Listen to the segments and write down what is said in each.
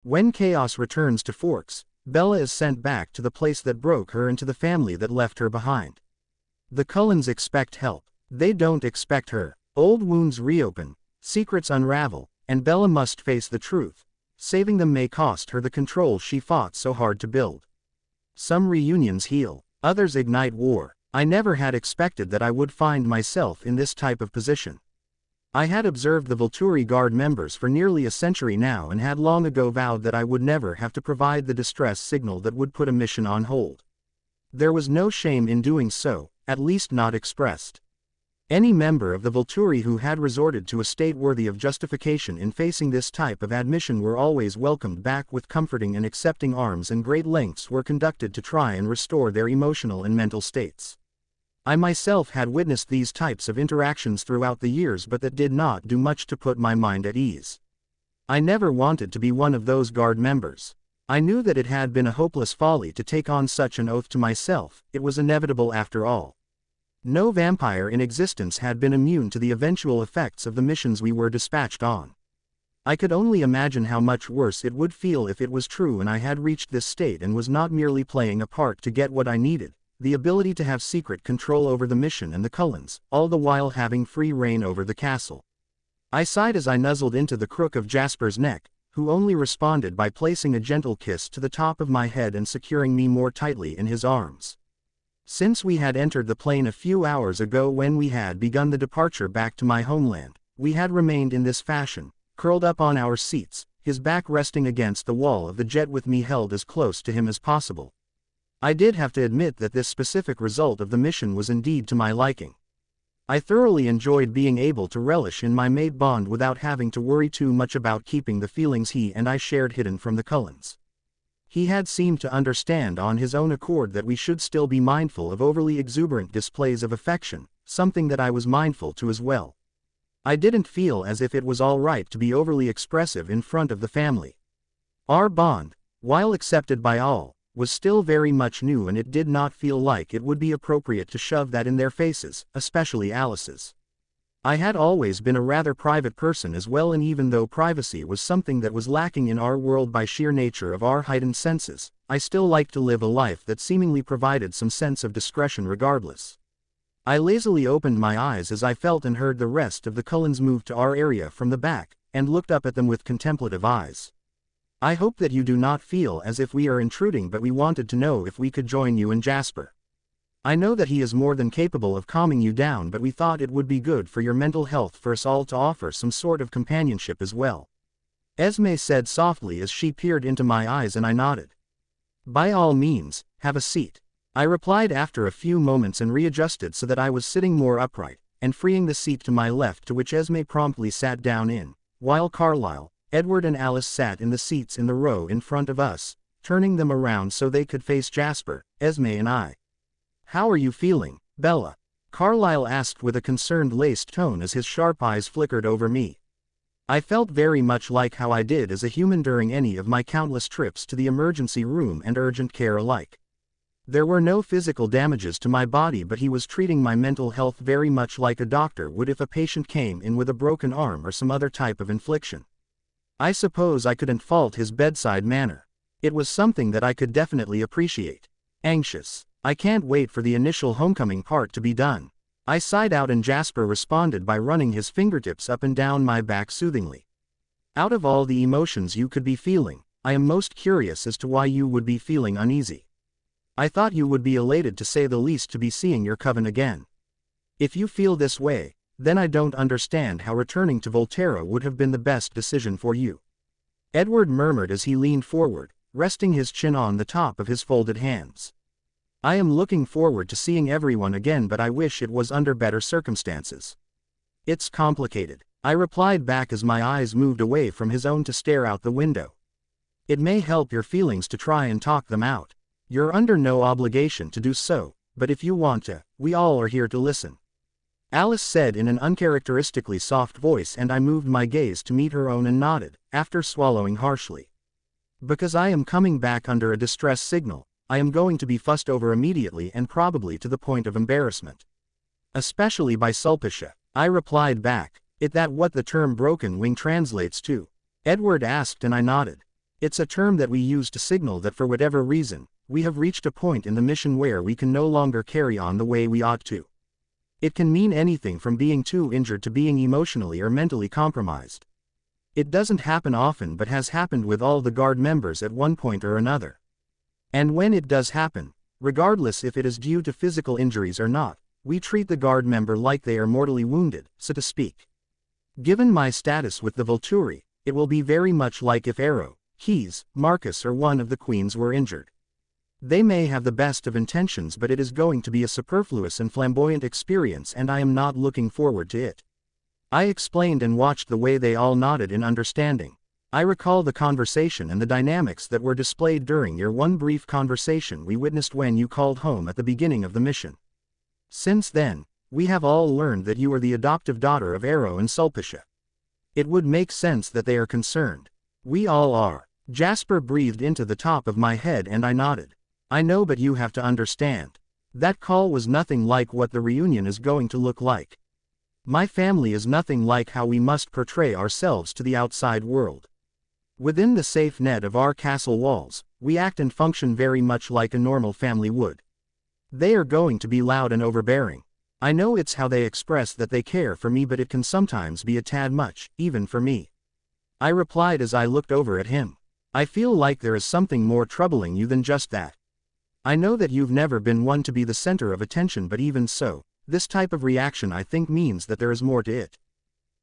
When Chaos returns to Forks, Bella is sent back to the place that broke her and to the family that left her behind. The Cullens expect help. They don't expect her. Old wounds reopen, secrets unravel, and Bella must face the truth. Saving them may cost her the control she fought so hard to build. Some reunions heal, others ignite war. I never had expected that I would find myself in this type of position. I had observed the Volturi Guard members for nearly a century now and had long ago vowed that I would never have to provide the distress signal that would put a mission on hold. There was no shame in doing so, at least not expressed. Any member of the Volturi who had resorted to a state worthy of justification in facing this type of admission were always welcomed back with comforting and accepting arms, and great lengths were conducted to try and restore their emotional and mental states. I myself had witnessed these types of interactions throughout the years, but that did not do much to put my mind at ease. I never wanted to be one of those Guard members. I knew that it had been a hopeless folly to take on such an oath to myself. It was inevitable after all. No vampire in existence had been immune to the eventual effects of the missions we were dispatched on. I could only imagine how much worse it would feel if it was true and I had reached this state and was not merely playing a part to get what I needed, the ability to have secret control over the mission and the Cullens, all the while having free reign over the castle. I sighed as I nuzzled into the crook of Jasper's neck, who only responded by placing a gentle kiss to the top of my head and securing me more tightly in his arms. Since we had entered the plane a few hours ago when we had begun the departure back to my homeland, we had remained in this fashion, curled up on our seats, his back resting against the wall of the jet with me held as close to him as possible. I did have to admit that this specific result of the mission was indeed to my liking. I thoroughly enjoyed being able to relish in my mate bond without having to worry too much about keeping the feelings he and I shared hidden from the Cullens. He had seemed to understand on his own accord that we should still be mindful of overly exuberant displays of affection, something that I was mindful to as well. I didn't feel as if it was all right to be overly expressive in front of the family. Our bond, while accepted by all, was still very much new, and it did not feel like it would be appropriate to shove that in their faces, especially Alice's. I had always been a rather private person as well, and even though privacy was something that was lacking in our world by sheer nature of our heightened senses, I still liked to live a life that seemingly provided some sense of discretion regardless. I lazily opened my eyes as I felt and heard the rest of the Cullens move to our area from the back, and looked up at them with contemplative eyes. I hope that you do not feel as if we are intruding, but we wanted to know if we could join you and Jasper. I know that he is more than capable of calming you down, but we thought it would be good for your mental health for us all to offer some sort of companionship as well. Esme said softly as she peered into my eyes, and I nodded. By all means, have a seat, I replied after a few moments and readjusted so that I was sitting more upright, and freeing the seat to my left, to which Esme promptly sat down in, while Carlisle, Edward and Alice sat in the seats in the row in front of us, turning them around so they could face Jasper, Esme and I. How are you feeling, Bella? Carlisle asked with a concerned laced tone as his sharp eyes flickered over me. I felt very much like how I did as a human during any of my countless trips to the emergency room and urgent care alike. There were no physical damages to my body, but he was treating my mental health very much like a doctor would if a patient came in with a broken arm or some other type of infliction. I suppose I couldn't fault his bedside manner. It was something that I could definitely appreciate. Anxious. I can't wait for the initial homecoming part to be done. I sighed out, and Jasper responded by running his fingertips up and down my back soothingly. Out of all the emotions you could be feeling, I am most curious as to why you would be feeling uneasy. I thought you would be elated to say the least to be seeing your coven again. If you feel this way, then I don't understand how returning to Volterra would have been the best decision for you. Edward murmured as he leaned forward, resting his chin on the top of his folded hands. I am looking forward to seeing everyone again, but I wish it was under better circumstances. It's complicated, I replied back as my eyes moved away from his own to stare out the window. It may help your feelings to try and talk them out. You're under no obligation to do so, but if you want to, we all are here to listen. Alice said in an uncharacteristically soft voice, and I moved my gaze to meet her own and nodded, after swallowing harshly. Because I am coming back under a distress signal, I am going to be fussed over immediately and probably to the point of embarrassment. Especially by Sulpicia, I replied back. Is that what the term broken wing translates to? Edward asked, and I nodded. It's a term that we use to signal that for whatever reason, we have reached a point in the mission where we can no longer carry on the way we ought to. It can mean anything from being too injured to being emotionally or mentally compromised. It doesn't happen often but has happened with all the Guard members at one point or another. And when it does happen, regardless if it is due to physical injuries or not, we treat the Guard member like they are mortally wounded, so to speak. Given my status with the Volturi, it will be very much like if Arrow, Keyes, Marcus or one of the Queens were injured. They may have the best of intentions, but it is going to be a superfluous and flamboyant experience and I am not looking forward to it. I explained and watched the way they all nodded in understanding. I recall the conversation and the dynamics that were displayed during your one brief conversation we witnessed when you called home at the beginning of the mission. Since then, we have all learned that you are the adoptive daughter of Arrow and Sulpicia. It would make sense that they are concerned. We all are. Jasper breathed into the top of my head and I nodded. I know, but you have to understand. That call was nothing like what the reunion is going to look like. My family is nothing like how we must portray ourselves to the outside world. Within the safe net of our castle walls, we act and function very much like a normal family would. They are going to be loud and overbearing. I know it's how they express that they care for me, but it can sometimes be a tad much, even for me. I replied as I looked over at him. I feel like there is something more troubling you than just that. I know that you've never been one to be the center of attention, but even so, this type of reaction I think means that there is more to it.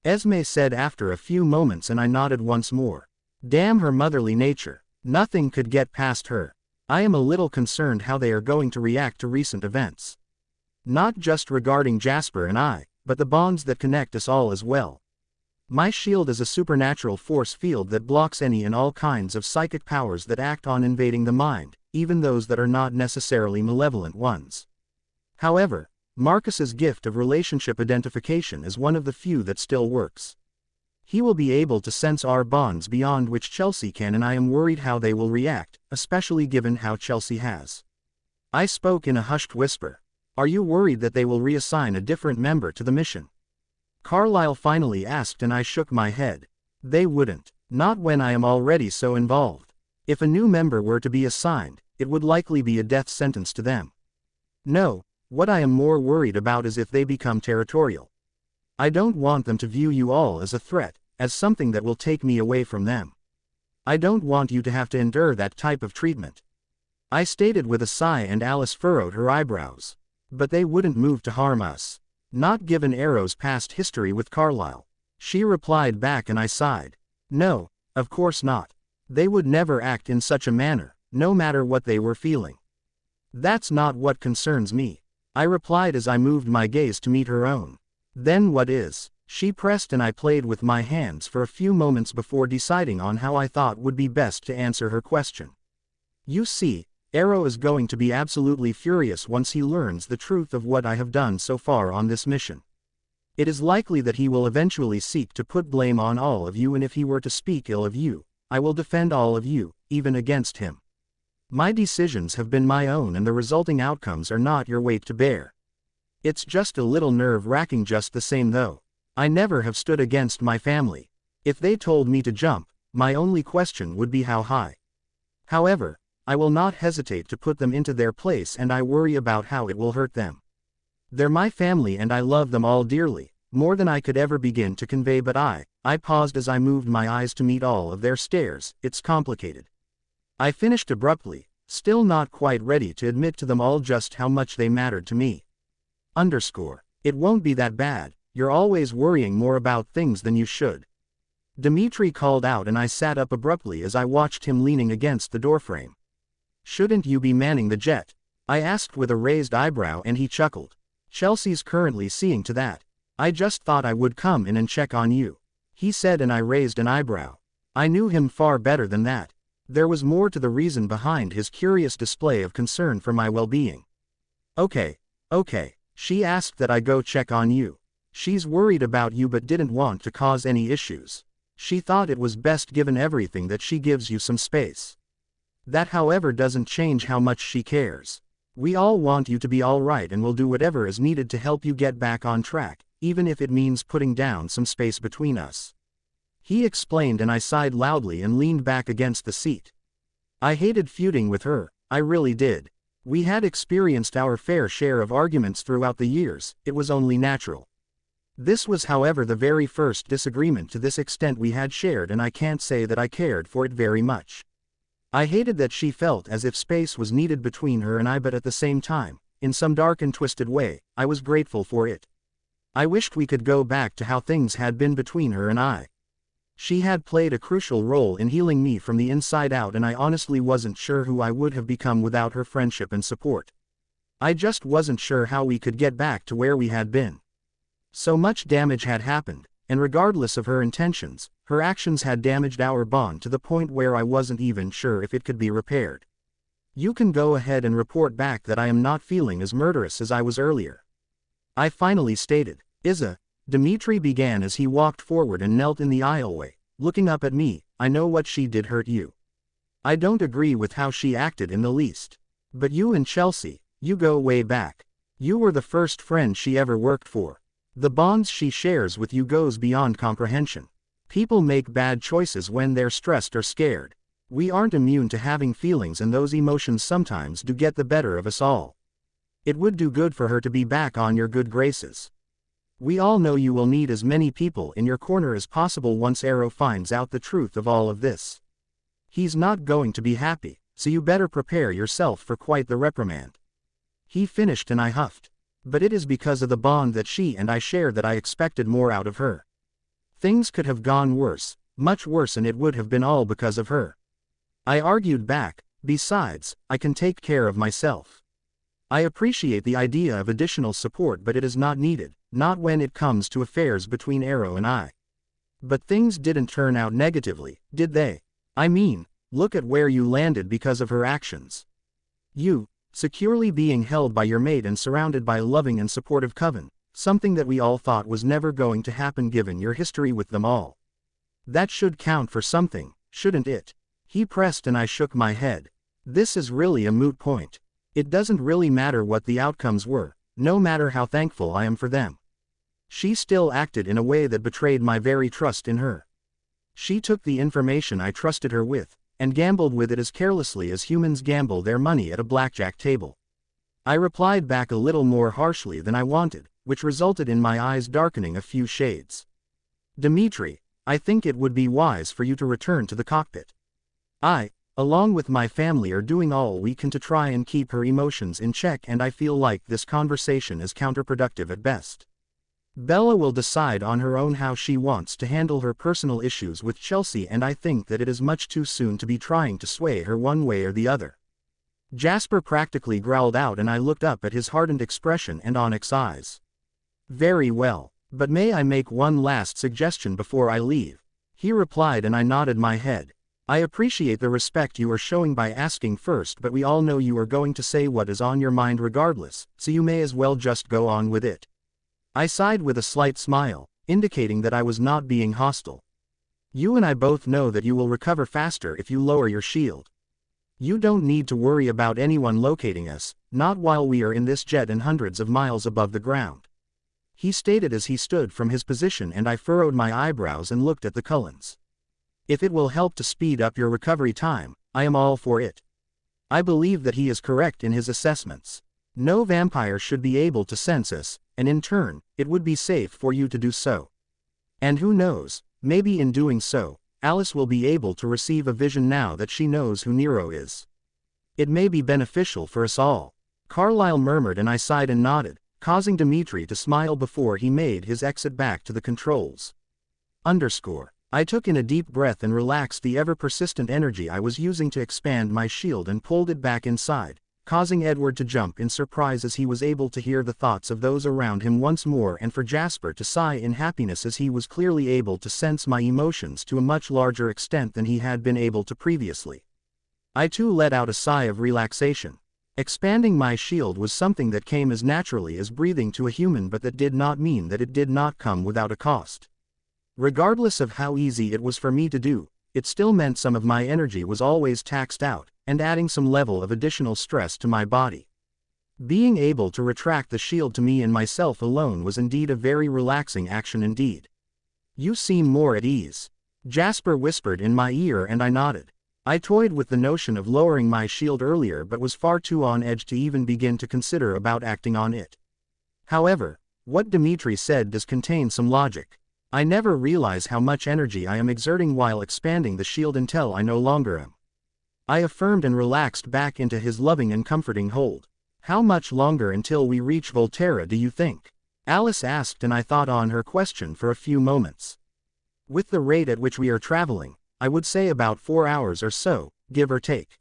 Esme said after a few moments and I nodded once more. Damn her motherly nature. Nothing could get past her. I am a little concerned how they are going to react to recent events. Not just regarding Jasper and I, but the bonds that connect us all as well. My shield is a supernatural force field that blocks any and all kinds of psychic powers that act on invading the mind, even those that are not necessarily malevolent ones. However, Marcus's gift of relationship identification is one of the few that still works. He will be able to sense our bonds beyond which Chelsea can, and I am worried how they will react, especially given how Chelsea has. I spoke in a hushed whisper. Are you worried that they will reassign a different member to the mission? Carlyle finally asked and I shook my head. They wouldn't. Not when I am already so involved. If a new member were to be assigned, it would likely be a death sentence to them. No, what I am more worried about is if they become territorial. I don't want them to view you all as a threat, as something that will take me away from them. I don't want you to have to endure that type of treatment. I stated with a sigh and Alice furrowed her eyebrows. But they wouldn't move to harm us. Not given Arrow's past history with Carlyle. She replied back and I sighed. No, of course not. They would never act in such a manner, no matter what they were feeling. That's not what concerns me, I replied as I moved my gaze to meet her own. Then what is? She pressed and I played with my hands for a few moments before deciding on how I thought would be best to answer her question. You see, Arrow is going to be absolutely furious once he learns the truth of what I have done so far on this mission. It is likely that he will eventually seek to put blame on all of you, and if he were to speak ill of you, I will defend all of you, even against him. My decisions have been my own and the resulting outcomes are not your weight to bear. It's just a little nerve-wracking just the same though. I never have stood against my family. If they told me to jump, my only question would be how high. However, I will not hesitate to put them into their place and I worry about how it will hurt them. They're my family and I love them all dearly, more than I could ever begin to convey, but I paused as I moved my eyes to meet all of their stares. It's complicated. I finished abruptly, still not quite ready to admit to them all just how much they mattered to me. It won't be that bad, you're always worrying more about things than you should. Dmitri called out and I sat up abruptly as I watched him leaning against the doorframe. Shouldn't you be manning the jet? I asked with a raised eyebrow and he chuckled. Chelsea's currently seeing to that. I just thought I would come in and check on you, he said, and I raised an eyebrow. I knew him far better than that. There was more to the reason behind his curious display of concern for my well-being. Okay, she asked that I go check on you. She's worried about you but didn't want to cause any issues. She thought it was best given everything that she gives you some space. That however doesn't change how much she cares. We all want you to be alright and will do whatever is needed to help you get back on track, even if it means putting down some space between us. He explained, and I sighed loudly and leaned back against the seat. I hated feuding with her, I really did. We had experienced our fair share of arguments throughout the years, it was only natural. This was, however, the very first disagreement to this extent we had shared, and I can't say that I cared for it very much. I hated that she felt as if space was needed between her and I, but at the same time, in some dark and twisted way, I was grateful for it. I wished we could go back to how things had been between her and I. She had played a crucial role in healing me from the inside out, and I honestly wasn't sure who I would have become without her friendship and support. I just wasn't sure how we could get back to where we had been. So much damage had happened, and regardless of her intentions, her actions had damaged our bond to the point where I wasn't even sure if it could be repaired. You can go ahead and report back that I am not feeling as murderous as I was earlier, I finally stated. Isa, Dmitri began as he walked forward and knelt in the aisleway, looking up at me. I know what she did hurt you. I don't agree with how she acted in the least. But you and Chelsea, you go way back. You were the first friend she ever worked for. The bonds she shares with you goes beyond comprehension. People make bad choices when they're stressed or scared. We aren't immune to having feelings, and those emotions sometimes do get the better of us all. It would do good for her to be back on your good graces. We all know you will need as many people in your corner as possible once Arrow finds out the truth of all of this. He's not going to be happy, so you better prepare yourself for quite the reprimand. He finished, and I huffed. But it is because of the bond that she and I share that I expected more out of her. Things could have gone worse, much worse, and it would have been all because of her. I argued back. Besides, I can take care of myself. I appreciate the idea of additional support, but it is not needed, not when it comes to affairs between Arrow and I. But things didn't turn out negatively, did they? I mean, look at where you landed because of her actions. You, securely being held by your mate and surrounded by a loving and supportive coven, something that we all thought was never going to happen given your history with them all. That should count for something, shouldn't it? He pressed, and I shook my head. This is really a moot point. It doesn't really matter what the outcomes were, no matter how thankful I am for them. She still acted in a way that betrayed my very trust in her. She took the information I trusted her with, and gambled with it as carelessly as humans gamble their money at a blackjack table. I replied back a little more harshly than I wanted, which resulted in my eyes darkening a few shades. Dmitri, I think it would be wise for you to return to the cockpit. I, along with my family, are doing all we can to try and keep her emotions in check, and I feel like this conversation is counterproductive at best. Bella will decide on her own how she wants to handle her personal issues with Chelsea, and I think that it is much too soon to be trying to sway her one way or the other. Jasper practically growled out, and I looked up at his hardened expression and onyx eyes. Very well, but may I make one last suggestion before I leave? He replied, and I nodded my head. I appreciate the respect you are showing by asking first, but we all know you are going to say what is on your mind regardless, so you may as well just go on with it. I sighed with a slight smile, indicating that I was not being hostile. You and I both know that you will recover faster if you lower your shield. You don't need to worry about anyone locating us, not while we are in this jet and hundreds of miles above the ground. He stated as he stood from his position, and I furrowed my eyebrows and looked at the Cullens. If it will help to speed up your recovery time, I am all for it. I believe that he is correct in his assessments. No vampire should be able to sense us, and in turn, it would be safe for you to do so. And who knows, maybe in doing so, Alice will be able to receive a vision now that she knows who Nero is. It may be beneficial for us all. Carlyle murmured, and I sighed and nodded, causing Dmitri to smile before he made his exit back to the controls. I took in a deep breath and relaxed the ever-persistent energy I was using to expand my shield and pulled it back inside, causing Edward to jump in surprise as he was able to hear the thoughts of those around him once more, and for Jasper to sigh in happiness as he was clearly able to sense my emotions to a much larger extent than he had been able to previously. I too let out a sigh of relaxation. Expanding my shield was something that came as naturally as breathing to a human, but that did not mean that it did not come without a cost. Regardless of how easy it was for me to do, it still meant some of my energy was always taxed out, and adding some level of additional stress to my body. Being able to retract the shield to me and myself alone was indeed a very relaxing action indeed. You seem more at ease. Jasper whispered in my ear and I nodded. I toyed with the notion of lowering my shield earlier but was far too on edge to even begin to consider about acting on it. However, what Dimitri said does contain some logic. I never realize how much energy I am exerting while expanding the shield until I no longer am. I affirmed and relaxed back into his loving and comforting hold. How much longer until we reach Volterra do you think? Alice asked and I thought on her question for a few moments. With the rate at which we are traveling, I would say about 4 hours or so, give or take.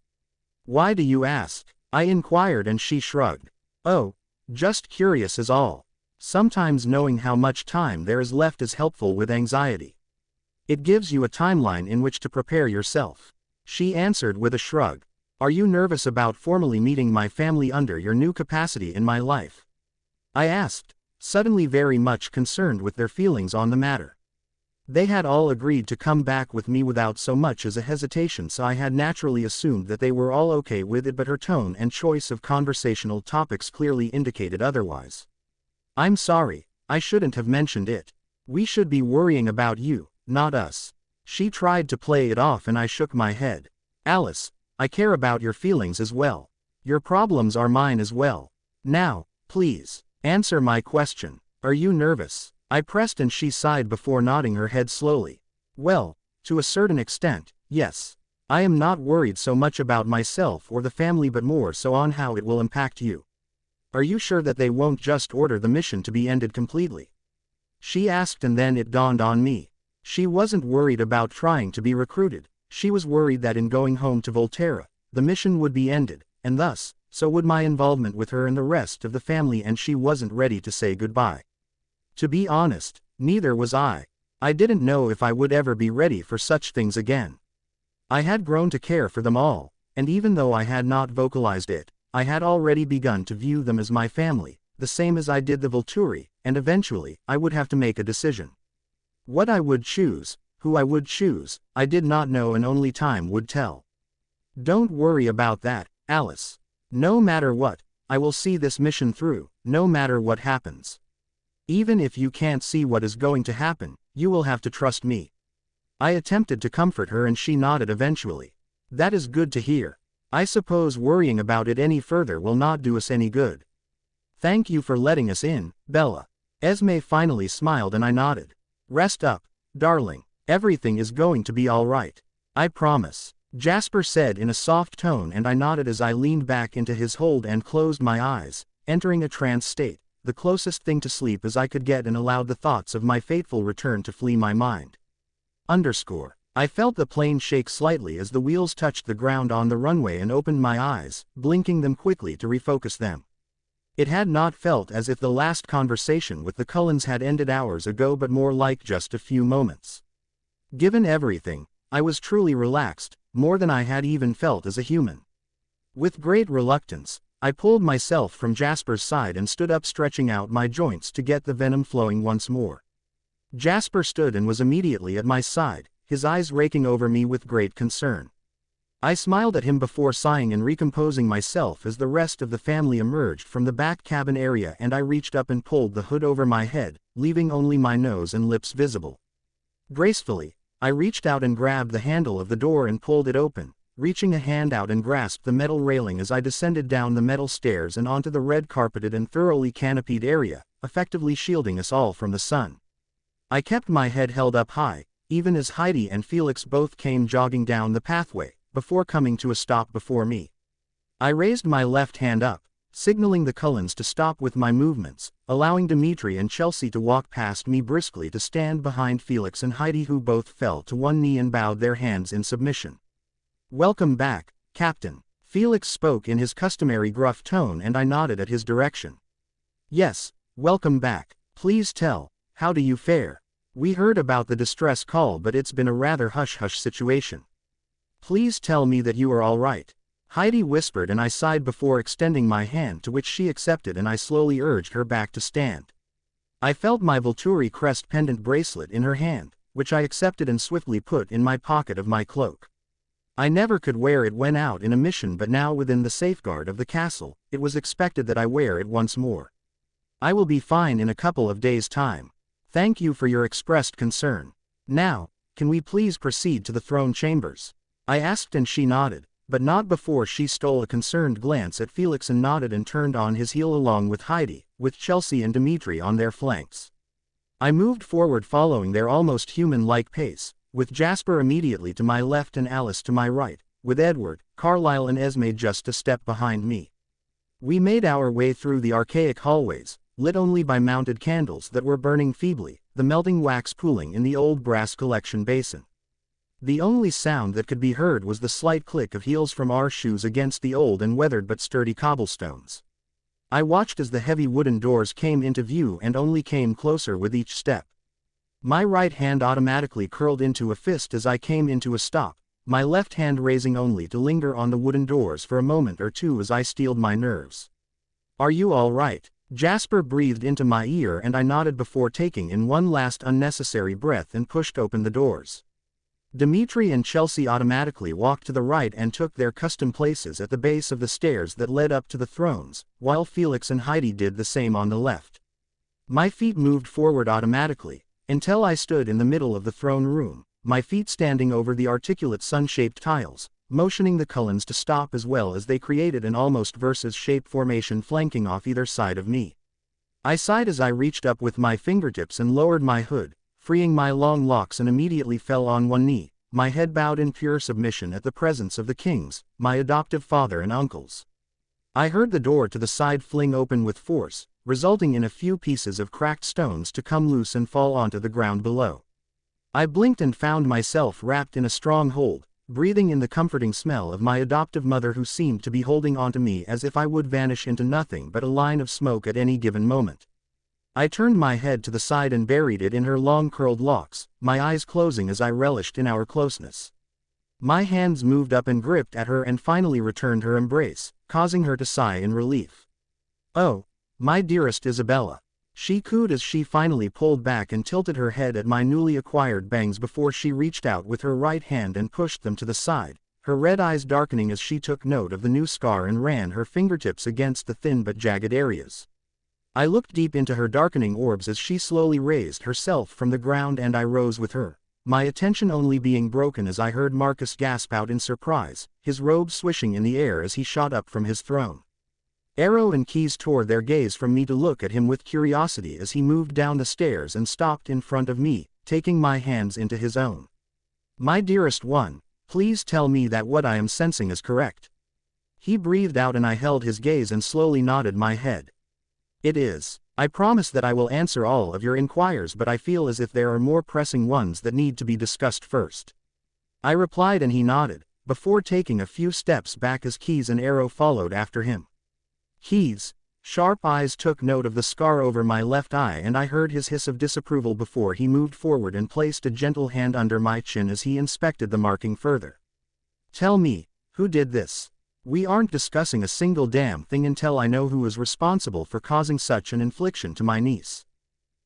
Why do you ask? I inquired and she shrugged. Oh, just curious is all. Sometimes knowing how much time there is left is helpful with anxiety. It gives you a timeline in which to prepare yourself. She answered with a shrug. Are you nervous about formally meeting my family under your new capacity in my life? I asked, suddenly very much concerned with their feelings on the matter. They had all agreed to come back with me without so much as a hesitation, so I had naturally assumed that they were all okay with it, but her tone and choice of conversational topics clearly indicated otherwise. I'm sorry, I shouldn't have mentioned it. We should be worrying about you, not us. She tried to play it off and I shook my head. Alice, I care about your feelings as well. Your problems are mine as well. Now, please, answer my question. Are you nervous? I pressed and she sighed before nodding her head slowly. Well, to a certain extent, yes. I am not worried so much about myself or the family but more so on how it will impact you. Are you sure that they won't just order the mission to be ended completely? She asked and then it dawned on me. She wasn't worried about trying to be recruited, she was worried that in going home to Volterra, the mission would be ended, and thus, so would my involvement with her and the rest of the family, and she wasn't ready to say goodbye. To be honest, neither was I. I didn't know if I would ever be ready for such things again. I had grown to care for them all, and even though I had not vocalized it, I had already begun to view them as my family, the same as I did the Volturi, and eventually, I would have to make a decision. What I would choose, who I would choose, I did not know and only time would tell. Don't worry about that, Alice. No matter what, I will see this mission through, no matter what happens. Even if you can't see what is going to happen, you will have to trust me. I attempted to comfort her and she nodded eventually. That is good to hear. I suppose worrying about it any further will not do us any good. Thank you for letting us in, Bella. Esme finally smiled and I nodded. Rest up, darling. Everything is going to be all right. I promise. Jasper said in a soft tone and I nodded as I leaned back into his hold and closed my eyes, entering a trance state, the closest thing to sleep as I could get, and allowed the thoughts of my fateful return to flee my mind. I felt the plane shake slightly as the wheels touched the ground on the runway and opened my eyes, blinking them quickly to refocus them. It had not felt as if the last conversation with the Cullens had ended hours ago but more like just a few moments. Given everything, I was truly relaxed, more than I had even felt as a human. With great reluctance, I pulled myself from Jasper's side and stood up, stretching out my joints to get the venom flowing once more. Jasper stood and was immediately at my side, his eyes raking over me with great concern. I smiled at him before sighing and recomposing myself as the rest of the family emerged from the back cabin area, and I reached up and pulled the hood over my head, leaving only my nose and lips visible. Gracefully, I reached out and grabbed the handle of the door and pulled it open, reaching a hand out and grasped the metal railing as I descended down the metal stairs and onto the red carpeted and thoroughly canopied area, effectively shielding us all from the sun. I kept my head held up high, even as Heidi and Felix both came jogging down the pathway, before coming to a stop before me. I raised my left hand up, signaling the Cullens to stop with my movements, allowing Dimitri and Chelsea to walk past me briskly to stand behind Felix and Heidi, who both fell to one knee and bowed their hands in submission. Welcome back, Captain. Felix spoke in his customary gruff tone and I nodded at his direction. Yes, welcome back. Please tell, how do you fare? We heard about the distress call, but it's been a rather hush-hush situation. Please tell me that you are all right. Heidi whispered and I sighed before extending my hand, to which she accepted, and I slowly urged her back to stand. I felt my Volturi crest pendant bracelet in her hand, which I accepted and swiftly put in my pocket of my cloak. I never could wear it when out in a mission, but now within the safeguard of the castle, it was expected that I wear it once more. I will be fine in a couple of days' time. Thank you for your expressed concern. Now, can we please proceed to the throne chambers? I asked and she nodded, but not before she stole a concerned glance at Felix and nodded and turned on his heel along with Heidi, with Chelsea and Dimitri on their flanks. I moved forward following their almost human-like pace, with Jasper immediately to my left and Alice to my right, with Edward, Carlisle and Esme just a step behind me. We made our way through the archaic hallways, lit only by mounted candles that were burning feebly, the melting wax pooling in the old brass collection basin. The only sound that could be heard was the slight click of heels from our shoes against the old and weathered but sturdy cobblestones. I watched as the heavy wooden doors came into view and only came closer with each step. My right hand automatically curled into a fist as I came into a stop, my left hand raising only to linger on the wooden doors for a moment or two as I steeled my nerves. "Are you all right?" Jasper breathed into my ear and I nodded before taking in one last unnecessary breath and pushed open the doors. Dimitri and Chelsea automatically walked to the right and took their custom places at the base of the stairs that led up to the thrones, while Felix and Heidi did the same on the left. My feet moved forward automatically, until I stood in the middle of the throne room, my feet standing over the articulate sun-shaped tiles, motioning the Cullens to stop as well as they created an almost versus-shaped formation flanking off either side of me. I sighed as I reached up with my fingertips and lowered my hood, freeing my long locks and immediately fell on one knee, my head bowed in pure submission at the presence of the kings, my adoptive father and uncles. I heard the door to the side fling open with force, resulting in a few pieces of cracked stones to come loose and fall onto the ground below. I blinked and found myself wrapped in a strong hold, breathing in the comforting smell of my adoptive mother who seemed to be holding onto me as if I would vanish into nothing but a line of smoke at any given moment. I turned my head to the side and buried it in her long curled locks, my eyes closing as I relished in our closeness. My hands moved up and gripped at her and finally returned her embrace, causing her to sigh in relief. "Oh, my dearest Isabella," she cooed as she finally pulled back and tilted her head at my newly acquired bangs before she reached out with her right hand and pushed them to the side, her red eyes darkening as she took note of the new scar and ran her fingertips against the thin but jagged areas. I looked deep into her darkening orbs as she slowly raised herself from the ground and I rose with her, my attention only being broken as I heard Marcus gasp out in surprise, his robe swishing in the air as he shot up from his throne. Arrow and Keys tore their gaze from me to look at him with curiosity as he moved down the stairs and stopped in front of me, taking my hands into his own. "My dearest one, please tell me that what I am sensing is correct." He breathed out and I held his gaze and slowly nodded my head. "It is. I promise that I will answer all of your inquiries, but I feel as if there are more pressing ones that need to be discussed first." I replied and he nodded, before taking a few steps back as Keys and Arrow followed after him. Keys' sharp eyes took note of the scar over my left eye and I heard his hiss of disapproval before he moved forward and placed a gentle hand under my chin as he inspected the marking further. "Tell me, who did this? We aren't discussing a single damn thing until I know who is responsible for causing such an infliction to my niece."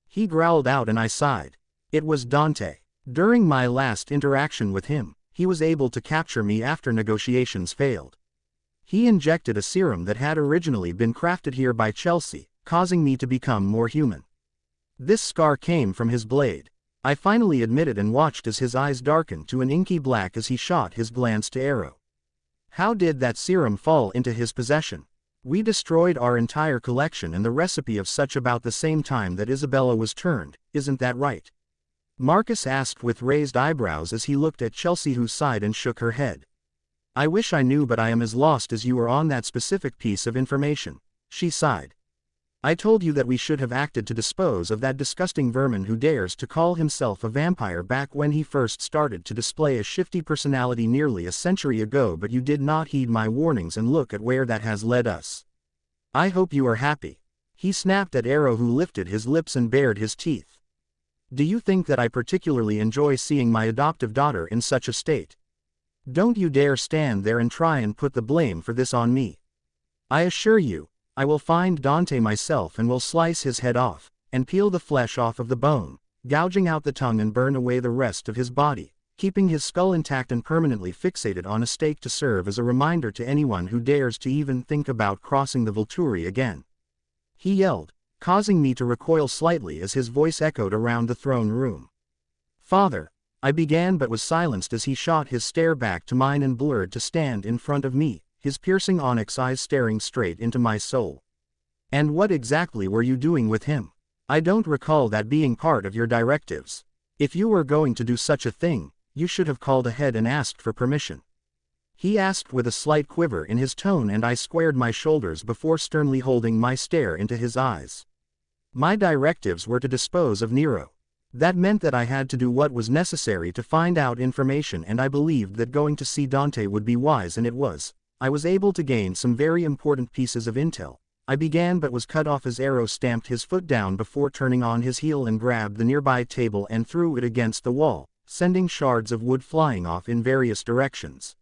He growled out and I sighed. It was Dante. During my last interaction with him, he was able to capture me after negotiations failed. He injected a serum that had originally been crafted here by Chelsea, causing me to become more human. This scar came from his blade. I finally admitted and watched as his eyes darkened to an inky black as he shot his glance to Arrow. "How did that serum fall into his possession?" "We destroyed our entire collection and the recipe of such about the same time that Isabella was turned, isn't that right?" Marcus asked with raised eyebrows as he looked at Chelsea, who sighed and shook her head. "I wish I knew, but I am as lost as you are on that specific piece of information," she sighed. "I told you that we should have acted to dispose of that disgusting vermin who dares to call himself a vampire back when he first started to display a shifty personality nearly a century ago, but you did not heed my warnings and look at where that has led us. I hope you are happy." He snapped at Arrow, who lifted his lips and bared his teeth. "Do you think that I particularly enjoy seeing my adoptive daughter in such a state? Don't you dare stand there and try and put the blame for this on me. I assure you, I will find Dante myself and will slice his head off, and peel the flesh off of the bone, gouging out the tongue and burn away the rest of his body, keeping his skull intact and permanently fixated on a stake to serve as a reminder to anyone who dares to even think about crossing the Volturi again," he yelled, causing me to recoil slightly as his voice echoed around the throne room. "Father, I began but was silenced as he shot his stare back to mine and blurred to stand in front of me, his piercing onyx eyes staring straight into my soul. And what exactly were you doing with him? I don't recall that being part of your directives. If you were going to do such a thing, you should have called ahead and asked for permission. He asked with a slight quiver in his tone, and I squared my shoulders before sternly holding my stare into his eyes. My directives were to dispose of Nero. That meant that I had to do what was necessary to find out information, and I believed that going to see Dante would be wise, and it was. I was able to gain some very important pieces of intel. I began but was cut off as Arrow stamped his foot down before turning on his heel and grabbed the nearby table and threw it against the wall, sending shards of wood flying off in various directions.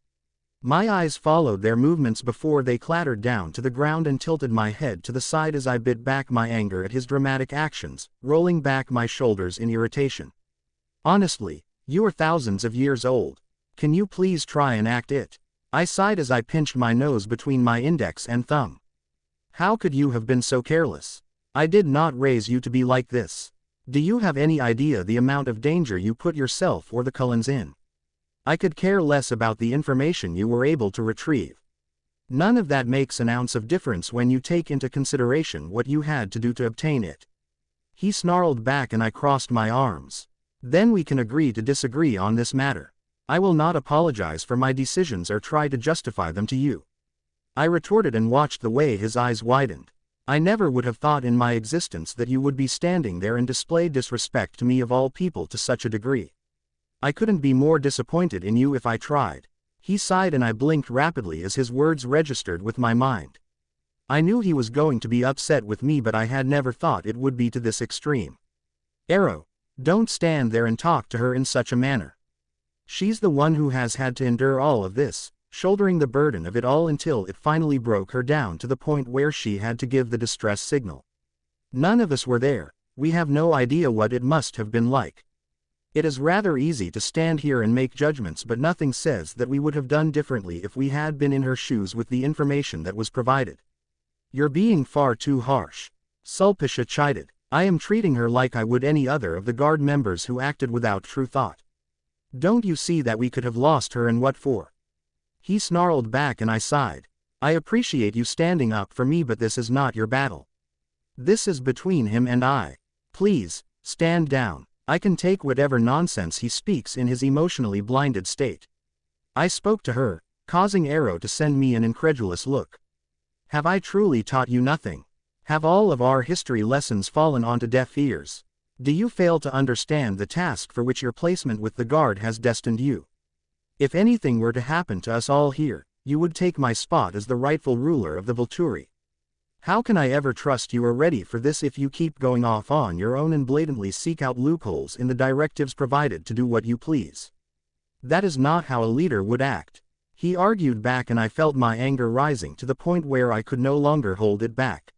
My eyes followed their movements before they clattered down to the ground, and tilted my head to the side as I bit back my anger at his dramatic actions, rolling back my shoulders in irritation. Honestly, you are thousands of years old. Can you please try and act it? I sighed as I pinched my nose between my index and thumb. How could you have been so careless? I did not raise you to be like this. Do you have any idea the amount of danger you put yourself or the Cullens in? I could care less about the information you were able to retrieve. None of that makes an ounce of difference when you take into consideration what you had to do to obtain it. He snarled back, and I crossed my arms. Then we can agree to disagree on this matter. I will not apologize for my decisions or try to justify them to you. I retorted and watched the way his eyes widened. I never would have thought in my existence that you would be standing there and display disrespect to me of all people to such a degree. I couldn't be more disappointed in you if I tried. He sighed, and I blinked rapidly as his words registered with my mind. I knew he was going to be upset with me, but I had never thought it would be to this extreme. Arrow, don't stand there and talk to her in such a manner. She's the one who has had to endure all of this, shouldering the burden of it all until it finally broke her down to the point where she had to give the distress signal. None of us were there. We have no idea what it must have been like. It is rather easy to stand here and make judgments, but nothing says that we would have done differently if we had been in her shoes with the information that was provided. You're being far too harsh. Sulpicia chided. I am treating her like I would any other of the guard members who acted without true thought. Don't you see that we could have lost her, and what for? He snarled back, and I sighed. I appreciate you standing up for me, but this is not your battle. This is between him and I. Please, stand down. I can take whatever nonsense he speaks in his emotionally blinded state. I spoke to her, causing Arrow to send me an incredulous look. Have I truly taught you nothing? Have all of our history lessons fallen onto deaf ears? Do you fail to understand the task for which your placement with the guard has destined you? If anything were to happen to us all here, you would take my spot as the rightful ruler of the Volturi. How can I ever trust you are ready for this if you keep going off on your own and blatantly seek out loopholes in the directives provided to do what you please? That is not how a leader would act. He argued back, and I felt my anger rising to the point where I could no longer hold it back.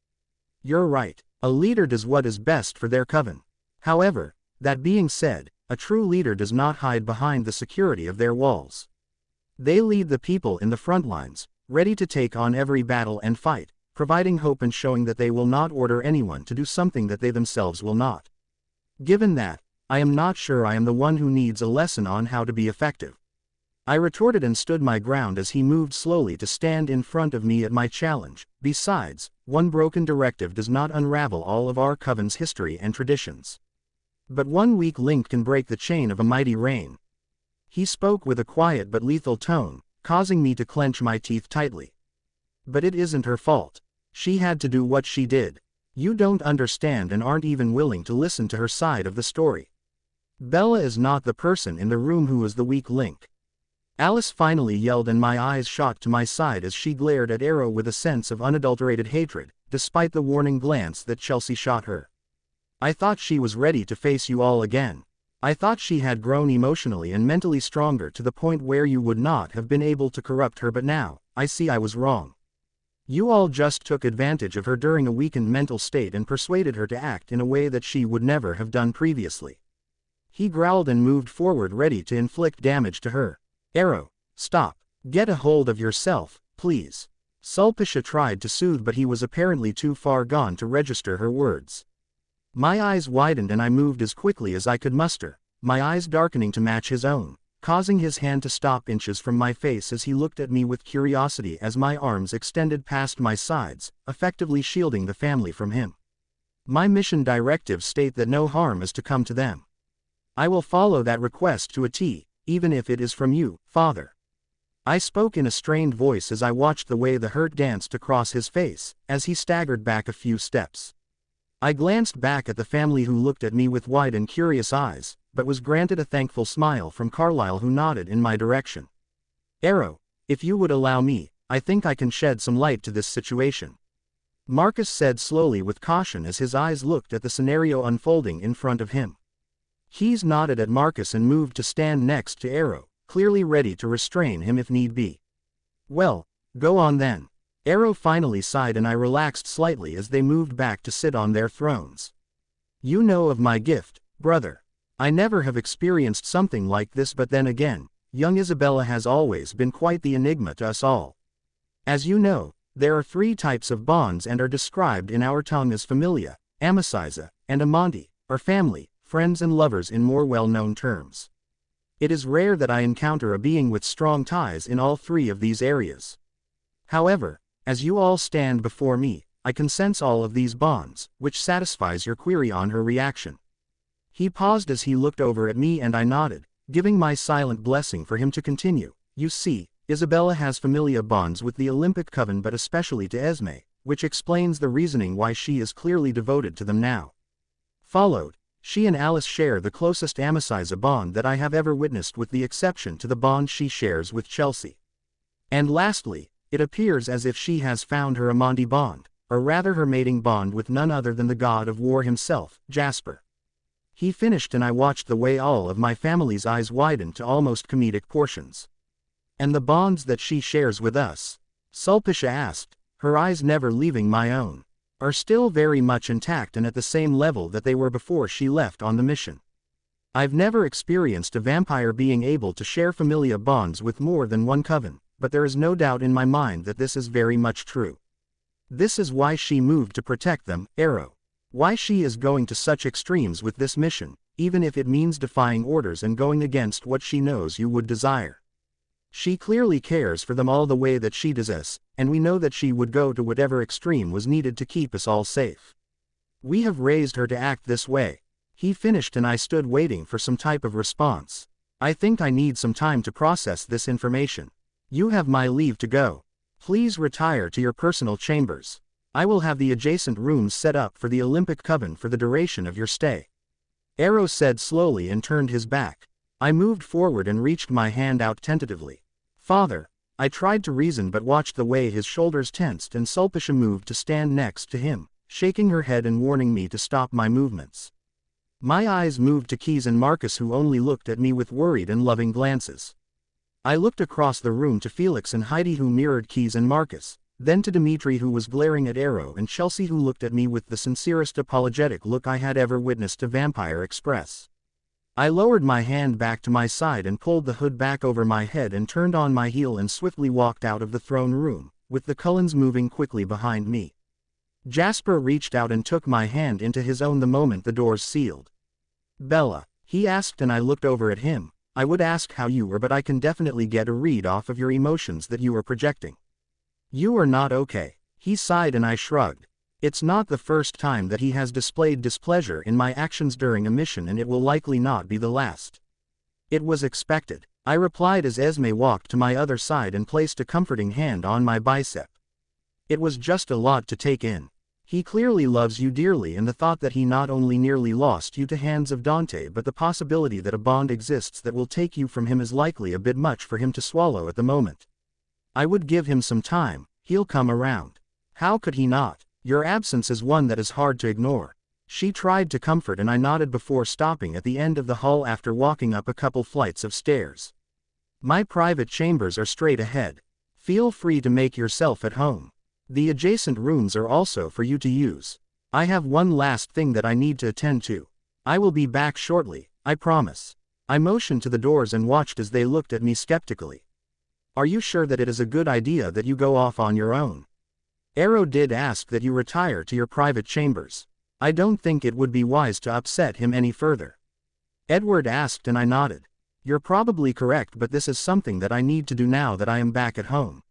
You're right. A leader does what is best for their coven. However, that being said, a true leader does not hide behind the security of their walls. They lead the people in the front lines, ready to take on every battle and fight, providing hope and showing that they will not order anyone to do something that they themselves will not. Given that, I am not sure I am the one who needs a lesson on how to be effective. I retorted and stood my ground as he moved slowly to stand in front of me at my challenge. Besides, one broken directive does not unravel all of our coven's history and traditions. But one weak link can break the chain of a mighty reign. He spoke with a quiet but lethal tone, causing me to clench my teeth tightly. But it isn't her fault. She had to do what she did. You don't understand and aren't even willing to listen to her side of the story. Bella is not the person in the room who is the weak link. Alice finally yelled, and my eyes shot to my side as she glared at Arrow with a sense of unadulterated hatred, despite the warning glance that Chelsea shot her. I thought she was ready to face you all again. I thought she had grown emotionally and mentally stronger to the point where you would not have been able to corrupt her, but now, I see I was wrong. You all just took advantage of her during a weakened mental state and persuaded her to act in a way that she would never have done previously. He growled and moved forward, ready to inflict damage to her. Arrow, stop. Get a hold of yourself, please. Sulpicia tried to soothe, but he was apparently too far gone to register her words. My eyes widened and I moved as quickly as I could muster, my eyes darkening to match his own, causing his hand to stop inches from my face as he looked at me with curiosity as my arms extended past my sides, effectively shielding the family from him. My mission directives state that no harm is to come to them. I will follow that request to a T, even if it is from you, Father. I spoke in a strained voice as I watched the way the hurt danced across his face, as he staggered back a few steps. I glanced back at the family who looked at me with wide and curious eyes, but was granted a thankful smile from Carlyle who nodded in my direction. Arrow, if you would allow me, I think I can shed some light to this situation. Marcus said slowly with caution as his eyes looked at the scenario unfolding in front of him. Keyes nodded at Marcus and moved to stand next to Arrow, clearly ready to restrain him if need be. Well, go on then. Arrow finally sighed and I relaxed slightly as they moved back to sit on their thrones. You know of my gift, brother. I never have experienced something like this, but then again, young Isabella has always been quite the enigma to us all. As you know, there are 3 types of bonds and are described in our tongue as familia, amicizia, and amanti, or family, friends and lovers in more well-known terms. It is rare that I encounter a being with strong ties in all 3 of these areas. However, as you all stand before me, I can sense all of these bonds, which satisfies your query on her reaction. He paused as he looked over at me and I nodded, giving my silent blessing for him to continue. You see, Isabella has familia bonds with the Olympic coven but especially to Renesmee, which explains the reasoning why she is clearly devoted to them now. Followed, she and Alice share the closest amicizia bond that I have ever witnessed with the exception to the bond she shares with Chelsea. And lastly, it appears as if she has found her amanti bond, or rather her mating bond with none other than the god of war himself, Jasper. He finished and I watched the way all of my family's eyes widened to almost comedic portions. And the bonds that she shares with us? Sulpicia asked, her eyes never leaving my own. Are still very much intact and at the same level that they were before she left on the mission. I've never experienced a vampire being able to share familia bonds with more than one coven, but there is no doubt in my mind that this is very much true. This is why she moved to protect them, Arrow. Why she is going to such extremes with this mission, even if it means defying orders and going against what she knows you would desire. She clearly cares for them all the way that she does us, and we know that she would go to whatever extreme was needed to keep us all safe. We have raised her to act this way. He finished and I stood waiting for some type of response. I think I need some time to process this information. You have my leave to go. Please retire to your personal chambers. I will have the adjacent rooms set up for the Olympic coven for the duration of your stay. Arrow said slowly and turned his back. I moved forward and reached my hand out tentatively. Father, I tried to reason but watched the way his shoulders tensed and Sulpicia moved to stand next to him, shaking her head and warning me to stop my movements. My eyes moved to Keyes and Marcus who only looked at me with worried and loving glances. I looked across the room to Felix and Heidi who mirrored Keyes and Marcus, then to Dimitri who was glaring at Arrow and Chelsea who looked at me with the sincerest apologetic look I had ever witnessed a vampire express. I lowered my hand back to my side and pulled the hood back over my head and turned on my heel and swiftly walked out of the throne room, with the Cullens moving quickly behind me. Jasper reached out and took my hand into his own the moment the doors sealed. Bella, he asked and I looked over at him. I would ask how you were but I can definitely get a read off of your emotions that you are projecting. You are not okay. He sighed and I shrugged. It's not the first time that he has displayed displeasure in my actions during a mission and it will likely not be the last. It was expected, I replied as Renesmee walked to my other side and placed a comforting hand on my bicep. It was just a lot to take in. He clearly loves you dearly and the thought that he not only nearly lost you to hands of Dante but the possibility that a bond exists that will take you from him is likely a bit much for him to swallow at the moment. I would give him some time, he'll come around. How could he not? Your absence is one that is hard to ignore. She tried to comfort and I nodded before stopping at the end of the hall after walking up a couple flights of stairs. My private chambers are straight ahead. Feel free to make yourself at home. The adjacent rooms are also for you to use. I have one last thing that I need to attend to. I will be back shortly, I promise. I motioned to the doors and watched as they looked at me skeptically. Are you sure that it is a good idea that you go off on your own? Arrow did ask that you retire to your private chambers. I don't think it would be wise to upset him any further. Edward asked and I nodded. You're probably correct, but this is something that I need to do now that I am back at home.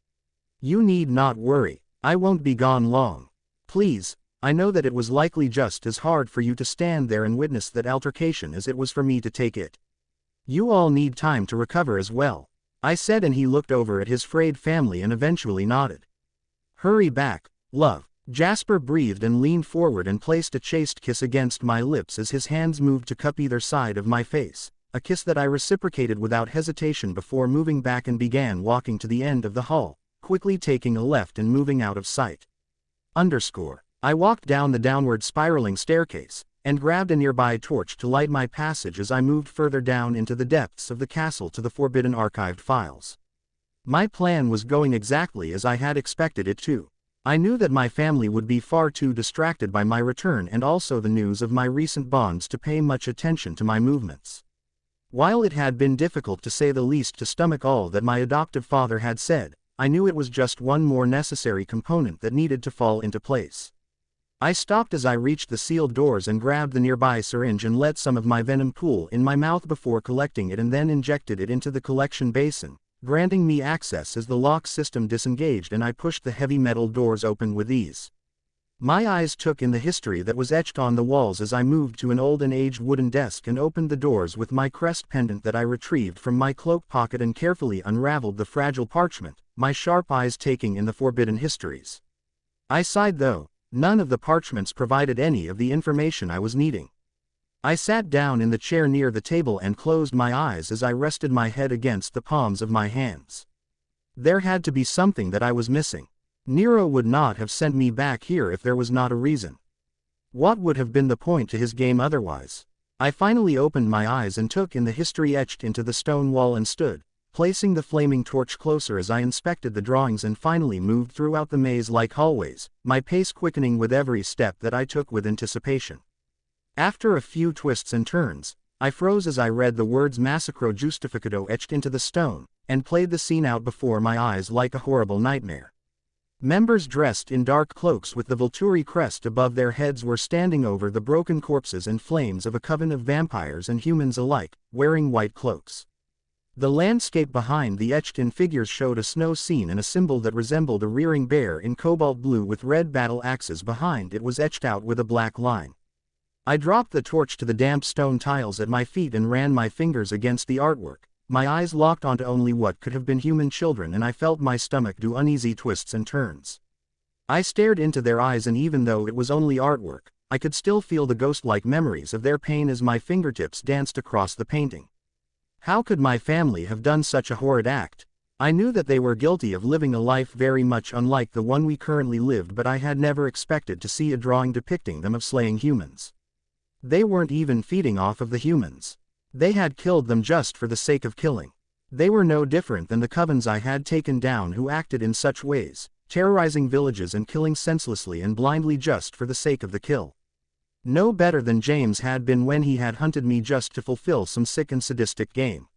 You need not worry, I won't be gone long. Please, I know that it was likely just as hard for you to stand there and witness that altercation as it was for me to take it. You all need time to recover as well, I said, and he looked over at his frayed family and eventually nodded. Hurry back, love. Jasper breathed and leaned forward and placed a chaste kiss against my lips as his hands moved to cup either side of my face, a kiss that I reciprocated without hesitation before moving back and began walking to the end of the hall, quickly taking a left and moving out of sight. I walked down the downward spiraling staircase, and grabbed a nearby torch to light my passage as I moved further down into the depths of the castle to the forbidden archived files. My plan was going exactly as I had expected it to. I knew that my family would be far too distracted by my return and also the news of my recent bonds to pay much attention to my movements. While it had been difficult to say the least to stomach all that my adoptive father had said, I knew it was just one more necessary component that needed to fall into place. I stopped as I reached the sealed doors and grabbed the nearby syringe and let some of my venom pool in my mouth before collecting it and then injected it into the collection basin, granting me access as the lock system disengaged and I pushed the heavy metal doors open with ease. My eyes took in the history that was etched on the walls as I moved to an old and aged wooden desk and opened the doors with my crest pendant that I retrieved from my cloak pocket and carefully unraveled the fragile parchment, my sharp eyes taking in the forbidden histories. I sighed though, none of the parchments provided any of the information I was needing. I sat down in the chair near the table and closed my eyes as I rested my head against the palms of my hands. There had to be something that I was missing. Nero would not have sent me back here if there was not a reason. What would have been the point to his game otherwise? I finally opened my eyes and took in the history etched into the stone wall and stood, placing the flaming torch closer as I inspected the drawings and finally moved throughout the maze-like hallways, my pace quickening with every step that I took with anticipation. After a few twists and turns, I froze as I read the words Massacro Justificado etched into the stone, and played the scene out before my eyes like a horrible nightmare. Members dressed in dark cloaks with the Volturi crest above their heads were standing over the broken corpses and flames of a coven of vampires and humans alike, wearing white cloaks. The landscape behind the etched-in figures showed a snow scene and a symbol that resembled a rearing bear in cobalt blue with red battle axes behind it was etched out with a black line. I dropped the torch to the damp stone tiles at my feet and ran my fingers against the artwork, my eyes locked onto only what could have been human children, and I felt my stomach do uneasy twists and turns. I stared into their eyes, and even though it was only artwork, I could still feel the ghost-like memories of their pain as my fingertips danced across the painting. How could my family have done such a horrid act? I knew that they were guilty of living a life very much unlike the one we currently lived, but I had never expected to see a drawing depicting them of slaying humans. They weren't even feeding off of the humans. They had killed them just for the sake of killing. They were no different than the covens I had taken down who acted in such ways, terrorizing villages and killing senselessly and blindly just for the sake of the kill. No better than James had been when he had hunted me just to fulfill some sick and sadistic game.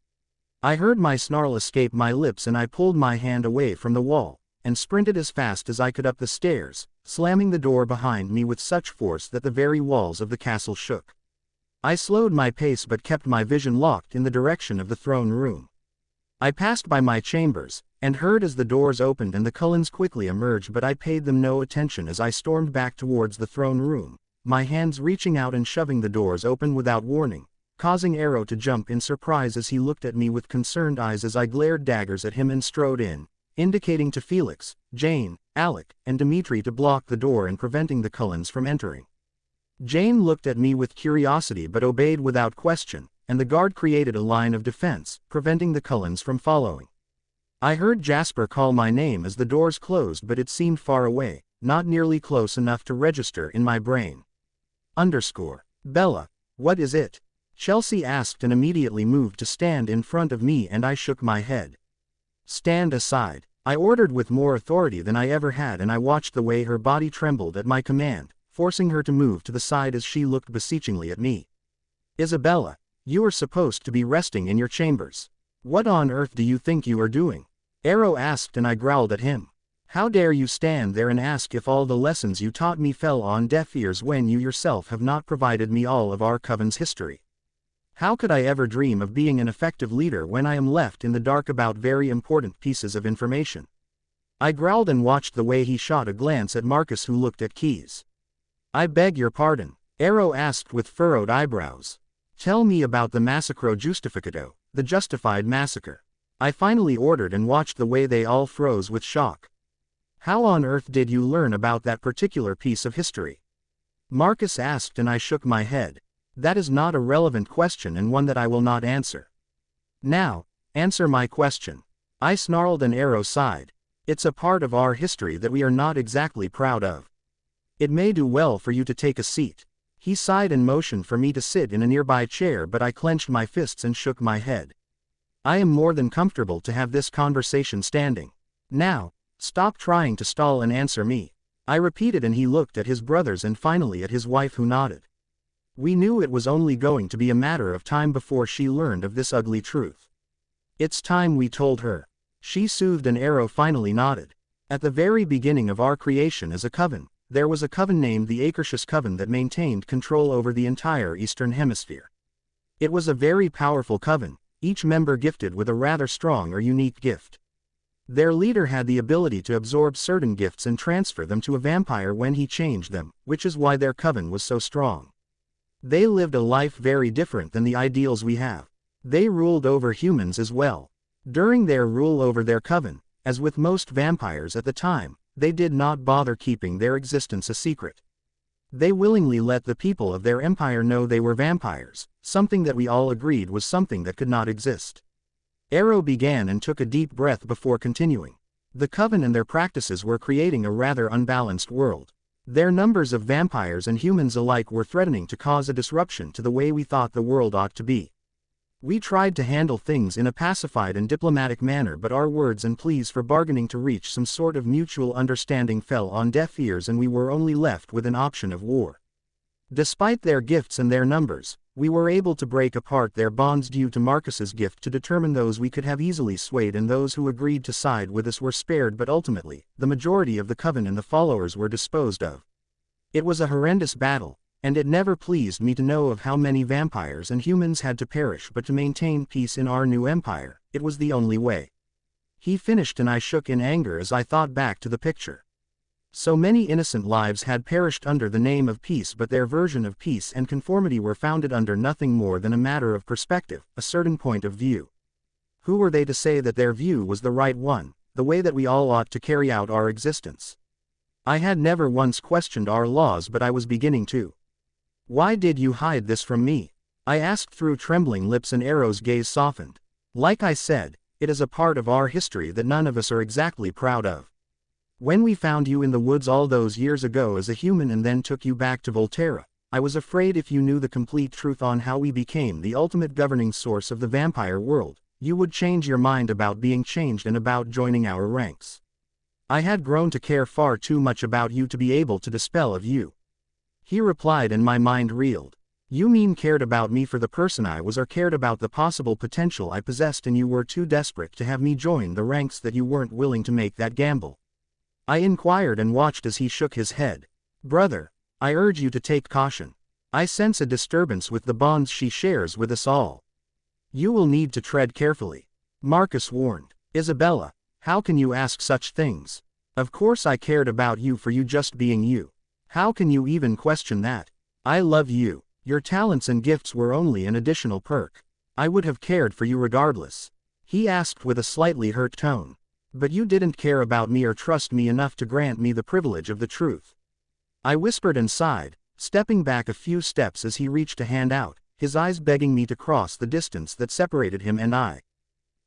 I heard my snarl escape my lips and I pulled my hand away from the wall, and sprinted as fast as I could up the stairs, slamming the door behind me with such force that the very walls of the castle shook. I slowed my pace but kept my vision locked in the direction of the throne room. I passed by my chambers, and heard as the doors opened and the Cullens quickly emerged, but I paid them no attention as I stormed back towards the throne room, my hands reaching out and shoving the doors open without warning, causing Arrow to jump in surprise as he looked at me with concerned eyes as I glared daggers at him and strode in, indicating to Felix, Jane, Alec, and Dimitri to block the door and preventing the Cullens from entering. Jane looked at me with curiosity but obeyed without question, and the guard created a line of defense, preventing the Cullens from following. I heard Jasper call my name as the doors closed, but it seemed far away, not nearly close enough to register in my brain. Bella, what is it? Chelsea asked and immediately moved to stand in front of me, and I shook my head. Stand aside, I ordered with more authority than I ever had, and I watched the way her body trembled at my command, forcing her to move to the side as she looked beseechingly at me. Isabella, you are supposed to be resting in your chambers. What on earth do you think you are doing? Arrow asked, and I growled at him. How dare you stand there and ask if all the lessons you taught me fell on deaf ears when you yourself have not provided me all of our coven's history? How could I ever dream of being an effective leader when I am left in the dark about very important pieces of information? I growled and watched the way he shot a glance at Marcus, who looked at Keys. I beg your pardon, Arrow asked with furrowed eyebrows. Tell me about the massacro justificado, the justified massacre. I finally ordered and watched the way they all froze with shock. How on earth did you learn about that particular piece of history? Marcus asked, and I shook my head. That is not a relevant question and one that I will not answer. Now, answer my question. I snarled, and Arrow sighed. It's a part of our history that we are not exactly proud of. It may do well for you to take a seat. He sighed and motioned for me to sit in a nearby chair, but I clenched my fists and shook my head. I am more than comfortable to have this conversation standing. Now, stop trying to stall and answer me. I repeated, and he looked at his brothers and finally at his wife, who nodded. We knew it was only going to be a matter of time before she learned of this ugly truth. It's time we told her. She soothed, and Arrow finally nodded. At the very beginning of our creation as a coven, there was a coven named the Akershus Coven that maintained control over the entire Eastern Hemisphere. It was a very powerful coven, each member gifted with a rather strong or unique gift. Their leader had the ability to absorb certain gifts and transfer them to a vampire when he changed them, which is why their coven was so strong. They lived a life very different than the ideals we have. They ruled over humans as well. During their rule over their coven, as with most vampires at the time, they did not bother keeping their existence a secret. They willingly let the people of their empire know they were vampires, something that we all agreed was something that could not exist. Arrow began and took a deep breath before continuing. The coven and their practices were creating a rather unbalanced world. Their numbers of vampires and humans alike were threatening to cause a disruption to the way we thought the world ought to be. We tried to handle things in a pacified and diplomatic manner, but our words and pleas for bargaining to reach some sort of mutual understanding fell on deaf ears, and we were only left with an option of war. Despite their gifts and their numbers, we were able to break apart their bonds due to Marcus's gift to determine those we could have easily swayed, and those who agreed to side with us were spared, but ultimately, the majority of the coven and the followers were disposed of. It was a horrendous battle, and it never pleased me to know of how many vampires and humans had to perish, but to maintain peace in our new empire, it was the only way. He finished, and I shook in anger as I thought back to the picture. So many innocent lives had perished under the name of peace, but their version of peace and conformity were founded under nothing more than a matter of perspective, a certain point of view. Who were they to say that their view was the right one, the way that we all ought to carry out our existence? I had never once questioned our laws, but I was beginning to. Why did you hide this from me? I asked through trembling lips, and Arrow's gaze softened. Like I said, it is a part of our history that none of us are exactly proud of. When we found you in the woods all those years ago as a human and then took you back to Volterra, I was afraid if you knew the complete truth on how we became the ultimate governing source of the vampire world, you would change your mind about being changed and about joining our ranks. I had grown to care far too much about you to be able to dispel of you. He replied, and my mind reeled. You mean cared about me for the person I was, or cared about the possible potential I possessed, and you were too desperate to have me join the ranks that you weren't willing to make that gamble? I inquired and watched as he shook his head. Brother, I urge you to take caution. I sense a disturbance with the bonds she shares with us all. You will need to tread carefully. Marcus warned. Isabella, how can you ask such things? Of course I cared about you for you just being you. How can you even question that? I love you. Your talents and gifts were only an additional perk. I would have cared for you regardless. He asked with a slightly hurt tone. But you didn't care about me or trust me enough to grant me the privilege of the truth. I whispered and sighed, stepping back a few steps as he reached a hand out, his eyes begging me to cross the distance that separated him and I.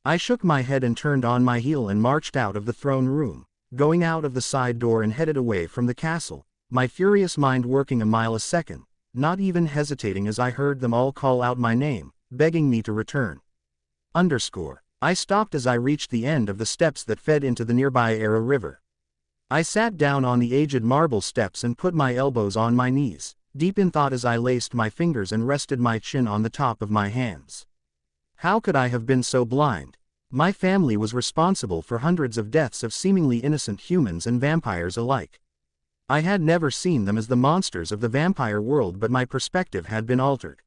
I shook my head and turned on my heel and marched out of the throne room, going out of the side door and headed away from the castle, my furious mind working a mile a second, not even hesitating as I heard them all call out my name, begging me to return. I stopped as I reached the end of the steps that fed into the nearby Era River. I sat down on the aged marble steps and put my elbows on my knees, deep in thought as I laced my fingers and rested my chin on the top of my hands. How could I have been so blind? My family was responsible for hundreds of deaths of seemingly innocent humans and vampires alike. I had never seen them as the monsters of the vampire world, but my perspective had been altered.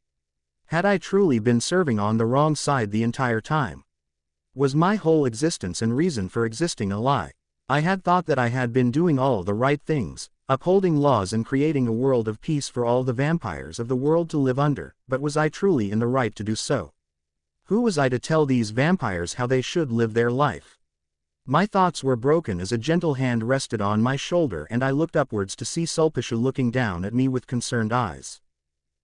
Had I truly been serving on the wrong side the entire time? Was my whole existence and reason for existing a lie? I had thought that I had been doing all the right things, upholding laws and creating a world of peace for all the vampires of the world to live under, but was I truly in the right to do so? Who was I to tell these vampires how they should live their life? My thoughts were broken as a gentle hand rested on my shoulder and I looked upwards to see Sulpicia looking down at me with concerned eyes.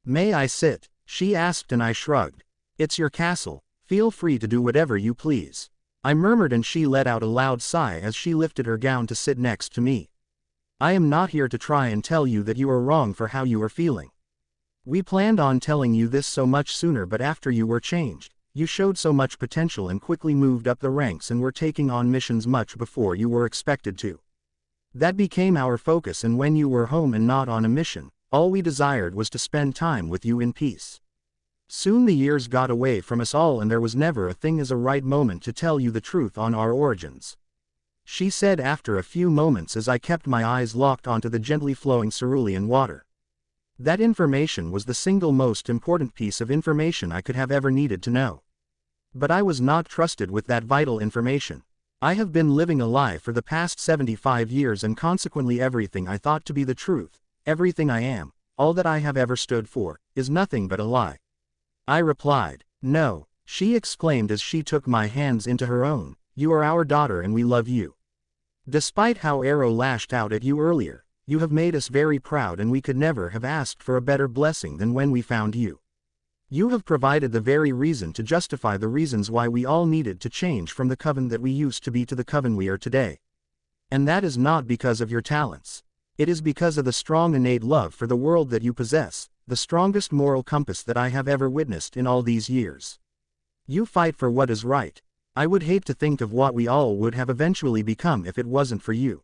"May I sit?" she asked and I shrugged. "It's your castle, feel free to do whatever you please," I murmured and she let out a loud sigh as she lifted her gown to sit next to me. "I am not here to try and tell you that you are wrong for how you are feeling. We planned on telling you this so much sooner, but after you were changed, you showed so much potential and quickly moved up the ranks and were taking on missions much before you were expected to. That became our focus, and when you were home and not on a mission, all we desired was to spend time with you in peace. Soon the years got away from us all and there was never a thing as a right moment to tell you the truth on our origins," she said after a few moments as I kept my eyes locked onto the gently flowing cerulean water. That information was the single most important piece of information I could have ever needed to know. But I was not trusted with that vital information. I have been living a lie for the past 75 years and consequently everything I thought to be the truth, everything I am, all that I have ever stood for, is nothing but a lie. I replied. "No," she exclaimed as she took my hands into her own, "you are our daughter and we love you. Despite how Arrow lashed out at you earlier, you have made us very proud and we could never have asked for a better blessing than when we found you. You have provided the very reason to justify the reasons why we all needed to change from the coven that we used to be to the coven we are today. And that is not because of your talents. It is because of the strong innate love for the world that you possess, the strongest moral compass that I have ever witnessed in all these years. You fight for what is right. I would hate to think of what we all would have eventually become if it wasn't for you.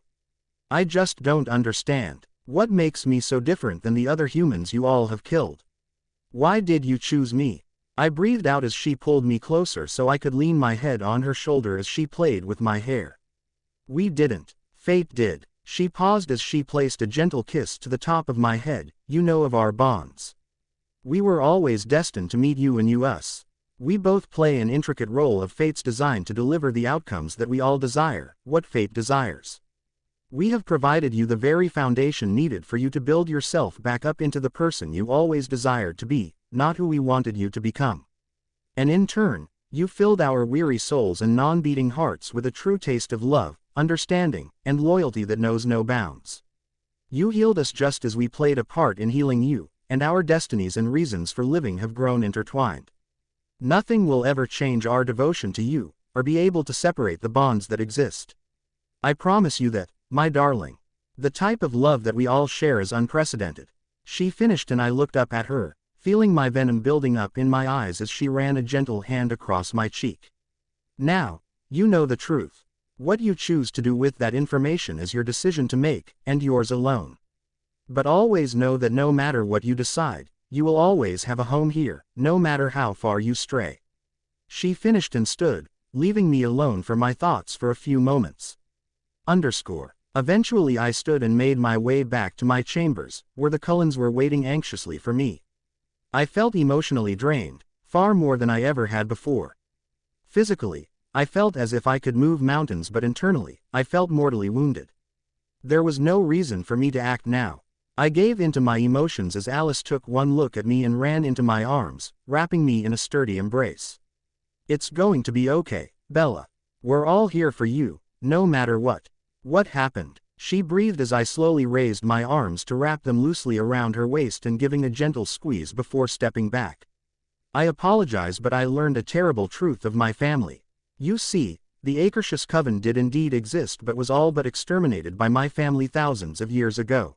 I just don't understand. What makes me so different than the other humans you all have killed? Why did you choose me?" I breathed out as she pulled me closer so I could lean my head on her shoulder as she played with my hair. "We didn't. Fate did." She paused as she placed a gentle kiss to the top of my head. "You know of our bonds. We were always destined to meet you and you us. We both play an intricate role of fate's design to deliver the outcomes that we all desire, what fate desires. We have provided you the very foundation needed for you to build yourself back up into the person you always desired to be, not who we wanted you to become. And in turn, you filled our weary souls and non-beating hearts with a true taste of love, understanding, and loyalty that knows no bounds. You healed us just as we played a part in healing you, and our destinies and reasons for living have grown intertwined. Nothing will ever change our devotion to you, or be able to separate the bonds that exist. I promise you that, my darling. The type of love that we all share is unprecedented." She finished and I looked up at her, feeling my venom building up in my eyes as she ran a gentle hand across my cheek. "Now, you know the truth. What you choose to do with that information is your decision to make, and yours alone. But always know that no matter what you decide, you will always have a home here, no matter how far you stray." She finished and stood, leaving me alone for my thoughts for a few moments. Eventually I stood and made my way back to my chambers, where the Cullens were waiting anxiously for me. I felt emotionally drained, far more than I ever had before. Physically, I felt as if I could move mountains, but internally, I felt mortally wounded. There was no reason for me to act now. I gave into my emotions as Alice took one look at me and ran into my arms, wrapping me in a sturdy embrace. "It's going to be okay, Bella. We're all here for you, no matter what." "What happened?" she breathed as I slowly raised my arms to wrap them loosely around her waist and giving a gentle squeeze before stepping back. "I apologize, but I learned a terrible truth of my family. You see, the Akershus Coven did indeed exist but was all but exterminated by my family thousands of years ago.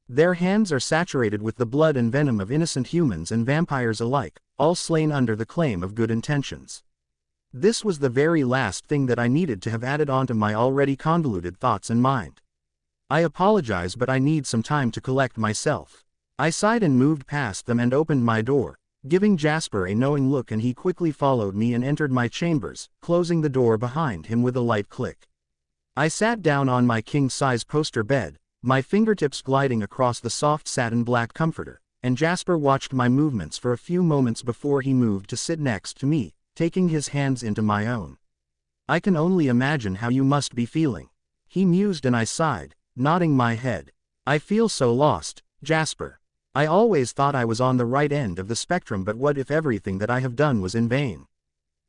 Their hands are saturated with the blood and venom of innocent humans and vampires alike, all slain under the claim of good intentions. This was the very last thing that I needed to have added onto my already convoluted thoughts and mind. I apologize, but I need some time to collect myself." I sighed and moved past them and opened my door, giving Jasper a knowing look, and he quickly followed me and entered my chambers, closing the door behind him with a light click. I sat down on my king-size poster bed, my fingertips gliding across the soft satin black comforter, and Jasper watched my movements for a few moments before he moved to sit next to me, taking his hands into my own. I can only imagine how you must be feeling. He mused and I sighed, nodding my head. I feel so lost, Jasper. I always thought I was on the right end of the spectrum, but what if everything that I have done was in vain?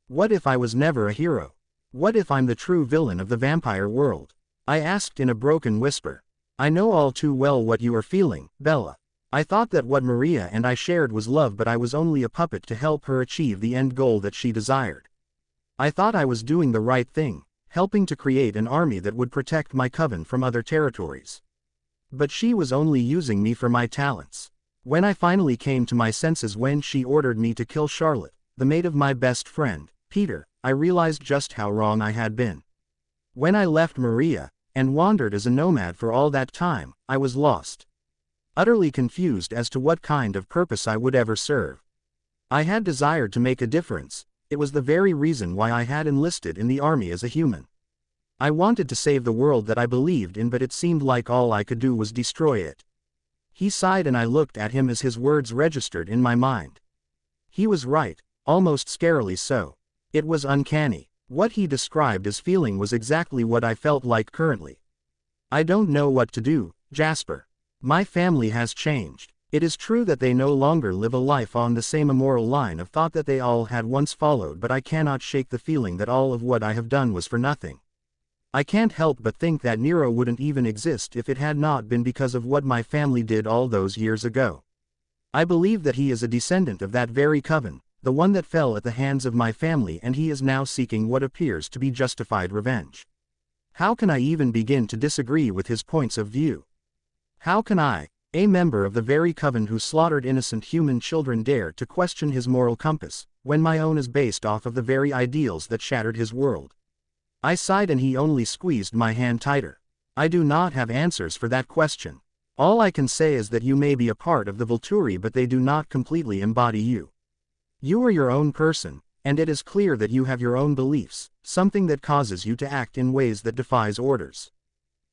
What if I was never a hero? What if I'm the true villain of the vampire world? I asked in a broken whisper. I know all too well what you are feeling, Bella. I thought that what Maria and I shared was love, but I was only a puppet to help her achieve the end goal that she desired. I thought I was doing the right thing, helping to create an army that would protect my coven from other territories. But she was only using me for my talents. When I finally came to my senses when she ordered me to kill Charlotte, the mate of my best friend, Peter, I realized just how wrong I had been. When I left Maria, and wandered as a nomad for all that time, I was lost. Utterly confused as to what kind of purpose I would ever serve. I had desired to make a difference. It was the very reason why I had enlisted in the army as a human. I wanted to save the world that I believed in, but it seemed like all I could do was destroy it. He sighed and I looked at him as his words registered in my mind. He was right, almost scarily so. It was uncanny. What he described as feeling was exactly what I felt like currently. I don't know what to do, Jasper. My family has changed. It is true that they no longer live a life on the same immoral line of thought that they all had once followed, but I cannot shake the feeling that all of what I have done was for nothing. I can't help but think that Nero wouldn't even exist if it had not been because of what my family did all those years ago. I believe that he is a descendant of that very coven, the one that fell at the hands of my family, and he is now seeking what appears to be justified revenge. How can I even begin to disagree with his points of view? How can I, a member of the very coven who slaughtered innocent human children, dare to question his moral compass, when my own is based off of the very ideals that shattered his world? I sighed and he only squeezed my hand tighter. I do not have answers for that question. All I can say is that you may be a part of the Volturi, but they do not completely embody you. You are your own person, and it is clear that you have your own beliefs, something that causes you to act in ways that defies orders.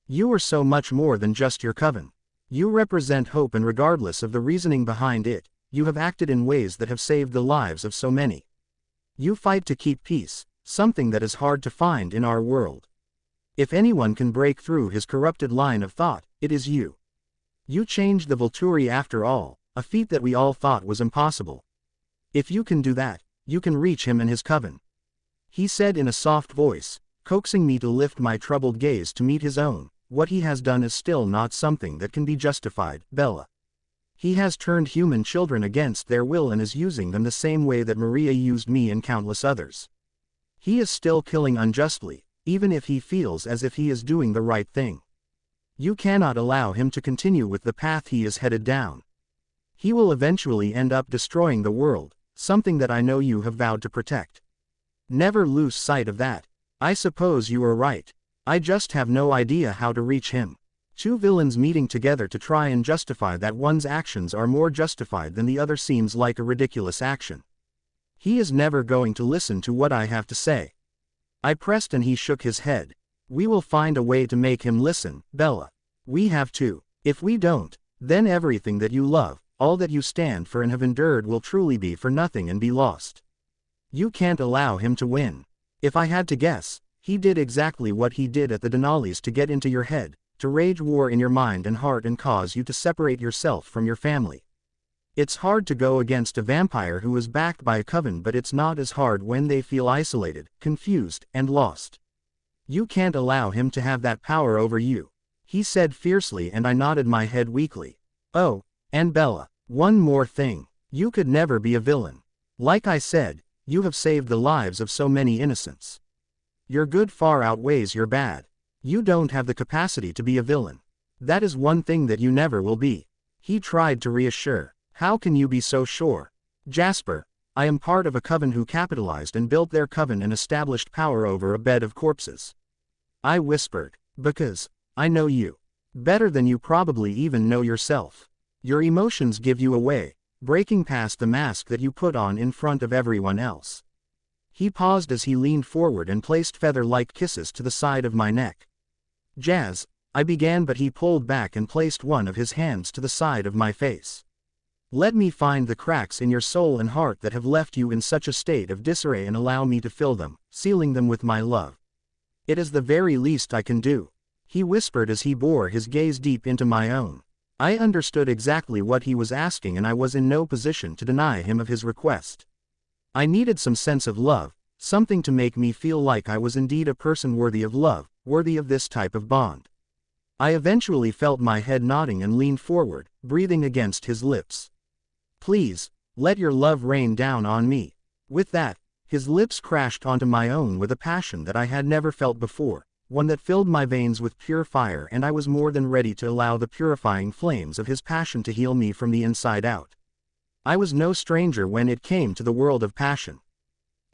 You are so much more than just your coven. You represent hope, and regardless of the reasoning behind it, you have acted in ways that have saved the lives of so many. You fight to keep peace, something that is hard to find in our world. If anyone can break through his corrupted line of thought, it is you. You changed the Volturi after all, a feat that we all thought was impossible. If you can do that, you can reach him and his coven. He said in a soft voice, coaxing me to lift my troubled gaze to meet his own. What he has done is still not something that can be justified, Bella. He has turned human children against their will and is using them the same way that Maria used me and countless others. He is still killing unjustly, even if he feels as if he is doing the right thing. You cannot allow him to continue with the path he is headed down. He will eventually end up destroying the world, something that I know you have vowed to protect. Never lose sight of that. I suppose you are right. I just have no idea how to reach him. Two villains meeting together to try and justify that one's actions are more justified than the other seems like a ridiculous action. He is never going to listen to what I have to say. I pressed and he shook his head. We will find a way to make him listen, Bella. We have to. If we don't, then everything that you love, all that you stand for and have endured, will truly be for nothing and be lost. You can't allow him to win. If I had to guess, he did exactly what he did at the Denali's to get into your head, to wage war in your mind and heart and cause you to separate yourself from your family. It's hard to go against a vampire who is backed by a coven, but it's not as hard when they feel isolated, confused, and lost. You can't allow him to have that power over you, he said fiercely, and I nodded my head weakly. Oh, and Bella, one more thing. You could never be a villain. Like I said, you have saved the lives of so many innocents. Your good far outweighs your bad. You don't have the capacity to be a villain. That is one thing that you never will be. He tried to reassure. How can you be so sure? Jasper, I am part of a coven who capitalized and built their coven and established power over a bed of corpses. I whispered. Because I know you. Better than you probably even know yourself. Your emotions give you away, breaking past the mask that you put on in front of everyone else. He paused as he leaned forward and placed feather-like kisses to the side of my neck. Jazz, I began, but he pulled back and placed one of his hands to the side of my face. Let me find the cracks in your soul and heart that have left you in such a state of disarray and allow me to fill them, sealing them with my love. It is the very least I can do," he whispered as he bore his gaze deep into my own. I understood exactly what he was asking and I was in no position to deny him of his request. I needed some sense of love, something to make me feel like I was indeed a person worthy of love, worthy of this type of bond. I eventually felt my head nodding and leaned forward, breathing against his lips. "Please, let your love rain down on me." With that, his lips crashed onto my own with a passion that I had never felt before, one that filled my veins with pure fire, and I was more than ready to allow the purifying flames of his passion to heal me from the inside out. I was no stranger when it came to the world of passion.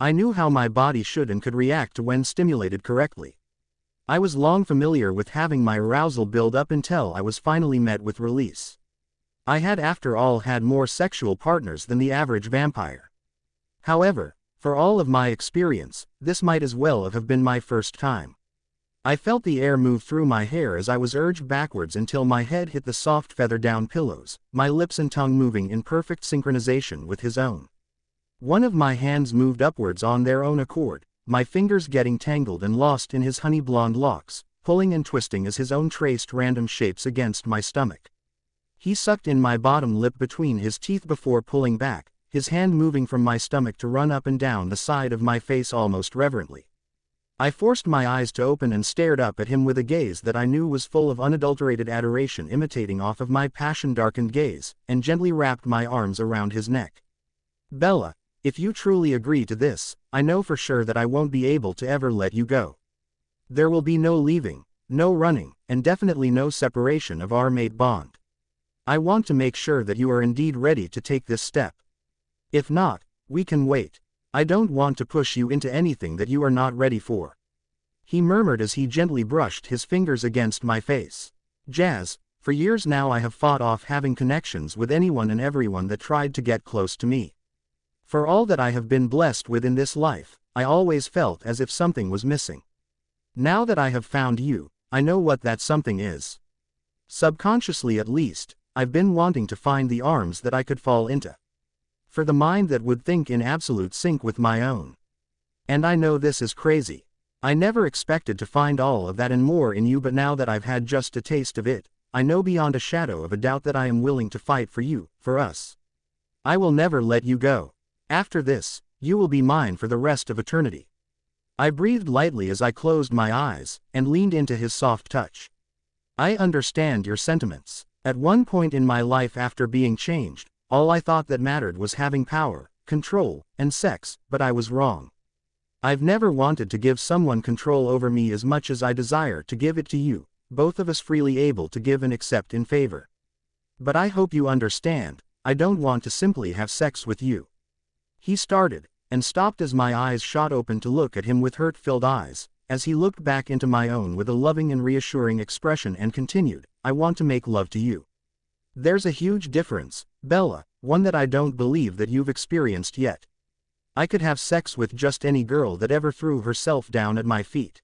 I knew how my body should and could react when stimulated correctly. I was long familiar with having my arousal build up until I was finally met with release. I had after all had more sexual partners than the average vampire. However, for all of my experience, this might as well have been my first time. I felt the air move through my hair as I was urged backwards until my head hit the soft feather-down pillows, my lips and tongue moving in perfect synchronization with his own. One of my hands moved upwards on their own accord, my fingers getting tangled and lost in his honey blonde locks, pulling and twisting as his own traced random shapes against my stomach. He sucked in my bottom lip between his teeth before pulling back, his hand moving from my stomach to run up and down the side of my face almost reverently. I forced my eyes to open and stared up at him with a gaze that I knew was full of unadulterated adoration imitating off of my passion-darkened gaze, and gently wrapped my arms around his neck. "Bella, if you truly agree to this, I know for sure that I won't be able to ever let you go. There will be no leaving, no running, and definitely no separation of our mate bond. I want to make sure that you are indeed ready to take this step. If not, we can wait. I don't want to push you into anything that you are not ready for," he murmured as he gently brushed his fingers against my face. "Jazz, for years now I have fought off having connections with anyone and everyone that tried to get close to me. For all that I have been blessed with in this life, I always felt as if something was missing. Now that I have found you, I know what that something is. Subconsciously at least, I've been wanting to find the arms that I could fall into. For the mind that would think in absolute sync with my own. And I know this is crazy. I never expected to find all of that and more in you, but now that I've had just a taste of it, I know beyond a shadow of a doubt that I am willing to fight for you, for us. I will never let you go. After this, you will be mine for the rest of eternity." I breathed lightly as I closed my eyes, and leaned into his soft touch. "I understand your sentiments. At one point in my life after being changed, all I thought that mattered was having power, control, and sex, but I was wrong. I've never wanted to give someone control over me as much as I desire to give it to you, both of us freely able to give and accept in favor. But I hope you understand, I don't want to simply have sex with you." He started, and stopped as my eyes shot open to look at him with hurt-filled eyes, as he looked back into my own with a loving and reassuring expression and continued, "I want to make love to you. There's a huge difference, Bella, one that I don't believe that you've experienced yet. I could have sex with just any girl that ever threw herself down at my feet.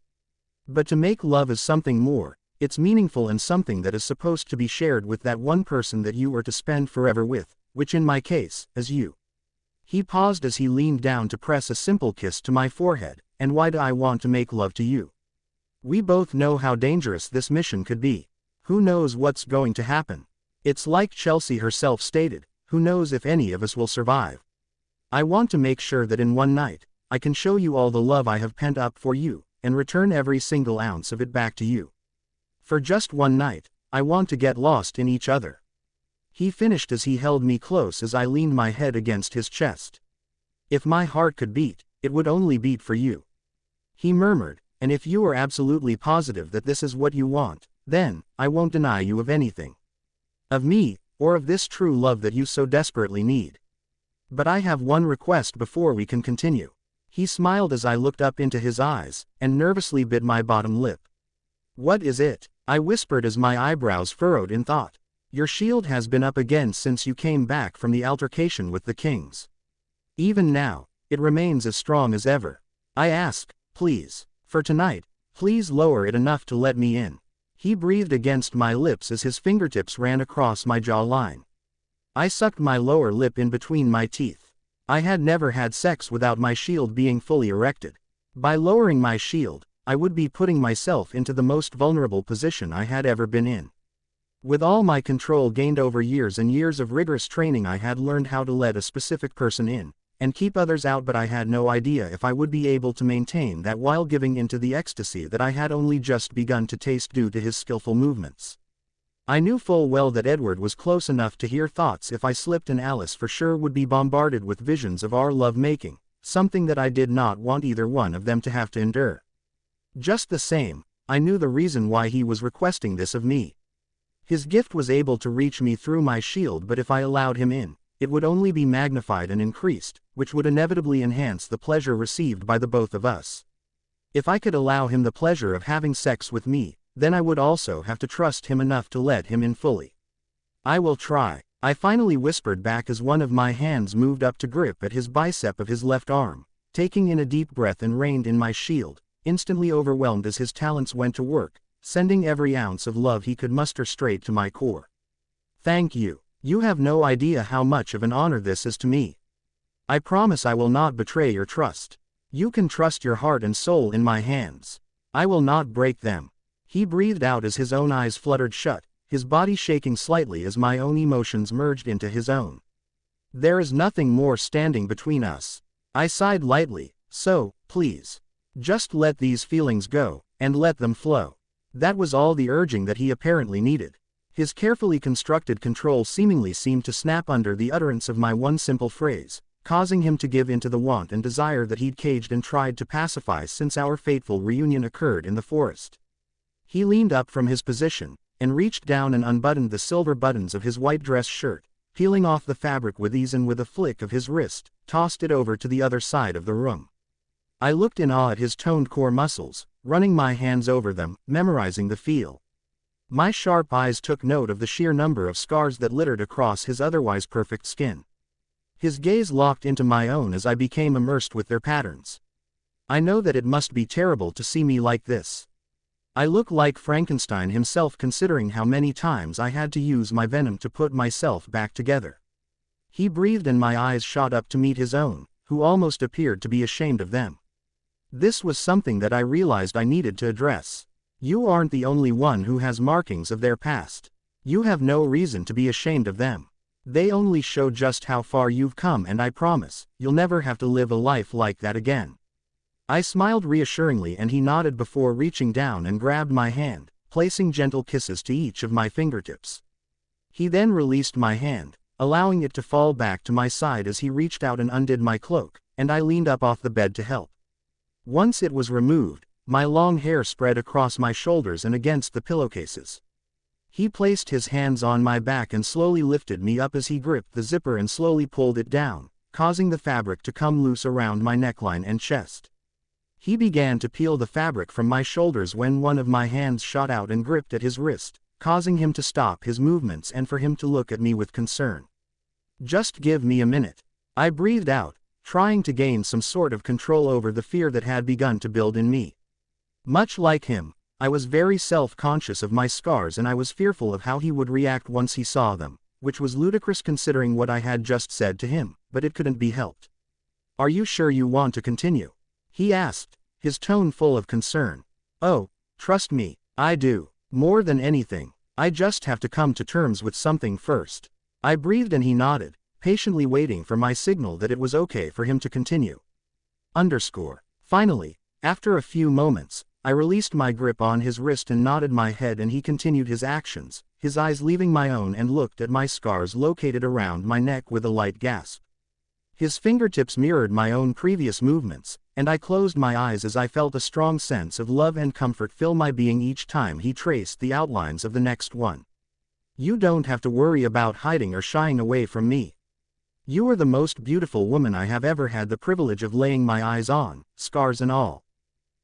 But to make love is something more, it's meaningful and something that is supposed to be shared with that one person that you are to spend forever with, which in my case, is you." He paused as he leaned down to press a simple kiss to my forehead, "And why do I want to make love to you? We both know how dangerous this mission could be. Who knows what's going to happen? It's like Chelsea herself stated, who knows if any of us will survive. I want to make sure that in one night, I can show you all the love I have pent up for you, and return every single ounce of it back to you. For just one night, I want to get lost in each other." He finished as he held me close as I leaned my head against his chest. "If my heart could beat, it would only beat for you," he murmured, "and if you are absolutely positive that this is what you want, then, I won't deny you of anything. Of me, or of this true love that you so desperately need. But I have one request before we can continue." He smiled as I looked up into his eyes, and nervously bit my bottom lip. "What is it?" I whispered as my eyebrows furrowed in thought. "Your shield has been up again since you came back from the altercation with the kings. Even now, it remains as strong as ever. I ask, please, for tonight, please lower it enough to let me in." He breathed against my lips as his fingertips ran across my jawline. I sucked my lower lip in between my teeth. I had never had sex without my shield being fully erected. By lowering my shield, I would be putting myself into the most vulnerable position I had ever been in. With all my control gained over years and years of rigorous training, I had learned how to let a specific person in, and keep others out, but I had no idea if I would be able to maintain that while giving into the ecstasy that I had only just begun to taste due to his skillful movements. I knew full well that Edward was close enough to hear thoughts if I slipped, and Alice for sure would be bombarded with visions of our love-making, something that I did not want either one of them to have to endure. Just the same, I knew the reason why he was requesting this of me. His gift was able to reach me through my shield, but if I allowed him in, it would only be magnified and increased, which would inevitably enhance the pleasure received by the both of us. If I could allow him the pleasure of having sex with me, then I would also have to trust him enough to let him in fully. I will try, I finally whispered back as one of my hands moved up to grip at his bicep of his left arm, taking in a deep breath and reined in my shield, instantly overwhelmed as his talents went to work, sending every ounce of love he could muster straight to my core. Thank you. You have no idea how much of an honor this is to me. I promise I will not betray your trust. You can trust your heart and soul in my hands. I will not break them. He breathed out as his own eyes fluttered shut, his body shaking slightly as my own emotions merged into his own. There is nothing more standing between us. I sighed lightly, so, please. Just let these feelings go, and let them flow. That was all the urging that he apparently needed. His carefully constructed control seemingly seemed to snap under the utterance of my one simple phrase, causing him to give in to the want and desire that he'd caged and tried to pacify since our fateful reunion occurred in the forest. He leaned up from his position, and reached down and unbuttoned the silver buttons of his white dress shirt, peeling off the fabric with ease, and with a flick of his wrist, tossed it over to the other side of the room. I looked in awe at his toned core muscles, running my hands over them, memorizing the feel. My sharp eyes took note of the sheer number of scars that littered across his otherwise perfect skin. His gaze locked into my own as I became immersed with their patterns. I know that it must be terrible to see me like this. I look like Frankenstein himself, considering how many times I had to use my venom to put myself back together. He breathed and my eyes shot up to meet his own, who almost appeared to be ashamed of them. This was something that I realized I needed to address. You aren't the only one who has markings of their past. You have no reason to be ashamed of them. They only show just how far you've come, and I promise, you'll never have to live a life like that again. I smiled reassuringly and he nodded before reaching down and grabbed my hand, placing gentle kisses to each of my fingertips. He then released my hand, allowing it to fall back to my side as he reached out and undid my cloak, and I leaned up off the bed to help. Once it was removed, my long hair spread across my shoulders and against the pillowcases. He placed his hands on my back and slowly lifted me up as he gripped the zipper and slowly pulled it down, causing the fabric to come loose around my neckline and chest. He began to peel the fabric from my shoulders when one of my hands shot out and gripped at his wrist, causing him to stop his movements and for him to look at me with concern. Just give me a minute. I breathed out, trying to gain some sort of control over the fear that had begun to build in me. Much like him, I was very self-conscious of my scars, and I was fearful of how he would react once he saw them, which was ludicrous considering what I had just said to him, but it couldn't be helped. Are you sure you want to continue? He asked, his tone full of concern. Oh, trust me, I do. More than anything, I just have to come to terms with something first. I breathed and he nodded, patiently waiting for my signal that it was okay for him to continue. Finally, after a few moments, I released my grip on his wrist and nodded my head, and he continued his actions, his eyes leaving my own, and looked at my scars located around my neck with a light gasp. His fingertips mirrored my own previous movements, and I closed my eyes as I felt a strong sense of love and comfort fill my being each time he traced the outlines of the next one. You don't have to worry about hiding or shying away from me. You are the most beautiful woman I have ever had the privilege of laying my eyes on, scars and all.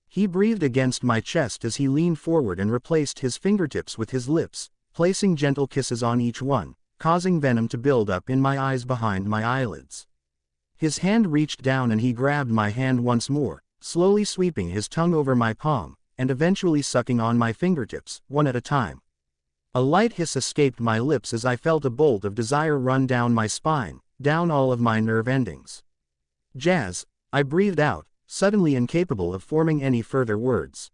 He breathed against my chest as he leaned forward and replaced his fingertips with his lips, placing gentle kisses on each one, causing venom to build up in my eyes behind my eyelids. His hand reached down and he grabbed my hand once more, slowly sweeping his tongue over my palm, and eventually sucking on my fingertips, one at a time. A light hiss escaped my lips as I felt a bolt of desire run down my spine, down all of my nerve endings. Jazz, I breathed out, suddenly incapable of forming any further words.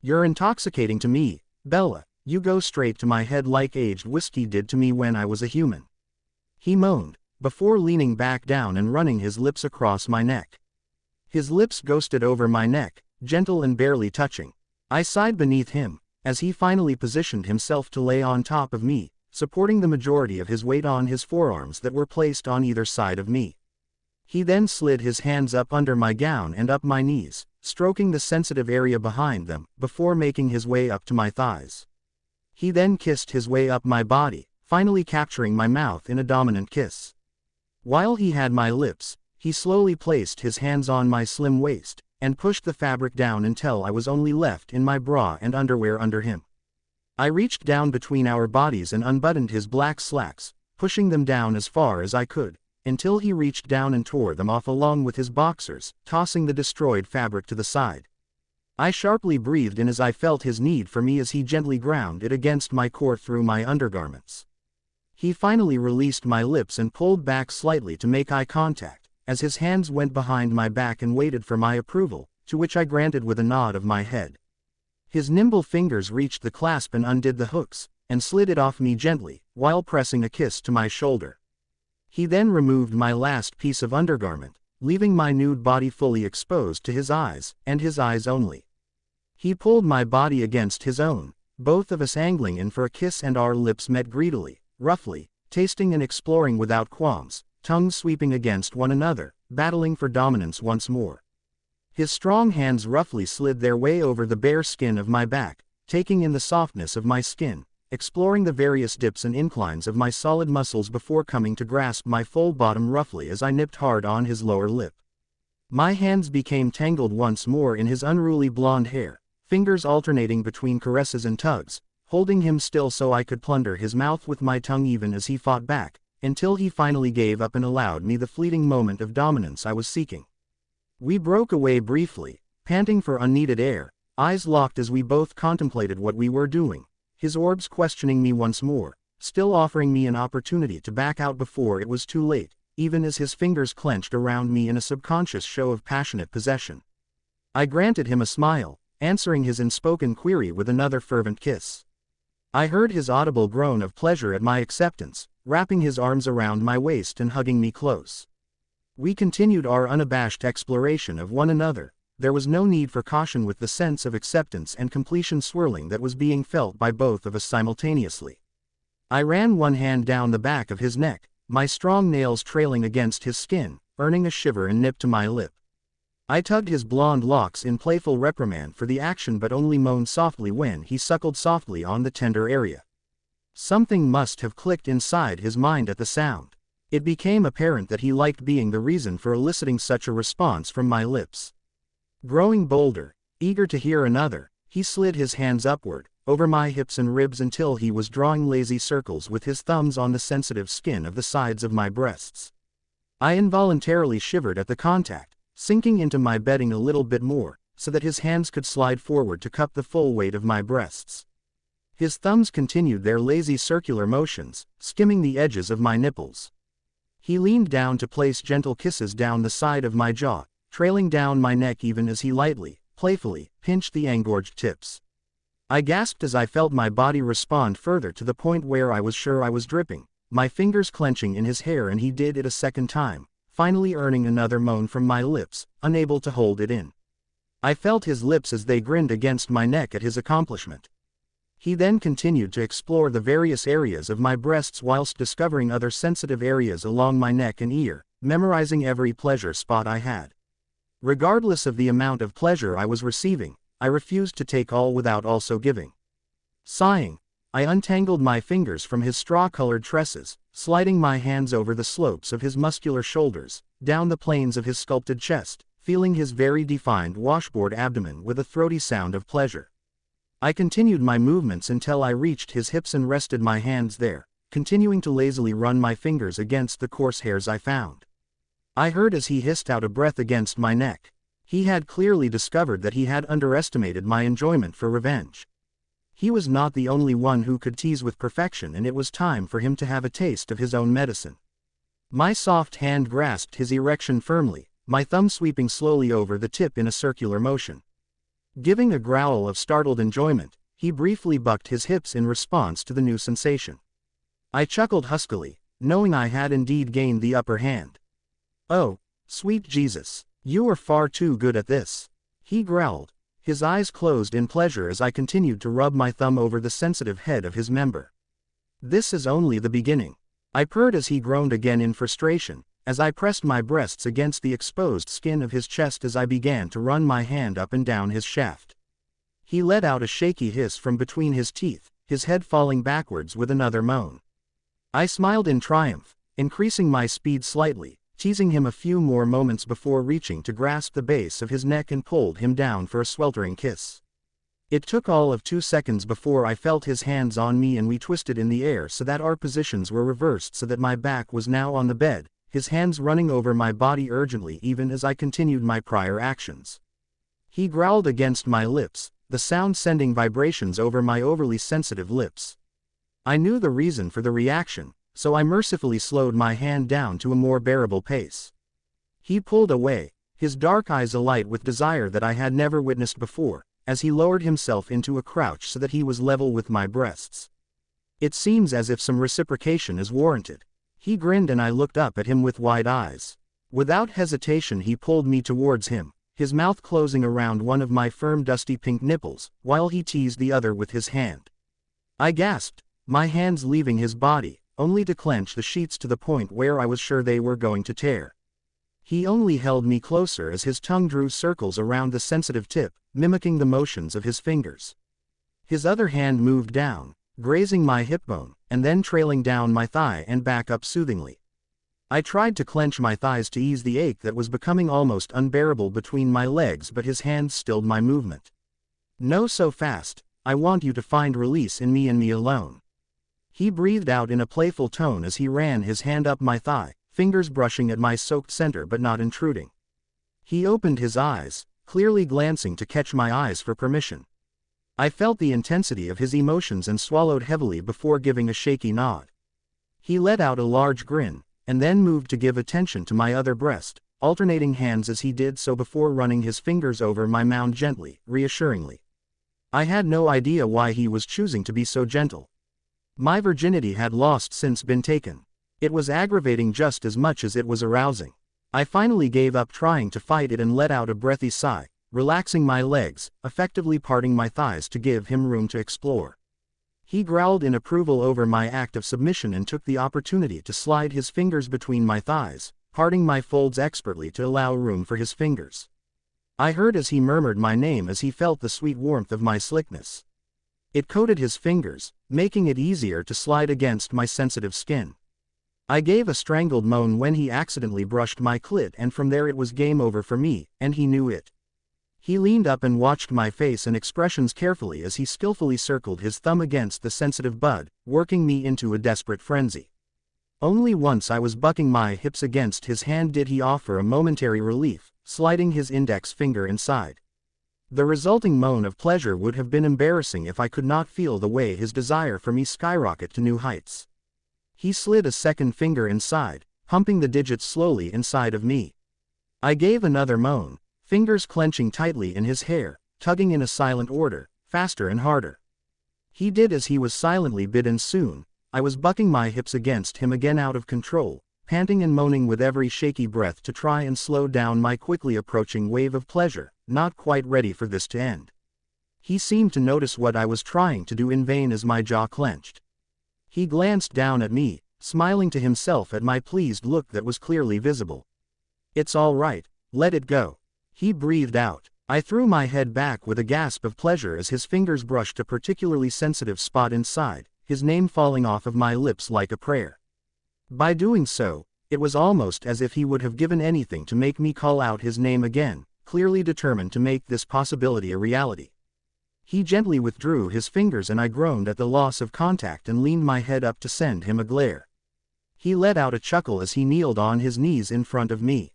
You're intoxicating to me, Bella, you go straight to my head like aged whiskey did to me when I was a human. He moaned, before leaning back down and running his lips across my neck. His lips ghosted over my neck, gentle and barely touching. I sighed beneath him, as he finally positioned himself to lay on top of me, supporting the majority of his weight on his forearms that were placed on either side of me. He then slid his hands up under my gown and up my knees, stroking the sensitive area behind them, before making his way up to my thighs. He then kissed his way up my body, finally capturing my mouth in a dominant kiss. While he had my lips, he slowly placed his hands on my slim waist, and pushed the fabric down until I was only left in my bra and underwear under him. I reached down between our bodies and unbuttoned his black slacks, pushing them down as far as I could, until he reached down and tore them off along with his boxers, tossing the destroyed fabric to the side. I sharply breathed in as I felt his need for me as he gently ground it against my core through my undergarments. He finally released my lips and pulled back slightly to make eye contact, as his hands went behind my back and waited for my approval, to which I granted with a nod of my head. His nimble fingers reached the clasp and undid the hooks, and slid it off me gently, while pressing a kiss to my shoulder. He then removed my last piece of undergarment, leaving my nude body fully exposed to his eyes, and his eyes only. He pulled my body against his own, both of us angling in for a kiss, and our lips met greedily, roughly, tasting and exploring without qualms, tongues sweeping against one another, battling for dominance once more. His strong hands roughly slid their way over the bare skin of my back, taking in the softness of my skin, exploring the various dips and inclines of my solid muscles before coming to grasp my full bottom roughly as I nipped hard on his lower lip. My hands became tangled once more in his unruly blonde hair, fingers alternating between caresses and tugs, holding him still so I could plunder his mouth with my tongue even as he fought back, until he finally gave up and allowed me the fleeting moment of dominance I was seeking. We broke away briefly, panting for unneeded air, eyes locked as we both contemplated what we were doing, his orbs questioning me once more, still offering me an opportunity to back out before it was too late, even as his fingers clenched around me in a subconscious show of passionate possession. I granted him a smile, answering his unspoken query with another fervent kiss. I heard his audible groan of pleasure at my acceptance, wrapping his arms around my waist and hugging me close. We continued our unabashed exploration of one another. There was no need for caution with the sense of acceptance and completion swirling that was being felt by both of us simultaneously. I ran one hand down the back of his neck, my strong nails trailing against his skin, earning a shiver and nip to my lip. I tugged his blonde locks in playful reprimand for the action, but only moaned softly when he suckled softly on the tender area. Something must have clicked inside his mind at the sound. It became apparent that he liked being the reason for eliciting such a response from my lips. Growing bolder, eager to hear another, he slid his hands upward, over my hips and ribs until he was drawing lazy circles with his thumbs on the sensitive skin of the sides of my breasts. I involuntarily shivered at the contact, sinking into my bedding a little bit more, so that his hands could slide forward to cup the full weight of my breasts. His thumbs continued their lazy circular motions, skimming the edges of my nipples. He leaned down to place gentle kisses down the side of my jaw, trailing down my neck even as he lightly, playfully, pinched the engorged tips. I gasped as I felt my body respond further to the point where I was sure I was dripping, my fingers clenching in his hair, and he did it a second time, finally earning another moan from my lips, unable to hold it in. I felt his lips as they grinned against my neck at his accomplishment. He then continued to explore the various areas of my breasts whilst discovering other sensitive areas along my neck and ear, memorizing every pleasure spot I had. Regardless of the amount of pleasure I was receiving, I refused to take all without also giving. Sighing, I untangled my fingers from his straw-colored tresses, sliding my hands over the slopes of his muscular shoulders, down the planes of his sculpted chest, feeling his very defined washboard abdomen with a throaty sound of pleasure. I continued my movements until I reached his hips and rested my hands there, continuing to lazily run my fingers against the coarse hairs I found. I heard as he hissed out a breath against my neck. He had clearly discovered that he had underestimated my enjoyment for revenge. He was not the only one who could tease with perfection, and it was time for him to have a taste of his own medicine. My soft hand grasped his erection firmly, my thumb sweeping slowly over the tip in a circular motion. Giving a growl of startled enjoyment, he briefly bucked his hips in response to the new sensation. I chuckled huskily, knowing I had indeed gained the upper hand. "Oh, sweet Jesus, you are far too good at this," he growled, his eyes closed in pleasure as I continued to rub my thumb over the sensitive head of his member. "This is only the beginning," I purred as he groaned again in frustration, as I pressed my breasts against the exposed skin of his chest as I began to run my hand up and down his shaft. He let out a shaky hiss from between his teeth, his head falling backwards with another moan. I smiled in triumph, increasing my speed slightly, teasing him a few more moments before reaching to grasp the base of his neck and pulled him down for a sweltering kiss. It took all of 2 seconds before I felt his hands on me and we twisted in the air so that our positions were reversed so that my back was now on the bed, his hands running over my body urgently even as I continued my prior actions. He growled against my lips, the sound sending vibrations over my overly sensitive lips. I knew the reason for the reaction, so I mercifully slowed my hand down to a more bearable pace. He pulled away, his dark eyes alight with desire that I had never witnessed before, as he lowered himself into a crouch so that he was level with my breasts. "It seems as if some reciprocation is warranted." He grinned and I looked up at him with wide eyes. Without hesitation he pulled me towards him, his mouth closing around one of my firm dusty pink nipples, while he teased the other with his hand. I gasped, my hands leaving his body, only to clench the sheets to the point where I was sure they were going to tear. He only held me closer as his tongue drew circles around the sensitive tip, mimicking the motions of his fingers. His other hand moved down, grazing my hip bone, and then trailing down my thigh and back up soothingly. I tried to clench my thighs to ease the ache that was becoming almost unbearable between my legs, but his hands stilled my movement. "No, so fast, I want you to find release in me and me alone." He breathed out in a playful tone as he ran his hand up my thigh, fingers brushing at my soaked center but not intruding. He opened his eyes, clearly glancing to catch my eyes for permission. I felt the intensity of his emotions and swallowed heavily before giving a shaky nod. He let out a large grin, and then moved to give attention to my other breast, alternating hands as he did so before running his fingers over my mound gently, reassuringly. I had no idea why he was choosing to be so gentle. My virginity had long since been taken. It was aggravating just as much as it was arousing. I finally gave up trying to fight it and let out a breathy sigh, relaxing my legs, effectively parting my thighs to give him room to explore. He growled in approval over my act of submission and took the opportunity to slide his fingers between my thighs, parting my folds expertly to allow room for his fingers. I heard as he murmured my name as he felt the sweet warmth of my slickness. It coated his fingers, making it easier to slide against my sensitive skin. I gave a strangled moan when he accidentally brushed my clit, and from there it was game over for me, and he knew it. He leaned up and watched my face and expressions carefully as he skillfully circled his thumb against the sensitive bud, working me into a desperate frenzy. Only once I was bucking my hips against his hand did he offer a momentary relief, sliding his index finger inside. The resulting moan of pleasure would have been embarrassing if I could not feel the way his desire for me skyrocket to new heights. He slid a second finger inside, pumping the digits slowly inside of me. I gave another moan, fingers clenching tightly in his hair, tugging in a silent order, faster and harder. He did as he was silently bid, soon, I was bucking my hips against him again, out of control, panting and moaning with every shaky breath to try and slow down my quickly approaching wave of pleasure, not quite ready for this to end. He seemed to notice what I was trying to do in vain as my jaw clenched. He glanced down at me, smiling to himself at my pleased look that was clearly visible. "It's all right, let it go," he breathed out. I threw my head back with a gasp of pleasure as his fingers brushed a particularly sensitive spot inside, his name falling off of my lips like a prayer. By doing so, it was almost as if he would have given anything to make me call out his name again, clearly determined to make this possibility a reality. He gently withdrew his fingers and I groaned at the loss of contact and leaned my head up to send him a glare. He let out a chuckle as he kneeled on his knees in front of me.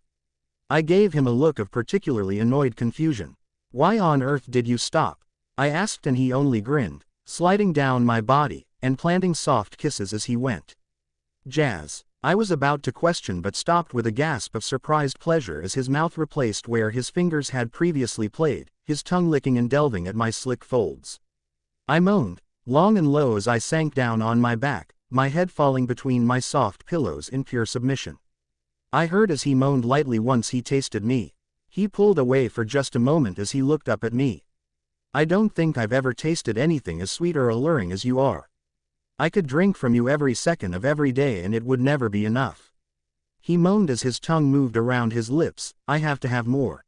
I gave him a look of particularly annoyed confusion. "Why on earth did you stop?" I asked, and he only grinned, sliding down my body, and planting soft kisses as he went. Jazz. I was about to question but stopped with a gasp of surprised pleasure as his mouth replaced where his fingers had previously played, his tongue licking and delving at my slick folds. I moaned, long and low as I sank down on my back, my head falling between my soft pillows in pure submission. I heard as he moaned lightly once he tasted me. He pulled away for just a moment as he looked up at me. I don't think I've ever tasted anything as sweet or alluring as you are. I could drink from you every second of every day and it would never be enough. He moaned as his tongue moved around his lips. I have to have more.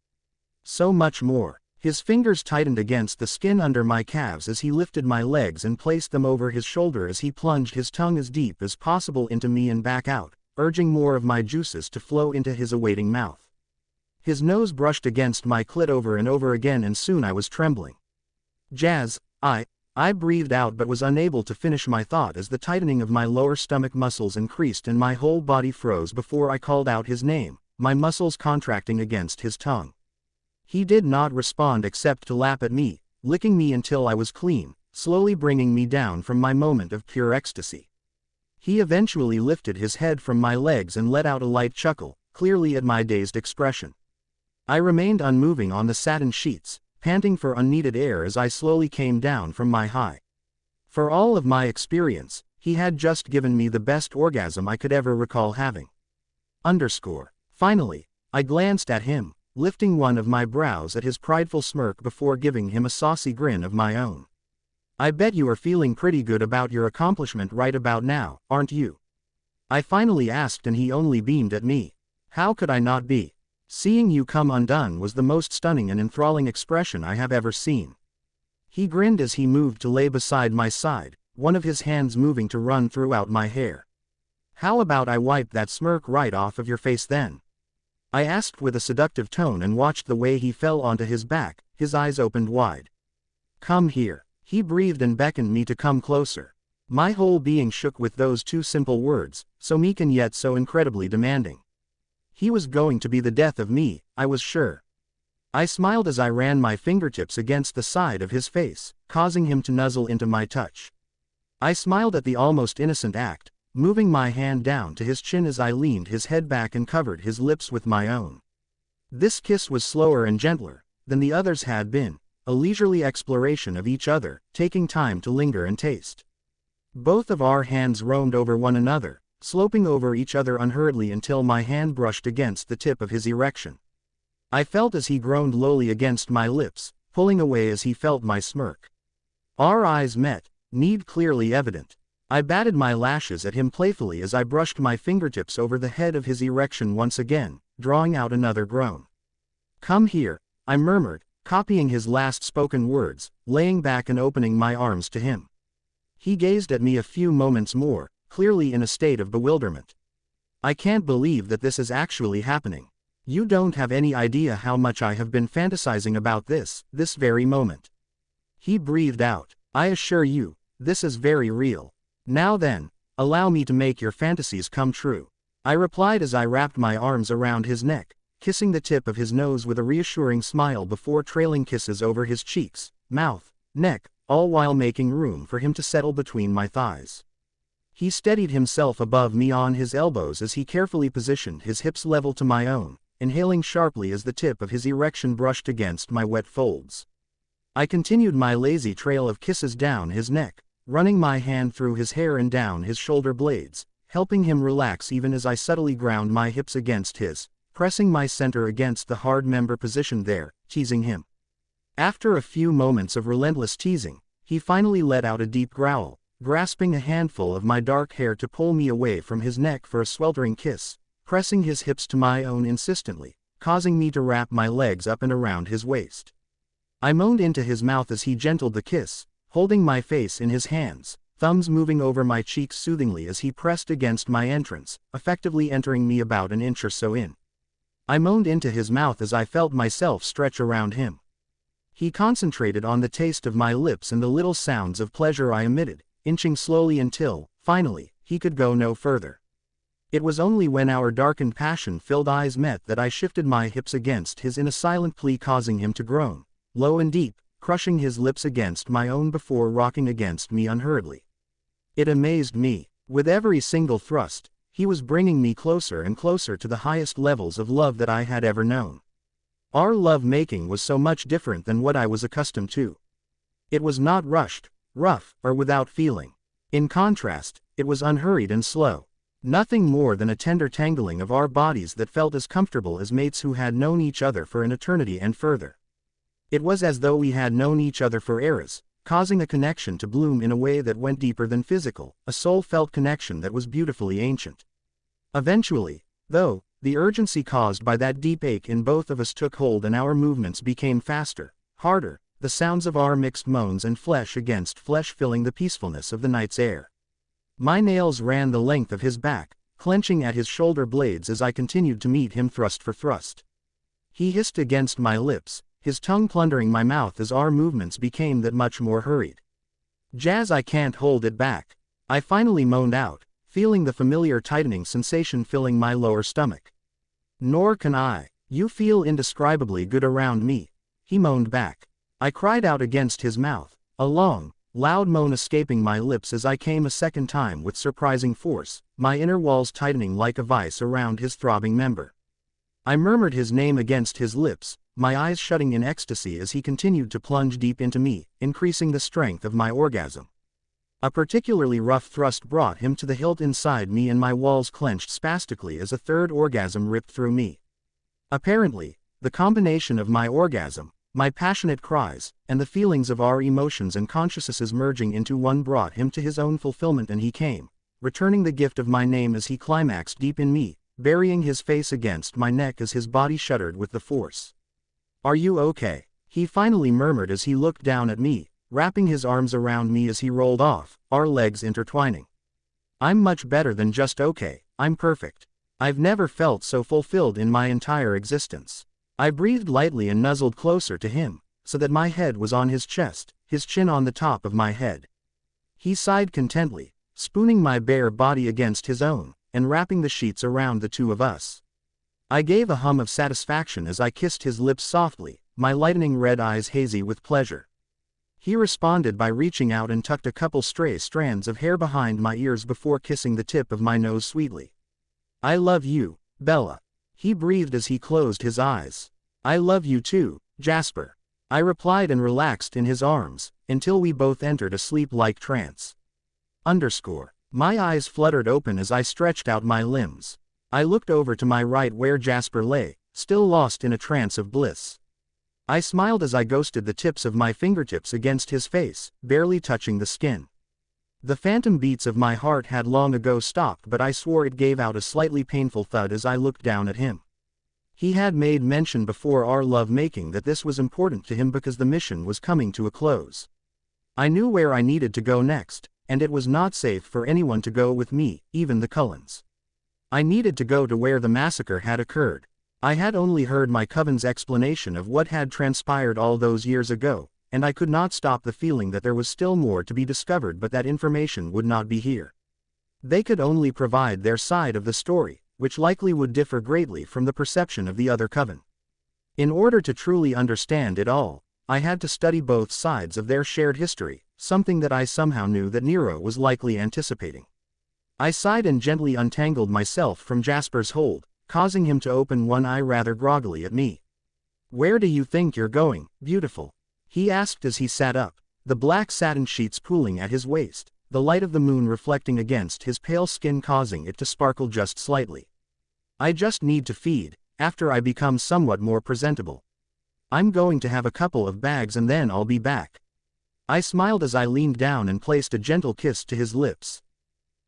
So much more. His fingers tightened against the skin under my calves as he lifted my legs and placed them over his shoulder as he plunged his tongue as deep as possible into me and back out, urging more of my juices to flow into his awaiting mouth. His nose brushed against my clit over and over again and soon I was trembling. Jazz, I breathed out but was unable to finish my thought as the tightening of my lower stomach muscles increased and my whole body froze before I called out his name, my muscles contracting against his tongue. He did not respond except to lap at me, licking me until I was clean, slowly bringing me down from my moment of pure ecstasy. He eventually lifted his head from my legs and let out a light chuckle, clearly at my dazed expression. I remained unmoving on the satin sheets, panting for unneeded air as I slowly came down from my high. For all of my experience, he had just given me the best orgasm I could ever recall having. Finally, I glanced at him, lifting one of my brows at his prideful smirk before giving him a saucy grin of my own. I bet you are feeling pretty good about your accomplishment right about now, aren't you? I finally asked and he only beamed at me. How could I not be? Seeing you come undone was the most stunning and enthralling expression I have ever seen. He grinned as he moved to lay beside my side, one of his hands moving to run throughout my hair. How about I wipe that smirk right off of your face then? I asked with a seductive tone and watched the way he fell onto his back, his eyes opened wide. Come here. He breathed and beckoned me to come closer. My whole being shook with those two simple words, so meek and yet so incredibly demanding. He was going to be the death of me, I was sure. I smiled as I ran my fingertips against the side of his face, causing him to nuzzle into my touch. I smiled at the almost innocent act, moving my hand down to his chin as I leaned his head back and covered his lips with my own. This kiss was slower and gentler than the others had been, a leisurely exploration of each other, taking time to linger and taste. Both of our hands roamed over one another, sloping over each other unhurriedly until my hand brushed against the tip of his erection. I felt as he groaned lowly against my lips, pulling away as he felt my smirk. Our eyes met, need clearly evident. I batted my lashes at him playfully as I brushed my fingertips over the head of his erection once again, drawing out another groan. Come here, I murmured, copying his last spoken words, laying back and opening my arms to him. He gazed at me a few moments more, clearly in a state of bewilderment. I can't believe that this is actually happening. You don't have any idea how much I have been fantasizing about this very moment. He breathed out. I assure you, this is very real. Now then, allow me to make your fantasies come true. I replied as I wrapped my arms around his neck, kissing the tip of his nose with a reassuring smile before trailing kisses over his cheeks, mouth, neck, all while making room for him to settle between my thighs. He steadied himself above me on his elbows as he carefully positioned his hips level to my own, inhaling sharply as the tip of his erection brushed against my wet folds. I continued my lazy trail of kisses down his neck, running my hand through his hair and down his shoulder blades, helping him relax even as I subtly ground my hips against his, pressing my center against the hard member positioned there, teasing him. After a few moments of relentless teasing, he finally let out a deep growl, grasping a handful of my dark hair to pull me away from his neck for a sweltering kiss, pressing his hips to my own insistently, causing me to wrap my legs up and around his waist. I moaned into his mouth as he gentled the kiss, holding my face in his hands, thumbs moving over my cheeks soothingly as he pressed against my entrance, effectively entering me about an inch or so in. I moaned into his mouth as I felt myself stretch around him. He concentrated on the taste of my lips and the little sounds of pleasure I emitted, inching slowly until, finally, he could go no further. It was only when our darkened passion-filled eyes met that I shifted my hips against his in a silent plea, causing him to groan, low and deep, crushing his lips against my own before rocking against me unhurriedly. It amazed me. With every single thrust, he was bringing me closer and closer to the highest levels of love that I had ever known. Our love-making was so much different than what I was accustomed to. It was not rushed, rough, or without feeling. In contrast, it was unhurried and slow. Nothing more than a tender tangling of our bodies that felt as comfortable as mates who had known each other for an eternity and further. It was as though we had known each other for eras, causing a connection to bloom in a way that went deeper than physical, a soul-felt connection that was beautifully ancient. Eventually, though, the urgency caused by that deep ache in both of us took hold and our movements became faster, harder, the sounds of our mixed moans and flesh against flesh filling the peacefulness of the night's air. My nails ran the length of his back, clenching at his shoulder blades as I continued to meet him thrust for thrust. He hissed against my lips, his tongue plundering my mouth as our movements became that much more hurried. "Jazz, I can't hold it back," I finally moaned out, feeling the familiar tightening sensation filling my lower stomach. "Nor can I. You feel indescribably good around me," he moaned back. I cried out against his mouth, a long, loud moan escaping my lips as I came a second time with surprising force, my inner walls tightening like a vice around his throbbing member. I murmured his name against his lips, my eyes shutting in ecstasy as he continued to plunge deep into me, increasing the strength of my orgasm. A particularly rough thrust brought him to the hilt inside me and my walls clenched spastically as a third orgasm ripped through me. Apparently, the combination of my orgasm, my passionate cries, and the feelings of our emotions and consciousnesses merging into one brought him to his own fulfillment, and he came, returning the gift of my name as he climaxed deep in me, burying his face against my neck as his body shuddered with the force. "Are you okay?" he finally murmured as he looked down at me, wrapping his arms around me as he rolled off, our legs intertwining. "I'm much better than just okay, I'm perfect. I've never felt so fulfilled in my entire existence." I breathed lightly and nuzzled closer to him, so that my head was on his chest, his chin on the top of my head. He sighed contently, spooning my bare body against his own, and wrapping the sheets around the two of us. I gave a hum of satisfaction as I kissed his lips softly, my lightening red eyes hazy with pleasure. He responded by reaching out and tucked a couple stray strands of hair behind my ears before kissing the tip of my nose sweetly. "I love you, Bella," he breathed as he closed his eyes. "I love you too, Jasper," I replied and relaxed in his arms, until we both entered a sleep-like trance. My eyes fluttered open as I stretched out my limbs. I looked over to my right where Jasper lay, still lost in a trance of bliss. I smiled as I ghosted the tips of my fingertips against his face, barely touching the skin. The phantom beats of my heart had long ago stopped, but I swore it gave out a slightly painful thud as I looked down at him. He had made mention before our love-making that this was important to him because the mission was coming to a close. I knew where I needed to go next, and it was not safe for anyone to go with me, even the Cullens. I needed to go to where the massacre had occurred. I had only heard my coven's explanation of what had transpired all those years ago, and I could not stop the feeling that there was still more to be discovered, but that information would not be here. They could only provide their side of the story, which likely would differ greatly from the perception of the other coven. In order to truly understand it all, I had to study both sides of their shared history, something that I somehow knew that Nero was likely anticipating. I sighed and gently untangled myself from Jasper's hold, causing him to open one eye rather groggily at me. "Where do you think you're going, beautiful?" he asked as he sat up, the black satin sheets pooling at his waist, the light of the moon reflecting against his pale skin causing it to sparkle just slightly. "I just need to feed, after I become somewhat more presentable. I'm going to have a couple of bags and then I'll be back." I smiled as I leaned down and placed a gentle kiss to his lips.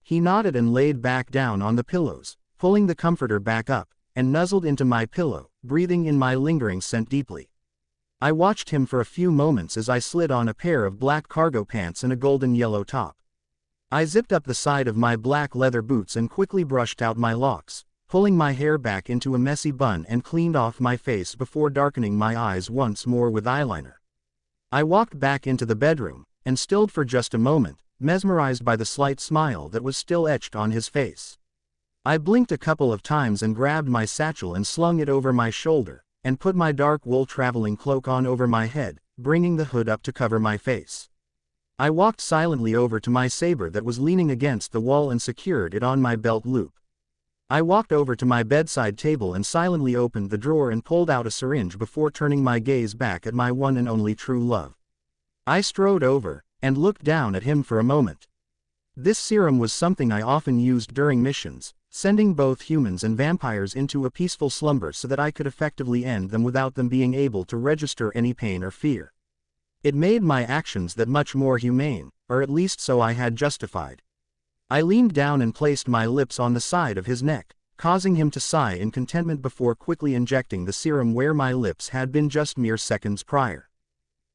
He nodded and laid back down on the pillows, pulling the comforter back up, and nuzzled into my pillow, breathing in my lingering scent deeply. I watched him for a few moments as I slid on a pair of black cargo pants and a golden yellow top. I zipped up the side of my black leather boots and quickly brushed out my locks, pulling my hair back into a messy bun and cleaned off my face before darkening my eyes once more with eyeliner. I walked back into the bedroom, and stilled for just a moment, mesmerized by the slight smile that was still etched on his face. I blinked a couple of times and grabbed my satchel and slung it over my shoulder, and put my dark wool traveling cloak on over my head, bringing the hood up to cover my face. I walked silently over to my saber that was leaning against the wall and secured it on my belt loop. I walked over to my bedside table and silently opened the drawer and pulled out a syringe before turning my gaze back at my one and only true love. I strode over, and looked down at him for a moment. This serum was something I often used during missions, sending both humans and vampires into a peaceful slumber so that I could effectively end them without them being able to register any pain or fear. It made my actions that much more humane, or at least so I had justified. I leaned down and placed my lips on the side of his neck, causing him to sigh in contentment before quickly injecting the serum where my lips had been just mere seconds prior.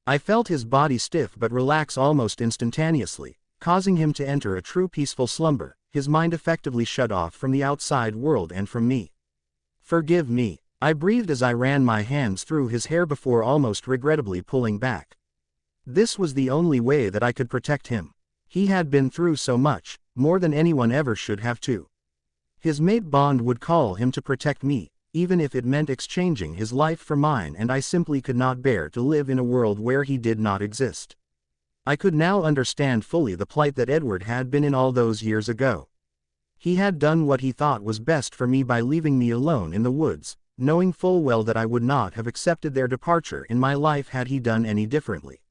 I felt his body stiff but relax almost instantaneously, causing him to enter a true peaceful slumber, his mind effectively shut off from the outside world and from me. "Forgive me," I breathed as I ran my hands through his hair before almost regrettably pulling back. This was the only way that I could protect him. He had been through so much, more than anyone ever should have to. His mate bond would call him to protect me, even if it meant exchanging his life for mine, and I simply could not bear to live in a world where he did not exist. I could now understand fully the plight that Edward had been in all those years ago. He had done what he thought was best for me by leaving me alone in the woods, knowing full well that I would not have accepted their departure in my life had he done any differently.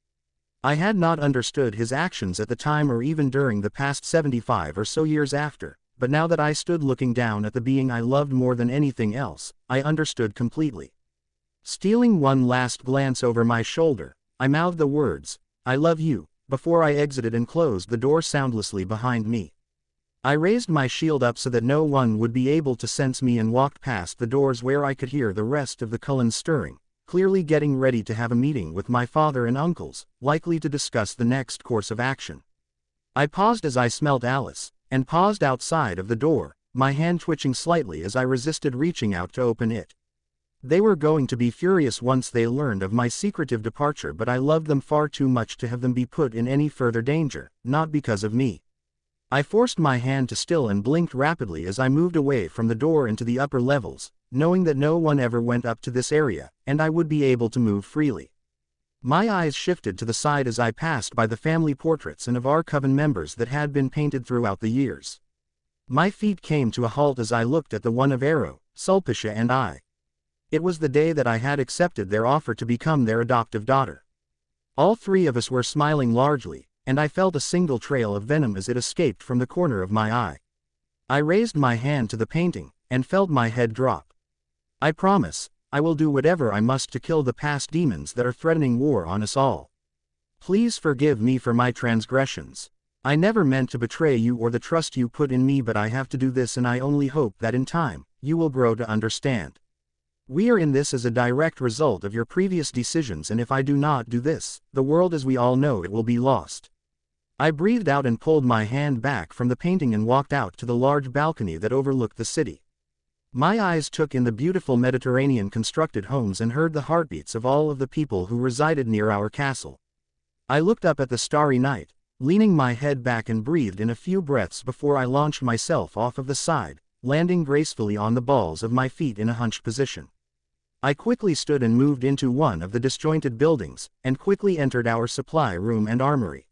I had not understood his actions at the time or even during the past 75 or so years after, but now that I stood looking down at the being I loved more than anything else, I understood completely. Stealing one last glance over my shoulder, I mouthed the words, "I love you," before I exited and closed the door soundlessly behind me. I raised my shield up so that no one would be able to sense me and walked past the doors where I could hear the rest of the Cullen stirring, clearly getting ready to have a meeting with my father and uncles, likely to discuss the next course of action. I paused as I smelt Alice, and paused outside of the door, my hand twitching slightly as I resisted reaching out to open it. They were going to be furious once they learned of my secretive departure, but I loved them far too much to have them be put in any further danger, not because of me. I forced my hand to still and blinked rapidly as I moved away from the door into the upper levels, knowing that no one ever went up to this area, and I would be able to move freely. My eyes shifted to the side as I passed by the family portraits and of our coven members that had been painted throughout the years. My feet came to a halt as I looked at the one of Arrow, Sulpicia and I. It was the day that I had accepted their offer to become their adoptive daughter. All three of us were smiling largely, and I felt a single trail of venom as it escaped from the corner of my eye. I raised my hand to the painting, and felt my head drop. "I promise, I will do whatever I must to kill the past demons that are threatening war on us all. Please forgive me for my transgressions. I never meant to betray you or the trust you put in me, but I have to do this, and I only hope that in time, you will grow to understand. We are in this as a direct result of your previous decisions, and if I do not do this, the world as we all know it will be lost." I breathed out and pulled my hand back from the painting and walked out to the large balcony that overlooked the city. My eyes took in the beautiful Mediterranean constructed homes and heard the heartbeats of all of the people who resided near our castle. I looked up at the starry night, leaning my head back, and breathed in a few breaths before I launched myself off of the side, landing gracefully on the balls of my feet in a hunched position. I quickly stood and moved into one of the disjointed buildings, and quickly entered our supply room and armory.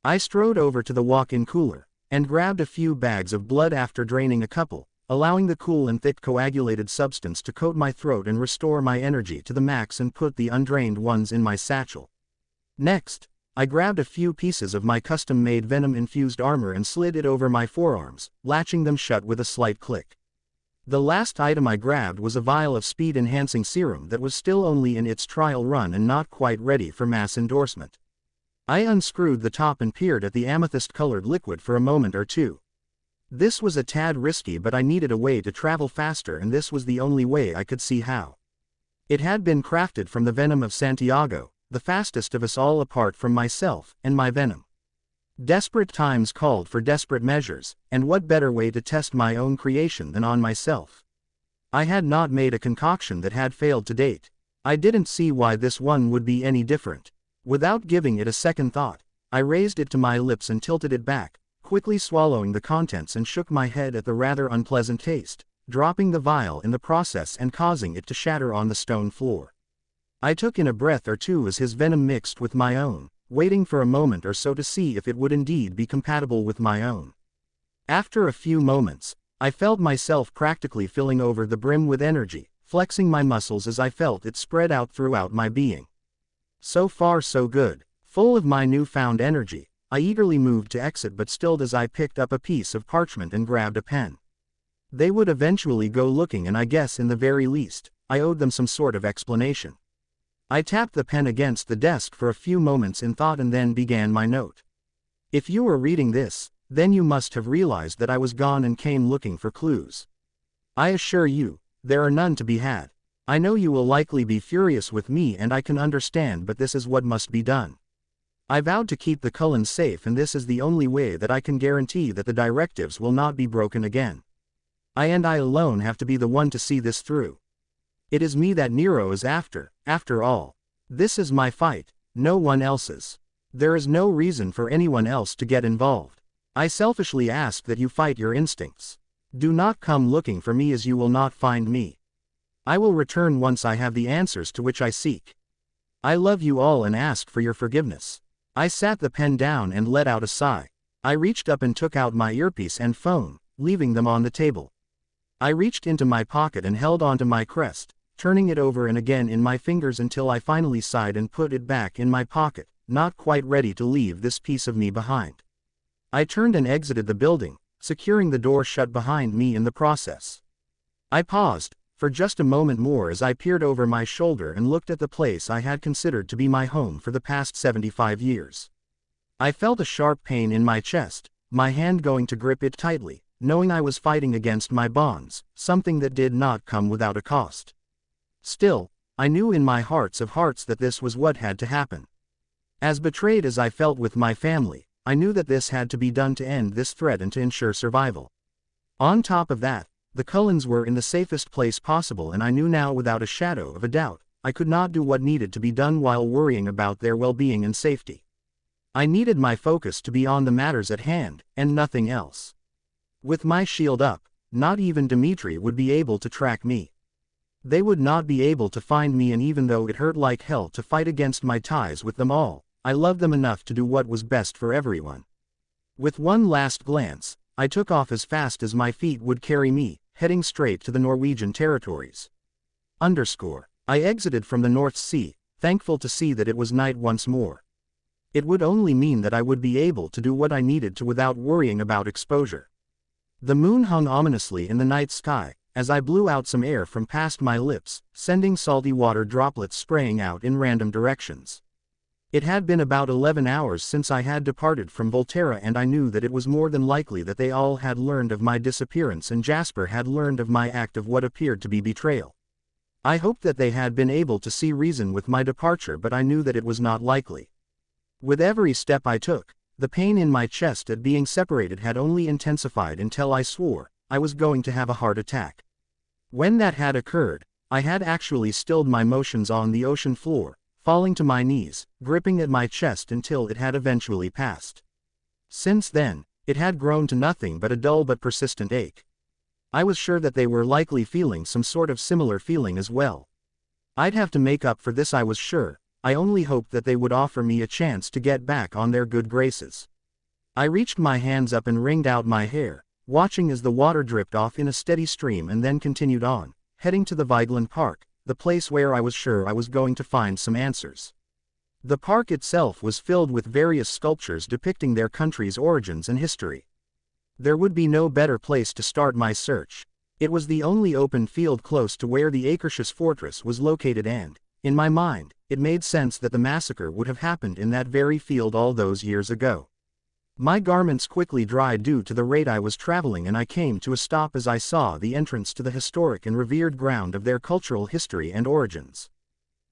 I strode over to the walk-in cooler, and grabbed a few bags of blood after draining a couple, allowing the cool and thick coagulated substance to coat my throat and restore my energy to the max, and put the undrained ones in my satchel. Next, I grabbed a few pieces of my custom-made venom-infused armor and slid it over my forearms, latching them shut with a slight click. The last item I grabbed was a vial of speed-enhancing serum that was still only in its trial run and not quite ready for mass endorsement. I unscrewed the top and peered at the amethyst-colored liquid for a moment or two. This was a tad risky, but I needed a way to travel faster, and this was the only way I could see how. It had been crafted from the venom of Santiago, the fastest of us all apart from myself and my venom. Desperate times called for desperate measures, and what better way to test my own creation than on myself? I had not made a concoction that had failed to date. I didn't see why this one would be any different. Without giving it a second thought, I raised it to my lips and tilted it back, quickly swallowing the contents, and shook my head at the rather unpleasant taste, dropping the vial in the process and causing it to shatter on the stone floor. I took in a breath or two as his venom mixed with my own, waiting for a moment or so to see if it would indeed be compatible with my own. After a few moments, I felt myself practically filling over the brim with energy, flexing my muscles as I felt it spread out throughout my being. So far so good. Full of my newfound energy, I eagerly moved to exit, but still as I picked up a piece of parchment and grabbed a pen. They would eventually go looking, and I guess in the very least, I owed them some sort of explanation. I tapped the pen against the desk for a few moments in thought and then began my note. If you were reading this, then you must have realized that I was gone and came looking for clues. I assure you, there are none to be had. I know you will likely be furious with me, and I can understand, but this is what must be done. I vowed to keep the Cullens safe, and this is the only way that I can guarantee that the directives will not be broken again. I alone have to be the one to see this through. It is me that Nero is after all. This is my fight, no one else's. There is no reason for anyone else to get involved. I selfishly ask that you fight your instincts. Do not come looking for me, as you will not find me. I will return once I have the answers to which I seek. I love you all and ask for your forgiveness. I sat the pen down and let out a sigh. I reached up and took out my earpiece and phone, leaving them on the table. I reached into my pocket and held onto my crest, turning it over and again in my fingers until I finally sighed and put it back in my pocket, not quite ready to leave this piece of me behind. I turned and exited the building, securing the door shut behind me in the process. I paused for just a moment more as I peered over my shoulder and looked at the place I had considered to be my home for the past 75 years. I felt a sharp pain in my chest, my hand going to grip it tightly, knowing I was fighting against my bonds, something that did not come without a cost. Still, I knew in my hearts of hearts that this was what had to happen. As betrayed as I felt with my family, I knew that this had to be done to end this threat and to ensure survival. On top of that, the Cullens were in the safest place possible, and I knew now without a shadow of a doubt, I could not do what needed to be done while worrying about their well-being and safety. I needed my focus to be on the matters at hand, and nothing else. With my shield up, not even Dimitri would be able to track me. They would not be able to find me, and even though it hurt like hell to fight against my ties with them all, I loved them enough to do what was best for everyone. With one last glance, I took off as fast as my feet would carry me, heading straight to the Norwegian territories. I exited from the North Sea, thankful to see that it was night once more. It would only mean that I would be able to do what I needed to without worrying about exposure. The moon hung ominously in the night sky, as I blew out some air from past my lips, sending salty water droplets spraying out in random directions. It had been about 11 hours since I had departed from Volterra, and I knew that it was more than likely that they all had learned of my disappearance and Jasper had learned of my act of what appeared to be betrayal. I hoped that they had been able to see reason with my departure, but I knew that it was not likely. With every step I took, the pain in my chest at being separated had only intensified until I swore I was going to have a heart attack. When that had occurred, I had actually stilled my motions on the ocean floor, falling to my knees, gripping at my chest until it had eventually passed. Since then, it had grown to nothing but a dull but persistent ache. I was sure that they were likely feeling some sort of similar feeling as well. I'd have to make up for this, I was sure. I only hoped that they would offer me a chance to get back on their good graces. I reached my hands up and wringed out my hair, watching as the water dripped off in a steady stream and then continued on, heading to the Vigeland Park, the place where I was sure I was going to find some answers. The park itself was filled with various sculptures depicting their country's origins and history. There would be no better place to start my search. It was the only open field close to where the Akershus fortress was located, and, in my mind, it made sense that the massacre would have happened in that very field all those years ago. My garments quickly dried due to the rate I was traveling, and I came to a stop as I saw the entrance to the historic and revered ground of their cultural history and origins.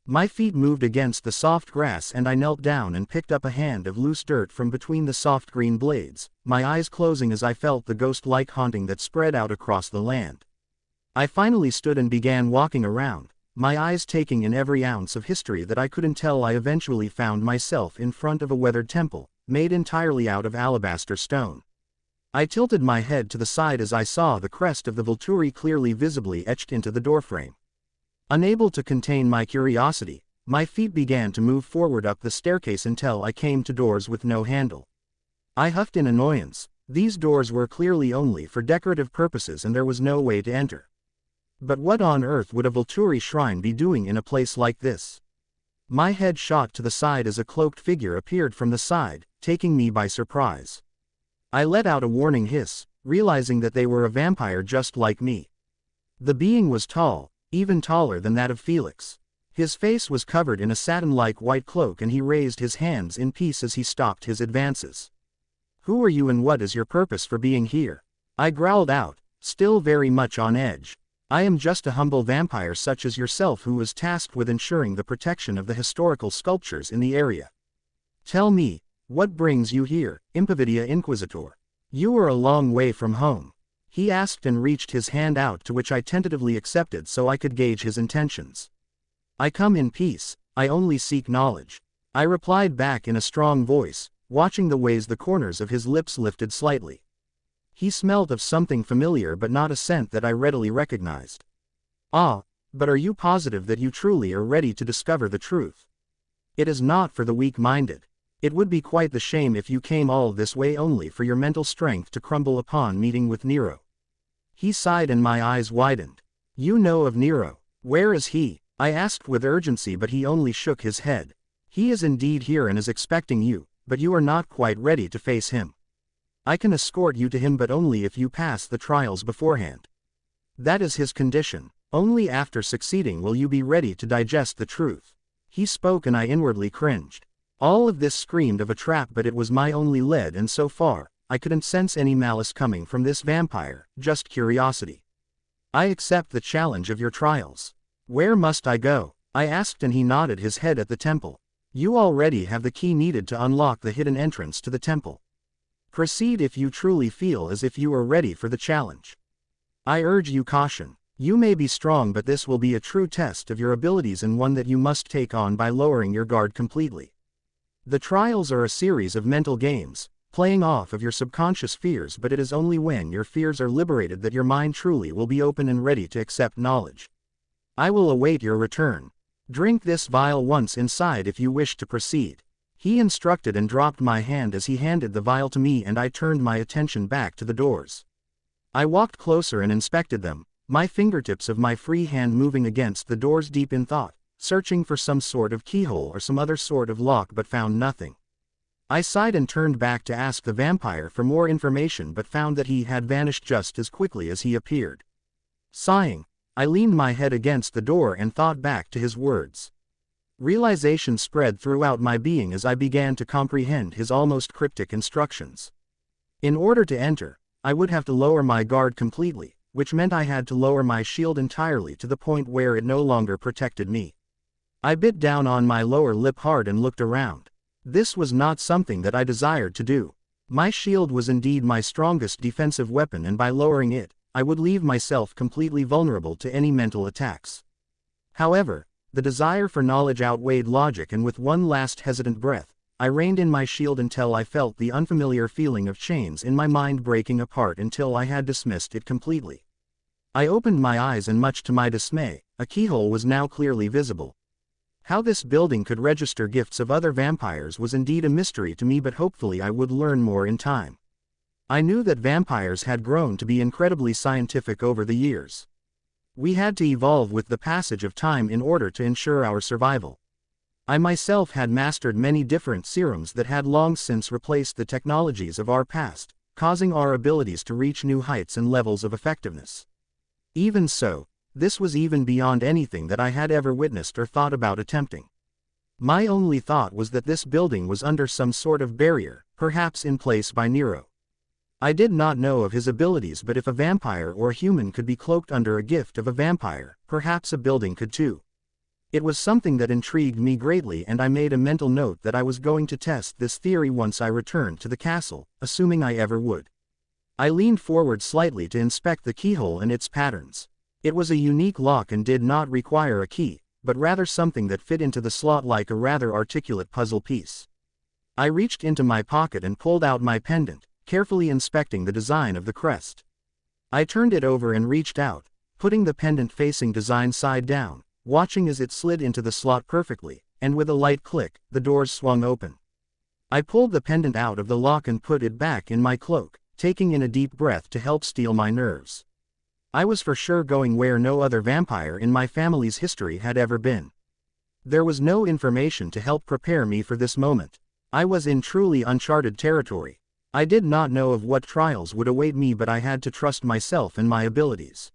My feet moved against the soft grass and I knelt down and picked up a hand of loose dirt from between the soft green blades, my eyes closing as I felt the ghost-like haunting that spread out across the land. I finally stood and began walking around, my eyes taking in every ounce of history that I could until I eventually found myself in front of a weathered temple, made entirely out of alabaster stone. I tilted my head to the side as I saw the crest of the Volturi clearly visibly etched into the doorframe. Unable to contain my curiosity, My feet began to move forward up the staircase until I came to doors with no handle. I huffed in annoyance. These doors were clearly only for decorative purposes and there was no way to enter. But what on earth would a Volturi shrine be doing in a place like this? My head shot to the side as a cloaked figure appeared from the side, taking me by surprise. I let out a warning hiss, realizing that they were a vampire just like me. The being was tall, even taller than that of Felix. His face was covered in a satin-like white cloak and he raised his hands in peace as he stopped his advances. "Who are you and what is your purpose for being here?" I growled out, still very much on edge. "I am just a humble vampire such as yourself who was tasked with ensuring the protection of the historical sculptures in the area. Tell me, what brings you here, Impavidia Inquisitor? You are a long way from home." He asked and reached his hand out to which I tentatively accepted so I could gauge his intentions. "I come in peace, I only seek knowledge," I replied back in a strong voice, watching the ways the corners of his lips lifted slightly. He smelled of something familiar but not a scent that I readily recognized. "Ah, but are you positive that you truly are ready to discover the truth? It is not for the weak-minded. It would be quite the shame if you came all this way only for your mental strength to crumble upon meeting with Nero." He sighed and my eyes widened. "You know of Nero. Where is he?" I asked with urgency but he only shook his head. "He is indeed here and is expecting you, but you are not quite ready to face him. I can escort you to him but only if you pass the trials beforehand. That is his condition. Only after succeeding will you be ready to digest the truth." He spoke and I inwardly cringed. All of this screamed of a trap but it was my only lead and so far, I couldn't sense any malice coming from this vampire, just curiosity. "I accept the challenge of your trials. Where must I go?" I asked and he nodded his head at the temple. "You already have the key needed to unlock the hidden entrance to the temple. Proceed if you truly feel as if you are ready for the challenge. I urge you caution. You may be strong but this will be a true test of your abilities and one that you must take on by lowering your guard completely. The trials are a series of mental games, playing off of your subconscious fears but it is only when your fears are liberated that your mind truly will be open and ready to accept knowledge. I will await your return. Drink this vial once inside if you wish to proceed." He instructed and dropped my hand as he handed the vial to me and I turned my attention back to the doors. I walked closer and inspected them, my fingertips of my free hand moving against the doors deep in thought, searching for some sort of keyhole or some other sort of lock but found nothing. I sighed and turned back to ask the vampire for more information but found that he had vanished just as quickly as he appeared. Sighing, I leaned my head against the door and thought back to his words. Realization spread throughout my being as I began to comprehend his almost cryptic instructions. In order to enter, I would have to lower my guard completely, which meant I had to lower my shield entirely to the point where it no longer protected me. I bit down on my lower lip hard and looked around. This was not something that I desired to do. My shield was indeed my strongest defensive weapon and by lowering it, I would leave myself completely vulnerable to any mental attacks. However, the desire for knowledge outweighed logic and with one last hesitant breath, I reined in my shield until I felt the unfamiliar feeling of chains in my mind breaking apart until I had dismissed it completely. I opened my eyes and much to my dismay, a keyhole was now clearly visible. How this building could register gifts of other vampires was indeed a mystery to me but hopefully I would learn more in time. I knew that vampires had grown to be incredibly scientific over the years. We had to evolve with the passage of time in order to ensure our survival. I myself had mastered many different serums that had long since replaced the technologies of our past, causing our abilities to reach new heights and levels of effectiveness. Even so, this was even beyond anything that I had ever witnessed or thought about attempting. My only thought was that this building was under some sort of barrier, perhaps in place by Nero. I did not know of his abilities but if a vampire or a human could be cloaked under a gift of a vampire, perhaps a building could too. It was something that intrigued me greatly and I made a mental note that I was going to test this theory once I returned to the castle, assuming I ever would. I leaned forward slightly to inspect the keyhole and its patterns. It was a unique lock and did not require a key, but rather something that fit into the slot like a rather articulate puzzle piece. I reached into my pocket and pulled out my pendant, carefully inspecting the design of the crest. I turned it over and reached out, putting the pendant facing design side down, watching as it slid into the slot perfectly, and with a light click, the doors swung open. I pulled the pendant out of the lock and put it back in my cloak, taking in a deep breath to help steel my nerves. I was for sure going where no other vampire in my family's history had ever been. There was no information to help prepare me for this moment. I was in truly uncharted territory. I did not know of what trials would await me, but I had to trust myself and my abilities.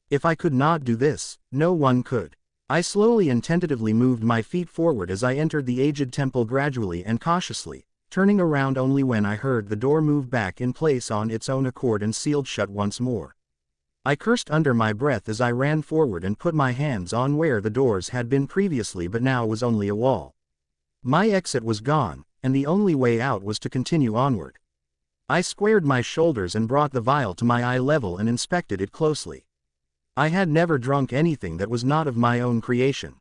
If I could not do this, no one could. I slowly and tentatively moved my feet forward as I entered the aged temple gradually and cautiously, turning around only when I heard the door move back in place on its own accord and sealed shut once more. I cursed under my breath as I ran forward and put my hands on where the doors had been previously, but now was only a wall. My exit was gone, and the only way out was to continue onward. I squared my shoulders and brought the vial to my eye level and inspected it closely. I had never drunk anything that was not of my own creation.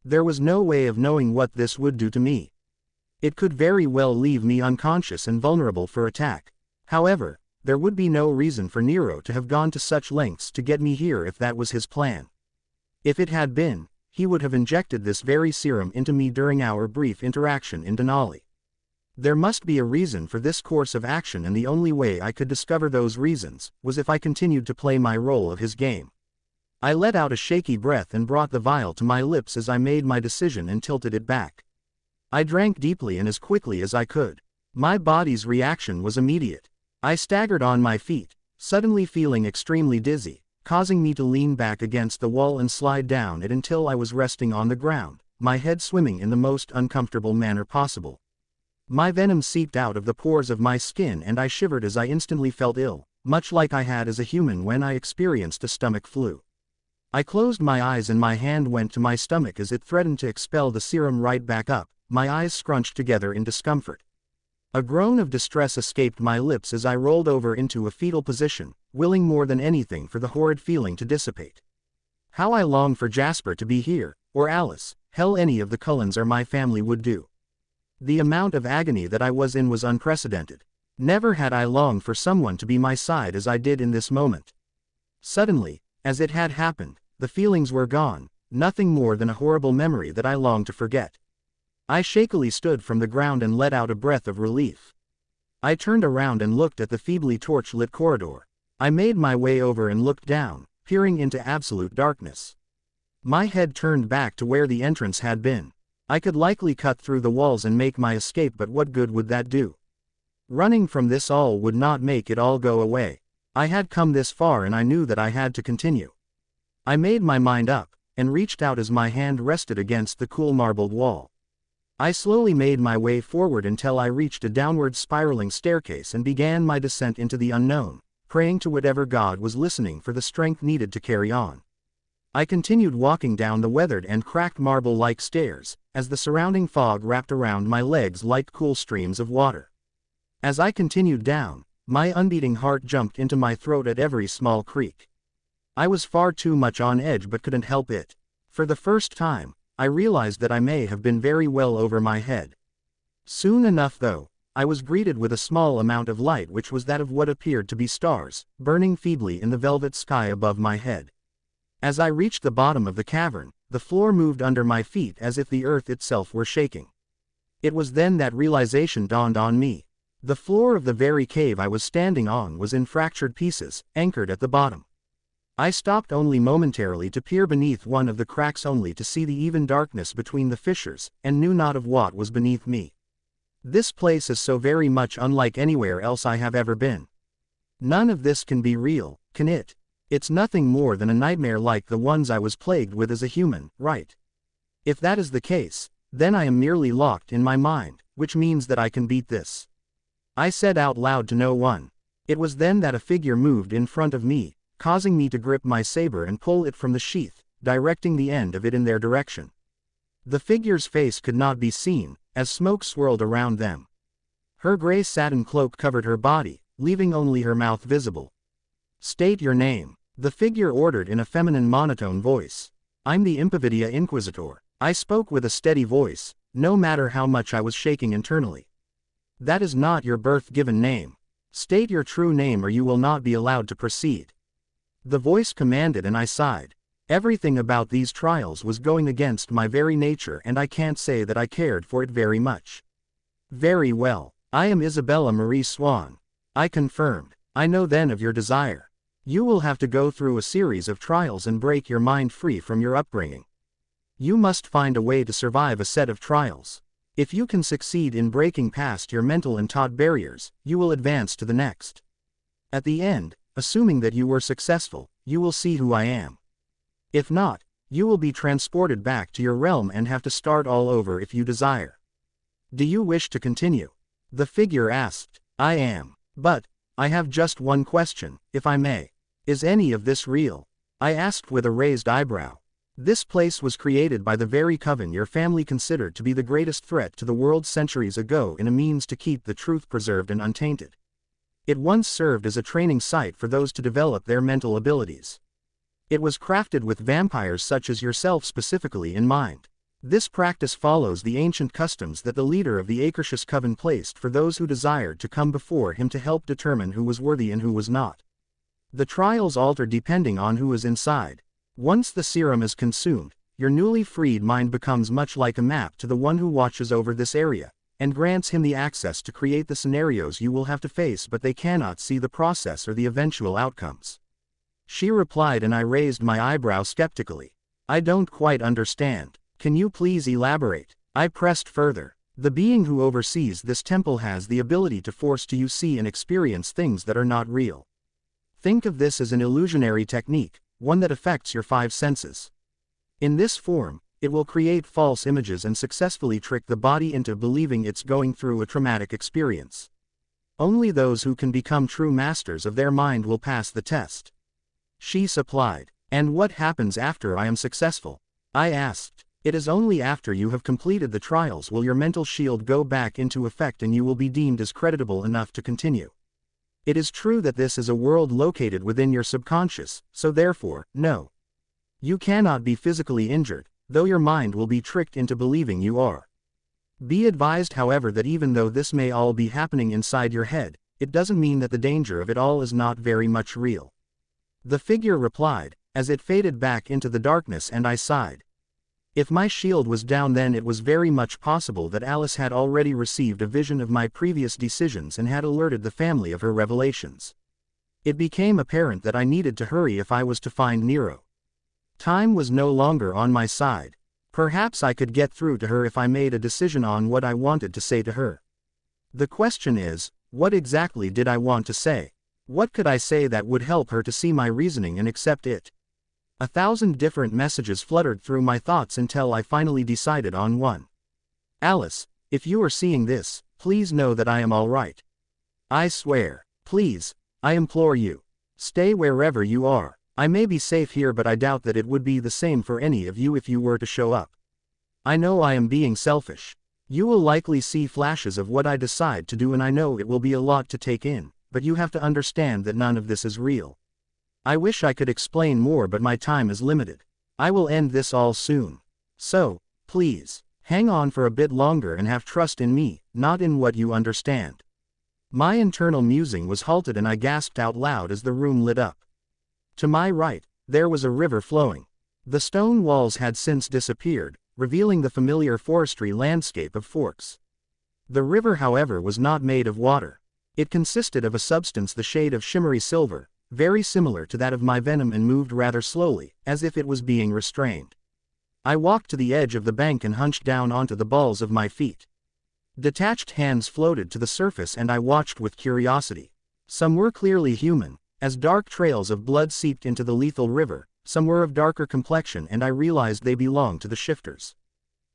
There was no way of knowing what this would do to me. It could very well leave me unconscious and vulnerable for attack. However, there would be no reason for Nero to have gone to such lengths to get me here if that was his plan. If it had been, he would have injected this very serum into me during our brief interaction in Denali. There must be a reason for this course of action, and the only way I could discover those reasons was if I continued to play my role of his game. I let out a shaky breath and brought the vial to my lips as I made my decision and tilted it back. I drank deeply and as quickly as I could. My body's reaction was immediate. I staggered on my feet, suddenly feeling extremely dizzy, causing me to lean back against the wall and slide down it until I was resting on the ground, my head swimming in the most uncomfortable manner possible. My venom seeped out of the pores of my skin and I shivered as I instantly felt ill, much like I had as a human when I experienced a stomach flu. I closed my eyes and my hand went to my stomach as it threatened to expel the serum right back up, my eyes scrunched together in discomfort. A groan of distress escaped my lips as I rolled over into a fetal position, willing more than anything for the horrid feeling to dissipate. How I longed for Jasper to be here, or Alice, hell, any of the Cullens or my family would do. The amount of agony that I was in was unprecedented. Never had I longed for someone to be my side as I did in this moment. Suddenly, as it had happened, the feelings were gone, nothing more than a horrible memory that I longed to forget. I shakily stood from the ground and let out a breath of relief. I turned around and looked at the feebly torch-lit corridor. I made my way over and looked down, peering into absolute darkness. My head turned back to where the entrance had been. I could likely cut through the walls and make my escape, but what good would that do? Running from this all would not make it all go away. I had come this far and I knew that I had to continue. I made my mind up, and reached out as my hand rested against the cool marbled wall. I slowly made my way forward until I reached a downward spiraling staircase and began my descent into the unknown, praying to whatever God was listening for the strength needed to carry on. I continued walking down the weathered and cracked marble-like stairs, as the surrounding fog wrapped around my legs like cool streams of water. As I continued down, my unbeating heart jumped into my throat at every small creak. I was far too much on edge but couldn't help it. For the first time, I realized that I may have been very well over my head. Soon enough though, I was greeted with a small amount of light, which was that of what appeared to be stars, burning feebly in the velvet sky above my head. As I reached the bottom of the cavern, the floor moved under my feet as if the earth itself were shaking. It was then that realization dawned on me. The floor of the very cave I was standing on was in fractured pieces, anchored at the bottom. I stopped only momentarily to peer beneath one of the cracks only to see the even darkness between the fissures, and knew not of what was beneath me. This place is so very much unlike anywhere else I have ever been. None of this can be real, can it? It's nothing more than a nightmare like the ones I was plagued with as a human, right? If that is the case, then I am merely locked in my mind, which means that I can beat this. I said out loud to no one. It was then that a figure moved in front of me, causing me to grip my saber and pull it from the sheath, directing the end of it in their direction. The figure's face could not be seen, as smoke swirled around them. Her gray satin cloak covered her body, leaving only her mouth visible. "State your name," the figure ordered in a feminine monotone voice. "I'm the Impovidia Inquisitor," I spoke with a steady voice, no matter how much I was shaking internally. "That is not your birth-given name. State your true name or you will not be allowed to proceed." The voice commanded and I sighed. Everything about these trials was going against my very nature, and I can't say that I cared for it very much. Very well. I am Isabella Marie Swan. I confirmed. I know then of your desire. You will have to go through a series of trials and break your mind free from your upbringing. You must find a way to survive a set of trials. If you can succeed in breaking past your mental and taught barriers, you will advance to the next. At the end, assuming that you were successful, you will see who I am. If not, you will be transported back to your realm and have to start all over if you desire. Do you wish to continue? The figure asked. I am. But, I have just one question, if I may. Is any of this real? I asked with a raised eyebrow. This place was created by the very coven your family considered to be the greatest threat to the world centuries ago in a means to keep the truth preserved and untainted. It once served as a training site for those to develop their mental abilities. It was crafted with vampires such as yourself specifically in mind. This practice follows the ancient customs that the leader of the Acacious Coven placed for those who desired to come before him to help determine who was worthy and who was not. The trials alter depending on who is inside. Once the serum is consumed, your newly freed mind becomes much like a map to the one who watches over this area, and grants him the access to create the scenarios you will have to face, but they cannot see the process or the eventual outcomes. She replied, and I raised my eyebrow skeptically. I don't quite understand. Can you please elaborate? I pressed further. The being who oversees this temple has the ability to force you see and experience things that are not real. Think of this as an illusionary technique, one that affects your five senses. In this form, it will create false images and successfully trick the body into believing it's going through a traumatic experience. Only those who can become true masters of their mind will pass the test. She supplied. And what happens after I am successful? I asked. It is only after you have completed the trials will your mental shield go back into effect and you will be deemed as creditable enough to continue. It is true that this is a world located within your subconscious, so therefore, no. You cannot be physically injured, though your mind will be tricked into believing you are. Be advised, however, that even though this may all be happening inside your head, it doesn't mean that the danger of it all is not very much real. The figure replied, as it faded back into the darkness, and I sighed. If my shield was down, then it was very much possible that Alice had already received a vision of my previous decisions and had alerted the family of her revelations. It became apparent that I needed to hurry if I was to find Nero. Time was no longer on my side. Perhaps I could get through to her if I made a decision on what I wanted to say to her. The question is, what exactly did I want to say? What could I say that would help her to see my reasoning and accept it? 1,000 different messages fluttered through my thoughts until I finally decided on one. Alice, if you are seeing this, please know that I am all right. I swear. Please, I implore you. Stay wherever you are. I may be safe here, but I doubt that it would be the same for any of you if you were to show up. I know I am being selfish. You will likely see flashes of what I decide to do, and I know it will be a lot to take in, but you have to understand that none of this is real. I wish I could explain more, but my time is limited. I will end this all soon. So, please, hang on for a bit longer and have trust in me, not in what you understand. My internal musing was halted and I gasped out loud as the room lit up. To my right, there was a river flowing. The stone walls had since disappeared, revealing the familiar forestry landscape of Forks. The river, however, was not made of water. It consisted of a substance the shade of shimmery silver, very similar to that of my venom, and moved rather slowly, as if it was being restrained. I walked to the edge of the bank and hunched down onto the balls of my feet. Detached hands floated to the surface and I watched with curiosity. Some were clearly human, as dark trails of blood seeped into the lethal river, some were of darker complexion and I realized they belonged to the shifters.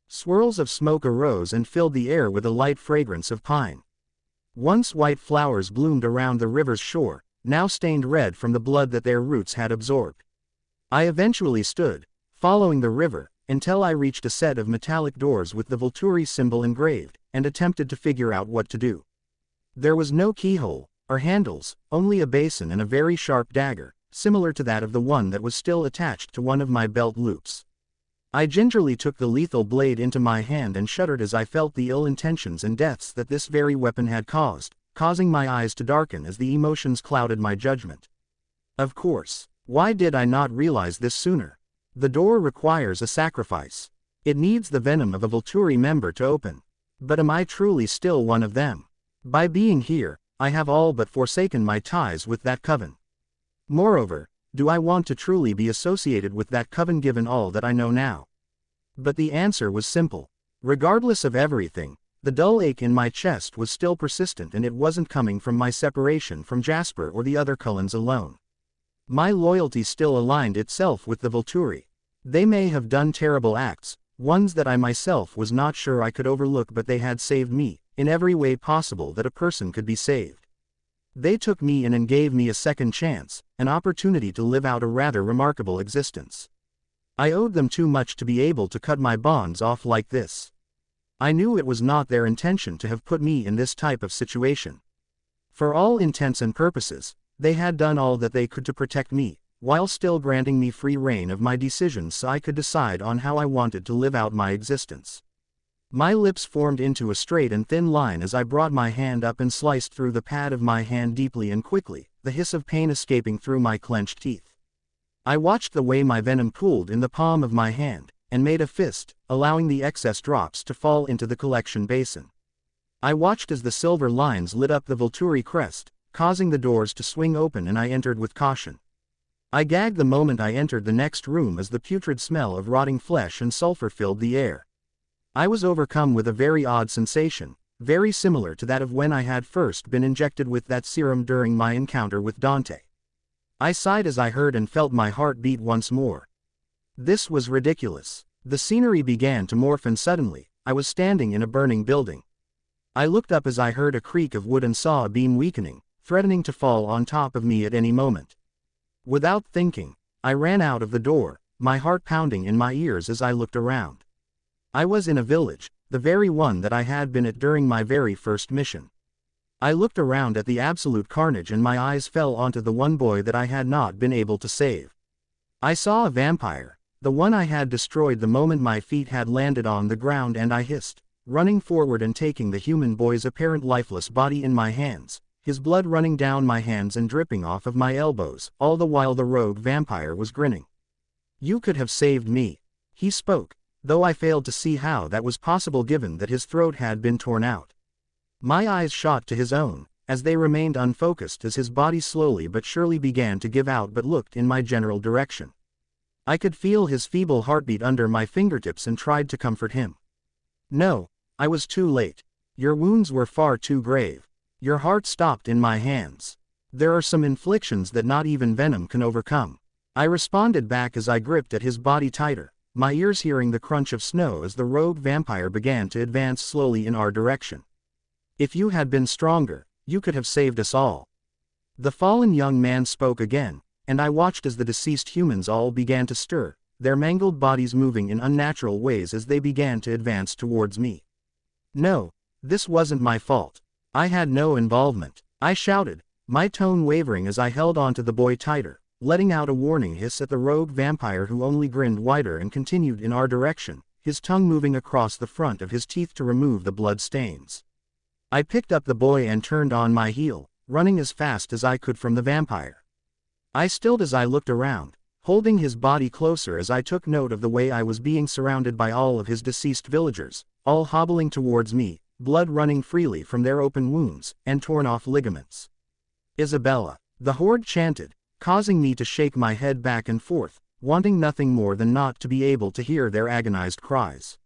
Swirls of smoke arose and filled the air with a light fragrance of pine. Once white flowers bloomed around the river's shore, now stained red from the blood that their roots had absorbed. I eventually stood, following the river, until I reached a set of metallic doors with the Volturi symbol engraved, and attempted to figure out what to do. There was no keyhole, or handles, only a basin and a very sharp dagger, similar to that of the one that was still attached to one of my belt loops. I gingerly took the lethal blade into my hand and shuddered as I felt the ill intentions and deaths that this very weapon had causing my eyes to darken as the emotions clouded my judgment. Of course, why did I not realize this sooner? The door requires a sacrifice. It needs the venom of a Volturi member to open. But am I truly still one of them? By being here, I have all but forsaken my ties with that coven. Moreover, do I want to truly be associated with that coven given all that I know now? But the answer was simple. Regardless of everything, the dull ache in my chest was still persistent, and it wasn't coming from my separation from Jasper or the other Cullens alone. My loyalty still aligned itself with the Volturi. They may have done terrible acts, ones that I myself was not sure I could overlook, but they had saved me, in every way possible that a person could be saved. They took me in and gave me a second chance, an opportunity to live out a rather remarkable existence. I owed them too much to be able to cut my bonds off like this. I knew it was not their intention to have put me in this type of situation. For all intents and purposes, they had done all that they could to protect me, while still granting me free reign of my decisions so I could decide on how I wanted to live out my existence. My lips formed into a straight and thin line as I brought my hand up and sliced through the pad of my hand deeply and quickly, the hiss of pain escaping through my clenched teeth. I watched the way my venom pooled in the palm of my hand, and made a fist, allowing the excess drops to fall into the collection basin. I watched as the silver lines lit up the Volturi crest, causing the doors to swing open, and I entered with caution. I gagged the moment I entered the next room as the putrid smell of rotting flesh and sulfur filled the air. I was overcome with a very odd sensation, very similar to that of when I had first been injected with that serum during my encounter with Dante. I sighed as I heard and felt my heart beat once more. This was ridiculous. The scenery began to morph, and suddenly, I was standing in a burning building. I looked up as I heard a creak of wood and saw a beam weakening, threatening to fall on top of me at any moment. Without thinking, I ran out of the door, my heart pounding in my ears as I looked around. I was in a village, the very one that I had been at during my very first mission. I looked around at the absolute carnage, and my eyes fell onto the one boy that I had not been able to save. I saw a vampire, the one I had destroyed the moment my feet had landed on the ground, and I hissed, running forward and taking the human boy's apparent lifeless body in my hands, his blood running down my hands and dripping off of my elbows, all the while the rogue vampire was grinning. "You could have saved me," he spoke, though I failed to see how that was possible given that his throat had been torn out. My eyes shot to his own, as they remained unfocused as his body slowly but surely began to give out but looked in my general direction. I could feel his feeble heartbeat under my fingertips and tried to comfort him. "No, I was too late. Your wounds were far too grave. Your heart stopped in my hands. There are some inflictions that not even venom can overcome," I responded back as I gripped at his body tighter, my ears hearing the crunch of snow as the rogue vampire began to advance slowly in our direction. "If you had been stronger, you could have saved us all." The fallen young man spoke again, and I watched as the deceased humans all began to stir, their mangled bodies moving in unnatural ways as they began to advance towards me. "No, this wasn't my fault. I had no involvement," I shouted, my tone wavering as I held onto the boy tighter, letting out a warning hiss at the rogue vampire, who only grinned wider and continued in our direction, his tongue moving across the front of his teeth to remove the blood stains. I picked up the boy and turned on my heel, running as fast as I could from the vampire. I stilled as I looked around, holding his body closer as I took note of the way I was being surrounded by all of his deceased villagers, all hobbling towards me, blood running freely from their open wounds and torn off ligaments. "Isabella," the horde chanted, causing me to shake my head back and forth, wanting nothing more than not to be able to hear their agonized cries.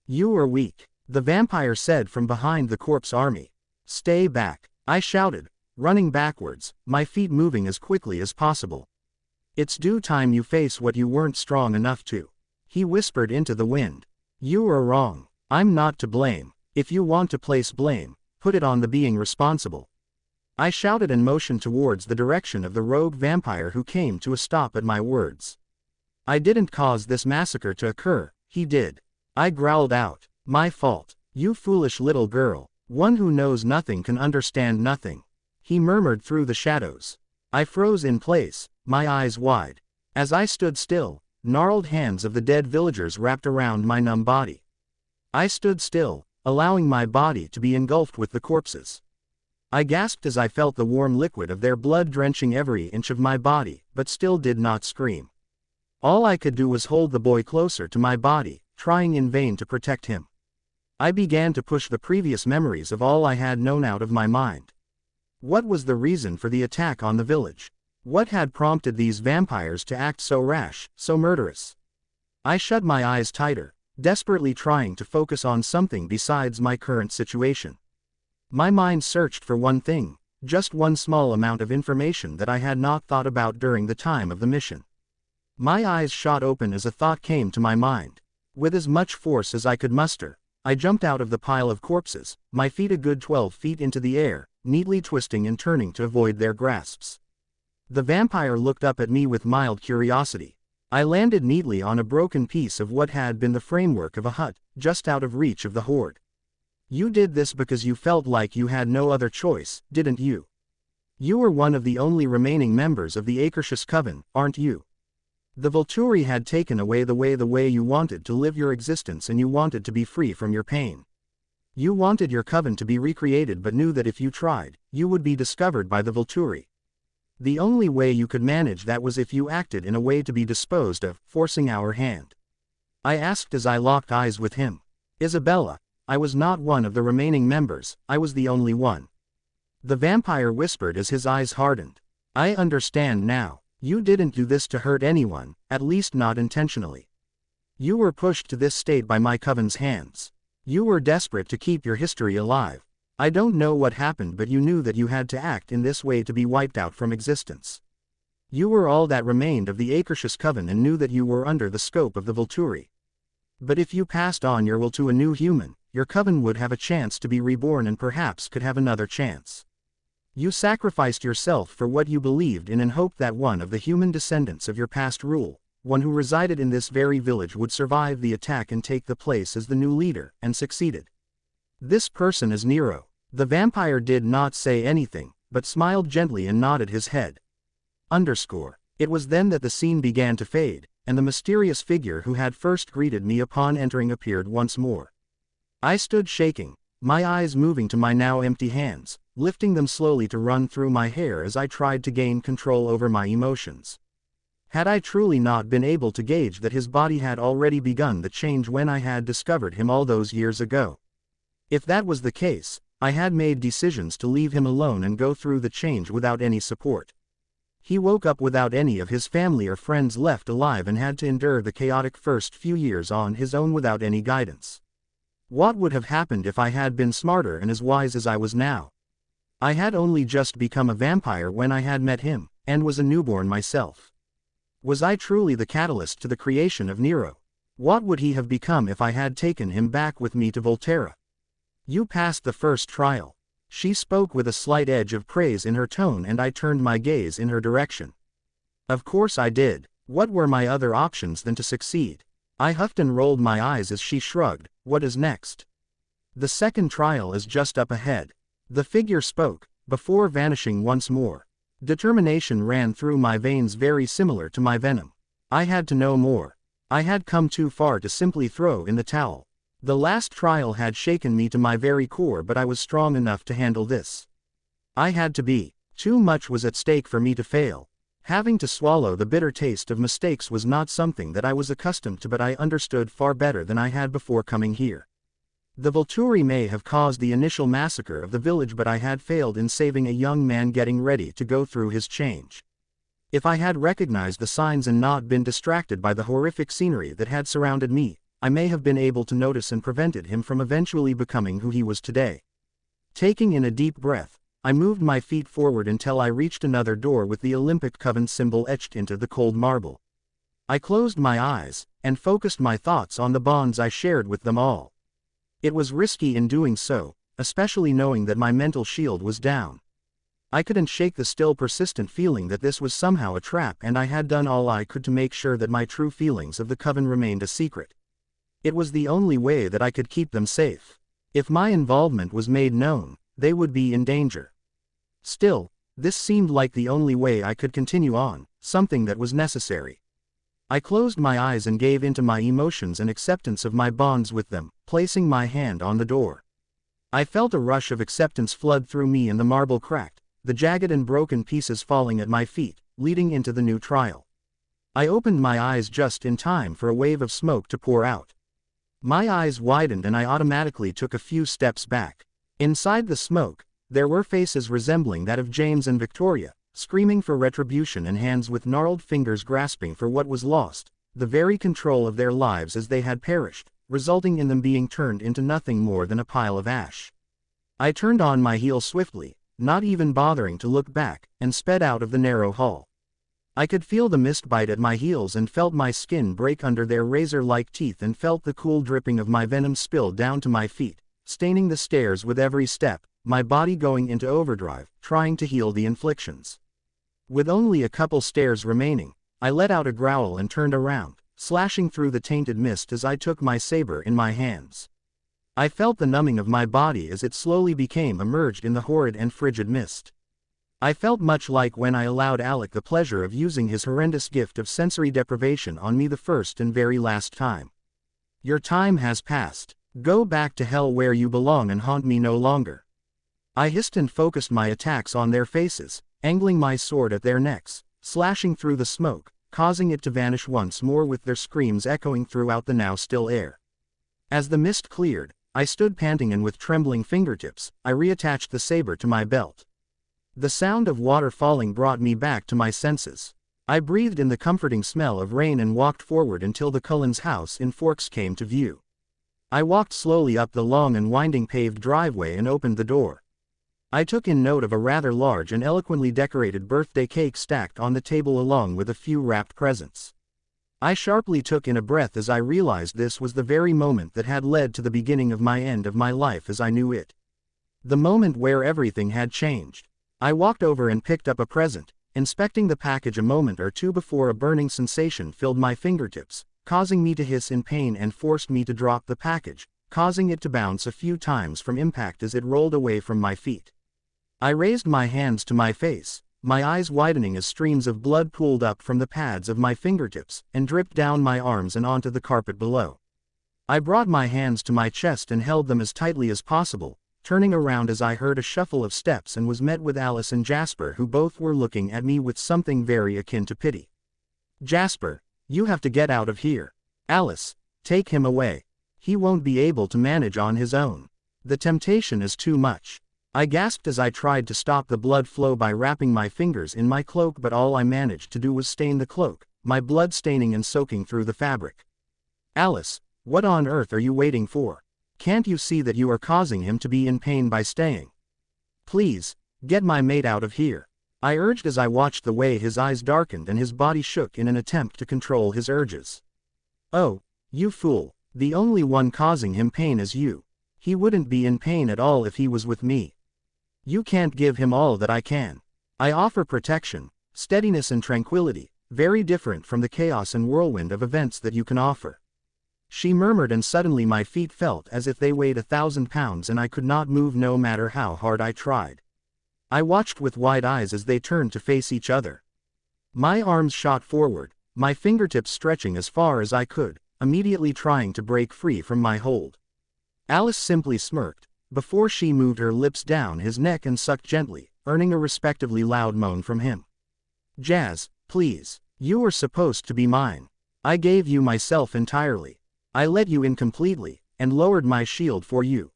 "You are weak," the vampire said from behind the corpse army. "Stay back," I shouted, running backwards, my feet moving as quickly as possible. "It's due time you face what you weren't strong enough to," he whispered into the wind. "You are wrong. I'm not to blame. If you want to place blame, put it on the being responsible." I shouted and motioned towards the direction of the rogue vampire, who came to a stop at my words. "I didn't cause this massacre to occur, he did," I growled out. "My fault. You foolish little girl. One who knows nothing can understand nothing," he murmured through the shadows. I froze in place, my eyes wide. As I stood still, gnarled hands of the dead villagers wrapped around my numb body. I stood still, allowing my body to be engulfed with the corpses. I gasped as I felt the warm liquid of their blood drenching every inch of my body, but still did not scream. All I could do was hold the boy closer to my body, trying in vain to protect him. I began to push the previous memories of all I had known out of my mind. What was the reason for the attack on the village? What had prompted these vampires to act so rash, so murderous? I shut my eyes tighter, desperately trying to focus on something besides my current situation. My mind searched for one thing, just one small amount of information that I had not thought about during the time of the mission. My eyes shot open as a thought came to my mind. With as much force as I could muster, I jumped out of the pile of corpses, my feet a good 12 feet into the air, neatly twisting and turning to avoid their grasps. The vampire looked up at me with mild curiosity. I landed neatly on a broken piece of what had been the framework of a hut, just out of reach of the horde. You did this because you felt like you had no other choice, didn't you? You were one of the only remaining members of the Akershus Coven, aren't you? The Volturi had taken away the way you wanted to live your existence, and you wanted to be free from your pain. You wanted your coven to be recreated, but knew that if you tried, you would be discovered by the Volturi. The only way you could manage that was if you acted in a way to be disposed of, forcing our hand. I asked as I locked eyes with him. Isabella, I was not one of the remaining members, I was the only one. The vampire whispered as his eyes hardened. I understand now. You didn't do this to hurt anyone, at least not intentionally. You were pushed to this state by my coven's hands. You were desperate to keep your history alive. I don't know what happened, but you knew that you had to act in this way to be wiped out from existence. You were all that remained of the Akershus Coven and knew that you were under the scope of the Volturi. But if you passed on your will to a new human, your coven would have a chance to be reborn and perhaps could have another chance. You sacrificed yourself for what you believed in and hoped that one of the human descendants of your past rule, one who resided in this very village, would survive the attack and take the place as the new leader, and succeeded. This person is Nero. The vampire did not say anything, but smiled gently and nodded his head. It was then that the scene began to fade, and the mysterious figure who had first greeted me upon entering appeared once more. I stood shaking, my eyes moving to my now empty hands, lifting them slowly to run through my hair as I tried to gain control over my emotions. Had I truly not been able to gauge that his body had already begun the change when I had discovered him all those years ago? If that was the case, I had made decisions to leave him alone and go through the change without any support. He woke up without any of his family or friends left alive and had to endure the chaotic first few years on his own without any guidance. What would have happened if I had been smarter and as wise as I was now? I had only just become a vampire when I had met him, and was a newborn myself. Was I truly the catalyst to the creation of Nero? What would he have become if I had taken him back with me to Volterra? You passed the first trial. She spoke with a slight edge of praise in her tone, and I turned my gaze in her direction. Of course I did. What were my other options than to succeed? I huffed and rolled my eyes as she shrugged. What is next? The second trial is just up ahead. The figure spoke, before vanishing once more. Determination ran through my veins, very similar to my venom. I had to know more. I had come too far to simply throw in the towel. The last trial had shaken me to my very core, but I was strong enough to handle this. I had to be. Too much was at stake for me to fail. Having to swallow the bitter taste of mistakes was not something that I was accustomed to, but I understood far better than I had before coming here. The Volturi may have caused the initial massacre of the village, but I had failed in saving a young man getting ready to go through his change. If I had recognized the signs and not been distracted by the horrific scenery that had surrounded me, I may have been able to notice and prevented him from eventually becoming who he was today. Taking in a deep breath, I moved my feet forward until I reached another door with the Olympic Coven symbol etched into the cold marble. I closed my eyes, and focused my thoughts on the bonds I shared with them all. It was risky in doing so, especially knowing that my mental shield was down. I couldn't shake the still persistent feeling that this was somehow a trap, and I had done all I could to make sure that my true feelings of the Coven remained a secret. It was the only way that I could keep them safe. If my involvement was made known, they would be in danger. Still, this seemed like the only way I could continue on, something that was necessary. I closed my eyes and gave into my emotions and acceptance of my bonds with them, placing my hand on the door. I felt a rush of acceptance flood through me, and the marble cracked, the jagged and broken pieces falling at my feet, leading into the new trial. I opened my eyes just in time for a wave of smoke to pour out. My eyes widened and I automatically took a few steps back. Inside the smoke, there were faces resembling that of James and Victoria, screaming for retribution and hands with gnarled fingers grasping for what was lost, the very control of their lives as they had perished, resulting in them being turned into nothing more than a pile of ash. I turned on my heel swiftly, not even bothering to look back, and sped out of the narrow hall. I could feel the mist bite at my heels and felt my skin break under their razor-like teeth and felt the cool dripping of my venom spill down to my feet, staining the stairs with every step, my body going into overdrive, trying to heal the inflictions. With only a couple stairs remaining, I let out a growl and turned around, slashing through the tainted mist as I took my saber in my hands. I felt the numbing of my body as it slowly became immersed in the horrid and frigid mist. I felt much like when I allowed Alec the pleasure of using his horrendous gift of sensory deprivation on me the first and very last time. Your time has passed. Go back to hell where you belong and haunt me no longer. I hissed and focused my attacks on their faces, angling my sword at their necks, slashing through the smoke, causing it to vanish once more with their screams echoing throughout the now still air. As the mist cleared, I stood panting and with trembling fingertips, I reattached the saber to my belt. The sound of water falling brought me back to my senses. I breathed in the comforting smell of rain and walked forward until the Cullen's house in Forks came to view. I walked slowly up the long and winding paved driveway and opened the door. I took in note of a rather large and eloquently decorated birthday cake stacked on the table along with a few wrapped presents. I sharply took in a breath as I realized this was the very moment that had led to the beginning of my end of my life as I knew it. The moment where everything had changed. I walked over and picked up a present, inspecting the package a moment or two before a burning sensation filled my fingertips, causing me to hiss in pain and forced me to drop the package, causing it to bounce a few times from impact as it rolled away from my feet. I raised my hands to my face, my eyes widening as streams of blood pooled up from the pads of my fingertips and dripped down my arms and onto the carpet below. I brought my hands to my chest and held them as tightly as possible, turning around as I heard a shuffle of steps and was met with Alice and Jasper, who both were looking at me with something very akin to pity. Jasper, you have to get out of here. Alice, take him away. He won't be able to manage on his own. The temptation is too much. I gasped as I tried to stop the blood flow by wrapping my fingers in my cloak, but all I managed to do was stain the cloak, my blood staining and soaking through the fabric. Alice, what on earth are you waiting for? Can't you see that you are causing him to be in pain by staying? Please, get my mate out of here. I urged as I watched the way his eyes darkened and his body shook in an attempt to control his urges. Oh, you fool, the only one causing him pain is you. He wouldn't be in pain at all if he was with me. You can't give him all that I can. I offer protection, steadiness and tranquility, very different from the chaos and whirlwind of events that you can offer. She murmured, and suddenly my feet felt as if they weighed 1,000 pounds and I could not move no matter how hard I tried. I watched with wide eyes as they turned to face each other. My arms shot forward, my fingertips stretching as far as I could, immediately trying to break free from my hold. Alice simply smirked, before she moved her lips down his neck and sucked gently, earning a respectively loud moan from him. Jazz, please, you were supposed to be mine. I gave you myself entirely. I let you in completely, and lowered my shield for you.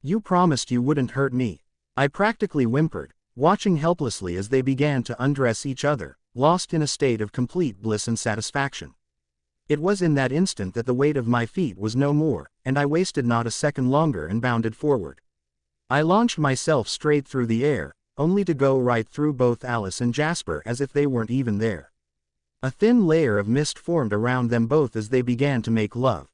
You promised you wouldn't hurt me. I practically whimpered, watching helplessly as they began to undress each other, lost in a state of complete bliss and satisfaction. It was in that instant that the weight of my feet was no more, and I wasted not a second longer and bounded forward. I launched myself straight through the air, only to go right through both Alice and Jasper as if they weren't even there. A thin layer of mist formed around them both as they began to make love.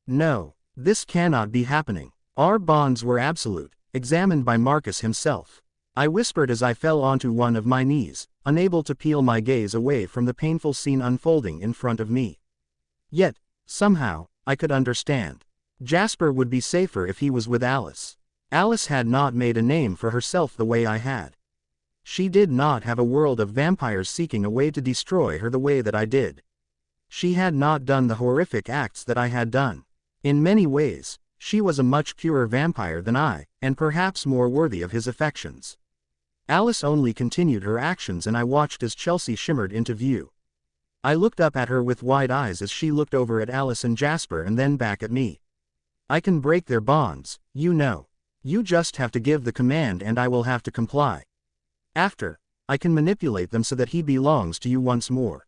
No, this cannot be happening. Our bonds were absolute, examined by Marcus himself. I whispered as I fell onto one of my knees, unable to peel my gaze away from the painful scene unfolding in front of me. Yet, somehow, I could understand. Jasper would be safer if he was with Alice. Alice had not made a name for herself the way I had. She did not have a world of vampires seeking a way to destroy her the way that I did. She had not done the horrific acts that I had done. In many ways, she was a much purer vampire than I, and perhaps more worthy of his affections. Alice only continued her actions and I watched as Chelsea shimmered into view. I looked up at her with wide eyes as she looked over at Alice and Jasper and then back at me. I can break their bonds, you know. You just have to give the command and I will have to comply. After, I can manipulate them so that he belongs to you once more.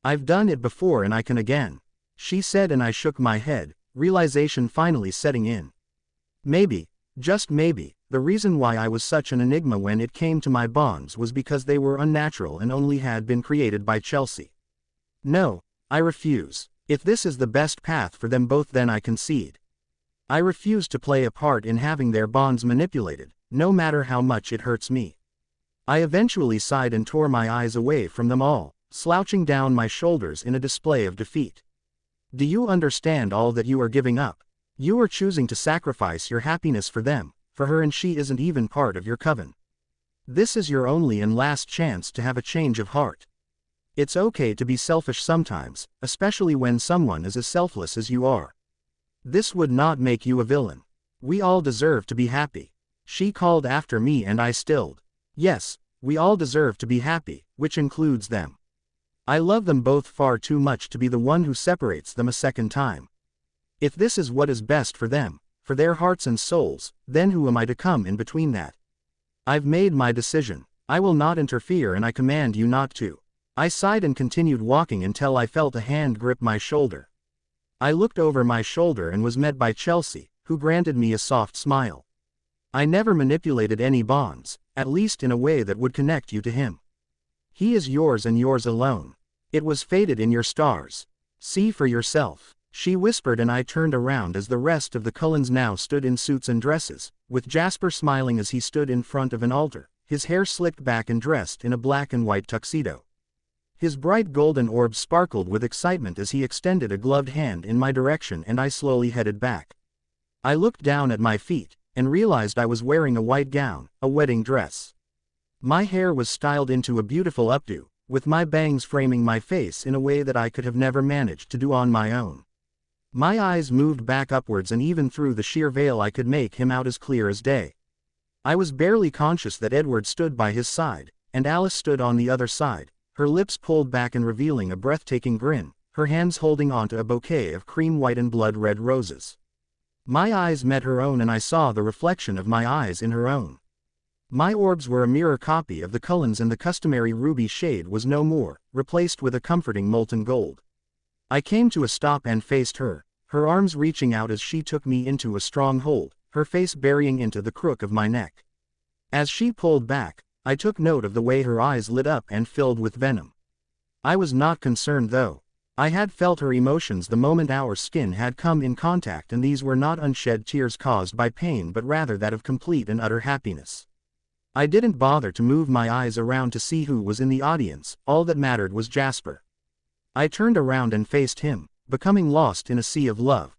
I've done it before and I can again, she said, and I shook my head, realization finally setting in. Maybe, just maybe, the reason why I was such an enigma when it came to my bonds was because they were unnatural and only had been created by Chelsea. No, I refuse. If this is the best path for them both, then I concede. I refuse to play a part in having their bonds manipulated, no matter how much it hurts me. I eventually sighed and tore my eyes away from them all, slouching down my shoulders in a display of defeat. Do you understand all that you are giving up? You are choosing to sacrifice your happiness for them, for her, and she isn't even part of your coven. This is your only and last chance to have a change of heart. It's okay to be selfish sometimes, especially when someone is as selfless as you are. This would not make you a villain. We all deserve to be happy. She called after me and I stilled. Yes, we all deserve to be happy, which includes them. I love them both far too much to be the one who separates them a second time. If this is what is best for them, for their hearts and souls, then who am I to come in between that? I've made my decision. I will not interfere and I command you not to. I sighed and continued walking until I felt a hand grip my shoulder. I looked over my shoulder and was met by Chelsea, who granted me a soft smile. I never manipulated any bonds, at least in a way that would connect you to him. He is yours and yours alone. It was fated in your stars. See for yourself, she whispered, and I turned around as the rest of the Cullens now stood in suits and dresses, with Jasper smiling as he stood in front of an altar, his hair slicked back and dressed in a black and white tuxedo. His bright golden orb sparkled with excitement as he extended a gloved hand in my direction, and I slowly headed back. I looked down at my feet, and realized I was wearing a white gown, a wedding dress. My hair was styled into a beautiful updo, with my bangs framing my face in a way that I could have never managed to do on my own. My eyes moved back upwards, and even through the sheer veil I could make him out as clear as day. I was barely conscious that Edward stood by his side, and Alice stood on the other side, her lips pulled back and revealing a breathtaking grin, her hands holding onto a bouquet of cream white and blood red roses. My eyes met her own and I saw the reflection of my eyes in her own. My orbs were a mirror copy of the Cullens, and the customary ruby shade was no more, replaced with a comforting molten gold. I came to a stop and faced her, her arms reaching out as she took me into a strong hold, her face burying into the crook of my neck. As she pulled back, I took note of the way her eyes lit up and filled with venom. I was not concerned though. I had felt her emotions the moment our skin had come in contact, and these were not unshed tears caused by pain but rather that of complete and utter happiness. I didn't bother to move my eyes around to see who was in the audience, all that mattered was Jasper. I turned around and faced him, becoming lost in a sea of love.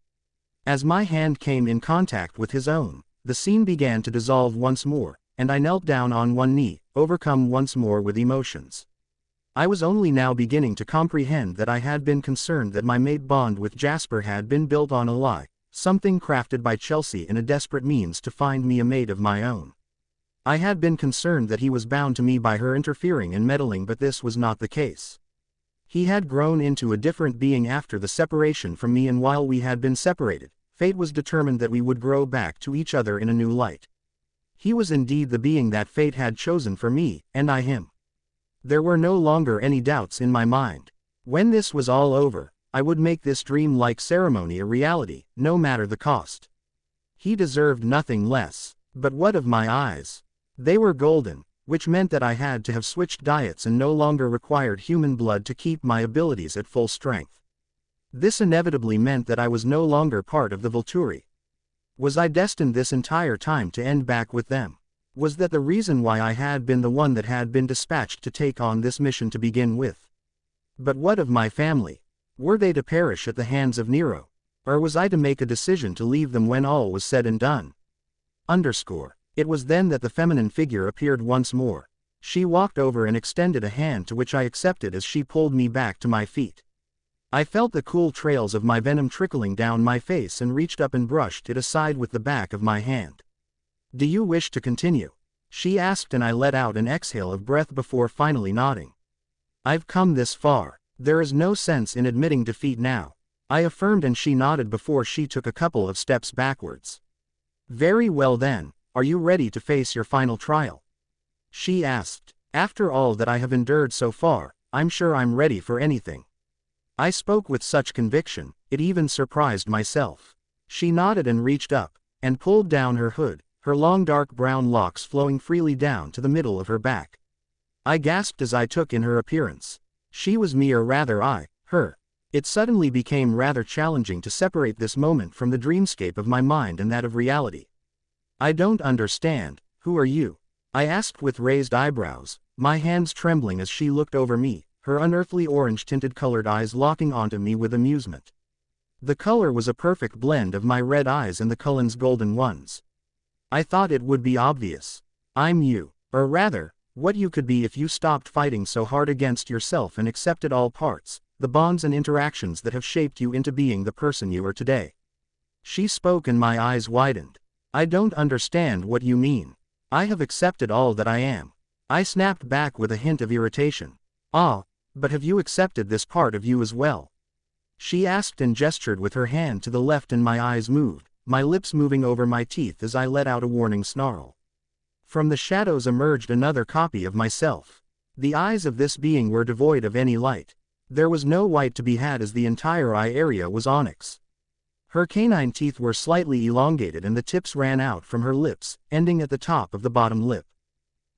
As my hand came in contact with his own, the scene began to dissolve once more, and I knelt down on one knee, overcome once more with emotions. I was only now beginning to comprehend that I had been concerned that my mate bond with Jasper had been built on a lie, something crafted by Chelsea in a desperate means to find me a mate of my own. I had been concerned that he was bound to me by her interfering and meddling, but this was not the case. He had grown into a different being after the separation from me, and while we had been separated, fate was determined that we would grow back to each other in a new light. He was indeed the being that fate had chosen for me, and I him. There were no longer any doubts in my mind. When this was all over, I would make this dream-like ceremony a reality, no matter the cost. He deserved nothing less. But what of my eyes? They were golden, which meant that I had to have switched diets and no longer required human blood to keep my abilities at full strength. This inevitably meant that I was no longer part of the Volturi. Was I destined this entire time to end back with them? Was that the reason why I had been the one that had been dispatched to take on this mission to begin with? But what of my family? Were they to perish at the hands of Nero? Or was I to make a decision to leave them when all was said and done? It was then that the feminine figure appeared once more. She walked over and extended a hand, to which I accepted as she pulled me back to my feet. I felt the cool trails of my venom trickling down my face and reached up and brushed it aside with the back of my hand. "Do you wish to continue?" she asked, and I let out an exhale of breath before finally nodding. "I've come this far. There is no sense in admitting defeat now, I affirmed, and she nodded before she took a couple of steps backwards. Very well then, are you ready to face your final trial? She asked. After all that I have endured so far, I'm sure I'm ready for anything. I spoke with such conviction, it even surprised myself. She nodded and reached up, and pulled down her hood, her long dark brown locks flowing freely down to the middle of her back. I gasped as I took in her appearance. She was me, or rather I, her. It suddenly became rather challenging to separate this moment from the dreamscape of my mind and that of reality. I don't understand, who are you? I asked with raised eyebrows, my hands trembling as she looked over me, her unearthly orange-tinted colored eyes locking onto me with amusement. The color was a perfect blend of my red eyes and the Cullen's golden ones. I thought it would be obvious. I'm you, or rather, what you could be if you stopped fighting so hard against yourself and accepted all parts, the bonds and interactions that have shaped you into being the person you are today. She spoke and my eyes widened. I don't understand what you mean. I have accepted all that I am. I snapped back with a hint of irritation. Ah, but have you accepted this part of you as well? She asked and gestured with her hand to the left, and my eyes moved, my lips moving over my teeth as I let out a warning snarl. From the shadows emerged another copy of myself. The eyes of this being were devoid of any light. There was no white to be had, as the entire eye area was onyx. Her canine teeth were slightly elongated and the tips ran out from her lips, ending at the top of the bottom lip.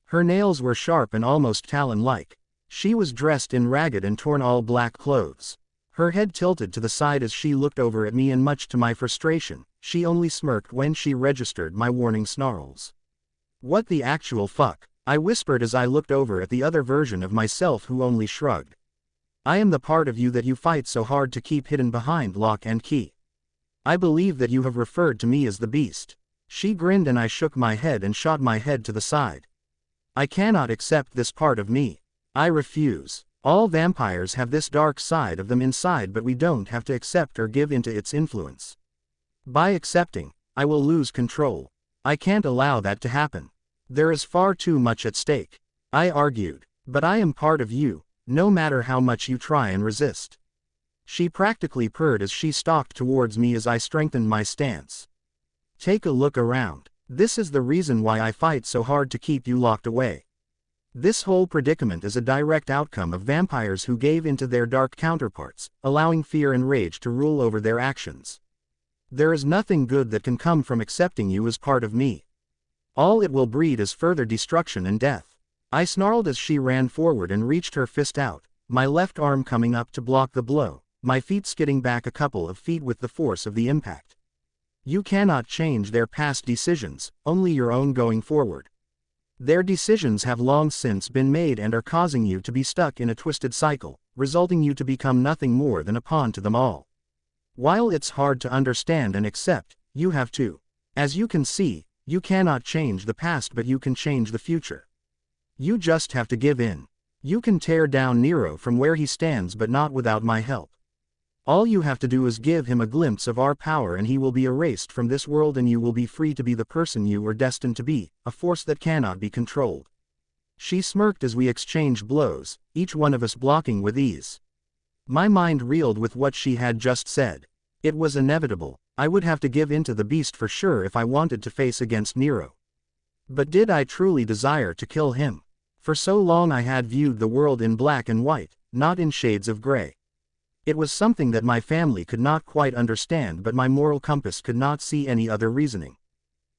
Her nails were sharp and almost talon-like. She was dressed in ragged and torn all-black clothes. Her head tilted to the side as she looked over at me, and much to my frustration, she only smirked when she registered my warning snarls. What the actual fuck? I whispered as I looked over at the other version of myself, who only shrugged. I am the part of you that you fight so hard to keep hidden behind lock and key. I believe that you have referred to me as the beast. She grinned and I shook my head and shot my head to the side. I cannot accept this part of me. I refuse. All vampires have this dark side of them inside, but we don't have to accept or give into its influence. By accepting, I will lose control. I can't allow that to happen. There is far too much at stake. I argued. But I am part of you, no matter how much you try and resist. She practically purred as she stalked towards me as I strengthened my stance. Take a look around. This is the reason why I fight so hard to keep you locked away. This whole predicament is a direct outcome of vampires who gave into their dark counterparts, allowing fear and rage to rule over their actions. There is nothing good that can come from accepting you as part of me. All it will breed is further destruction and death. I snarled as she ran forward and reached her fist out, my left arm coming up to block the blow, my feet skidding back a couple of feet with the force of the impact. You cannot change their past decisions, only your own going forward. Their decisions have long since been made and are causing you to be stuck in a twisted cycle, resulting you to become nothing more than a pawn to them all. While it's hard to understand and accept, you have to. As you can see, you cannot change the past, but you can change the future. You just have to give in. You can tear down Nero from where he stands, but not without my help. All you have to do is give him a glimpse of our power and he will be erased from this world, and you will be free to be the person you were destined to be, a force that cannot be controlled. She smirked as we exchanged blows, each one of us blocking with ease. My mind reeled with what she had just said. It was inevitable. I would have to give in to the beast for sure if I wanted to face against Nero. But did I truly desire to kill him? For so long I had viewed the world in black and white, not in shades of gray. It was something that my family could not quite understand, but my moral compass could not see any other reasoning.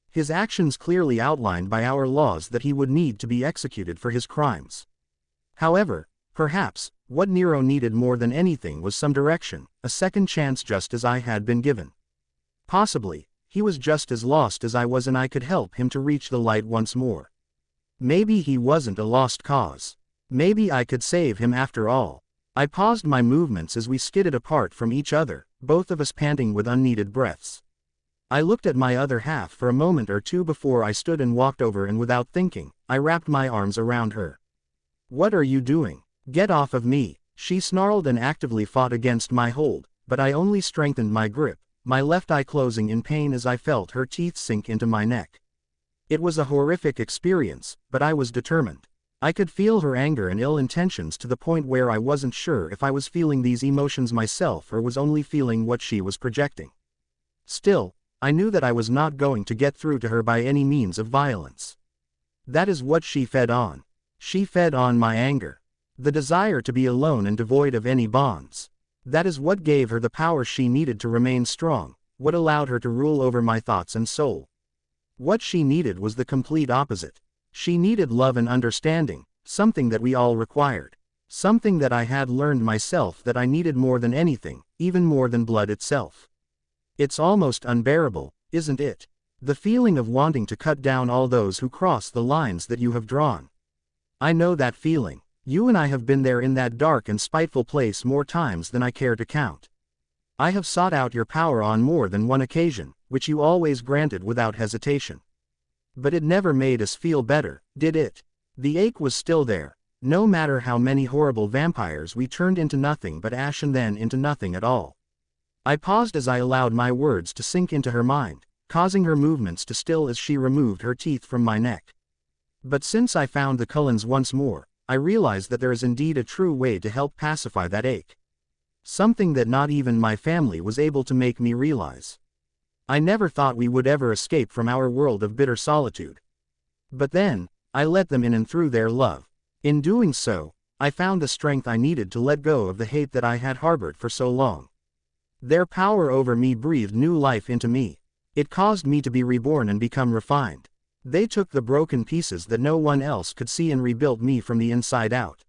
His actions clearly outlined by our laws that he would need to be executed for his crimes. However, perhaps, what Nero needed more than anything was some direction, a second chance, just as I had been given. Possibly, he was just as lost as I was, and I could help him to reach the light once more. Maybe he wasn't a lost cause. Maybe I could save him after all. I paused my movements as we skidded apart from each other, both of us panting with unneeded breaths. I looked at my other half for a moment or two before I stood and walked over, and without thinking, I wrapped my arms around her. What are you doing? Get off of me, she snarled and actively fought against my hold, but I only strengthened my grip, my left eye closing in pain as I felt her teeth sink into my neck. It was a horrific experience, but I was determined. I could feel her anger and ill intentions to the point where I wasn't sure if I was feeling these emotions myself or was only feeling what she was projecting. Still, I knew that I was not going to get through to her by any means of violence. That is what she fed on. She fed on my anger. The desire to be alone and devoid of any bonds. That is what gave her the power she needed to remain strong, what allowed her to rule over my thoughts and soul. What she needed was the complete opposite. She needed love and understanding, something that we all required. Something that I had learned myself that I needed more than anything, even more than blood itself. It's almost unbearable, isn't it? The feeling of wanting to cut down all those who cross the lines that you have drawn. I know that feeling. You and I have been there in that dark and spiteful place more times than I care to count. I have sought out your power on more than one occasion, which you always granted without hesitation. But it never made us feel better, did it? The ache was still there, no matter how many horrible vampires we turned into nothing but ash and then into nothing at all. I paused as I allowed my words to sink into her mind, causing her movements to still as she removed her teeth from my neck. But since I found the Cullens once more, I realized that there is indeed a true way to help pacify that ache. Something that not even my family was able to make me realize. I never thought we would ever escape from our world of bitter solitude. But then, I let them in and through their love. In doing so, I found the strength I needed to let go of the hate that I had harbored for so long. Their power over me breathed new life into me. It caused me to be reborn and become refined. They took the broken pieces that no one else could see and rebuilt me from the inside out.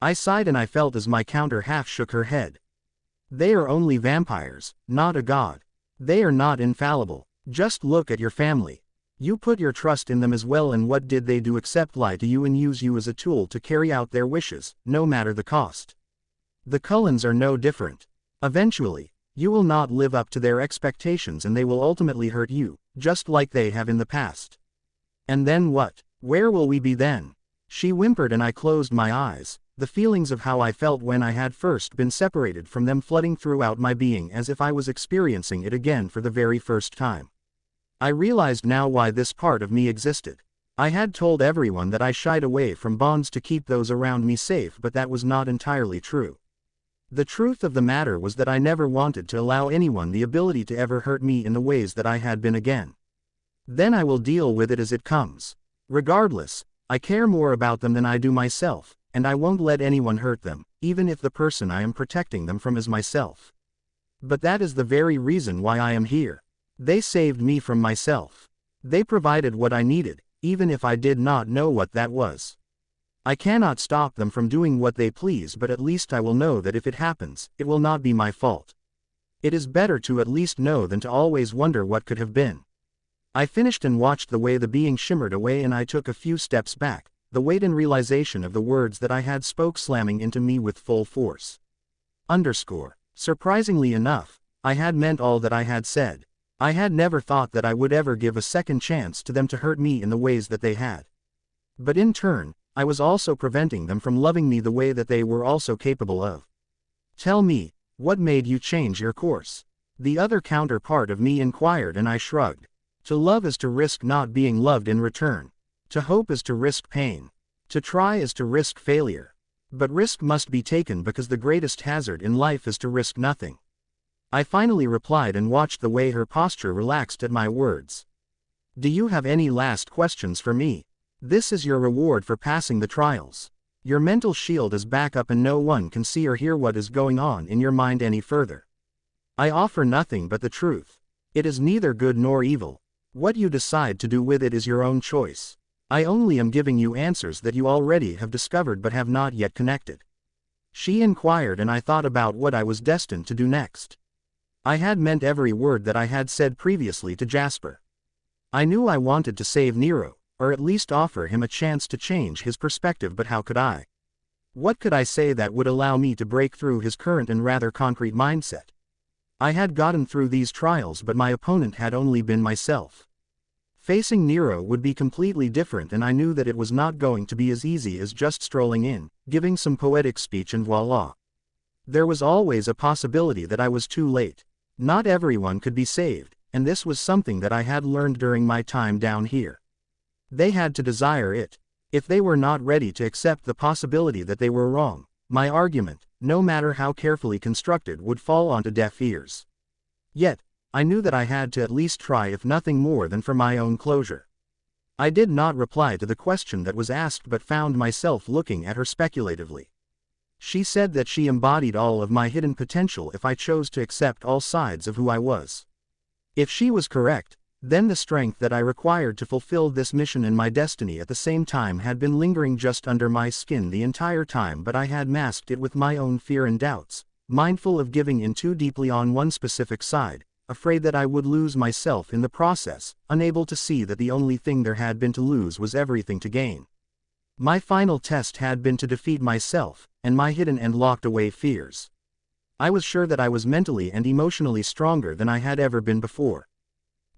I sighed and I felt as my counter half shook her head. They are only vampires, not a god. They are not infallible. Just look at your family. You put your trust in them as well, and what did they do except lie to you and use you as a tool to carry out their wishes, no matter the cost. The Cullens are no different. Eventually, you will not live up to their expectations and they will ultimately hurt you, just like they have in the past. And then what? Where will we be then? She whimpered and I closed my eyes, the feelings of how I felt when I had first been separated from them flooding throughout my being as if I was experiencing it again for the very first time. I realized now why this part of me existed. I had told everyone that I shied away from bonds to keep those around me safe, but that was not entirely true. The truth of the matter was that I never wanted to allow anyone the ability to ever hurt me in the ways that I had been again. Then I will deal with it as it comes. Regardless, I care more about them than I do myself, and I won't let anyone hurt them, even if the person I am protecting them from is myself. But that is the very reason why I am here. They saved me from myself. They provided what I needed, even if I did not know what that was. I cannot stop them from doing what they please, but at least I will know that if it happens, it will not be my fault. It is better to at least know than to always wonder what could have been. I finished and watched the way the being shimmered away, and I took a few steps back, the weight and realization of the words that I had spoke slamming into me with full force. Surprisingly enough, I had meant all that I had said. I had never thought that I would ever give a second chance to them to hurt me in the ways that they had. But in turn, I was also preventing them from loving me the way that they were also capable of. Tell me, what made you change your course? The other counterpart of me inquired, and I shrugged. To love is to risk not being loved in return. To hope is to risk pain. To try is to risk failure. But risk must be taken because the greatest hazard in life is to risk nothing. I finally replied and watched the way her posture relaxed at my words. Do you have any last questions for me? This is your reward for passing the trials. Your mental shield is back up and no one can see or hear what is going on in your mind any further. I offer nothing but the truth. It is neither good nor evil. What you decide to do with it is your own choice. I only am giving you answers that you already have discovered but have not yet connected. She inquired, and I thought about what I was destined to do next. I had meant every word that I had said previously to Jasper. I knew I wanted to save Nero, or at least offer him a chance to change his perspective, but how could I? What could I say that would allow me to break through his current and rather concrete mindset? I had gotten through these trials, but my opponent had only been myself. Facing Nero would be completely different, and I knew that it was not going to be as easy as just strolling in, giving some poetic speech and voila. There was always a possibility that I was too late. Not everyone could be saved, and this was something that I had learned during my time down here. They had to desire it. If they were not ready to accept the possibility that they were wrong, my argument, no matter how carefully constructed, would fall onto deaf ears. Yet, I knew that I had to at least try, if nothing more than for my own closure. I did not reply to the question that was asked, but found myself looking at her speculatively. She said that she embodied all of my hidden potential if I chose to accept all sides of who I was. If she was correct, then the strength that I required to fulfill this mission and my destiny at the same time had been lingering just under my skin the entire time, but I had masked it with my own fear and doubts, mindful of giving in too deeply on one specific side, afraid that I would lose myself in the process, unable to see that the only thing there had been to lose was everything to gain. My final test had been to defeat myself, and my hidden and locked away fears. I was sure that I was mentally and emotionally stronger than I had ever been before.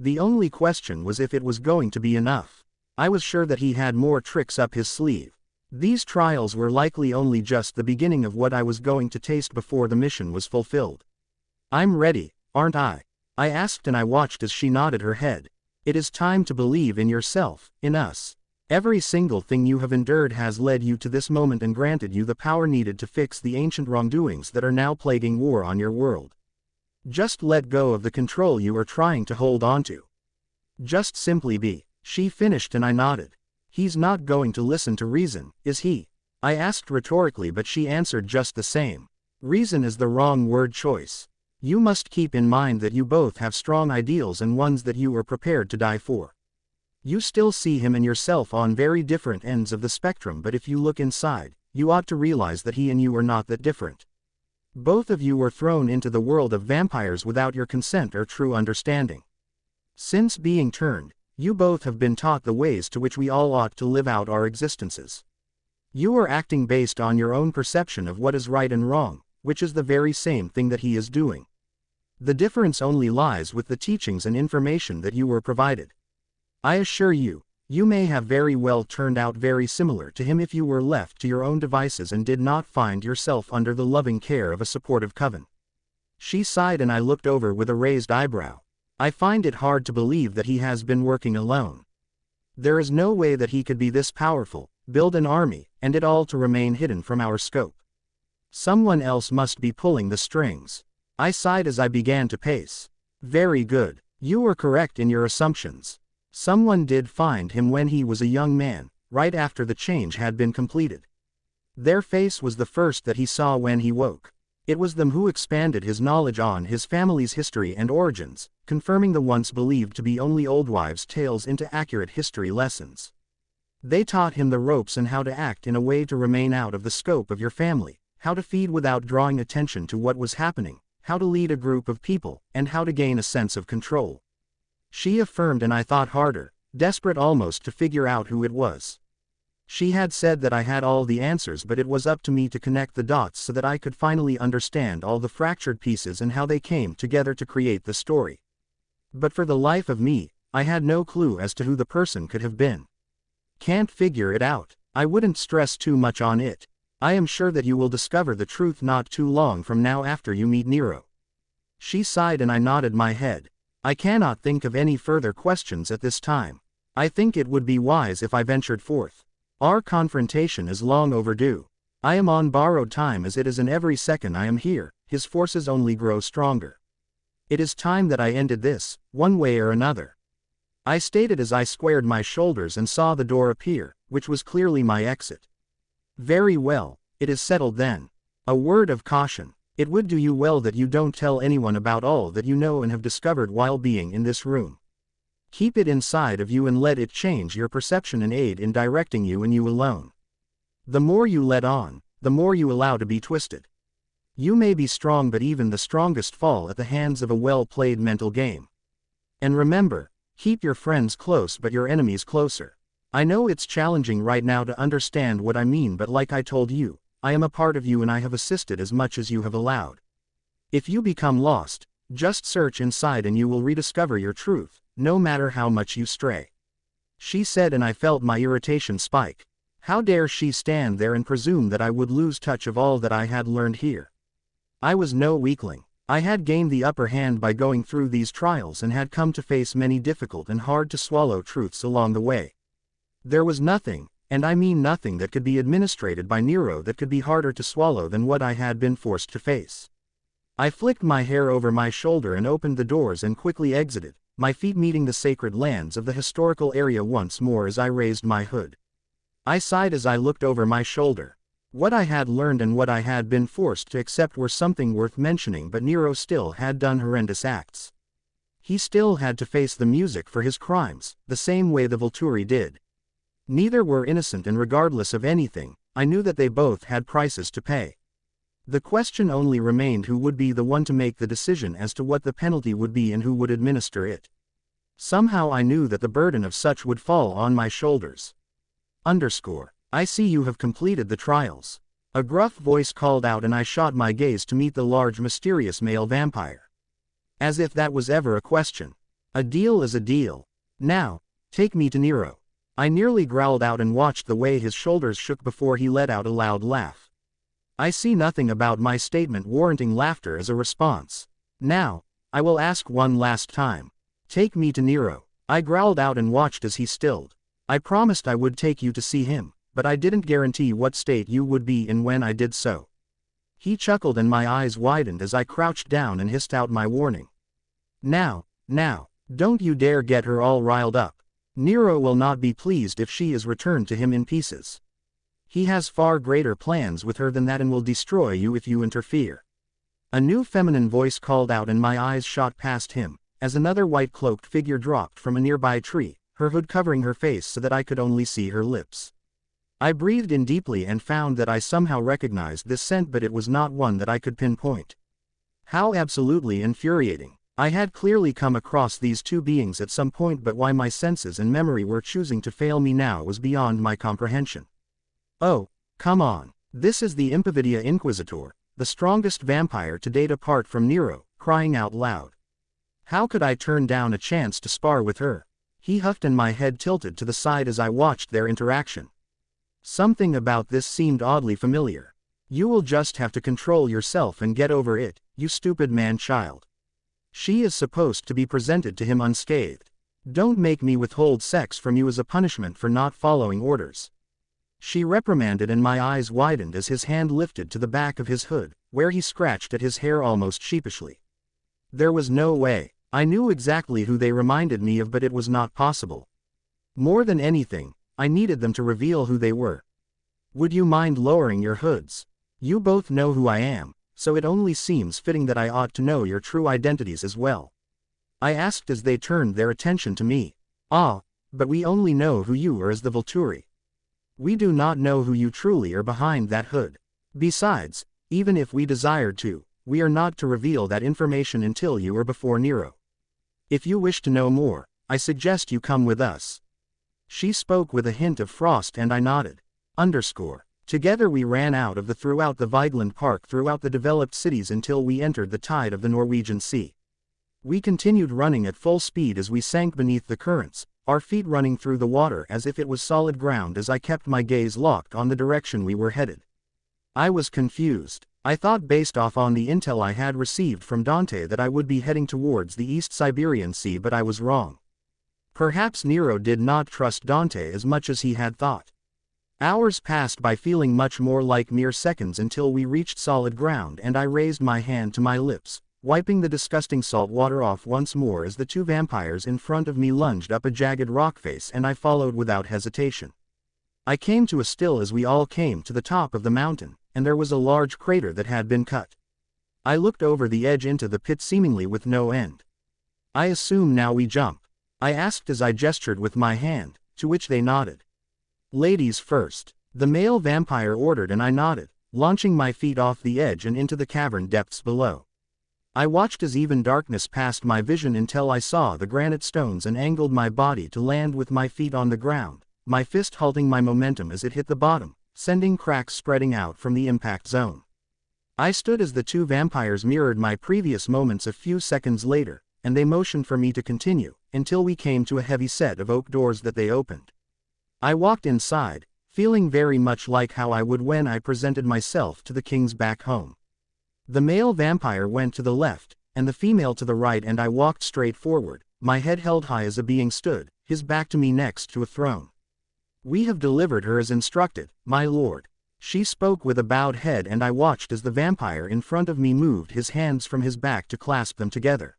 The only question was if it was going to be enough. I was sure that he had more tricks up his sleeve. These trials were likely only just the beginning of what I was going to taste before the mission was fulfilled. "I'm ready, aren't I?" I asked, and I watched as she nodded her head. "It is time to believe in yourself, in us. Every single thing you have endured has led you to this moment and granted you the power needed to fix the ancient wrongdoings that are now plaguing war on your world. Just let go of the control you are trying to hold onto. Just simply be." She finished, and I nodded. "He's not going to listen to reason, is he?" I asked rhetorically, but she answered just the same. "Reason is the wrong word choice. You must keep in mind that you both have strong ideals and ones that you are prepared to die for. You still see him and yourself on very different ends of the spectrum, but if you look inside, you ought to realize that he and you are not that different. Both of you were thrown into the world of vampires without your consent or true understanding. Since being turned, you both have been taught the ways to which we all ought to live out our existences. You are acting based on your own perception of what is right and wrong, which is the very same thing that he is doing. The difference only lies with the teachings and information that you were provided. I assure you, you may have very well turned out very similar to him if you were left to your own devices and did not find yourself under the loving care of a supportive coven." She sighed, and I looked over with a raised eyebrow. "I find it hard to believe that he has been working alone. There is no way that he could be this powerful, build an army, and it all to remain hidden from our scope. Someone else must be pulling the strings." I sighed as I began to pace. "Very good. You were correct in your assumptions. Someone did find him when he was a young man, right after the change had been completed. Their face was the first that he saw when he woke. It was them who expanded his knowledge on his family's history and origins, confirming the once believed to be only old wives' tales into accurate history lessons. They taught him the ropes and how to act in a way to remain out of the scope of your family, how to feed without drawing attention to what was happening, how to lead a group of people, and how to gain a sense of control." She affirmed, and I thought harder, desperate almost to figure out who it was. She had said that I had all the answers, but it was up to me to connect the dots so that I could finally understand all the fractured pieces and how they came together to create the story. But for the life of me, I had no clue as to who the person could have been. "Can't figure it out. I wouldn't stress too much on it. I am sure that you will discover the truth not too long from now after you meet Nero." She sighed, and I nodded my head. "I cannot think of any further questions at this time. I think it would be wise if I ventured forth. Our confrontation is long overdue. I am on borrowed time as it is, and every second I am here, his forces only grow stronger. It is time that I ended this, one way or another." I stated as I squared my shoulders and saw the door appear, which was clearly my exit. "Very well, it is settled then. A word of caution. It would do you well that you don't tell anyone about all that you know and have discovered while being in this room. Keep it inside of you and let it change your perception and aid in directing you and you alone. The more you let on, the more you allow to be twisted. You may be strong, but even the strongest fall at the hands of a well-played mental game. And remember, keep your friends close but your enemies closer. I know it's challenging right now to understand what I mean, but like I told you, I am a part of you and I have assisted as much as you have allowed. If you become lost, just search inside and you will rediscover your truth, no matter how much you stray." She said, and I felt my irritation spike. How dare she stand there and presume that I would lose touch of all that I had learned here? I was no weakling. I had gained the upper hand by going through these trials and had come to face many difficult and hard to swallow truths along the way. There was nothing, And I mean nothing that could be administrated by Nero that could be harder to swallow than what I had been forced to face. I flicked my hair over my shoulder and opened the doors and quickly exited, my feet meeting the sacred lands of the historical area once more as I raised my hood. I sighed as I looked over my shoulder. What I had learned and what I had been forced to accept were something worth mentioning, but Nero still had done horrendous acts. He still had to face the music for his crimes, the same way the Volturi did. Neither were innocent, and regardless of anything, I knew that they both had prices to pay. The question only remained who would be the one to make the decision as to what the penalty would be and who would administer it. Somehow I knew that the burden of such would fall on my shoulders. I see you have completed the trials. A gruff voice called out, and I shot my gaze to meet the large mysterious male vampire. As if that was ever a question. A deal is a deal. Now, take me to Nero. I nearly growled out and watched the way his shoulders shook before he let out a loud laugh. I see nothing about my statement warranting laughter as a response. Now, I will ask one last time. Take me to Nero. I growled out and watched as he stilled. I promised I would take you to see him, but I didn't guarantee what state you would be in when I did so. He chuckled and my eyes widened as I crouched down and hissed out my warning. Now, don't you dare get her all riled up. Nero will not be pleased if she is returned to him in pieces. He has far greater plans with her than that and will destroy you if you interfere. A new feminine voice called out and my eyes shot past him, as another white-cloaked figure dropped from a nearby tree, her hood covering her face so that I could only see her lips. I breathed in deeply and found that I somehow recognized this scent, but it was not one that I could pinpoint. How absolutely infuriating. I had clearly come across these two beings at some point, but why my senses and memory were choosing to fail me now was beyond my comprehension. Oh, come on. This is the Impavidia Inquisitor, the strongest vampire to date apart from Nero, crying out loud. How could I turn down a chance to spar with her? He huffed and my head tilted to the side as I watched their interaction. Something about this seemed oddly familiar. You will just have to control yourself and get over it, you stupid man-child. She is supposed to be presented to him unscathed. Don't make me withhold sex from you as a punishment for not following orders. She reprimanded and my eyes widened as his hand lifted to the back of his hood, where he scratched at his hair almost sheepishly. There was no way. I knew exactly who they reminded me of, but it was not possible. More than anything, I needed them to reveal who they were. Would you mind lowering your hoods? You both know who I am, so it only seems fitting that I ought to know your true identities as well. I asked as they turned their attention to me. Ah, but we only know who you are as the Volturi. We do not know who you truly are behind that hood. Besides, even if we desired to, we are not to reveal that information until you are before Nero. If you wish to know more, I suggest you come with us. She spoke with a hint of frost and I nodded. Together we ran out of throughout the Vigeland Park, throughout the developed cities until we entered the tide of the Norwegian Sea. We continued running at full speed as we sank beneath the currents, our feet running through the water as if it was solid ground as I kept my gaze locked on the direction we were headed. I was confused. I thought, based off on the intel I had received from Dante, that I would be heading towards the East Siberian Sea, but I was wrong. Perhaps Nero did not trust Dante as much as he had thought. Hours passed by, feeling much more like mere seconds, until we reached solid ground and I raised my hand to my lips, wiping the disgusting salt water off once more as the two vampires in front of me lunged up a jagged rock face and I followed without hesitation. I came to a still as we all came to the top of the mountain, and there was a large crater that had been cut. I looked over the edge into the pit, seemingly with no end. I assume now we jump? I asked as I gestured with my hand, to which they nodded. Ladies first, the male vampire ordered, and I nodded, launching my feet off the edge and into the cavern depths below. I watched as even darkness passed my vision until I saw the granite stones and angled my body to land with my feet on the ground, my fist halting my momentum as it hit the bottom, sending cracks spreading out from the impact zone. I stood as the two vampires mirrored my previous moments a few seconds later, and they motioned for me to continue, until we came to a heavy set of oak doors that they opened. I walked inside, feeling very much like how I would when I presented myself to the kings back home. The male vampire went to the left, and the female to the right, and I walked straight forward, my head held high as a being stood, his back to me next to a throne. We have delivered her as instructed, my lord. She spoke with a bowed head, and I watched as the vampire in front of me moved his hands from his back to clasp them together.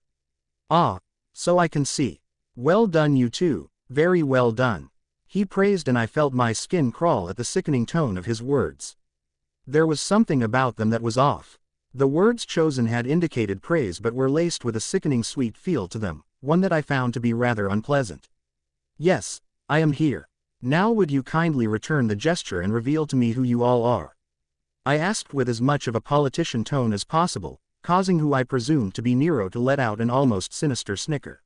Ah, so I can see. Well done you two, very well done. He praised, and I felt my skin crawl at the sickening tone of his words. There was something about them that was off. The words chosen had indicated praise but were laced with a sickening sweet feel to them, one that I found to be rather unpleasant. Yes, I am here. Now would you kindly return the gesture and reveal to me who you all are? I asked with as much of a politician tone as possible, causing who I presumed to be Nero to let out an almost sinister snicker.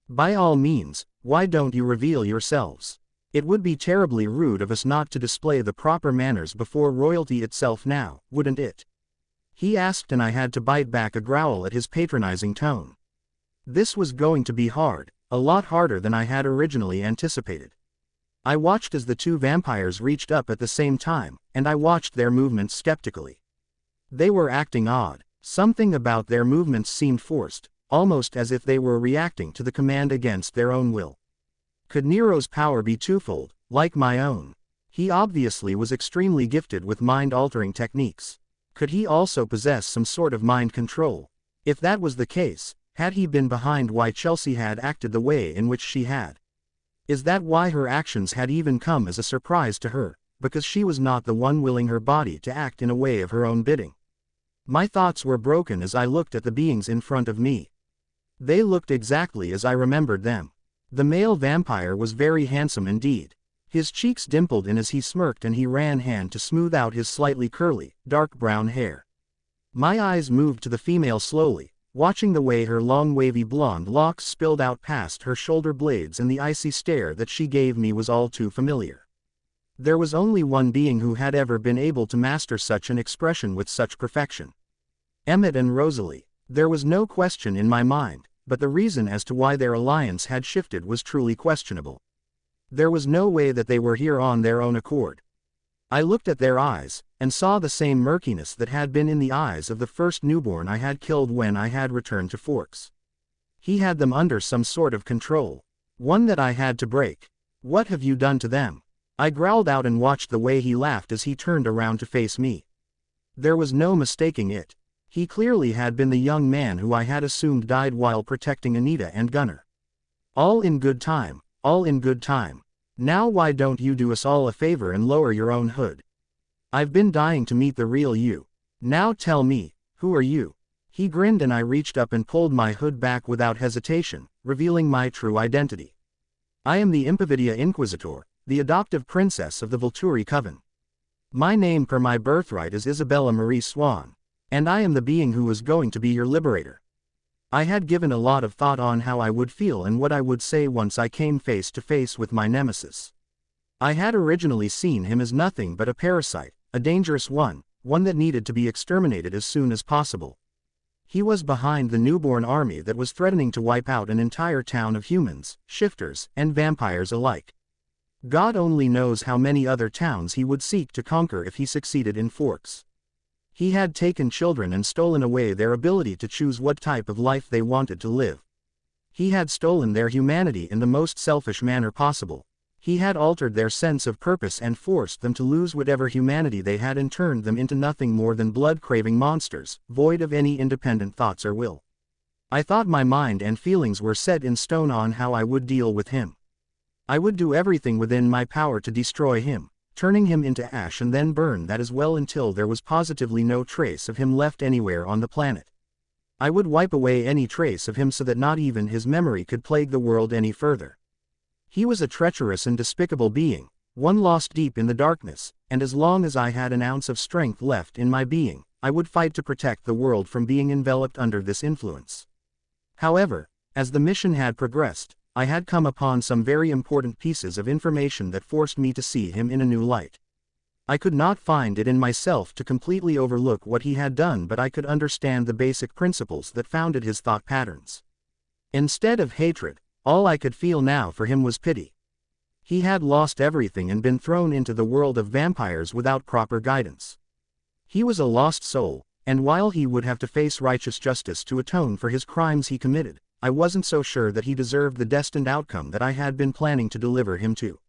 By all means, why don't you reveal yourselves? It would be terribly rude of us not to display the proper manners before royalty itself now, wouldn't it? He asked, and I had to bite back a growl at his patronizing tone. This was going to be hard, a lot harder than I had originally anticipated. I watched as the two vampires reached up at the same time, and I watched their movements skeptically. They were acting odd. Something about their movements seemed forced, almost as if they were reacting to the command against their own will. Could Nero's power be twofold, like my own? He obviously was extremely gifted with mind-altering techniques. Could he also possess some sort of mind control? If that was the case, had he been behind why Chelsea had acted the way in which she had? Is that why her actions had even come as a surprise to her, because she was not the one willing her body to act in a way of her own bidding? My thoughts were broken as I looked at the beings in front of me. They looked exactly as I remembered them. The male vampire was very handsome indeed. His cheeks dimpled in as he smirked, and he ran hand to smooth out his slightly curly, dark brown hair. My eyes moved to the female slowly, watching the way her long wavy blonde locks spilled out past her shoulder blades, and the icy stare that she gave me was all too familiar. There was only one being who had ever been able to master such an expression with such perfection. Emmett and Rosalie. There was no question in my mind, but the reason as to why their alliance had shifted was truly questionable. There was no way that they were here on their own accord. I looked at their eyes, and saw the same murkiness that had been in the eyes of the first newborn I had killed when I had returned to Forks. He had them under some sort of control, one that I had to break. What have you done to them? I growled out and watched the way he laughed as he turned around to face me. There was no mistaking it. He clearly had been the young man who I had assumed died while protecting Anita and Gunnar. All in good time, all in good time. Now why don't you do us all a favor and lower your own hood? I've been dying to meet the real you. Now tell me, who are you? He grinned, and I reached up and pulled my hood back without hesitation, revealing my true identity. I am the Impavidia Inquisitor, the adoptive princess of the Volturi Coven. My name per my birthright is Isabella Marie Swan, and I am the being who is going to be your liberator. I had given a lot of thought on how I would feel and what I would say once I came face to face with my nemesis. I had originally seen him as nothing but a parasite, a dangerous one that needed to be exterminated as soon as possible. He was behind the newborn army that was threatening to wipe out an entire town of humans, shifters, and vampires alike. God only knows how many other towns he would seek to conquer if he succeeded in Forks. He had taken children and stolen away their ability to choose what type of life they wanted to live. He had stolen their humanity in the most selfish manner possible. He had altered their sense of purpose and forced them to lose whatever humanity they had and turned them into nothing more than blood-craving monsters, void of any independent thoughts or will. I thought my mind and feelings were set in stone on how I would deal with him. I would do everything within my power to destroy him, turning him into ash and then burn that as well until there was positively no trace of him left anywhere on the planet. I would wipe away any trace of him so that not even his memory could plague the world any further. He was a treacherous and despicable being, one lost deep in the darkness, and as long as I had an ounce of strength left in my being, I would fight to protect the world from being enveloped under this influence. However, as the mission had progressed, I had come upon some very important pieces of information that forced me to see him in a new light. I could not find it in myself to completely overlook what he had done, but I could understand the basic principles that founded his thought patterns. Instead of hatred, all I could feel now for him was pity. He had lost everything and been thrown into the world of vampires without proper guidance. He was a lost soul, and while he would have to face righteous justice to atone for his crimes he committed, I wasn't so sure that he deserved the destined outcome that I had been planning to deliver him to.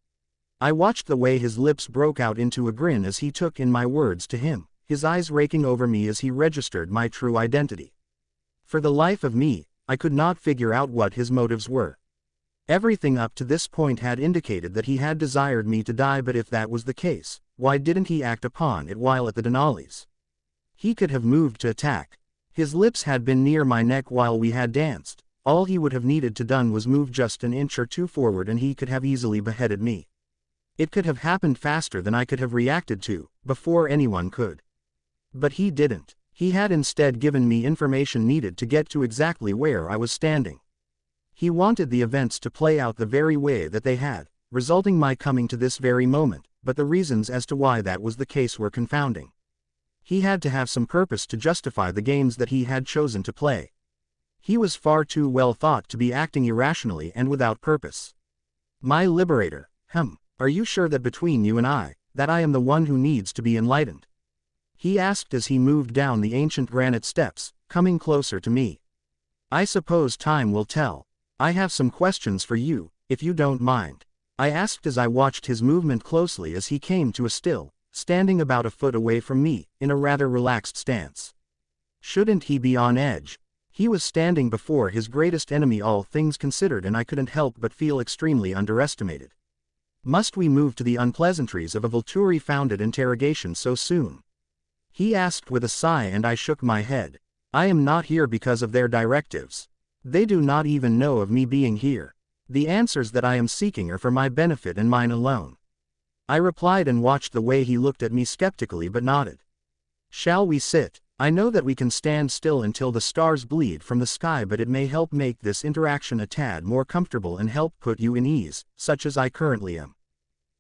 I watched the way his lips broke out into a grin as he took in my words to him, his eyes raking over me as he registered my true identity. For the life of me, I could not figure out what his motives were. Everything up to this point had indicated that he had desired me to die, but if that was the case, why didn't he act upon it while at the Denali's? He could have moved to attack. His lips had been near my neck while we had danced. All he would have needed to done was move just an inch or two forward and he could have easily beheaded me. It could have happened faster than I could have reacted to, before anyone could. But he didn't. He had instead given me information needed to get to exactly where I was standing. He wanted the events to play out the very way that they had, resulting my coming to this very moment, but the reasons as to why that was the case were confounding. He had to have some purpose to justify the games that he had chosen to play. He was far too well thought to be acting irrationally and without purpose. My liberator, are you sure that between you and I, that I am the one who needs to be enlightened? He asked as he moved down the ancient granite steps, coming closer to me. I suppose time will tell. I have some questions for you, if you don't mind. I asked as I watched his movement closely as he came to a still, standing about a foot away from me, in a rather relaxed stance. Shouldn't he be on edge? He was standing before his greatest enemy, all things considered, and I couldn't help but feel extremely underestimated. Must we move to the unpleasantries of a Volturi-founded interrogation so soon? He asked with a sigh, and I shook my head. I am not here because of their directives. They do not even know of me being here. The answers that I am seeking are for my benefit and mine alone. I replied and watched the way he looked at me skeptically but nodded. Shall we sit? I know that we can stand still until the stars bleed from the sky, but it may help make this interaction a tad more comfortable and help put you in ease, such as I currently am.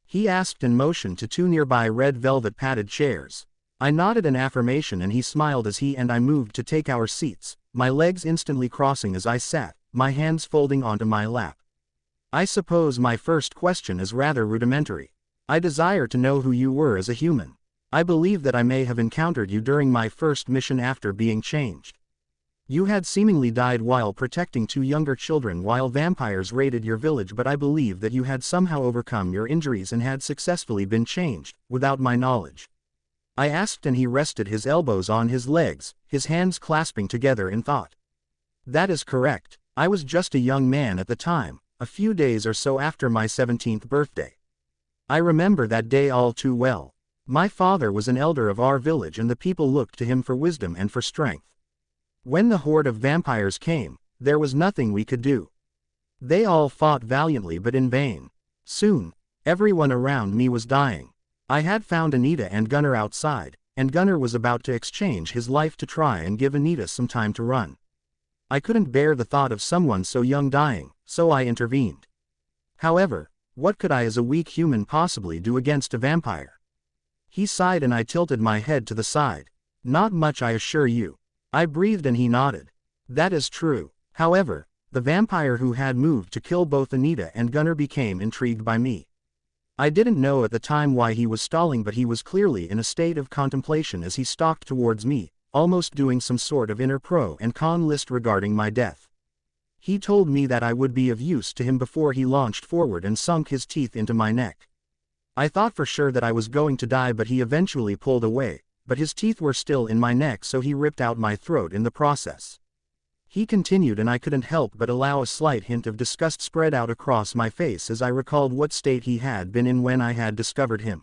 He asked and motioned to two nearby red velvet padded chairs. I nodded an affirmation and he smiled as he and I moved to take our seats, my legs instantly crossing as I sat, my hands folding onto my lap. I suppose my first question is rather rudimentary. I desire to know who you were as a human. I believe that I may have encountered you during my first mission after being changed. You had seemingly died while protecting two younger children while vampires raided your village, but I believe that you had somehow overcome your injuries and had successfully been changed, without my knowledge. I asked, and he rested his elbows on his legs, his hands clasping together in thought. That is correct. I was just a young man at the time, a few days or so after my 17th birthday. I remember that day all too well. My father was an elder of our village and the people looked to him for wisdom and for strength. When the horde of vampires came, there was nothing we could do. They all fought valiantly but in vain. Soon, everyone around me was dying. I had found Anita and Gunnar outside, and Gunnar was about to exchange his life to try and give Anita some time to run. I couldn't bear the thought of someone so young dying, so I intervened. However, what could I as a weak human possibly do against a vampire? He sighed and I tilted my head to the side. Not much, I assure you. I breathed and he nodded. That is true. However, the vampire who had moved to kill both Anita and Gunnar became intrigued by me. I didn't know at the time why he was stalling, but he was clearly in a state of contemplation as he stalked towards me, almost doing some sort of inner pro and con list regarding my death. He told me that I would be of use to him before he launched forward and sunk his teeth into my neck. I thought for sure that I was going to die, but he eventually pulled away, but his teeth were still in my neck, so he ripped out my throat in the process. He continued and I couldn't help but allow a slight hint of disgust spread out across my face as I recalled what state he had been in when I had discovered him.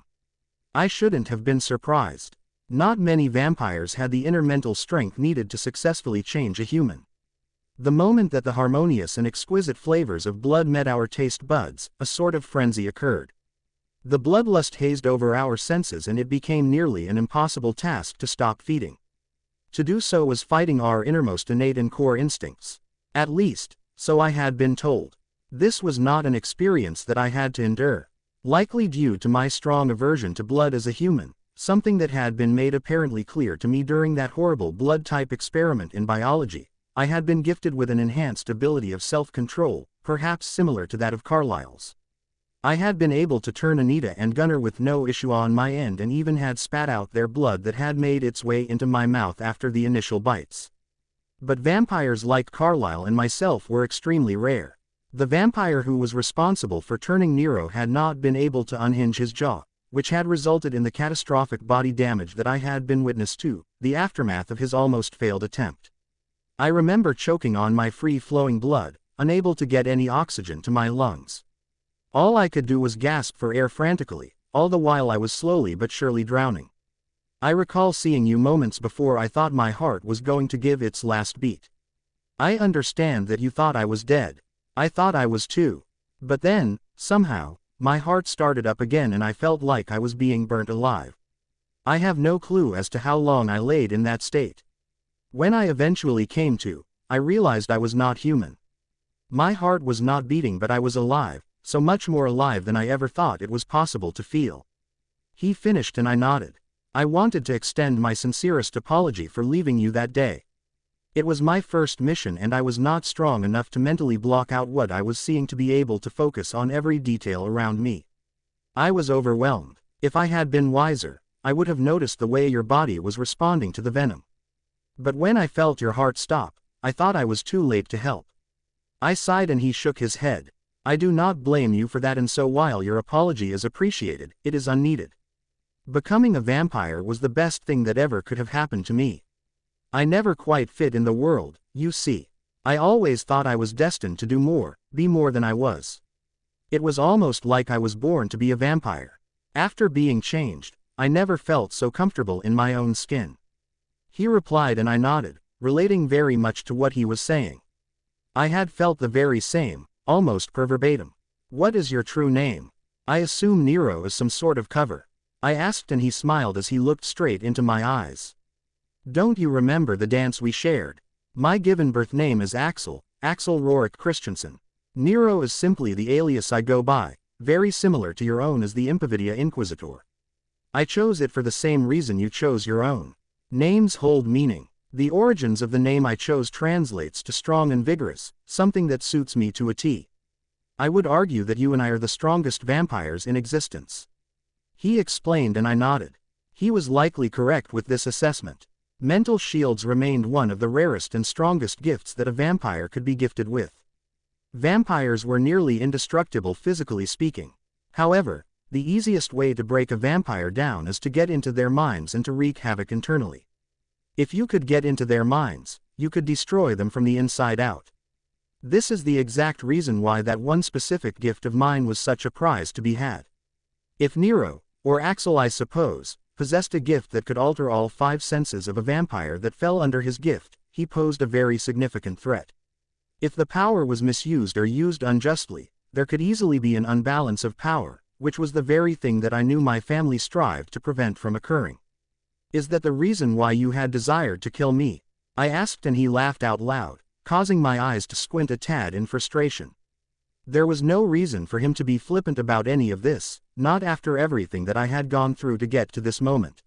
I shouldn't have been surprised. Not many vampires had the inner mental strength needed to successfully change a human. The moment that the harmonious and exquisite flavors of blood met our taste buds, a sort of frenzy occurred. The bloodlust hazed over our senses and it became nearly an impossible task to stop feeding. To do so was fighting our innermost innate and core instincts. At least, so I had been told. This was not an experience that I had to endure. Likely due to my strong aversion to blood as a human, something that had been made apparently clear to me during that horrible blood type experiment in biology, I had been gifted with an enhanced ability of self-control, perhaps similar to that of Carlyle's. I had been able to turn Anita and Gunnar with no issue on my end and even had spat out their blood that had made its way into my mouth after the initial bites. But vampires like Carlyle and myself were extremely rare. The vampire who was responsible for turning Nero had not been able to unhinge his jaw, which had resulted in the catastrophic body damage that I had been witness to, the aftermath of his almost failed attempt. I remember choking on my free-flowing blood, unable to get any oxygen to my lungs. All I could do was gasp for air frantically, all the while I was slowly but surely drowning. I recall seeing you moments before I thought my heart was going to give its last beat. I understand that you thought I was dead. I thought I was too. But then, somehow, my heart started up again and I felt like I was being burnt alive. I have no clue as to how long I laid in that state. When I eventually came to, I realized I was not human. My heart was not beating but I was alive, so much more alive than I ever thought it was possible to feel. He finished and I nodded. I wanted to extend my sincerest apology for leaving you that day. It was my first mission and I was not strong enough to mentally block out what I was seeing to be able to focus on every detail around me. I was overwhelmed. If I had been wiser, I would have noticed the way your body was responding to the venom. But when I felt your heart stop, I thought I was too late to help. I sighed and he shook his head. I do not blame you for that, and so while your apology is appreciated, it is unneeded. Becoming a vampire was the best thing that ever could have happened to me. I never quite fit in the world, you see. I always thought I was destined to do more, be more than I was. It was almost like I was born to be a vampire. After being changed, I never felt so comfortable in my own skin. He replied and I nodded, relating very much to what he was saying. I had felt the very same, almost per verbatim. What is your true name? I assume Nero is some sort of cover. I asked and he smiled as he looked straight into my eyes. Don't you remember the dance we shared? My given birth name is Axel Rorik Christensen. Nero is simply the alias I go by, very similar to your own as the Impovidia Inquisitor. I chose it for the same reason you chose your own. Names hold meaning. The origins of the name I chose translates to strong and vigorous, something that suits me to a T. I would argue that you and I are the strongest vampires in existence. He explained and I nodded. He was likely correct with this assessment. Mental shields remained one of the rarest and strongest gifts that a vampire could be gifted with. Vampires were nearly indestructible physically speaking. However, the easiest way to break a vampire down is to get into their minds and to wreak havoc internally. If you could get into their minds, you could destroy them from the inside out. This is the exact reason why that one specific gift of mine was such a prize to be had. If Nero, or Axel I suppose, possessed a gift that could alter all 5 senses of a vampire that fell under his gift, he posed a very significant threat. If the power was misused or used unjustly, there could easily be an unbalance of power, which was the very thing that I knew my family strived to prevent from occurring. Is that the reason why you had desired to kill me? I asked and he laughed out loud, causing my eyes to squint a tad in frustration. There was no reason for him to be flippant about any of this, not after everything that I had gone through to get to this moment.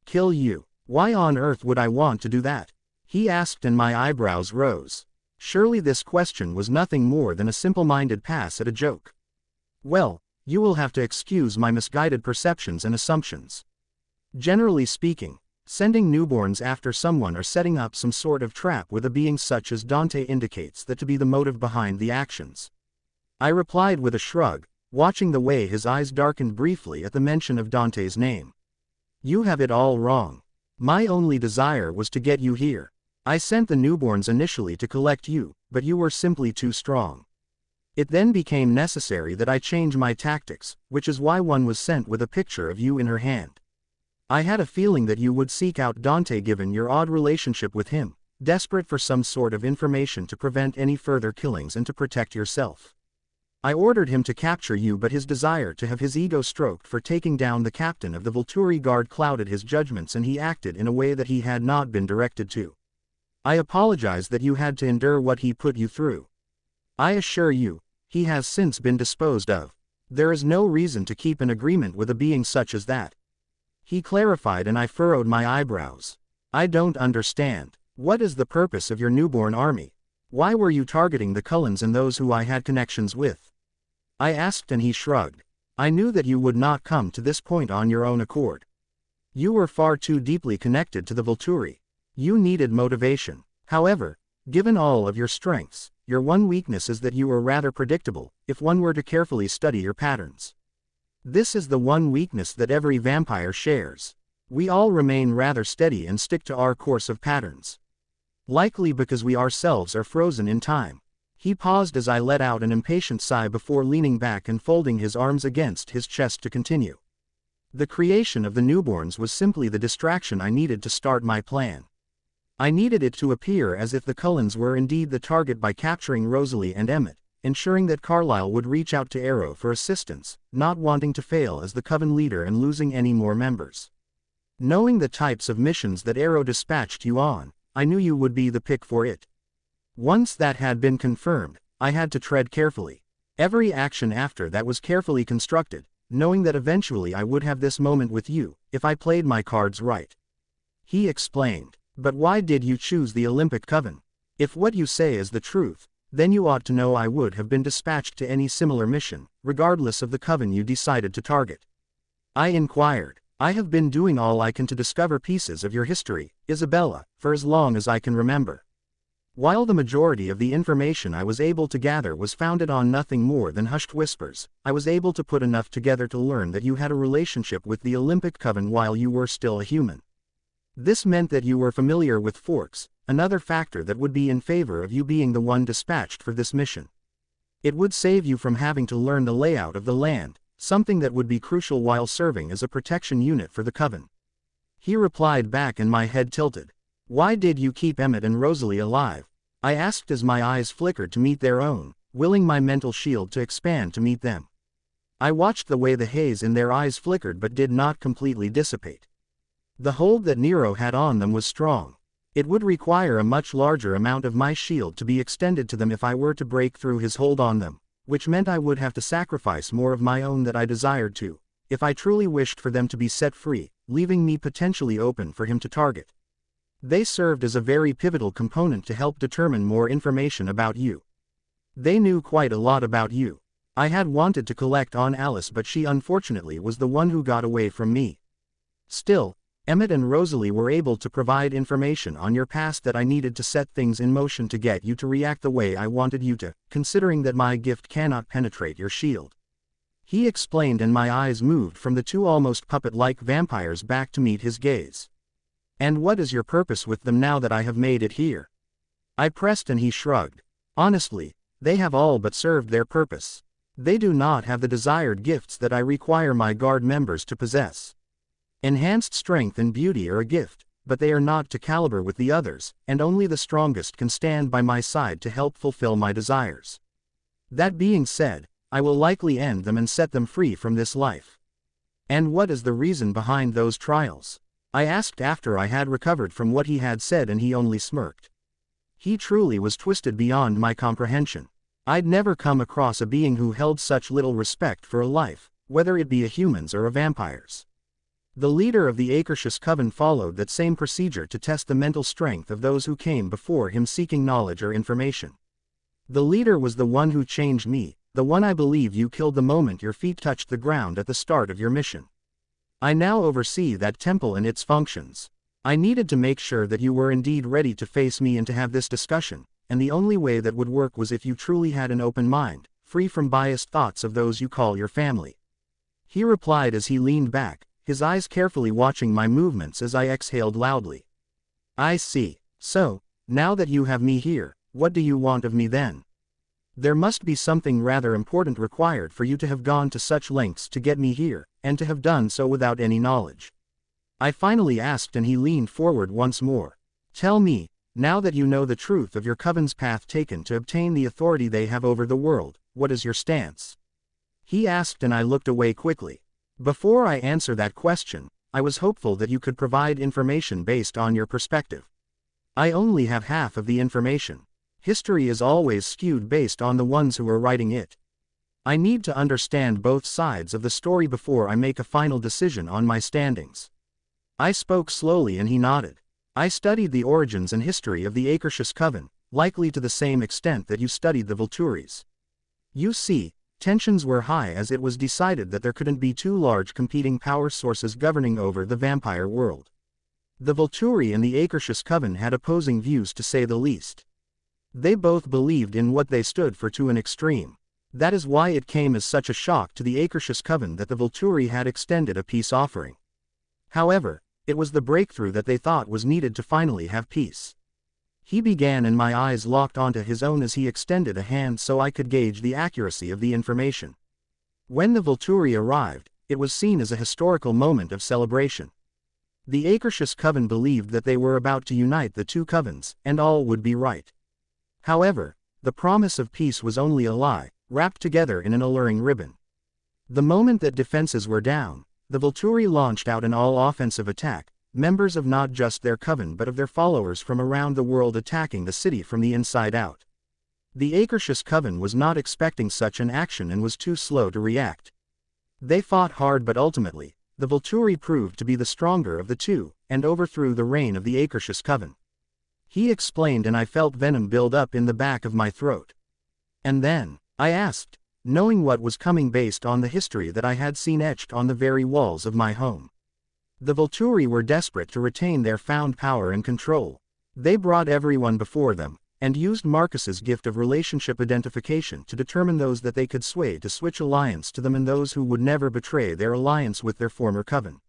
Kill you? Why on earth would I want to do that? He asked and my eyebrows rose. Surely this question was nothing more than a simple-minded pass at a joke. Well, you will have to excuse my misguided perceptions and assumptions. Generally speaking, sending newborns after someone or setting up some sort of trap with a being such as Dante indicates that to be the motive behind the actions. I replied with a shrug, watching the way his eyes darkened briefly at the mention of Dante's name. You have it all wrong. My only desire was to get you here. I sent the newborns initially to collect you, but you were simply too strong. It then became necessary that I change my tactics, which is why one was sent with a picture of you in her hand. I had a feeling that you would seek out Dante given your odd relationship with him, desperate for some sort of information to prevent any further killings and to protect yourself. I ordered him to capture you, but his desire to have his ego stroked for taking down the captain of the Volturi Guard clouded his judgments and he acted in a way that he had not been directed to. I apologize that you had to endure what he put you through. I assure you, he has since been disposed of. There is no reason to keep an agreement with a being such as that. He clarified and I furrowed my eyebrows. I don't understand. What is the purpose of your newborn army? Why were you targeting the Cullens and those who I had connections with? I asked and he shrugged. I knew that you would not come to this point on your own accord. You were far too deeply connected to the Volturi. You needed motivation. However, Given all of your strengths, your one weakness is that you are rather predictable, if one were to carefully study your patterns. This is the one weakness that every vampire shares. We all remain rather steady and stick to our course of patterns. Likely because we ourselves are frozen in time. He paused as I let out an impatient sigh before leaning back and folding his arms against his chest to continue. The creation of the newborns was simply the distraction I needed to start my plan. I needed it to appear as if the Cullens were indeed the target by capturing Rosalie and Emmett, ensuring that Carlyle would reach out to Arrow for assistance, not wanting to fail as the Coven leader and losing any more members. Knowing the types of missions that Arrow dispatched you on, I knew you would be the pick for it. Once that had been confirmed, I had to tread carefully. Every action after that was carefully constructed, knowing that eventually I would have this moment with you, if I played my cards right. He explained. But why did you choose the Olympic Coven? If what you say is the truth, then you ought to know I would have been dispatched to any similar mission, regardless of the coven you decided to target. I inquired. I have been doing all I can to discover pieces of your history, Isabella, for as long as I can remember. While the majority of the information I was able to gather was founded on nothing more than hushed whispers, I was able to put enough together to learn that you had a relationship with the Olympic Coven while you were still a human. This meant that you were familiar with forks, another factor that would be in favor of you being the one dispatched for this mission. It would save you from having to learn the layout of the land, something that would be crucial while serving as a protection unit for the Coven. He replied back and my head tilted. Why did you keep Emmett and Rosalie alive? I asked as my eyes flickered to meet their own, willing my mental shield to expand to meet them. I watched the way the haze in their eyes flickered but did not completely dissipate. The hold that Nero had on them was strong. It would require a much larger amount of my shield to be extended to them if I were to break through his hold on them, which meant I would have to sacrifice more of my own that I desired to, if I truly wished for them to be set free, leaving me potentially open for him to target. They served as a very pivotal component to help determine more information about you. They knew quite a lot about you. I had wanted to collect on Alice but she unfortunately was the one who got away from me. Still, Emmett and Rosalie were able to provide information on your past that I needed to set things in motion to get you to react the way I wanted you to, considering that my gift cannot penetrate your shield. He explained and my eyes moved from the two almost puppet-like vampires back to meet his gaze. And what is your purpose with them now that I have made it here? I pressed and he shrugged. Honestly, they have all but served their purpose. They do not have the desired gifts that I require my guard members to possess. Enhanced strength and beauty are a gift, but they are not to caliber with the others, and only the strongest can stand by my side to help fulfill my desires. That being said, I will likely end them and set them free from this life. And what is the reason behind those trials? I asked after I had recovered from what he had said and he only smirked. He truly was twisted beyond my comprehension. I'd never come across a being who held such little respect for a life, whether it be a human's or a vampire's. The leader of the Akershus Coven followed that same procedure to test the mental strength of those who came before him seeking knowledge or information. The leader was the one who changed me, the one I believe you killed the moment your feet touched the ground at the start of your mission. I now oversee that temple and its functions. I needed to make sure that you were indeed ready to face me and to have this discussion, and the only way that would work was if you truly had an open mind, free from biased thoughts of those you call your family. He replied as he leaned back, his eyes carefully watching my movements as I exhaled loudly. I see. So, now that you have me here, what do you want of me then? There must be something rather important required for you to have gone to such lengths to get me here, and to have done so without any knowledge. I finally asked and he leaned forward once more. Tell me, now that you know the truth of your coven's path taken to obtain the authority they have over the world, what is your stance? He asked and I looked away quickly. Before I answer that question, I was hopeful that you could provide information based on your perspective. I only have half of the information. History is always skewed based on the ones who are writing it. I need to understand both sides of the story before I make a final decision on my standings. I spoke slowly and he nodded. I studied the origins and history of the Akershus Coven, likely to the same extent that you studied the Volturis. You see, tensions were high as it was decided that there couldn't be two large competing power sources governing over the vampire world. The Volturi and the Akershus Coven had opposing views to say the least. They both believed in what they stood for to an extreme. That is why it came as such a shock to the Akershus coven that the Volturi had extended a peace offering. However, it was the breakthrough that they thought was needed to finally have peace. He began, and my eyes locked onto his own as he extended a hand so I could gauge the accuracy of the information. When the Volturi arrived, it was seen as a historical moment of celebration. The Akershus coven believed that they were about to unite the two covens, and all would be right. However, the promise of peace was only a lie, wrapped together in an alluring ribbon. The moment that defenses were down, the Volturi launched out an all-offensive attack, members of not just their coven but of their followers from around the world attacking the city from the inside out. The Akershus coven was not expecting such an action and was too slow to react. They fought hard, but ultimately, the Volturi proved to be the stronger of the two, and overthrew the reign of the Akershus coven. He explained, and I felt venom build up in the back of my throat. And then, I asked, knowing what was coming based on the history that I had seen etched on the very walls of my home. The Volturi were desperate to retain their found power and control. They brought everyone before them, and used Marcus's gift of relationship identification to determine those that they could sway to switch alliance to them and those who would never betray their alliance with their former coven.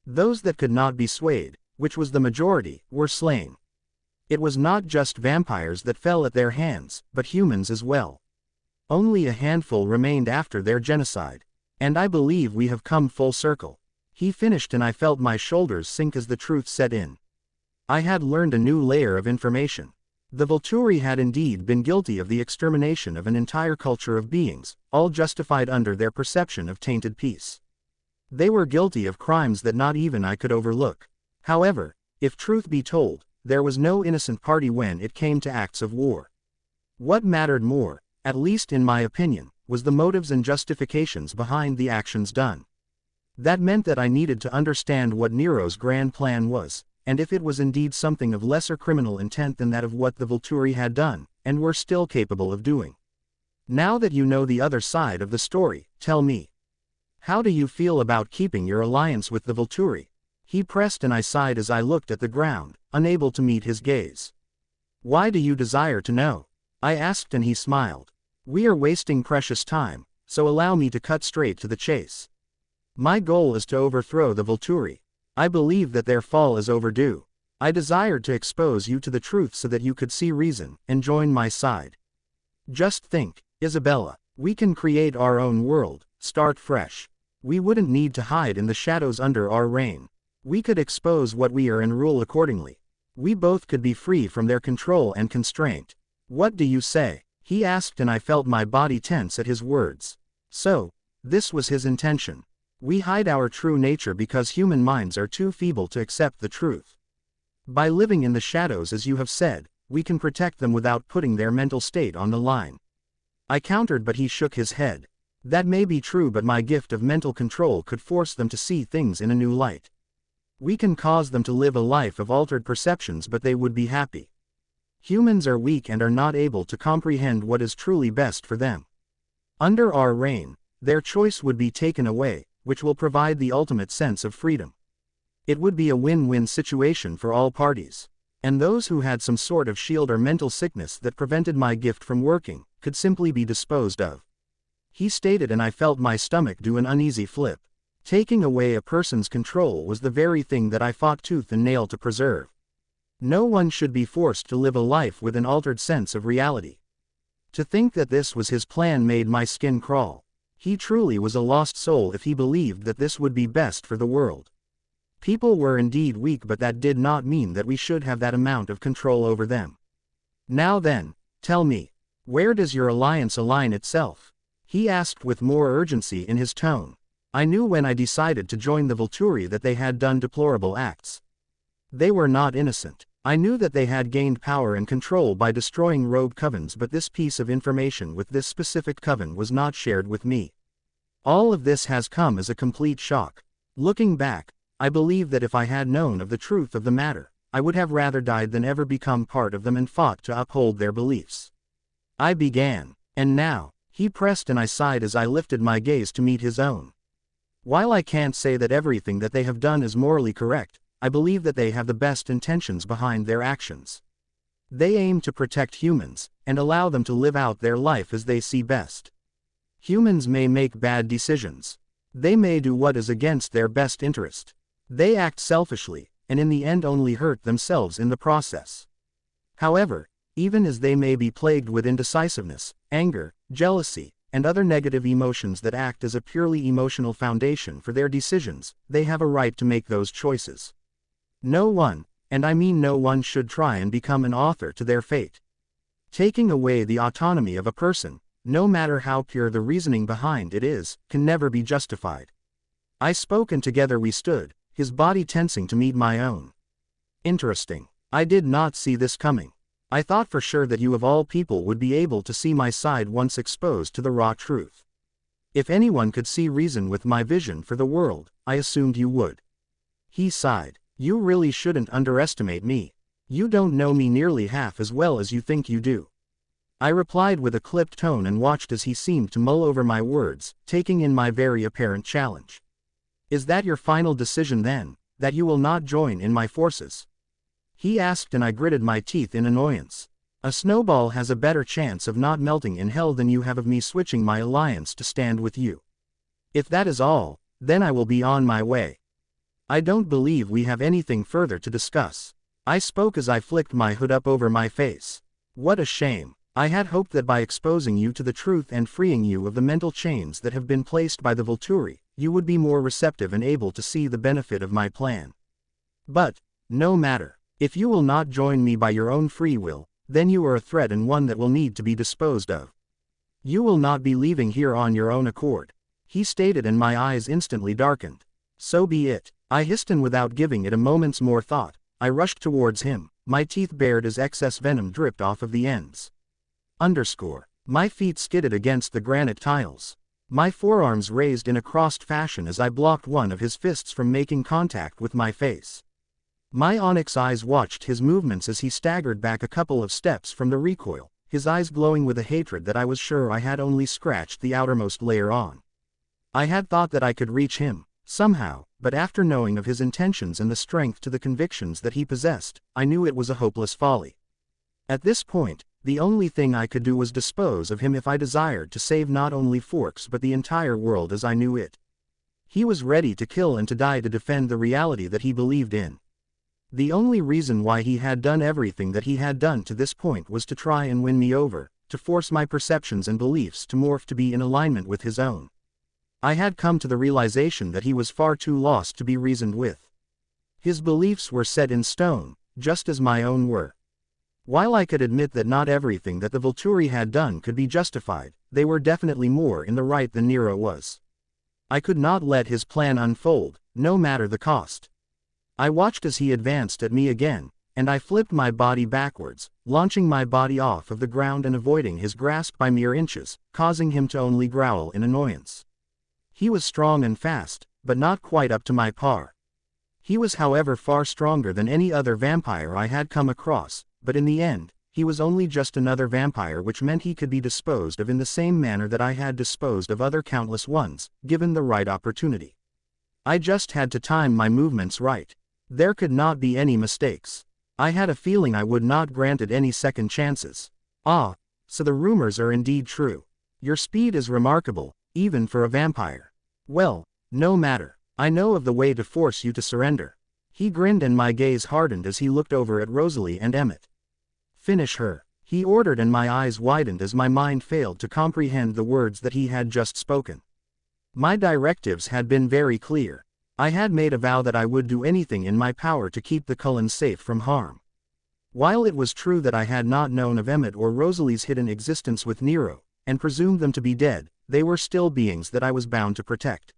Those that could not be swayed, which was the majority, were slain. It was not just vampires that fell at their hands, but humans as well. Only a handful remained after their genocide. And I believe we have come full circle. He finished, and I felt my shoulders sink as the truth set in. I had learned a new layer of information. The Volturi had indeed been guilty of the extermination of an entire culture of beings, all justified under their perception of tainted peace. They were guilty of crimes that not even I could overlook. However, if truth be told, there was no innocent party when it came to acts of war. What mattered more, at least in my opinion, was the motives and justifications behind the actions done. That meant that I needed to understand what Nero's grand plan was, and if it was indeed something of lesser criminal intent than that of what the Volturi had done, and were still capable of doing. Now that you know the other side of the story, tell me. How do you feel about keeping your alliance with the Volturi? He pressed, and I sighed as I looked at the ground, unable to meet his gaze. Why do you desire to know? I asked, and he smiled. We are wasting precious time, so allow me to cut straight to the chase. My goal is to overthrow the Volturi. I believe that their fall is overdue. I desired to expose you to the truth so that you could see reason, and join my side. Just think, Isabella, we can create our own world, start fresh. We wouldn't need to hide in the shadows under our reign. We could expose what we are and rule accordingly. We both could be free from their control and constraint. What do you say? He asked, and I felt my body tense at his words. So, this was his intention. We hide our true nature because human minds are too feeble to accept the truth. By living in the shadows, as you have said, we can protect them without putting their mental state on the line. I countered, but he shook his head. That may be true, but my gift of mental control could force them to see things in a new light. We can cause them to live a life of altered perceptions, but they would be happy. Humans are weak and are not able to comprehend what is truly best for them. Under our reign, their choice would be taken away, which will provide the ultimate sense of freedom. It would be a win-win situation for all parties. And those who had some sort of shield or mental sickness that prevented my gift from working, could simply be disposed of. He stated, and I felt my stomach do an uneasy flip. Taking away a person's control was the very thing that I fought tooth and nail to preserve. No one should be forced to live a life with an altered sense of reality. To think that this was his plan made my skin crawl. He truly was a lost soul if he believed that this would be best for the world. People were indeed weak, but that did not mean that we should have that amount of control over them. Now then, tell me, where does your alliance align itself? He asked with more urgency in his tone. I knew when I decided to join the Volturi that they had done deplorable acts. They were not innocent. I knew that they had gained power and control by destroying rogue covens, but this piece of information with this specific coven was not shared with me. All of this has come as a complete shock. Looking back, I believe that if I had known of the truth of the matter, I would have rather died than ever become part of them and fought to uphold their beliefs. I began, and now, he pressed, and I sighed as I lifted my gaze to meet his own. While I can't say that everything that they have done is morally correct, I believe that they have the best intentions behind their actions. They aim to protect humans, and allow them to live out their life as they see best. Humans may make bad decisions. They may do what is against their best interest. They act selfishly, and in the end only hurt themselves in the process. However, even as they may be plagued with indecisiveness, anger, jealousy, and other negative emotions that act as a purely emotional foundation for their decisions, they have a right to make those choices. No one, and I mean no one, should try and become an author to their fate. Taking away the autonomy of a person, no matter how pure the reasoning behind it is, can never be justified. I spoke, and together we stood, his body tensing to meet my own. Interesting. I did not see this coming. I thought for sure that you of all people would be able to see my side once exposed to the raw truth. If anyone could see reason with my vision for the world, I assumed you would. He sighed. You really shouldn't underestimate me. You don't know me nearly half as well as you think you do. I replied with a clipped tone and watched as he seemed to mull over my words, taking in my very apparent challenge. Is that your final decision then, that you will not join in my forces? He asked, and I gritted my teeth in annoyance. A snowball has a better chance of not melting in hell than you have of me switching my alliance to stand with you. If that is all, then I will be on my way. I don't believe we have anything further to discuss. I spoke as I flicked my hood up over my face. What a shame. I had hoped that by exposing you to the truth and freeing you of the mental chains that have been placed by the Volturi, you would be more receptive and able to see the benefit of my plan. But, no matter. If you will not join me by your own free will, then you are a threat and one that will need to be disposed of. You will not be leaving here on your own accord, he stated, and my eyes instantly darkened. So be it, I hissed, and without giving it a moment's more thought, I rushed towards him, my teeth bared as excess venom dripped off of the ends. My feet skidded against the granite tiles. My forearms raised in a crossed fashion as I blocked one of his fists from making contact with my face. My onyx eyes watched his movements as he staggered back a couple of steps from the recoil, his eyes glowing with a hatred that I was sure I had only scratched the outermost layer on. I had thought that I could reach him, somehow, but after knowing of his intentions and the strength to the convictions that he possessed, I knew it was a hopeless folly. At this point, the only thing I could do was dispose of him if I desired to save not only Forks but the entire world as I knew it. He was ready to kill and to die to defend the reality that he believed in. The only reason why he had done everything that he had done to this point was to try and win me over, to force my perceptions and beliefs to morph to be in alignment with his own. I had come to the realization that he was far too lost to be reasoned with. His beliefs were set in stone, just as my own were. While I could admit that not everything that the Volturi had done could be justified, they were definitely more in the right than Nero was. I could not let his plan unfold, no matter the cost. I watched as he advanced at me again, and I flipped my body backwards, launching my body off of the ground and avoiding his grasp by mere inches, causing him to only growl in annoyance. He was strong and fast, but not quite up to my par. He was, however, far stronger than any other vampire I had come across, but in the end, he was only just another vampire, which meant he could be disposed of in the same manner that I had disposed of other countless ones, given the right opportunity. I just had to time my movements right. There could not be any mistakes. I had a feeling I would not granted any second chances. Ah, so the rumors are indeed true. Your speed is remarkable, even for a vampire. Well, no matter. I know of the way to force you to surrender. He grinned, and my gaze hardened as he looked over at Rosalie and Emmett. Finish her, he ordered, and my eyes widened as my mind failed to comprehend the words that he had just spoken. My directives had been very clear. I had made a vow that I would do anything in my power to keep the Cullens safe from harm. While it was true that I had not known of Emmett or Rosalie's hidden existence with Nero, and presumed them to be dead, they were still beings that I was bound to protect.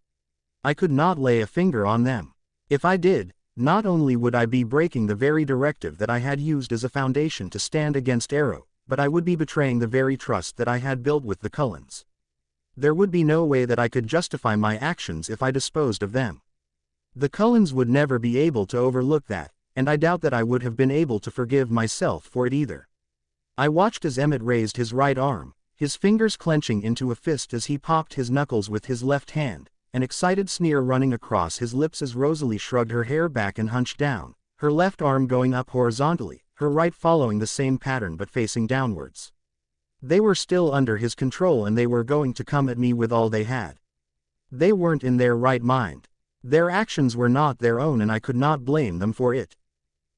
I could not lay a finger on them. If I did, not only would I be breaking the very directive that I had used as a foundation to stand against Arrow, but I would be betraying the very trust that I had built with the Cullens. There would be no way that I could justify my actions if I disposed of them. The Cullens would never be able to overlook that, and I doubt that I would have been able to forgive myself for it either. I watched as Emmett raised his right arm, his fingers clenching into a fist as he popped his knuckles with his left hand, an excited sneer running across his lips as Rosalie shrugged her hair back and hunched down, her left arm going up horizontally, her right following the same pattern but facing downwards. They were still under his control and they were going to come at me with all they had. They weren't in their right mind. Their actions were not their own and I could not blame them for it.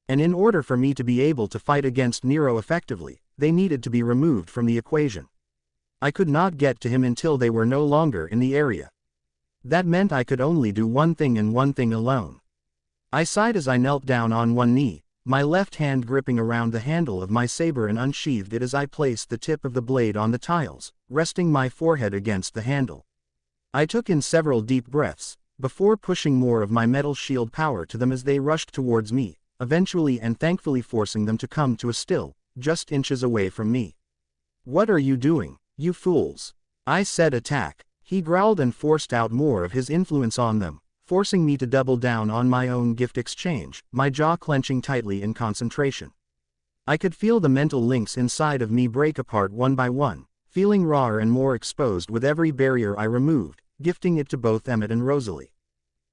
And in order for me to be able to fight against Nero effectively, they needed to be removed from the equation. I could not get to him until they were no longer in the area. That meant I could only do one thing and one thing alone. I sighed as I knelt down on one knee, my left hand gripping around the handle of my saber and unsheathed it as I placed the tip of the blade on the tiles, resting my forehead against the handle. I took in several deep breaths, before pushing more of my metal shield power to them as they rushed towards me, eventually and thankfully forcing them to come to a still, just inches away from me. "What are you doing, you fools?" I said. "Attack." He growled and forced out more of his influence on them, forcing me to double down on my own gift exchange, my jaw clenching tightly in concentration. I could feel the mental links inside of me break apart one by one, feeling rawer and more exposed with every barrier I removed, gifting it to both Emmett and Rosalie.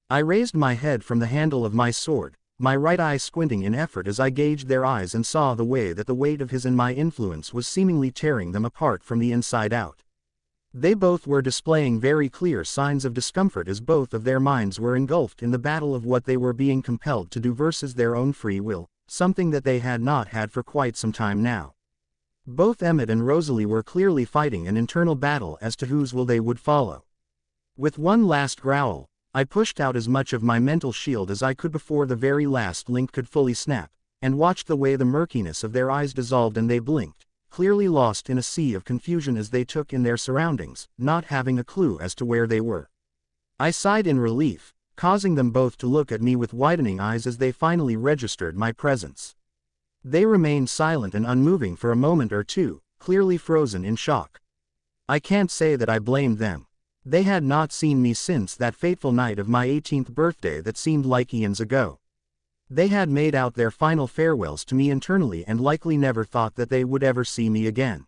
I raised my head from the handle of my sword, my right eye squinting in effort as I gauged their eyes and saw the way that the weight of his and my influence was seemingly tearing them apart from the inside out. They both were displaying very clear signs of discomfort as both of their minds were engulfed in the battle of what they were being compelled to do versus their own free will, something that they had not had for quite some time now. Both Emmett and Rosalie were clearly fighting an internal battle as to whose will they would follow. With one last growl, I pushed out as much of my mental shield as I could before the very last link could fully snap, and watched the way the murkiness of their eyes dissolved and they blinked, clearly lost in a sea of confusion as they took in their surroundings, not having a clue as to where they were. I sighed in relief, causing them both to look at me with widening eyes as they finally registered my presence. They remained silent and unmoving for a moment or two, clearly frozen in shock. I can't say that I blamed them. They had not seen me since that fateful night of my 18th birthday that seemed like eons ago. They had made out their final farewells to me internally and likely never thought that they would ever see me again.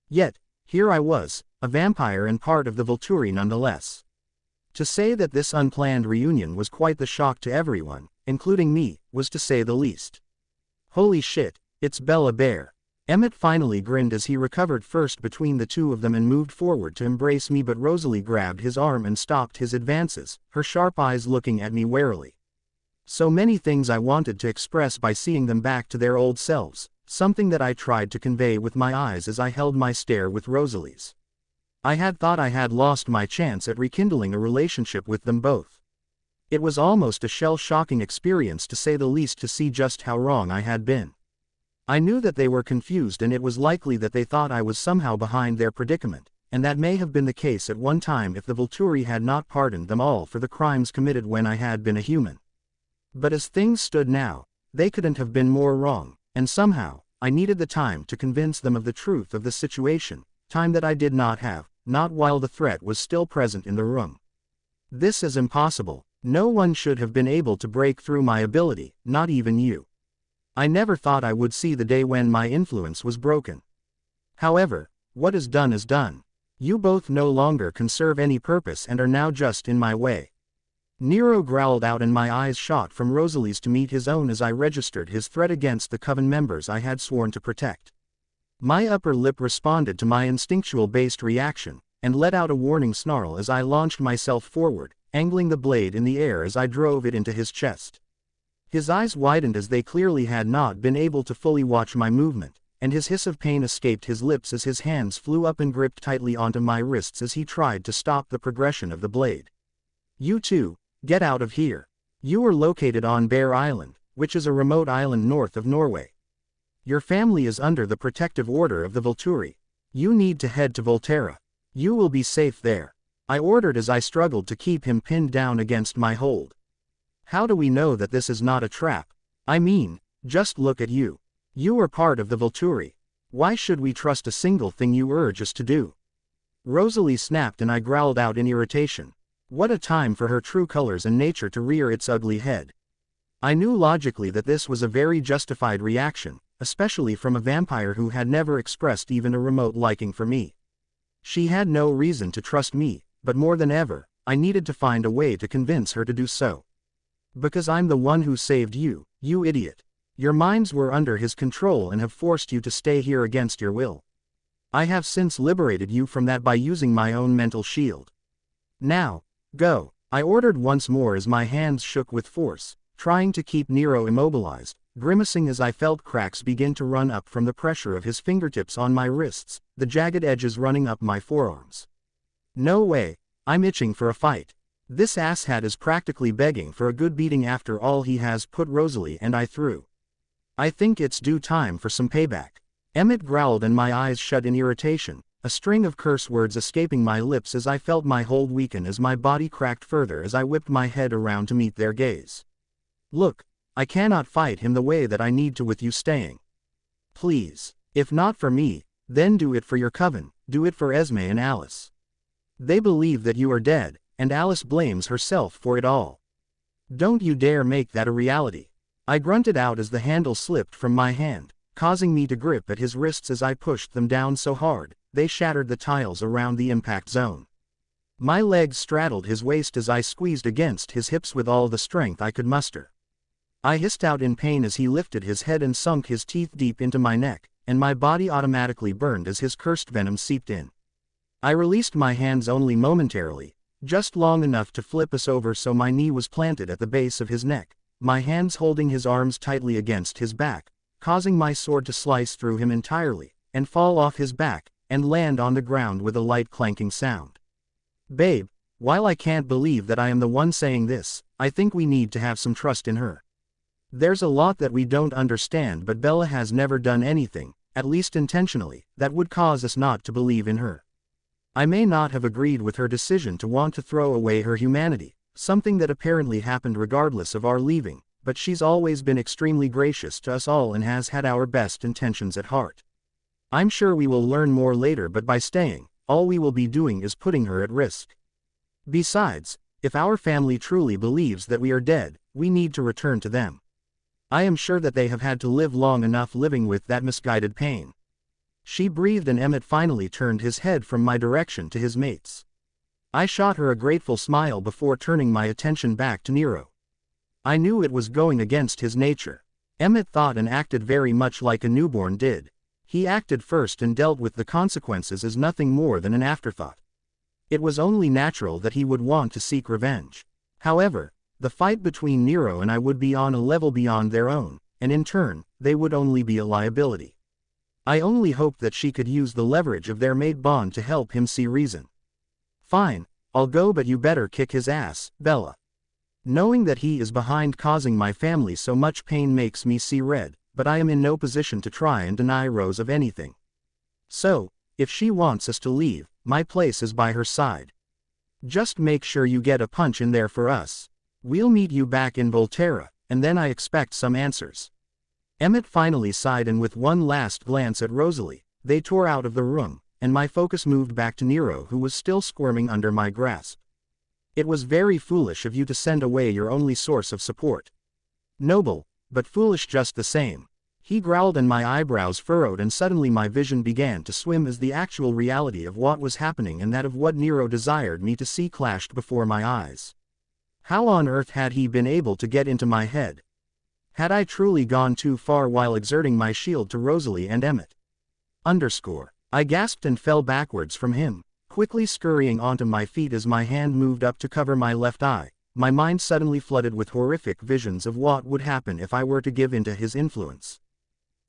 Yet, here I was, a vampire and part of the Volturi nonetheless. To say that this unplanned reunion was quite the shock to everyone, including me, was to say the least. "Holy shit, it's Bella Bear." Emmett finally grinned as he recovered first between the two of them and moved forward to embrace me, but Rosalie grabbed his arm and stopped his advances, her sharp eyes looking at me warily. So many things I wanted to express by seeing them back to their old selves, something that I tried to convey with my eyes as I held my stare with Rosalie's. I had thought I had lost my chance at rekindling a relationship with them both. It was almost a shell-shocking experience to say the least to see just how wrong I had been. I knew that they were confused and it was likely that they thought I was somehow behind their predicament, and that may have been the case at one time if the Volturi had not pardoned them all for the crimes committed when I had been a human. But as things stood now, they couldn't have been more wrong, and somehow, I needed the time to convince them of the truth of the situation, time that I did not have, not while the threat was still present in the room. This is impossible. No one should have been able to break through my ability, not even you. I never thought I would see the day when my influence was broken. However, what is done is done. You both no longer can serve any purpose and are now just in my way. Nero growled out and my eyes shot from Rosalie's to meet his own as I registered his threat against the coven members I had sworn to protect. My upper lip responded to my instinctual-based reaction, and let out a warning snarl as I launched myself forward, angling the blade in the air as I drove it into his chest. His eyes widened as they clearly had not been able to fully watch my movement, and his hiss of pain escaped his lips as his hands flew up and gripped tightly onto my wrists as he tried to stop the progression of the blade. "You two, get out of here. You are located on Bear Island, which is a remote island north of Norway. Your family is under the protective order of the Volturi. You need to head to Volterra. You will be safe there," I ordered as I struggled to keep him pinned down against my hold. "How do we know that this is not a trap? I mean, just look at you. You are part of the Volturi. Why should we trust a single thing you urge us to do?" Rosalie snapped and I growled out in irritation. What a time for her true colors and nature to rear its ugly head. I knew logically that this was a very justified reaction, especially from a vampire who had never expressed even a remote liking for me. She had no reason to trust me, but more than ever, I needed to find a way to convince her to do so. "Because I'm the one who saved you, you idiot. Your minds were under his control and have forced you to stay here against your will. I have since liberated you from that by using my own mental shield. Now, go, I ordered once more as my hands shook with force, trying to keep Nero immobilized, grimacing as I felt cracks begin to run up from the pressure of his fingertips on my wrists, the jagged edges running up my forearms. No way, I'm itching for a fight. This asshat is practically begging for a good beating after all he has put Rosalie and I through. I think it's due time for some payback. Emmett growled and my eyes shut in irritation, a string of curse words escaping my lips as I felt my hold weaken as my body cracked further as I whipped my head around to meet their gaze. Look, I cannot fight him the way that I need to with you staying. Please, if not for me, then do it for your coven, do it for Esme and Alice. They believe that you are dead, and Alice blames herself for it all. Don't you dare make that a reality. I grunted out as the handle slipped from my hand, causing me to grip at his wrists as I pushed them down so hard, they shattered the tiles around the impact zone. My legs straddled his waist as I squeezed against his hips with all the strength I could muster. I hissed out in pain as he lifted his head and sunk his teeth deep into my neck, and my body automatically burned as his cursed venom seeped in. I released my hands only momentarily, just long enough to flip us over so my knee was planted at the base of his neck, my hands holding his arms tightly against his back, causing my sword to slice through him entirely, and fall off his back, and land on the ground with a light clanking sound. Babe, while I can't believe that I am the one saying this, I think we need to have some trust in her. There's a lot that we don't understand, but Bella has never done anything, at least intentionally, that would cause us not to believe in her. I may not have agreed with her decision to want to throw away her humanity, something that apparently happened regardless of our leaving, but she's always been extremely gracious to us all and has had our best intentions at heart. I'm sure we will learn more later, but by staying, all we will be doing is putting her at risk. Besides, if our family truly believes that we are dead, we need to return to them. I am sure that they have had to live long enough living with that misguided pain. She breathed and Emmett finally turned his head from my direction to his mates. I shot her a grateful smile before turning my attention back to Nero. I knew it was going against his nature. Emmett thought and acted very much like a newborn did. He acted first and dealt with the consequences as nothing more than an afterthought. It was only natural that he would want to seek revenge. However, the fight between Nero and I would be on a level beyond their own, and in turn, they would only be a liability. I only hoped that she could use the leverage of their mate bond to help him see reason. Fine, I'll go, but you better kick his ass, Bella. Knowing that he is behind causing my family so much pain makes me see red, but I am in no position to try and deny Rose of anything. So, if she wants us to leave, my place is by her side. Just make sure you get a punch in there for us. We'll meet you back in Volterra, and then I expect some answers. Emmett finally sighed, and with one last glance at Rosalie, they tore out of the room, and my focus moved back to Nero, who was still squirming under my grasp. It was very foolish of you to send away your only source of support. Noble, but foolish just the same. He growled and my eyebrows furrowed, and suddenly my vision began to swim as the actual reality of what was happening and that of what Nero desired me to see clashed before my eyes. How on earth had he been able to get into my head? Had I truly gone too far while exerting my shield to Rosalie and Emmett? I gasped and fell backwards from him, quickly scurrying onto my feet as my hand moved up to cover my left eye, my mind suddenly flooded with horrific visions of what would happen if I were to give in to his influence.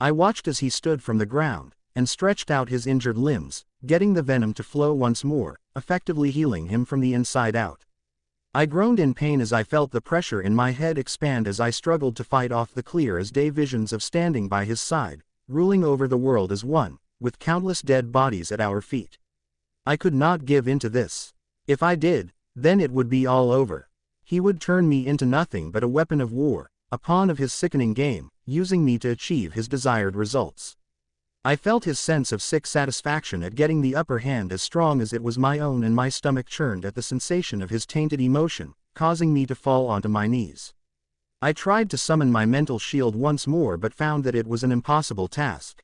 I watched as he stood from the ground, and stretched out his injured limbs, getting the venom to flow once more, effectively healing him from the inside out. I groaned in pain as I felt the pressure in my head expand as I struggled to fight off the clear as day visions of standing by his side, ruling over the world as one, with countless dead bodies at our feet. I could not give in to this. If I did, then it would be all over. He would turn me into nothing but a weapon of war, a pawn of his sickening game, using me to achieve his desired results. I felt his sense of sick satisfaction at getting the upper hand as strong as it was my own, and my stomach churned at the sensation of his tainted emotion, causing me to fall onto my knees. I tried to summon my mental shield once more but found that it was an impossible task.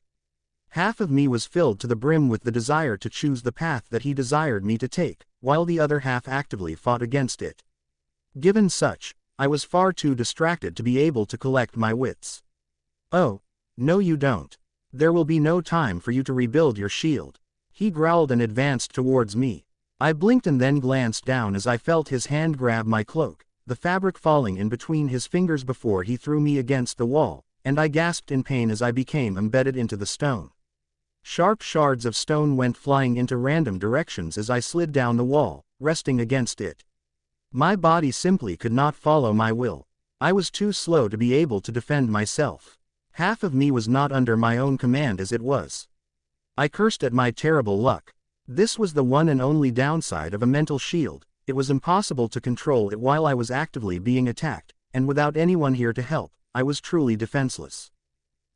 Half of me was filled to the brim with the desire to choose the path that he desired me to take, while the other half actively fought against it. Given such, I was far too distracted to be able to collect my wits. Oh, no you don't. There will be no time for you to rebuild your shield. He growled and advanced towards me. I blinked and then glanced down as I felt his hand grab my cloak, the fabric falling in between his fingers before he threw me against the wall, and I gasped in pain as I became embedded into the stone. Sharp shards of stone went flying into random directions as I slid down the wall, resting against it. My body simply could not follow my will. I was too slow to be able to defend myself. Half of me was not under my own command as it was. I cursed at my terrible luck. This was the one and only downside of a mental shield. It was impossible to control it while I was actively being attacked, and without anyone here to help, I was truly defenseless.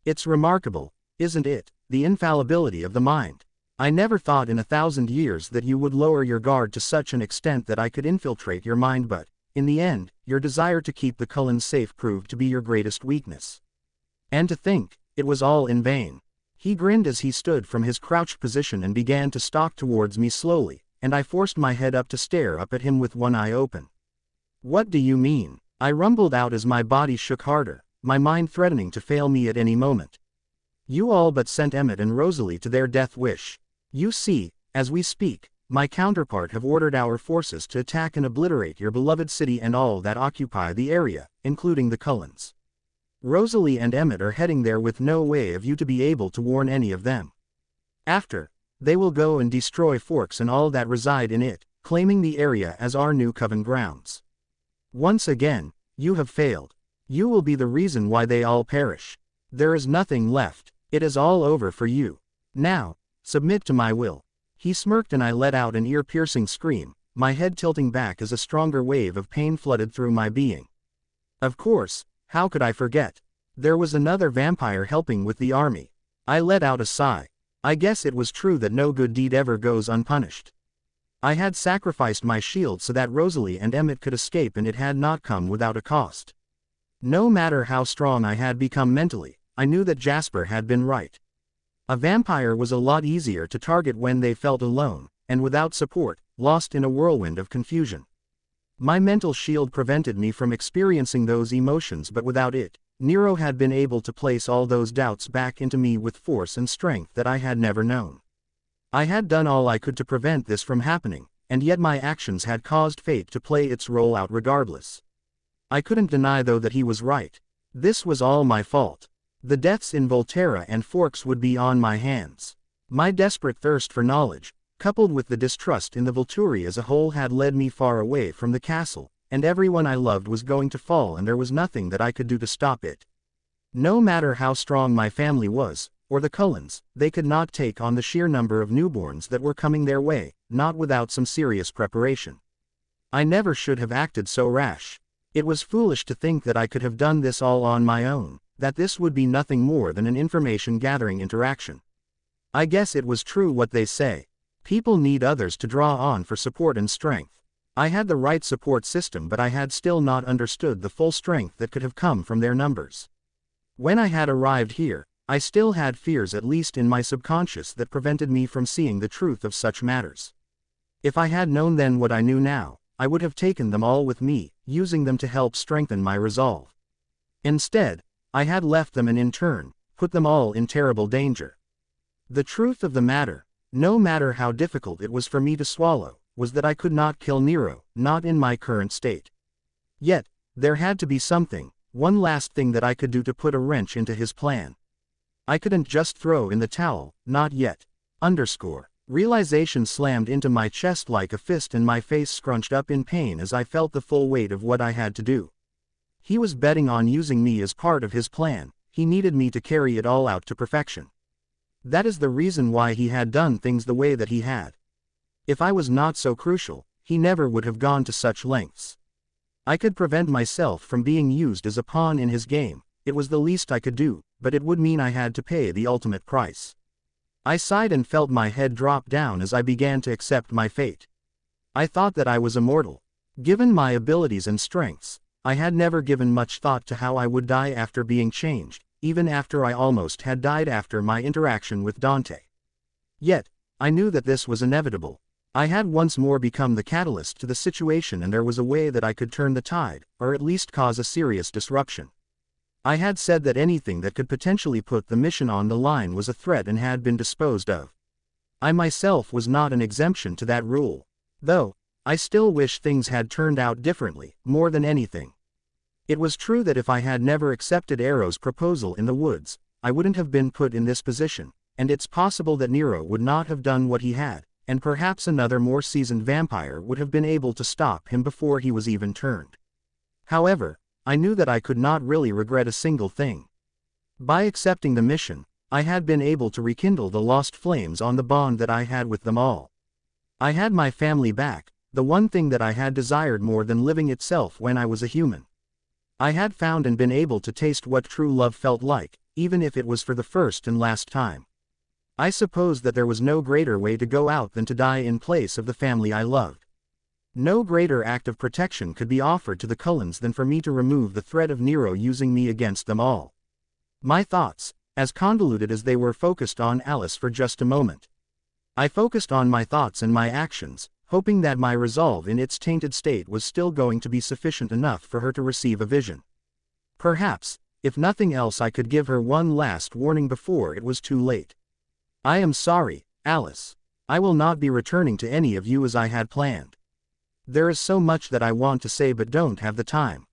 It's remarkable, isn't it, the infallibility of the mind. I never thought in 1,000 years that you would lower your guard to such an extent that I could infiltrate your mind, but, in the end, your desire to keep the Cullens safe proved to be your greatest weakness. And to think, it was all in vain. He grinned as he stood from his crouched position and began to stalk towards me slowly, and I forced my head up to stare up at him with one eye open. What do you mean? I rumbled out as my body shook harder, my mind threatening to fail me at any moment. You all but sent Emmett and Rosalie to their death wish. You see, as we speak, my counterpart have ordered our forces to attack and obliterate your beloved city and all that occupy the area, including the Cullens. Rosalie and Emmett are heading there with no way of you to be able to warn any of them. After, they will go and destroy Forks and all that reside in it, claiming the area as our new coven grounds. Once again, you have failed. You will be the reason why they all perish. There is nothing left. It is all over for you. Now, submit to my will. He smirked and I let out an ear-piercing scream, my head tilting back as a stronger wave of pain flooded through my being. Of course, how could I forget? There was another vampire helping with the army. I let out a sigh. I guess it was true that no good deed ever goes unpunished. I had sacrificed my shield so that Rosalie and Emmett could escape, and it had not come without a cost. No matter how strong I had become mentally, I knew that Jasper had been right. A vampire was a lot easier to target when they felt alone, and without support, lost in a whirlwind of confusion. My mental shield prevented me from experiencing those emotions, but without it, Nero had been able to place all those doubts back into me with force and strength that I had never known. I had done all I could to prevent this from happening, and yet my actions had caused fate to play its role out regardless. I couldn't deny though that he was right. This was all my fault. The deaths in Volterra and Forks would be on my hands. My desperate thirst for knowledge, coupled with the distrust in the Volturi as a whole, had led me far away from the castle, and everyone I loved was going to fall, and there was nothing that I could do to stop it. No matter how strong my family was, or the Cullens, they could not take on the sheer number of newborns that were coming their way, not without some serious preparation. I never should have acted so rash. It was foolish to think that I could have done this all on my own, that this would be nothing more than an information-gathering interaction. I guess it was true what they say. People need others to draw on for support and strength. I had the right support system, but I had still not understood the full strength that could have come from their numbers. When I had arrived here, I still had fears, at least in my subconscious, that prevented me from seeing the truth of such matters. If I had known then what I knew now, I would have taken them all with me, using them to help strengthen my resolve. Instead, I had left them and in turn, put them all in terrible danger. The truth of the matter, no matter how difficult it was for me to swallow, was that I could not kill Nero, not in my current state. Yet, there had to be something, one last thing that I could do to put a wrench into his plan. I couldn't just throw in the towel, not yet. Realization slammed into my chest like a fist and my face scrunched up in pain as I felt the full weight of what I had to do. He was betting on using me as part of his plan. He needed me to carry it all out to perfection. That is the reason why he had done things the way that he had. If I was not so crucial, he never would have gone to such lengths. I could prevent myself from being used as a pawn in his game. It was the least I could do, but it would mean I had to pay the ultimate price. I sighed and felt my head drop down as I began to accept my fate. I thought that I was immortal. Given my abilities and strengths, I had never given much thought to how I would die after being changed, even after I almost had died after my interaction with Dante. Yet, I knew that this was inevitable. I had once more become the catalyst to the situation, and there was a way that I could turn the tide, or at least cause a serious disruption. I had said that anything that could potentially put the mission on the line was a threat and had been disposed of. I myself was not an exemption to that rule. Though, I still wish things had turned out differently, more than anything. It was true that if I had never accepted Arrow's proposal in the woods, I wouldn't have been put in this position, and it's possible that Nero would not have done what he had, and perhaps another more seasoned vampire would have been able to stop him before he was even turned. However, I knew that I could not really regret a single thing. By accepting the mission, I had been able to rekindle the lost flames on the bond that I had with them all. I had my family back, the one thing that I had desired more than living itself when I was a human. I had found and been able to taste what true love felt like, even if it was for the first and last time. I suppose that there was no greater way to go out than to die in place of the family I loved. No greater act of protection could be offered to the Cullens than for me to remove the threat of Nero using me against them all. My thoughts, as convoluted as they were, focused on Alice for just a moment. I focused on my thoughts and my actions, hoping that my resolve in its tainted state was still going to be sufficient enough for her to receive a vision. Perhaps, if nothing else, I could give her one last warning before it was too late. I am sorry, Alice. I will not be returning to any of you as I had planned. There is so much that I want to say but don't have the time.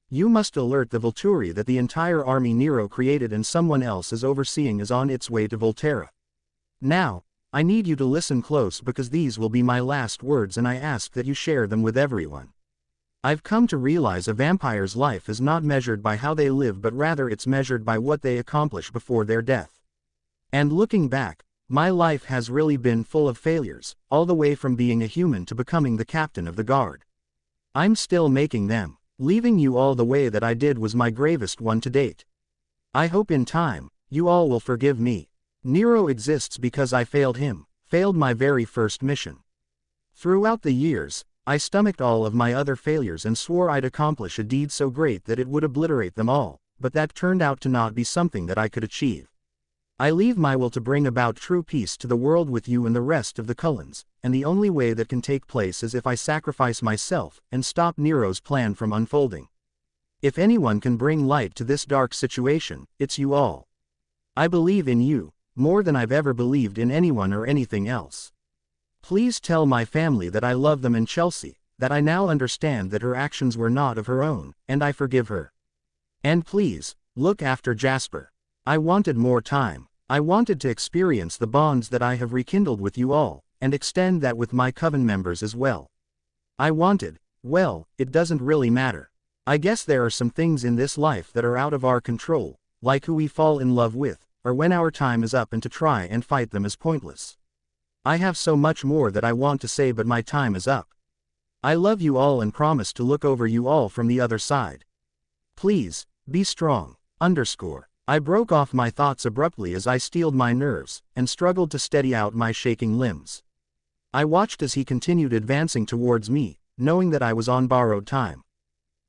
You must alert the Volturi that the entire army Nero created and someone else is overseeing is on its way to Volterra. Now, I need you to listen close because these will be my last words and I ask that you share them with everyone. I've come to realize a vampire's life is not measured by how they live but rather it's measured by what they accomplish before their death. And looking back, my life has really been full of failures, all the way from being a human to becoming the captain of the guard. I'm still making them. Leaving you all the way that I did was my gravest one to date. I hope in time, you all will forgive me. Nero exists because I failed him, failed my very first mission. Throughout the years, I stomached all of my other failures and swore I'd accomplish a deed so great that it would obliterate them all, but that turned out to not be something that I could achieve. I leave my will to bring about true peace to the world with you and the rest of the Cullens, and the only way that can take place is if I sacrifice myself and stop Nero's plan from unfolding. If anyone can bring light to this dark situation, it's you all. I believe in you, more than I've ever believed in anyone or anything else. Please tell my family that I love them and Chelsea, that I now understand that her actions were not of her own, and I forgive her. And please, look after Jasper. I wanted more time. I wanted to experience the bonds that I have rekindled with you all, and extend that with my coven members as well. I wanted, well, it doesn't really matter. I guess there are some things in this life that are out of our control, like who we fall in love with, or when our time is up, and to try and fight them is pointless. I have so much more that I want to say but my time is up. I love you all and promise to look over you all from the other side. Please, be strong. I broke off my thoughts abruptly as I steeled my nerves, and struggled to steady out my shaking limbs. I watched as he continued advancing towards me, knowing that I was on borrowed time.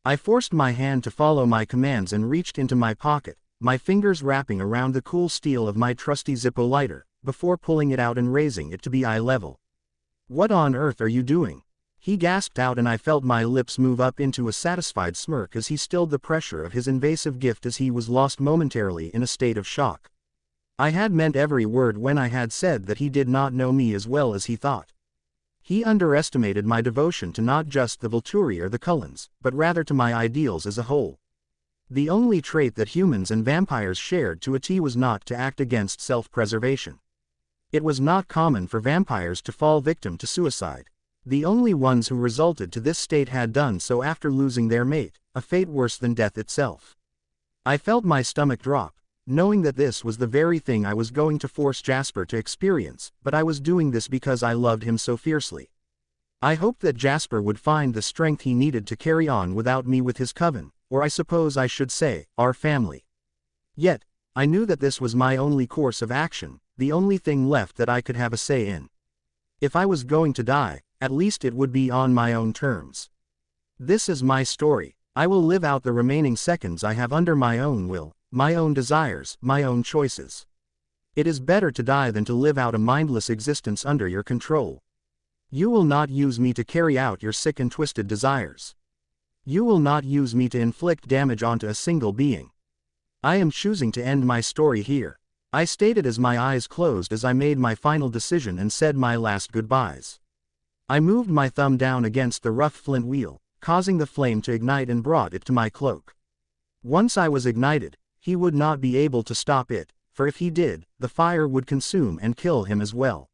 I forced my hand to follow my commands and reached into my pocket, my fingers wrapping around the cool steel of my trusty Zippo lighter, before pulling it out and raising it to be eye level. "What on earth are you doing?" he gasped out, and I felt my lips move up into a satisfied smirk as he stilled the pressure of his invasive gift as he was lost momentarily in a state of shock. I had meant every word when I had said that he did not know me as well as he thought. He underestimated my devotion to not just the Volturi or the Cullens, but rather to my ideals as a whole. The only trait that humans and vampires shared to a T was not to act against self-preservation. It was not common for vampires to fall victim to suicide. The only ones who resulted to this state had done so after losing their mate, a fate worse than death itself. I felt my stomach drop, knowing that this was the very thing I was going to force Jasper to experience, but I was doing this because I loved him so fiercely. I hoped that Jasper would find the strength he needed to carry on without me with his coven, or I suppose I should say, our family. Yet, I knew that this was my only course of action, the only thing left that I could have a say in. If I was going to die, at least it would be on my own terms. This is my story. I will live out the remaining seconds I have under my own will, my own desires, my own choices. It is better to die than to live out a mindless existence under your control. You will not use me to carry out your sick and twisted desires. You will not use me to inflict damage onto a single being. I am choosing to end my story here, I stated as my eyes closed as I made my final decision and said my last goodbyes. I moved my thumb down against the rough flint wheel, causing the flame to ignite and brought it to my cloak. Once I was ignited, he would not be able to stop it, for if he did, the fire would consume and kill him as well.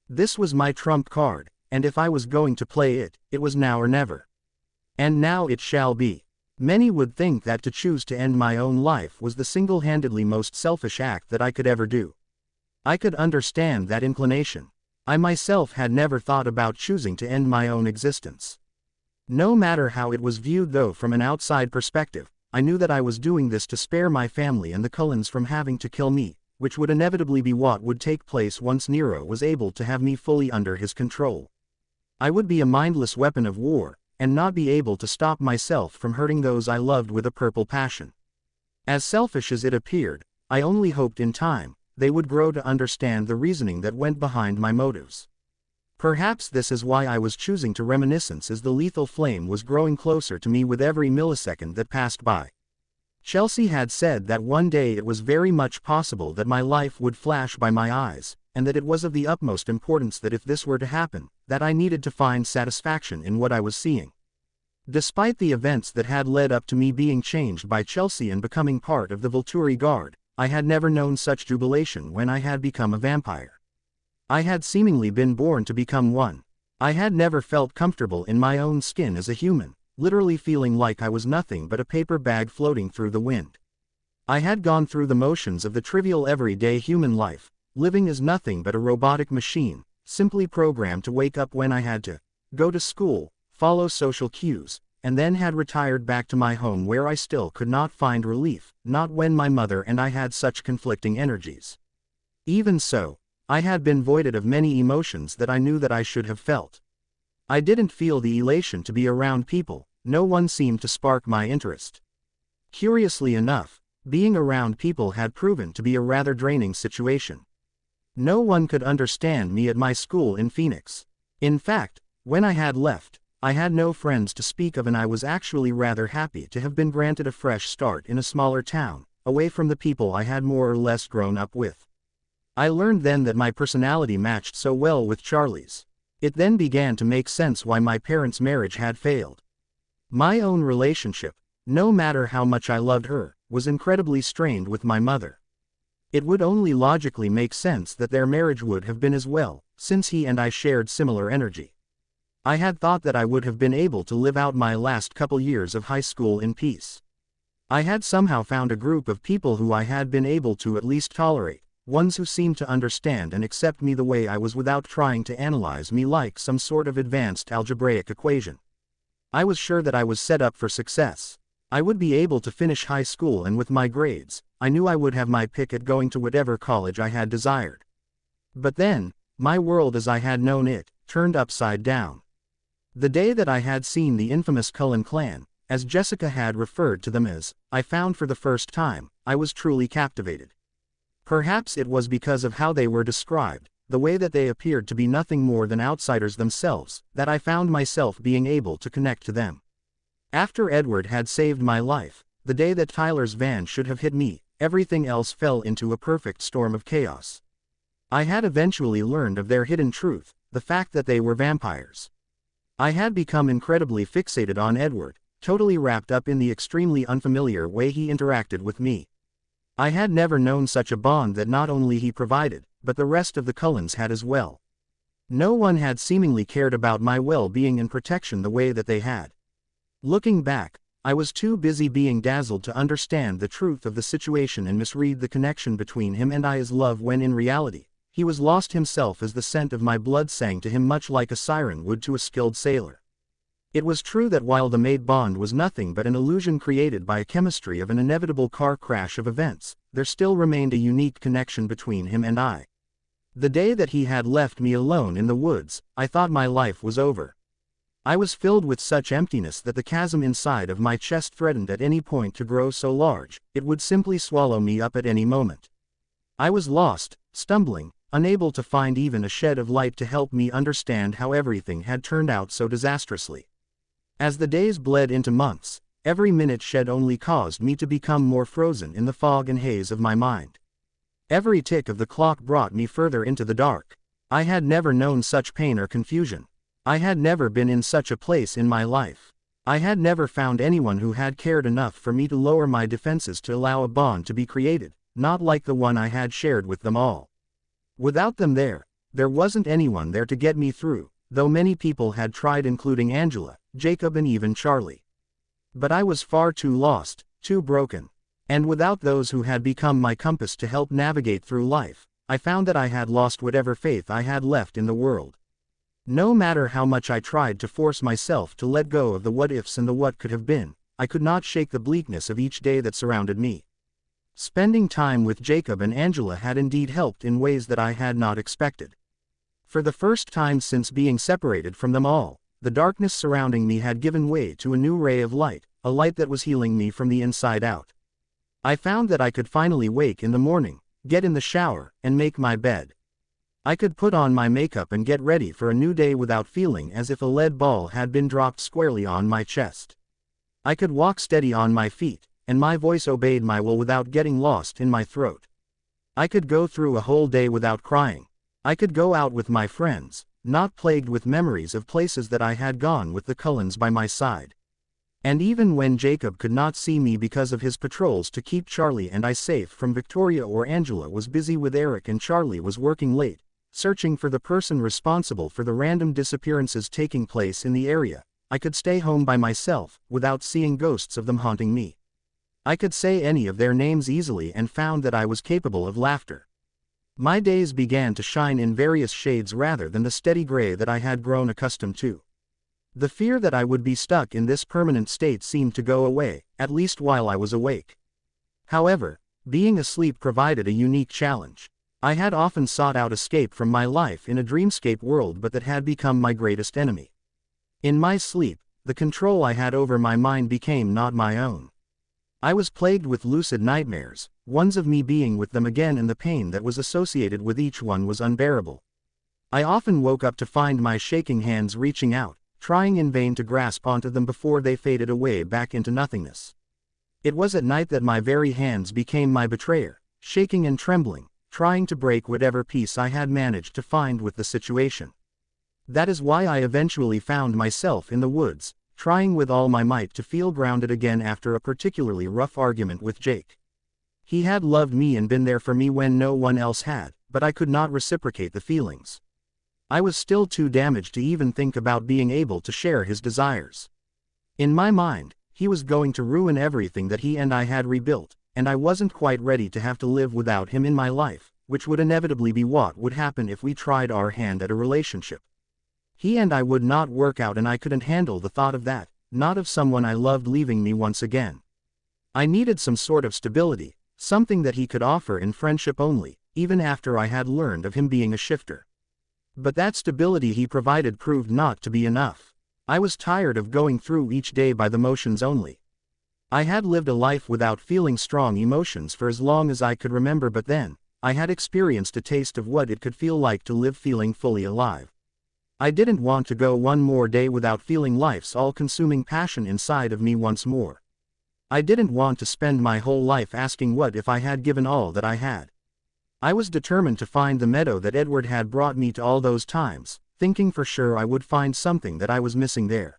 This was my trump card, and if I was going to play it, it was now or never. And now it shall be. Many would think that to choose to end my own life was the single-handedly most selfish act that I could ever do. I could understand that inclination. I myself had never thought about choosing to end my own existence. No matter how it was viewed though from an outside perspective, I knew that I was doing this to spare my family and the Cullens from having to kill me, which would inevitably be what would take place once Nero was able to have me fully under his control. I would be a mindless weapon of war, and not be able to stop myself from hurting those I loved with a purple passion. As selfish as it appeared, I only hoped in time, they would grow to understand the reasoning that went behind my motives. Perhaps this is why I was choosing to reminiscence as the lethal flame was growing closer to me with every millisecond that passed by. Chelsea had said that one day it was very much possible that my life would flash by my eyes, and that it was of the utmost importance that if this were to happen, that I needed to find satisfaction in what I was seeing. Despite the events that had led up to me being changed by Chelsea and becoming part of the Volturi Guard, I had never known such jubilation when I had become a vampire. I had seemingly been born to become one. I had never felt comfortable in my own skin as a human, literally feeling like I was nothing but a paper bag floating through the wind. I had gone through the motions of the trivial everyday human life, living as nothing but a robotic machine, simply programmed to wake up when I had to, go to school, follow social cues, and then had retired back to my home where I still could not find relief, not when my mother and I had such conflicting energies. Even so, I had been voided of many emotions that I knew that I should have felt. I didn't feel the elation to be around people, no one seemed to spark my interest. Curiously enough, being around people had proven to be a rather draining situation. No one could understand me at my school in Phoenix. In fact, when I had left, I had no friends to speak of, and I was actually rather happy to have been granted a fresh start in a smaller town, away from the people I had more or less grown up with. I learned then that my personality matched so well with Charlie's. It then began to make sense why my parents' marriage had failed. My own relationship, no matter how much I loved her, was incredibly strained with my mother. It would only logically make sense that their marriage would have been as well, since he and I shared similar energy. I had thought that I would have been able to live out my last couple years of high school in peace. I had somehow found a group of people who I had been able to at least tolerate, ones who seemed to understand and accept me the way I was without trying to analyze me like some sort of advanced algebraic equation. I was sure that I was set up for success. I would be able to finish high school, and with my grades, I knew I would have my pick at going to whatever college I had desired. But then, my world as I had known it, turned upside down. The day that I had seen the infamous Cullen clan, as Jessica had referred to them as, I found for the first time, I was truly captivated. Perhaps it was because of how they were described, the way that they appeared to be nothing more than outsiders themselves, that I found myself being able to connect to them. After Edward had saved my life, the day that Tyler's van should have hit me, everything else fell into a perfect storm of chaos. I had eventually learned of their hidden truth, the fact that they were vampires. I had become incredibly fixated on Edward, totally wrapped up in the extremely unfamiliar way he interacted with me. I had never known such a bond that not only he provided, but the rest of the Cullens had as well. No one had seemingly cared about my well-being and protection the way that they had. Looking back, I was too busy being dazzled to understand the truth of the situation and misread the connection between him and I as love, when in reality, he was lost himself, as the scent of my blood sang to him much like a siren would to a skilled sailor. It was true that while the mate bond was nothing but an illusion created by a chemistry of an inevitable car crash of events, there still remained a unique connection between him and I. The day that he had left me alone in the woods, I thought my life was over. I was filled with such emptiness that the chasm inside of my chest threatened at any point to grow so large, it would simply swallow me up at any moment. I was lost, stumbling, unable to find even a shed of light to help me understand how everything had turned out so disastrously. As the days bled into months, every minute shed only caused me to become more frozen in the fog and haze of my mind. Every tick of the clock brought me further into the dark. I had never known such pain or confusion. I had never been in such a place in my life. I had never found anyone who had cared enough for me to lower my defenses to allow a bond to be created, not like the one I had shared with them all. Without them there wasn't anyone there to get me through, though many people had tried, including Angela, Jacob, and even Charlie. But I was far too lost, too broken. And without those who had become my compass to help navigate through life, I found that I had lost whatever faith I had left in the world. No matter how much I tried to force myself to let go of the what-ifs and the what could have been, I could not shake the bleakness of each day that surrounded me. Spending time with Jacob and Angela had indeed helped in ways that I had not expected. For the first time since being separated from them all, the darkness surrounding me had given way to a new ray of light, a light that was healing me from the inside out. I found that I could finally wake in the morning, get in the shower, and make my bed. I could put on my makeup and get ready for a new day without feeling as if a lead ball had been dropped squarely on my chest. I could walk steady on my feet, and my voice obeyed my will without getting lost in my throat. I could go through a whole day without crying. I could go out with my friends, not plagued with memories of places that I had gone with the Cullens by my side. And even when Jacob could not see me because of his patrols to keep Charlie and I safe from Victoria, or Angela was busy with Eric and Charlie was working late, searching for the person responsible for the random disappearances taking place in the area, I could stay home by myself, without seeing ghosts of them haunting me. I could say any of their names easily and found that I was capable of laughter. My days began to shine in various shades rather than the steady gray that I had grown accustomed to. The fear that I would be stuck in this permanent state seemed to go away, at least while I was awake. However, being asleep provided a unique challenge. I had often sought out escape from my life in a dreamscape world, but that had become my greatest enemy. In my sleep, the control I had over my mind became not my own. I was plagued with lucid nightmares, ones of me being with them again, and the pain that was associated with each one was unbearable. I often woke up to find my shaking hands reaching out, trying in vain to grasp onto them before they faded away back into nothingness. It was at night that my very hands became my betrayer, shaking and trembling, trying to break whatever peace I had managed to find with the situation. That is why I eventually found myself in the woods, trying with all my might to feel grounded again after a particularly rough argument with Jake. He had loved me and been there for me when no one else had, but I could not reciprocate the feelings. I was still too damaged to even think about being able to share his desires. In my mind, he was going to ruin everything that he and I had rebuilt, and I wasn't quite ready to have to live without him in my life, which would inevitably be what would happen if we tried our hand at a relationship. He and I would not work out, and I couldn't handle the thought of that, not of someone I loved leaving me once again. I needed some sort of stability, something that he could offer in friendship only, even after I had learned of him being a shifter. But that stability he provided proved not to be enough. I was tired of going through each day by the motions only. I had lived a life without feeling strong emotions for as long as I could remember, but then, I had experienced a taste of what it could feel like to live feeling fully alive. I didn't want to go one more day without feeling life's all-consuming passion inside of me once more. I didn't want to spend my whole life asking what if I had given all that I had. I was determined to find the meadow that Edward had brought me to all those times, thinking for sure I would find something that I was missing there.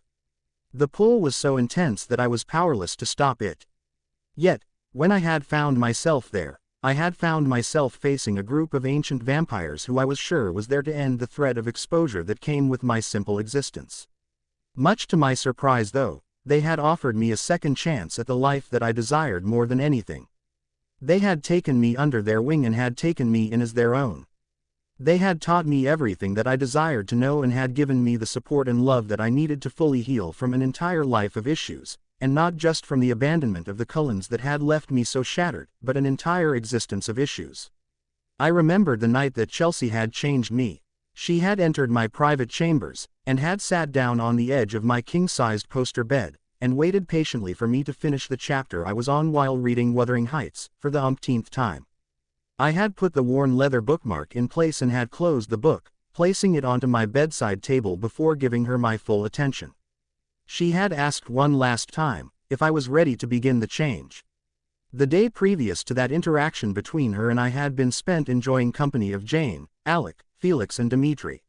The pull was so intense that I was powerless to stop it. Yet, when I had found myself there, I had found myself facing a group of ancient vampires who I was sure was there to end the threat of exposure that came with my simple existence. Much to my surprise, though, they had offered me a second chance at the life that I desired more than anything. They had taken me under their wing and had taken me in as their own. They had taught me everything that I desired to know and had given me the support and love that I needed to fully heal from an entire life of issues, and not just from the abandonment of the Cullens that had left me so shattered, but an entire existence of issues. I remembered the night that Chelsea had changed me. She had entered my private chambers, and had sat down on the edge of my king-sized poster bed, and waited patiently for me to finish the chapter I was on while reading Wuthering Heights, for the umpteenth time. I had put the worn leather bookmark in place and had closed the book, placing it onto my bedside table before giving her my full attention. She had asked one last time, if I was ready to begin the change. The day previous to that interaction between her and I had been spent enjoying company of Jane, Alec, Felix and Dimitri.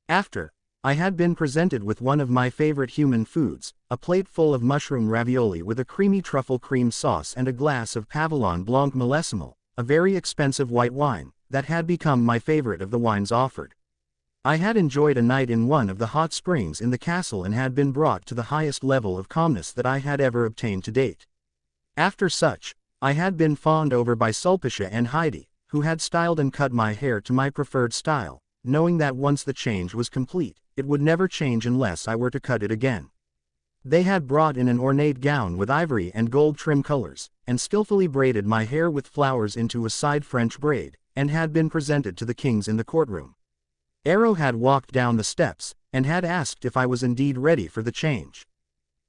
After, I had been presented with one of my favorite human foods, a plate full of mushroom ravioli with a creamy truffle cream sauce and a glass of Pavillon Blanc Millesimal, a very expensive white wine, that had become my favorite of the wines offered. I had enjoyed a night in one of the hot springs in the castle and had been brought to the highest level of calmness that I had ever obtained to date. After such, I had been fawned over by Sulpicia and Heidi, who had styled and cut my hair to my preferred style, knowing that once the change was complete, it would never change unless I were to cut it again. They had brought in an ornate gown with ivory and gold trim colors, and skillfully braided my hair with flowers into a side French braid, and had been presented to the kings in the courtroom. Arrow had walked down the steps, and had asked if I was indeed ready for the change.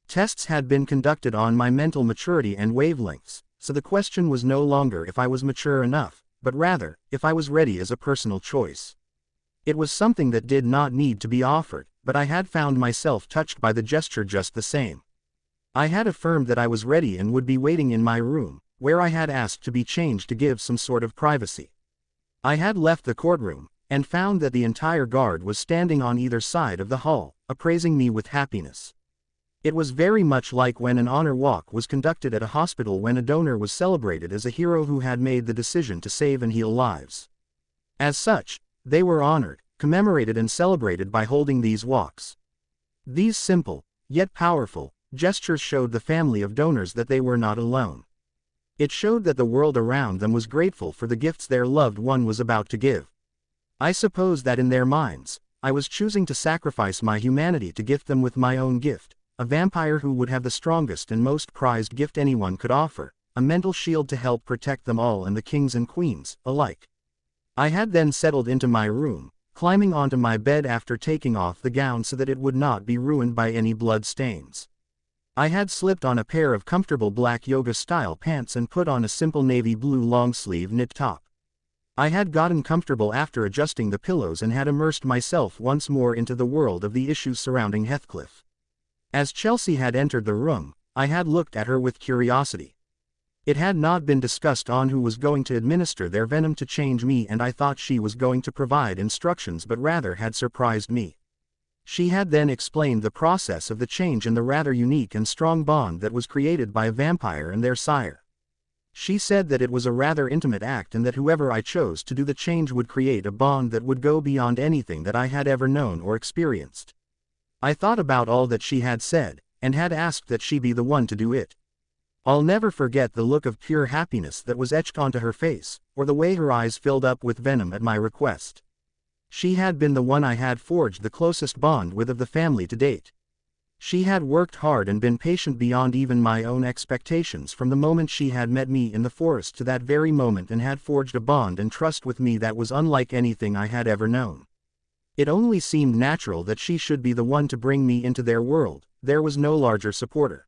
Tests had been conducted on my mental maturity and wavelengths, so the question was no longer if I was mature enough, but rather, if I was ready as a personal choice. It was something that did not need to be offered, but I had found myself touched by the gesture just the same. I had affirmed that I was ready and would be waiting in my room, where I had asked to be changed to give some sort of privacy. I had left the courtroom, and found that the entire guard was standing on either side of the hall, appraising me with happiness. It was very much like when an honor walk was conducted at a hospital when a donor was celebrated as a hero who had made the decision to save and heal lives. As such, they were honored, commemorated and celebrated by holding these walks. These simple, yet powerful, gestures showed the family of donors that they were not alone. It showed that the world around them was grateful for the gifts their loved one was about to give. I suppose that in their minds, I was choosing to sacrifice my humanity to gift them with my own gift, a vampire who would have the strongest and most prized gift anyone could offer, a mental shield to help protect them all and the kings and queens, alike. I had then settled into my room, climbing onto my bed after taking off the gown so that it would not be ruined by any blood stains. I had slipped on a pair of comfortable black yoga-style pants and put on a simple navy blue long-sleeve knit top. I had gotten comfortable after adjusting the pillows and had immersed myself once more into the world of the issues surrounding Heathcliff. As Chelsea had entered the room, I had looked at her with curiosity. It had not been discussed on who was going to administer their venom to change me, and I thought she was going to provide instructions, but rather had surprised me. She had then explained the process of the change and the rather unique and strong bond that was created by a vampire and their sire. She said that it was a rather intimate act and that whoever I chose to do the change would create a bond that would go beyond anything that I had ever known or experienced. I thought about all that she had said, and had asked that she be the one to do it. I'll never forget the look of pure happiness that was etched onto her face, or the way her eyes filled up with venom at my request. She had been the one I had forged the closest bond with of the family to date. She had worked hard and been patient beyond even my own expectations from the moment she had met me in the forest to that very moment, and had forged a bond and trust with me that was unlike anything I had ever known. It only seemed natural that she should be the one to bring me into their world. There was no larger supporter.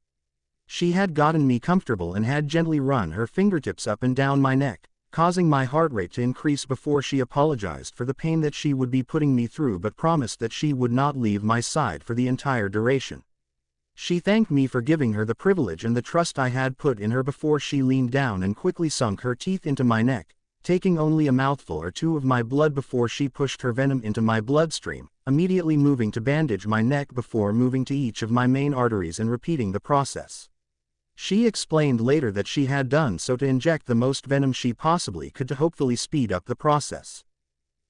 She had gotten me comfortable and had gently run her fingertips up and down my neck, causing my heart rate to increase before she apologized for the pain that she would be putting me through, but promised that she would not leave my side for the entire duration. She thanked me for giving her the privilege and the trust I had put in her before she leaned down and quickly sunk her teeth into my neck, taking only a mouthful or two of my blood before she pushed her venom into my bloodstream, immediately moving to bandage my neck before moving to each of my main arteries and repeating the process. She explained later that she had done so to inject the most venom she possibly could to hopefully speed up the process.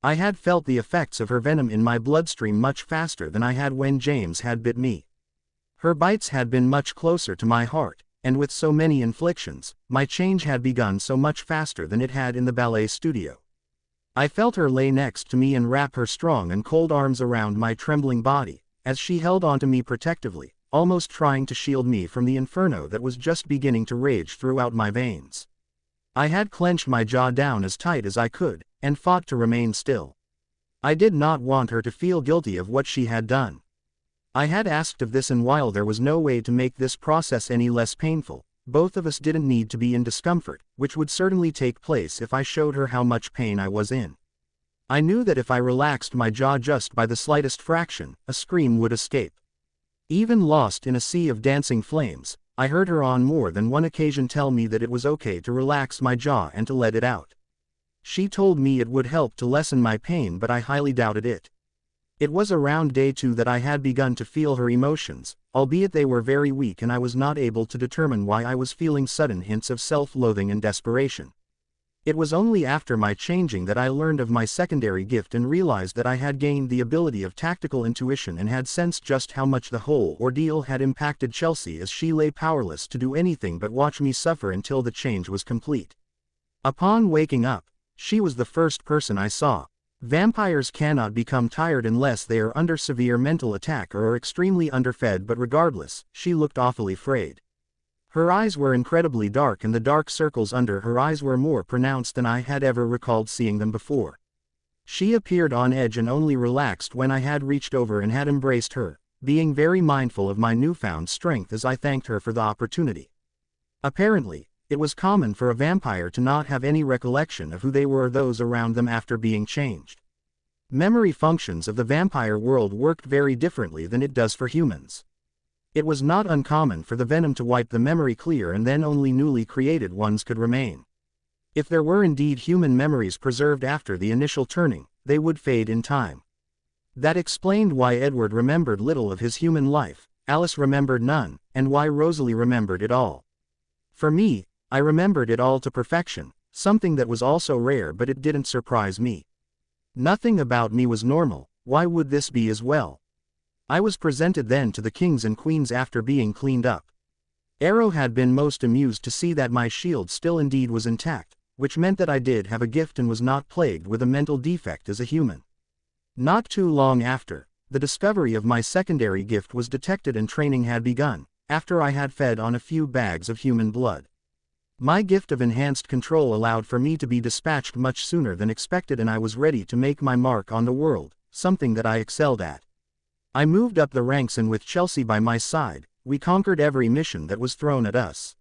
I had felt the effects of her venom in my bloodstream much faster than I had when James had bit me. Her bites had been much closer to my heart, and with so many inflictions, my change had begun so much faster than it had in the ballet studio. I felt her lay next to me and wrap her strong and cold arms around my trembling body, as she held onto me protectively, almost trying to shield me from the inferno that was just beginning to rage throughout my veins. I had clenched my jaw down as tight as I could, and fought to remain still. I did not want her to feel guilty of what she had done. I had asked of this, and while there was no way to make this process any less painful, both of us didn't need to be in discomfort, which would certainly take place if I showed her how much pain I was in. I knew that if I relaxed my jaw just by the slightest fraction, a scream would escape. Even lost in a sea of dancing flames, I heard her on more than one occasion tell me that it was okay to relax my jaw and to let it out. She told me it would help to lessen my pain, but I highly doubted it. It was around day 2 that I had begun to feel her emotions, albeit they were very weak, and I was not able to determine why I was feeling sudden hints of self-loathing and desperation. It was only after my changing that I learned of my secondary gift and realized that I had gained the ability of tactical intuition and had sensed just how much the whole ordeal had impacted Chelsea, as she lay powerless to do anything but watch me suffer until the change was complete. Upon waking up, she was the first person I saw. Vampires cannot become tired unless they are under severe mental attack or are extremely underfed, but regardless, she looked awfully frayed. Her eyes were incredibly dark, and the dark circles under her eyes were more pronounced than I had ever recalled seeing them before. She appeared on edge and only relaxed when I had reached over and had embraced her, being very mindful of my newfound strength as I thanked her for the opportunity. Apparently, it was common for a vampire to not have any recollection of who they were or those around them after being changed. Memory functions of the vampire world worked very differently than it does for humans. It was not uncommon for the venom to wipe the memory clear, and then only newly created ones could remain. If there were indeed human memories preserved after the initial turning, they would fade in time. That explained why Edward remembered little of his human life, Alice remembered none, and why Rosalie remembered it all. For me, I remembered it all to perfection, something that was also rare, but it didn't surprise me. Nothing about me was normal. Why would this be as well? I was presented then to the kings and queens after being cleaned up. Arrow had been most amused to see that my shield still indeed was intact, which meant that I did have a gift and was not plagued with a mental defect as a human. Not too long after, the discovery of my secondary gift was detected and training had begun, after I had fed on a few bags of human blood. My gift of enhanced control allowed for me to be dispatched much sooner than expected, and I was ready to make my mark on the world, something that I excelled at. I moved up the ranks, and with Chelsea by my side, we conquered every mission that was thrown at us.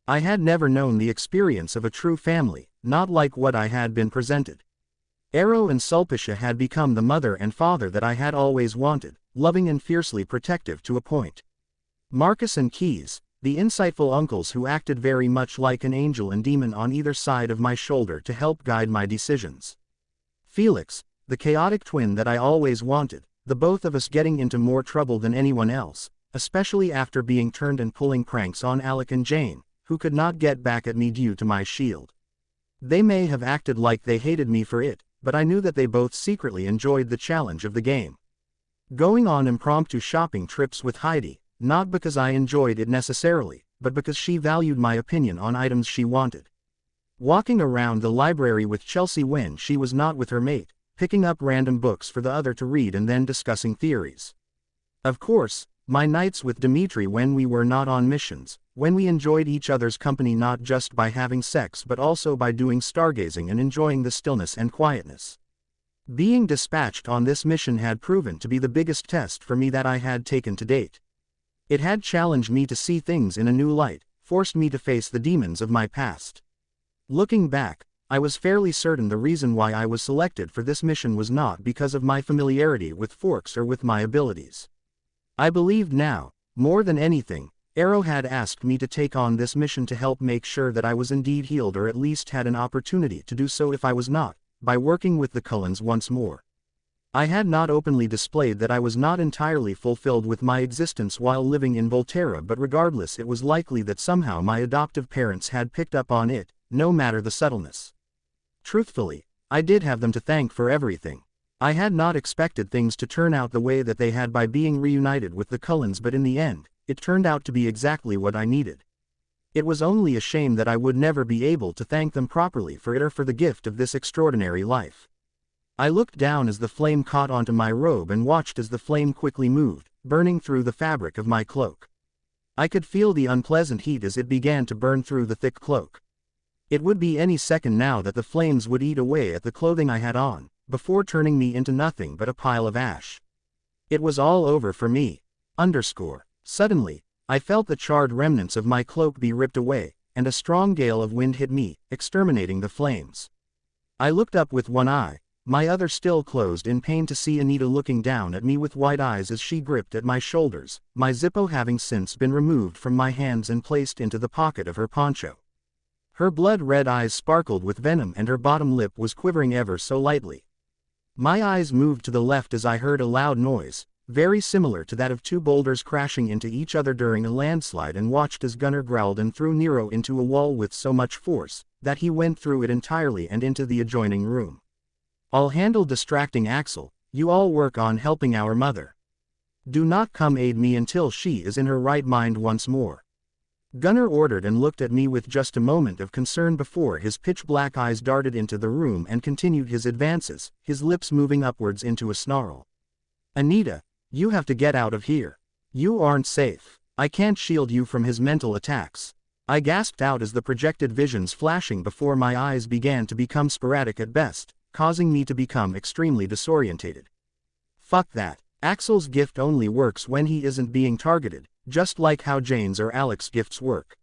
I had never known the experience of a true family, not like what I had been presented. Arrow and Sulpicia had become the mother and father that I had always wanted, loving and fiercely protective to a point. Marcus and Keys, the insightful uncles who acted very much like an angel and demon on either side of my shoulder to help guide my decisions. Felix, the chaotic twin that I always wanted, the both of us getting into more trouble than anyone else, especially after being turned and pulling pranks on Alec and Jane, who could not get back at me due to my shield. They may have acted like they hated me for it, but I knew that they both secretly enjoyed the challenge of the game. Going on impromptu shopping trips with Heidi, not because I enjoyed it necessarily, but because she valued my opinion on items she wanted. Walking around the library with Chelsea when she was not with her mate, picking up random books for the other to read and then discussing theories. Of course, my nights with Dimitri when we were not on missions, when we enjoyed each other's company not just by having sex but also by doing stargazing and enjoying the stillness and quietness. Being dispatched on this mission had proven to be the biggest test for me that I had taken to date. It had challenged me to see things in a new light, forced me to face the demons of my past. Looking back, I was fairly certain the reason why I was selected for this mission was not because of my familiarity with forks or with my abilities. I believed now, more than anything, Arrow had asked me to take on this mission to help make sure that I was indeed healed, or at least had an opportunity to do so if I was not, by working with the Cullens once more. I had not openly displayed that I was not entirely fulfilled with my existence while living in Volterra, but regardless, it was likely that somehow my adoptive parents had picked up on it, no matter the subtleness. Truthfully, I did have them to thank for everything. I had not expected things to turn out the way that they had by being reunited with the Cullens, but in the end, it turned out to be exactly what I needed. It was only a shame that I would never be able to thank them properly for it or for the gift of this extraordinary life. I looked down as the flame caught onto my robe and watched as the flame quickly moved, burning through the fabric of my cloak. I could feel the unpleasant heat as it began to burn through the thick cloak. It would be any second now that the flames would eat away at the clothing I had on, before turning me into nothing but a pile of ash. It was all over for me. Suddenly, I felt the charred remnants of my cloak be ripped away, and a strong gale of wind hit me, exterminating the flames. I looked up with one eye, My other still closed in pain to see Anita looking down at me with wide eyes as she gripped at my shoulders, my Zippo having since been removed from my hands and placed into the pocket of her poncho. Her blood-red eyes sparkled with venom and her bottom lip was quivering ever so lightly. My eyes moved to the left as I heard a loud noise, very similar to that of two boulders crashing into each other during a landslide, and watched as Gunnar growled and threw Nero into a wall with so much force that he went through it entirely and into the adjoining room. "I'll handle distracting Axel, you all work on helping our mother. Do not come aid me until she is in her right mind once more." Gunnar ordered and looked at me with just a moment of concern before his pitch-black eyes darted into the room and continued his advances, his lips moving upwards into a snarl. "Anita, you have to get out of here. You aren't safe. I can't shield you from his mental attacks." I gasped out as the projected visions flashing before my eyes began to become sporadic at best, causing me to become extremely disorientated. Fuck that. Axel's gift only works when he isn't being targeted, just like how Jane's or Alex's gifts work.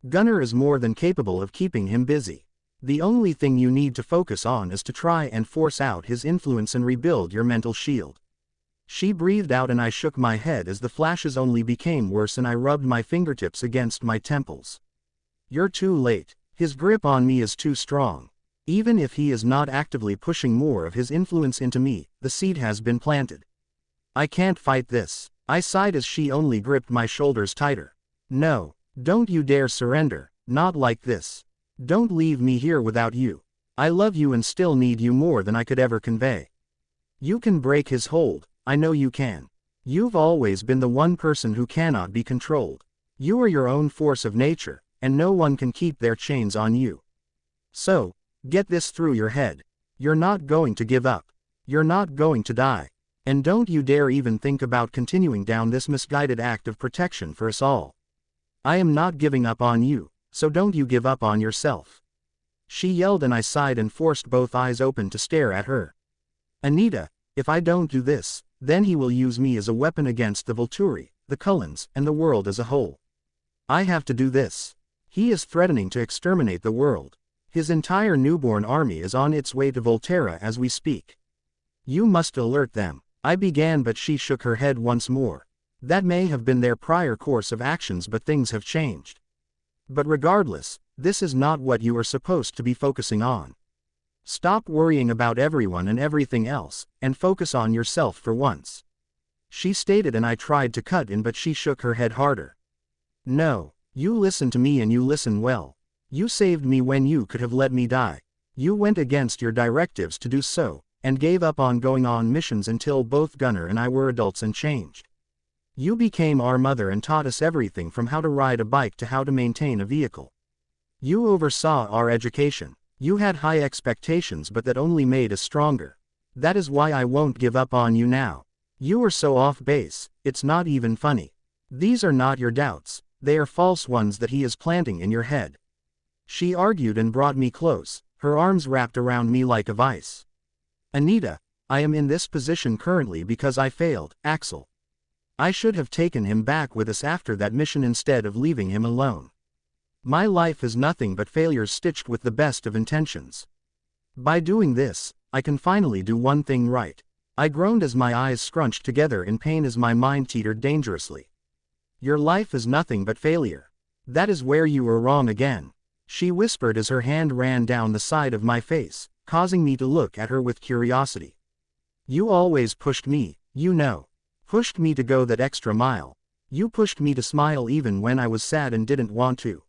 Gunnar is more than capable of keeping him busy. The only thing you need to focus on is to try and force out his influence and rebuild your mental shield. She breathed out and I shook my head as the flashes only became worse and I rubbed my fingertips against my temples. "You're too late. His grip on me is too strong. Even if he is not actively pushing more of his influence into me, the seed has been planted. I can't fight this." I sighed as she only gripped my shoulders tighter. "No, don't you dare surrender, not like this. Don't leave me here without you. I love you and still need you more than I could ever convey. You can break his hold, I know you can. You've always been the one person who cannot be controlled. You are your own force of nature, and no one can keep their chains on you. So, get this through your head. You're not going to give up. You're not going to die. And don't you dare even think about continuing down this misguided act of protection for us all. I am not giving up on you, so don't you give up on yourself." She yelled and I sighed and forced both eyes open to stare at her. "Anita, if I don't do this, then he will use me as a weapon against the Volturi, the Cullens, and the world as a whole. I have to do this. He is threatening to exterminate the world. His entire newborn army is on its way to Volterra as we speak. You must alert them." I began, but she shook her head once more. "That may have been their prior course of actions, but things have changed. But regardless, this is not what you are supposed to be focusing on. Stop worrying about everyone and everything else, and focus on yourself for once." She stated and I tried to cut in, but she shook her head harder. "No, you listen to me and you listen well. You saved me when you could have let me die. You went against your directives to do so, and gave up on going on missions until both Gunnar and I were adults and changed. You became our mother and taught us everything from how to ride a bike to how to maintain a vehicle. You oversaw our education. You had high expectations, but that only made us stronger. That is why I won't give up on you now. You are so off base, it's not even funny. These are not your doubts, they are false ones that he is planting in your head." She argued and brought me close, her arms wrapped around me like a vice. "Anita, I am in this position currently because I failed, Axel. I should have taken him back with us after that mission instead of leaving him alone. My life is nothing but failures stitched with the best of intentions. By doing this, I can finally do one thing right." I groaned as my eyes scrunched together in pain as my mind teetered dangerously. "Your life is nothing but failure. That is where you were wrong again," she whispered as her hand ran down the side of my face, causing me to look at her with curiosity. "You always pushed me, you know. Pushed me to go that extra mile. You pushed me to smile even when I was sad and didn't want to.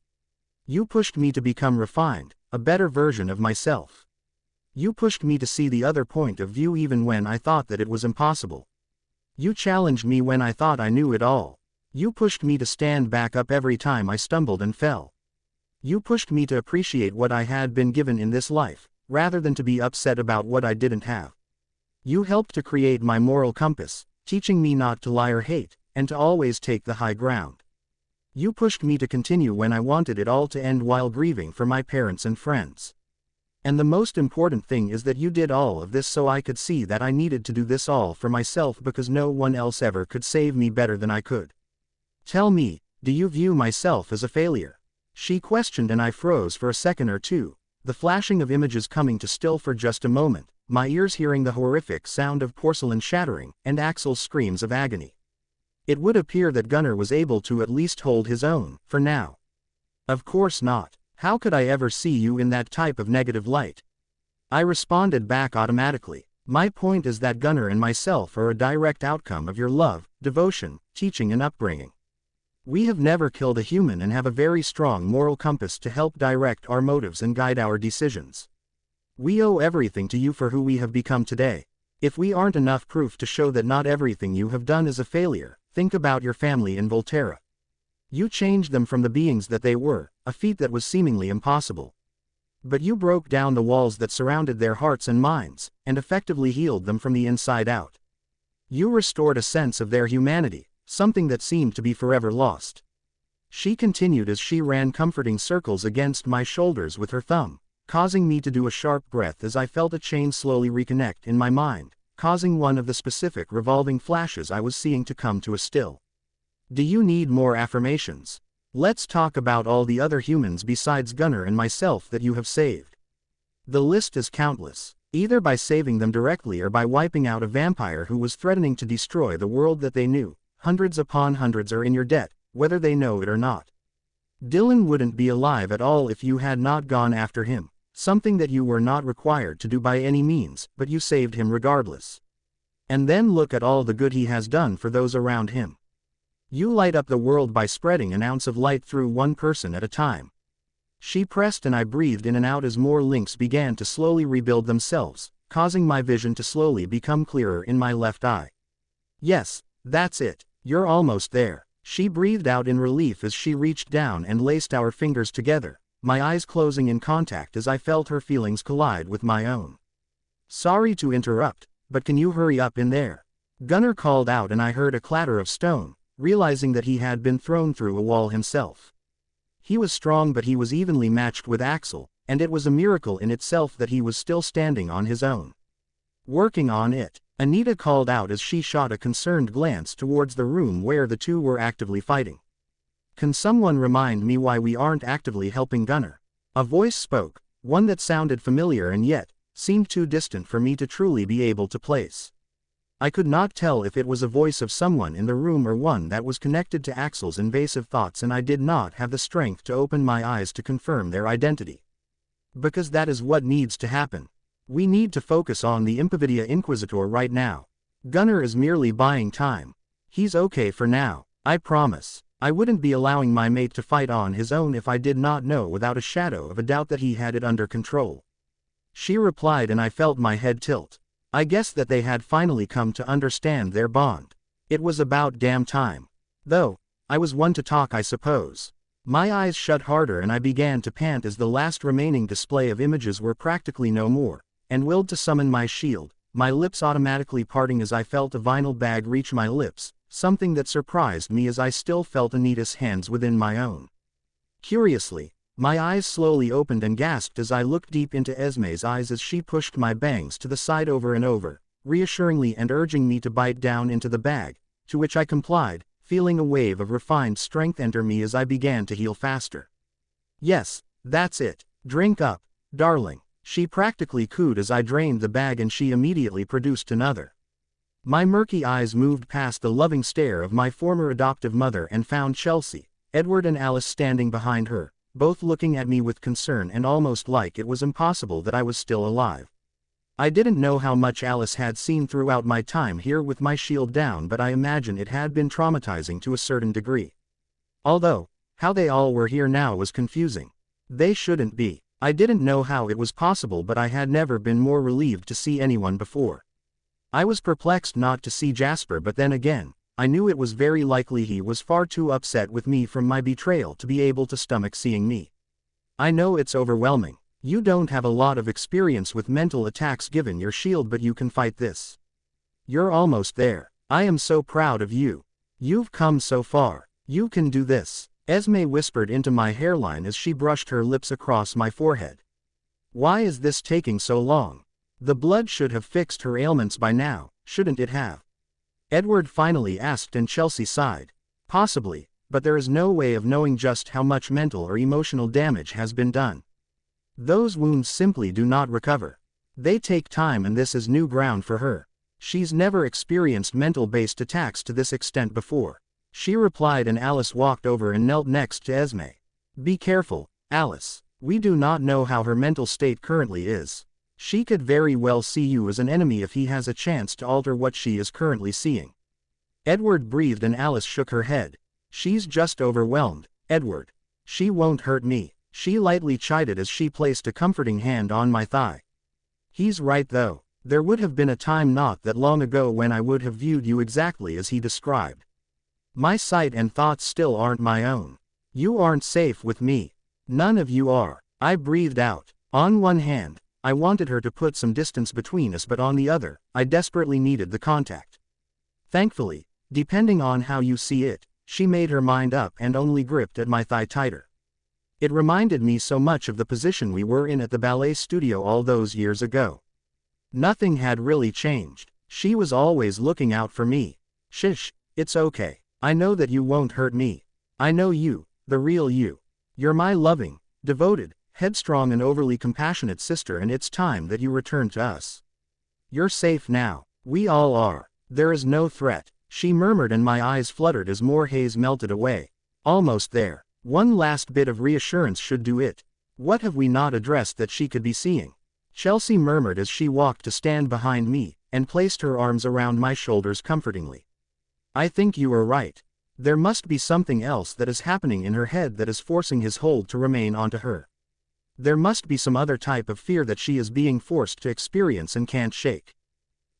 You pushed me to become refined, a better version of myself. You pushed me to see the other point of view even when I thought that it was impossible. You challenged me when I thought I knew it all. You pushed me to stand back up every time I stumbled and fell. You pushed me to appreciate what I had been given in this life, rather than to be upset about what I didn't have. You helped to create my moral compass, teaching me not to lie or hate, and to always take the high ground. You pushed me to continue when I wanted it all to end while grieving for my parents and friends. And the most important thing is that you did all of this so I could see that I needed to do this all for myself because no one else ever could save me better than I could. Tell me, do you view myself as a failure?" She questioned and I froze for a second or two, the flashing of images coming to still for just a moment, my ears hearing the horrific sound of porcelain shattering, and Axel's screams of agony. It would appear that Gunnar was able to at least hold his own, for now. Of course not. How could I ever see you in that type of negative light? I responded back automatically. My point is that Gunnar and myself are a direct outcome of your love, devotion, teaching and upbringing. We have never killed a human and have a very strong moral compass to help direct our motives and guide our decisions. We owe everything to you for who we have become today. If we aren't enough proof to show that not everything you have done is a failure, think about your family in Volterra. You changed them from the beings that they were, a feat that was seemingly impossible. But you broke down the walls that surrounded their hearts and minds, and effectively healed them from the inside out. You restored a sense of their humanity, something that seemed to be forever lost. She continued as she ran comforting circles against my shoulders with her thumb, causing me to do a sharp breath as I felt a chain slowly reconnect in my mind, causing one of the specific revolving flashes I was seeing to come to a still. Do you need more affirmations? Let's talk about all the other humans besides Gunnar and myself that you have saved. The list is countless, either by saving them directly or by wiping out a vampire who was threatening to destroy the world that they knew. Hundreds upon hundreds are in your debt, whether they know it or not. Dylan wouldn't be alive at all if you had not gone after him, something that you were not required to do by any means, but you saved him regardless. And then look at all the good he has done for those around him. You light up the world by spreading an ounce of light through one person at a time. She pressed and I breathed in and out as more links began to slowly rebuild themselves, causing my vision to slowly become clearer in my left eye. Yes, that's it, you're almost there. She breathed out in relief as she reached down and laced our fingers together, my eyes closing in contact as I felt her feelings collide with my own. Sorry to interrupt, but can you hurry up in there? Gunnar called out and I heard a clatter of stone, realizing that he had been thrown through a wall himself. He was strong but he was evenly matched with Axel, and it was a miracle in itself that he was still standing on his own. Working on it, Anita called out as she shot a concerned glance towards the room where the two were actively fighting. Can someone remind me why we aren't actively helping Gunnar? A voice spoke, one that sounded familiar and yet seemed too distant for me to truly be able to place. I could not tell if it was a voice of someone in the room or one that was connected to Axel's invasive thoughts, and I did not have the strength to open my eyes to confirm their identity. Because that is what needs to happen. We need to focus on the Impavidia Inquisitor right now. Gunnar is merely buying time. He's okay for now, I promise. I wouldn't be allowing my mate to fight on his own if I did not know without a shadow of a doubt that he had it under control. She replied and I felt my head tilt. I guessed that they had finally come to understand their bond. It was about damn time. Though, I was one to talk, I suppose. My eyes shut harder and I began to pant as the last remaining display of images were practically no more, and willed to summon my shield, my lips automatically parting as I felt a vinyl bag reach my lips, something that surprised me as I still felt Anita's hands within my own. Curiously, my eyes slowly opened and gasped as I looked deep into Esme's eyes as she pushed my bangs to the side over and over, reassuringly and urging me to bite down into the bag, to which I complied, feeling a wave of refined strength enter me as I began to heal faster. Yes, that's it, drink up, darling, she practically cooed as I drained the bag and she immediately produced another. My murky eyes moved past the loving stare of my former adoptive mother and found Chelsea, Edward and Alice standing behind her, both looking at me with concern and almost like it was impossible that I was still alive. I didn't know how much Alice had seen throughout my time here with my shield down, but I imagine it had been traumatizing to a certain degree. Although, how they all were here now was confusing. They shouldn't be. I didn't know how it was possible, but I had never been more relieved to see anyone before. I was perplexed not to see Jasper, but then again, I knew it was very likely he was far too upset with me from my betrayal to be able to stomach seeing me. I know it's overwhelming. You don't have a lot of experience with mental attacks given your shield, but you can fight this. You're almost there. I am so proud of you. You've come so far. You can do this. Esme whispered into my hairline as she brushed her lips across my forehead. Why is this taking so long? The blood should have fixed her ailments by now, shouldn't it have? Edward finally asked and Chelsea sighed. Possibly, but there is no way of knowing just how much mental or emotional damage has been done. Those wounds simply do not recover. They take time, and this is new ground for her. She's never experienced mental-based attacks to this extent before. She replied, and Alice walked over and knelt next to Esme. Be careful, Alice. We do not know how her mental state currently is. She could very well see you as an enemy if he has a chance to alter what she is currently seeing. Edward breathed, and Alice shook her head. She's just overwhelmed, Edward. She won't hurt me, she lightly chided as she placed a comforting hand on my thigh. He's right though. There would have been a time not that long ago when I would have viewed you exactly as he described. My sight and thoughts still aren't my own. You aren't safe with me. None of you are. I breathed out. On one hand, I wanted her to put some distance between us, but on the other, I desperately needed the contact. Thankfully, depending on how you see it, she made her mind up and only gripped at my thigh tighter. It reminded me so much of the position we were in at the ballet studio all those years ago. Nothing had really changed. She was always looking out for me. Shish, it's okay. I know that you won't hurt me. I know you, the real you. You're my loving, devoted, headstrong and overly compassionate sister, and it's time that you return to us. You're safe now. We all are. There is no threat, she murmured, and my eyes fluttered as more haze melted away. Almost there. One last bit of reassurance should do it. What have we not addressed that she could be seeing? Chelsea murmured as she walked to stand behind me, and placed her arms around my shoulders comfortingly. I think you are right. There must be something else that is happening in her head that is forcing his hold to remain onto her. There must be some other type of fear that she is being forced to experience and can't shake.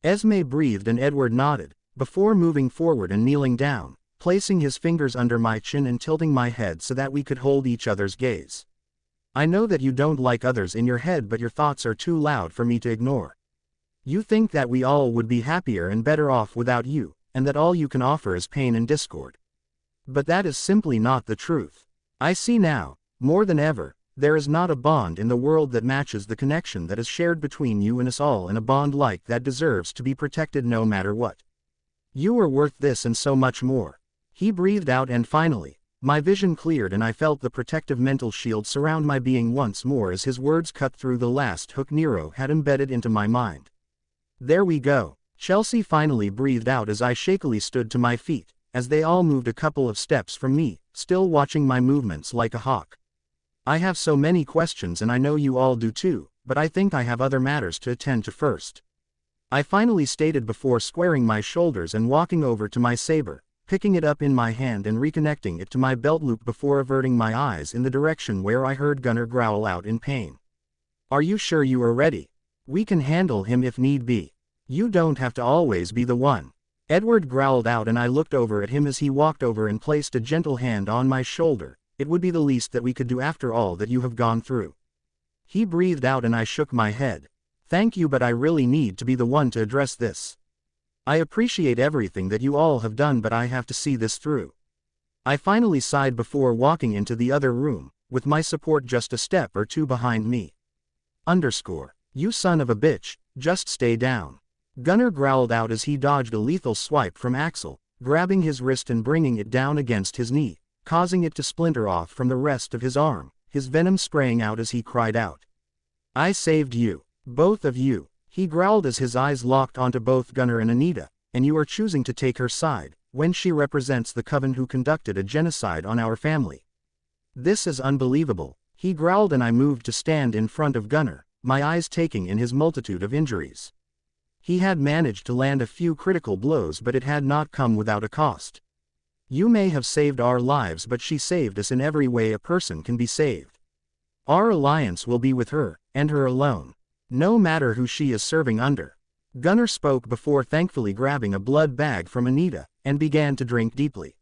Esme breathed, and Edward nodded, before moving forward and kneeling down, placing his fingers under my chin and tilting my head so that we could hold each other's gaze. I know that you don't like others in your head, but your thoughts are too loud for me to ignore. You think that we all would be happier and better off without you, and that all you can offer is pain and discord. But that is simply not the truth. I see now, more than ever, there is not a bond in the world that matches the connection that is shared between you and us all, and a bond like that deserves to be protected no matter what. You are worth this and so much more. He breathed out, and finally, my vision cleared and I felt the protective mental shield surround my being once more as his words cut through the last hook Nero had embedded into my mind. There we go. Chelsea finally breathed out as I shakily stood to my feet, as they all moved a couple of steps from me, still watching my movements like a hawk. I have so many questions, and I know you all do too, but I think I have other matters to attend to first. I finally stated before squaring my shoulders and walking over to my saber, picking it up in my hand and reconnecting it to my belt loop before averting my eyes in the direction where I heard Gunnar growl out in pain. Are you sure you are ready? We can handle him if need be. You don't have to always be the one. Edward growled out, and I looked over at him as he walked over and placed a gentle hand on my shoulder. It would be the least that we could do after all that you have gone through. He breathed out, and I shook my head. Thank you, but I really need to be the one to address this. I appreciate everything that you all have done, but I have to see this through. I finally sighed before walking into the other room, with my support just a step or two behind me. You son of a bitch, just stay down. Gunnar growled out as he dodged a lethal swipe from Axel, grabbing his wrist and bringing it down against his knee, causing it to splinter off from the rest of his arm, his venom spraying out as he cried out. I saved you. Both of you. He growled as his eyes locked onto both Gunnar and Anita, and you are choosing to take her side, when she represents the coven who conducted a genocide on our family. This is unbelievable, he growled, and I moved to stand in front of Gunnar, my eyes taking in his multitude of injuries. He had managed to land a few critical blows, but it had not come without a cost. You may have saved our lives, but she saved us in every way a person can be saved. Our alliance will be with her, and her alone. No matter who she is serving under. Gunnar spoke before thankfully grabbing a blood bag from Anita, and began to drink deeply.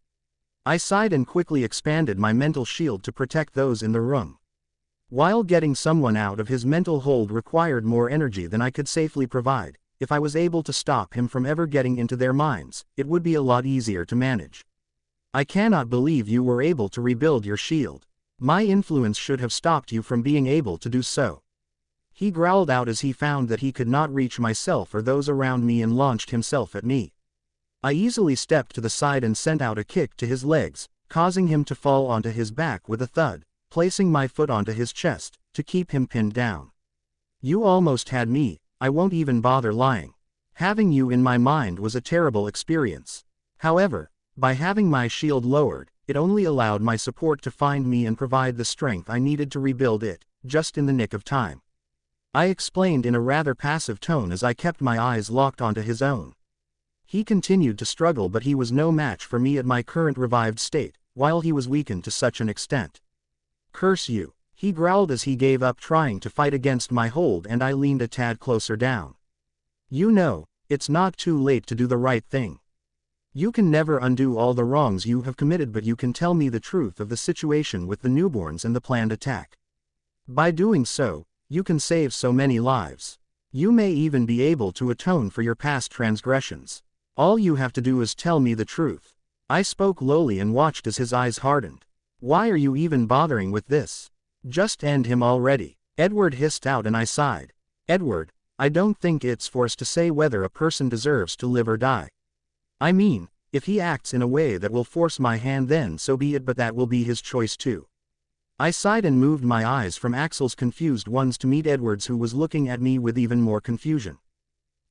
I sighed and quickly expanded my mental shield to protect those in the room. While getting someone out of his mental hold required more energy than I could safely provide, if I was able to stop him from ever getting into their minds, it would be a lot easier to manage. I cannot believe you were able to rebuild your shield. My influence should have stopped you from being able to do so. He growled out as he found that he could not reach myself or those around me and launched himself at me. I easily stepped to the side and sent out a kick to his legs, causing him to fall onto his back with a thud, placing my foot onto his chest, to keep him pinned down. You almost had me, I won't even bother lying. Having you in my mind was a terrible experience. However, by having my shield lowered, it only allowed my support to find me and provide the strength I needed to rebuild it, just in the nick of time. I explained in a rather passive tone as I kept my eyes locked onto his own. He continued to struggle, but he was no match for me at my current revived state, while he was weakened to such an extent. Curse you, he growled as he gave up trying to fight against my hold, and I leaned a tad closer down. You know, it's not too late to do the right thing. You can never undo all the wrongs you have committed, but you can tell me the truth of the situation with the newborns and the planned attack. By doing so, you can save so many lives. You may even be able to atone for your past transgressions. All you have to do is tell me the truth. I spoke lowly and watched as his eyes hardened. Why are you even bothering with this? Just end him already, Edward hissed out, and I sighed. Edward, I don't think it's for us to say whether a person deserves to live or die. I mean, if he acts in a way that will force my hand, then so be it, but that will be his choice too. I sighed and moved my eyes from Axel's confused ones to meet Edward's, who was looking at me with even more confusion.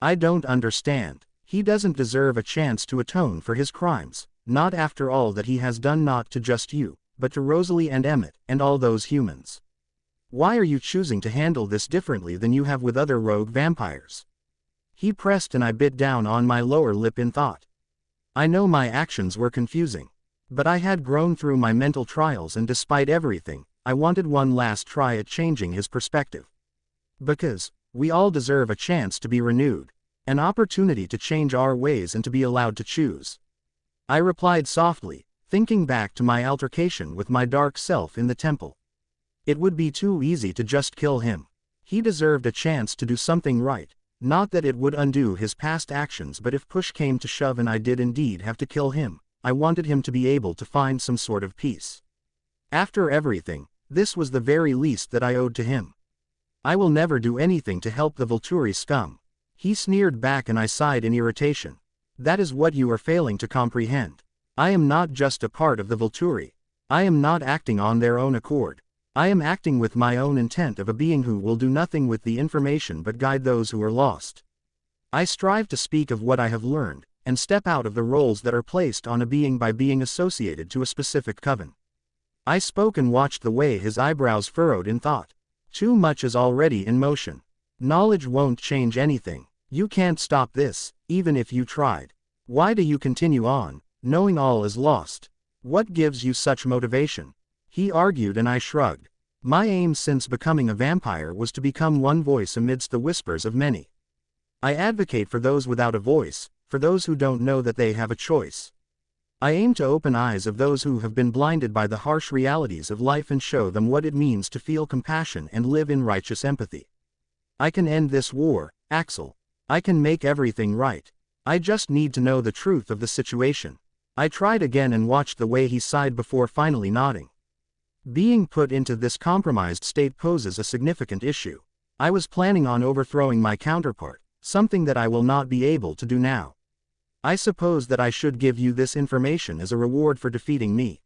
I don't understand. He doesn't deserve a chance to atone for his crimes, not after all that he has done, not to just you, but to Rosalie and Emmett, and all those humans. Why are you choosing to handle this differently than you have with other rogue vampires? He pressed, and I bit down on my lower lip in thought. I know my actions were confusing. But I had grown through my mental trials, and despite everything, I wanted one last try at changing his perspective. Because we all deserve a chance to be renewed, an opportunity to change our ways and to be allowed to choose. I replied softly, thinking back to my altercation with my dark self in the temple. It would be too easy to just kill him. He deserved a chance to do something right, not that it would undo his past actions, but if push came to shove and I did indeed have to kill him, I wanted him to be able to find some sort of peace. After everything, this was the very least that I owed to him. I will never do anything to help the Volturi scum. He sneered back, and I sighed in irritation. That is what you are failing to comprehend. I am not just a part of the Volturi. I am not acting on their own accord. I am acting with my own intent of a being who will do nothing with the information but guide those who are lost. I strive to speak of what I have learned, and step out of the roles that are placed on a being by being associated to a specific coven. I spoke and watched the way his eyebrows furrowed in thought. Too much is already in motion. Knowledge won't change anything. You can't stop this, even if you tried. Why do you continue on, knowing all is lost? What gives you such motivation? He argued, and I shrugged. My aim since becoming a vampire was to become one voice amidst the whispers of many. I advocate for those without a voice, for those who don't know that they have a choice. I aim to open eyes of those who have been blinded by the harsh realities of life and show them what it means to feel compassion and live in righteous empathy. I can end this war, Axel. I can make everything right. I just need to know the truth of the situation. I tried again and watched the way he sighed before finally nodding. Being put into this compromised state poses a significant issue. I was planning on overthrowing my counterpart, something that I will not be able to do now. I suppose that I should give you this information as a reward for defeating me.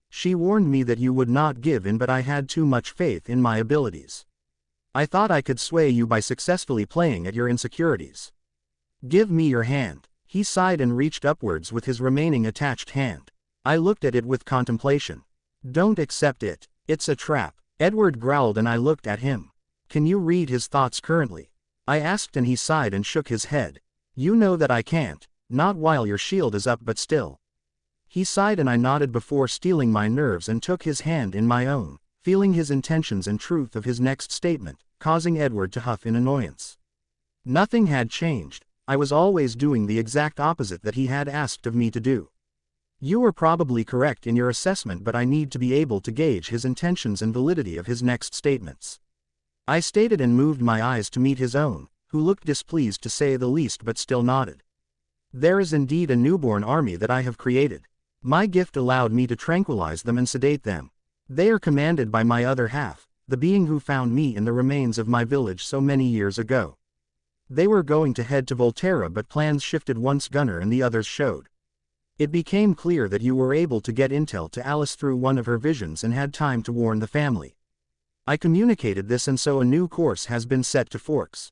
She warned me that you would not give in, but I had too much faith in my abilities. I thought I could sway you by successfully playing at your insecurities. Give me your hand. He sighed and reached upwards with his remaining attached hand. I looked at it with contemplation. Don't accept it. It's a trap. Edward growled, and I looked at him. Can you read his thoughts currently? I asked, and he sighed and shook his head. You know that I can't. Not while your shield is up, but still. He sighed, and I nodded before steeling my nerves and took his hand in my own, feeling his intentions and truth of his next statement, causing Edward to huff in annoyance. Nothing had changed. I was always doing the exact opposite that he had asked of me to do. You were probably correct in your assessment, but I need to be able to gauge his intentions and validity of his next statements. I stated and moved my eyes to meet his own, who looked displeased to say the least but still nodded. There is indeed a newborn army that I have created. My gift allowed me to tranquilize them and sedate them. They are commanded by my other half, the being who found me in the remains of my village so many years ago. They were going to head to Volterra, but plans shifted once Gunnar and the others showed. It became clear that you were able to get intel to Alice through one of her visions and had time to warn the family. I communicated this, and so a new course has been set to Forks.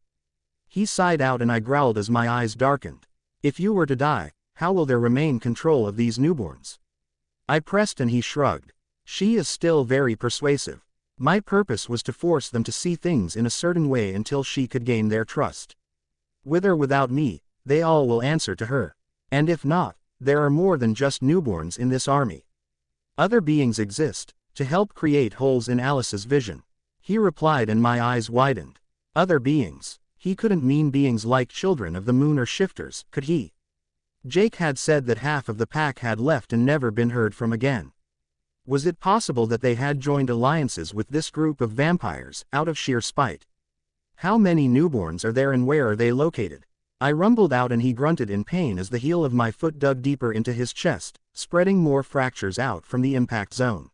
He sighed out and I growled as my eyes darkened. If you were to die, how will there remain control of these newborns? I pressed and he shrugged. She is still very persuasive. My purpose was to force them to see things in a certain way until she could gain their trust. With or without me, they all will answer to her. And if not, there are more than just newborns in this army. Other beings exist, to help create holes in Alice's vision. He replied and my eyes widened. Other beings. He couldn't mean beings like children of the moon or shifters, could he? Jake had said that half of the pack had left and never been heard from again. Was it possible that they had joined alliances with this group of vampires, out of sheer spite? How many newborns are there and where are they located? I rumbled out and he grunted in pain as the heel of my foot dug deeper into his chest, spreading more fractures out from the impact zone.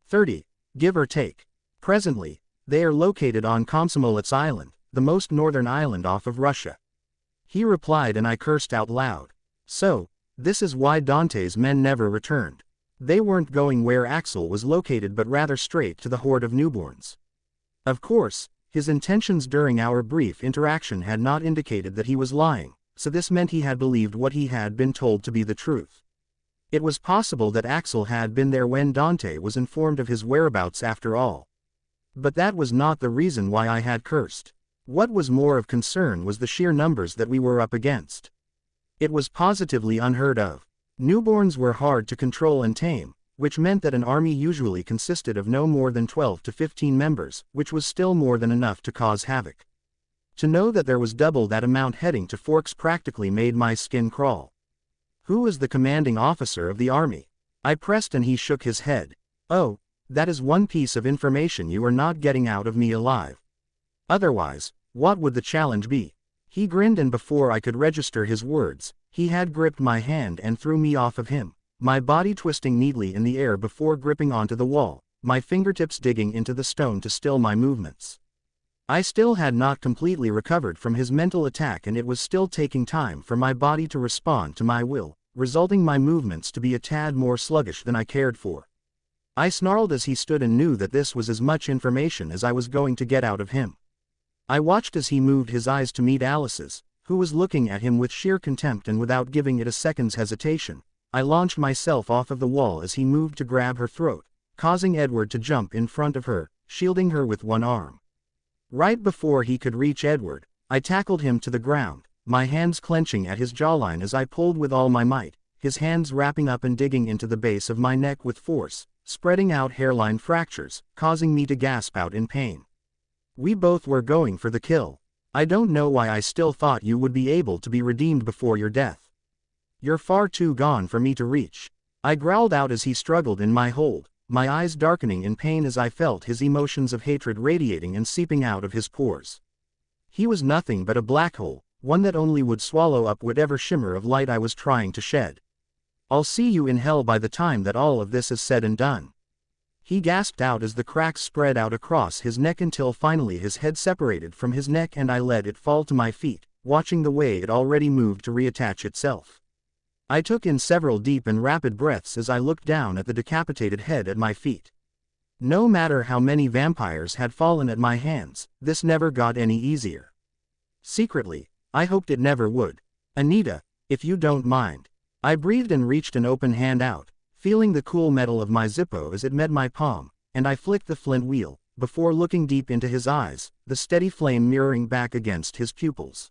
30, give or take. Presently, they are located on Komsomolets Island, the most northern island off of Russia. He replied and I cursed out loud. So, this is why Dante's men never returned. They weren't going where Axel was located but rather straight to the horde of newborns. Of course, his intentions during our brief interaction had not indicated that he was lying, so this meant he had believed what he had been told to be the truth. It was possible that Axel had been there when Dante was informed of his whereabouts after all. But that was not the reason why I had cursed. What was more of concern was the sheer numbers that we were up against. It was positively unheard of. Newborns were hard to control and tame, which meant that an army usually consisted of no more than 12 to 15 members, which was still more than enough to cause havoc. To know that there was double that amount heading to Forks practically made my skin crawl. Who is the commanding officer of the army? I pressed and he shook his head. Oh, that is one piece of information you are not getting out of me alive. Otherwise, what would the challenge be? He grinned and before I could register his words, he had gripped my hand and threw me off of him, my body twisting neatly in the air before gripping onto the wall, my fingertips digging into the stone to still my movements. I still had not completely recovered from his mental attack and it was still taking time for my body to respond to my will, resulting my movements to be a tad more sluggish than I cared for. I snarled as he stood and knew that this was as much information as I was going to get out of him. I watched as he moved his eyes to meet Alice's, who was looking at him with sheer contempt, and without giving it a second's hesitation, I launched myself off of the wall as he moved to grab her throat, causing Edward to jump in front of her, shielding her with one arm. Right before he could reach Edward, I tackled him to the ground, my hands clenching at his jawline as I pulled with all my might, his hands wrapping up and digging into the base of my neck with force, spreading out hairline fractures, causing me to gasp out in pain. We both were going for the kill. I don't know why I still thought you would be able to be redeemed before your death. You're far too gone for me to reach. I growled out as he struggled in my hold, my eyes darkening in pain as I felt his emotions of hatred radiating and seeping out of his pores. He was nothing but a black hole, one that only would swallow up whatever shimmer of light I was trying to shed. I'll see you in hell by the time that all of this is said and done. He gasped out as the cracks spread out across his neck until finally his head separated from his neck and I let it fall to my feet, watching the way it already moved to reattach itself. I took in several deep and rapid breaths as I looked down at the decapitated head at my feet. No matter how many vampires had fallen at my hands, this never got any easier. Secretly, I hoped it never would. Anita, if you don't mind. I breathed and reached an open hand out, feeling the cool metal of my Zippo as it met my palm, and I flicked the flint wheel, before looking deep into his eyes, the steady flame mirroring back against his pupils.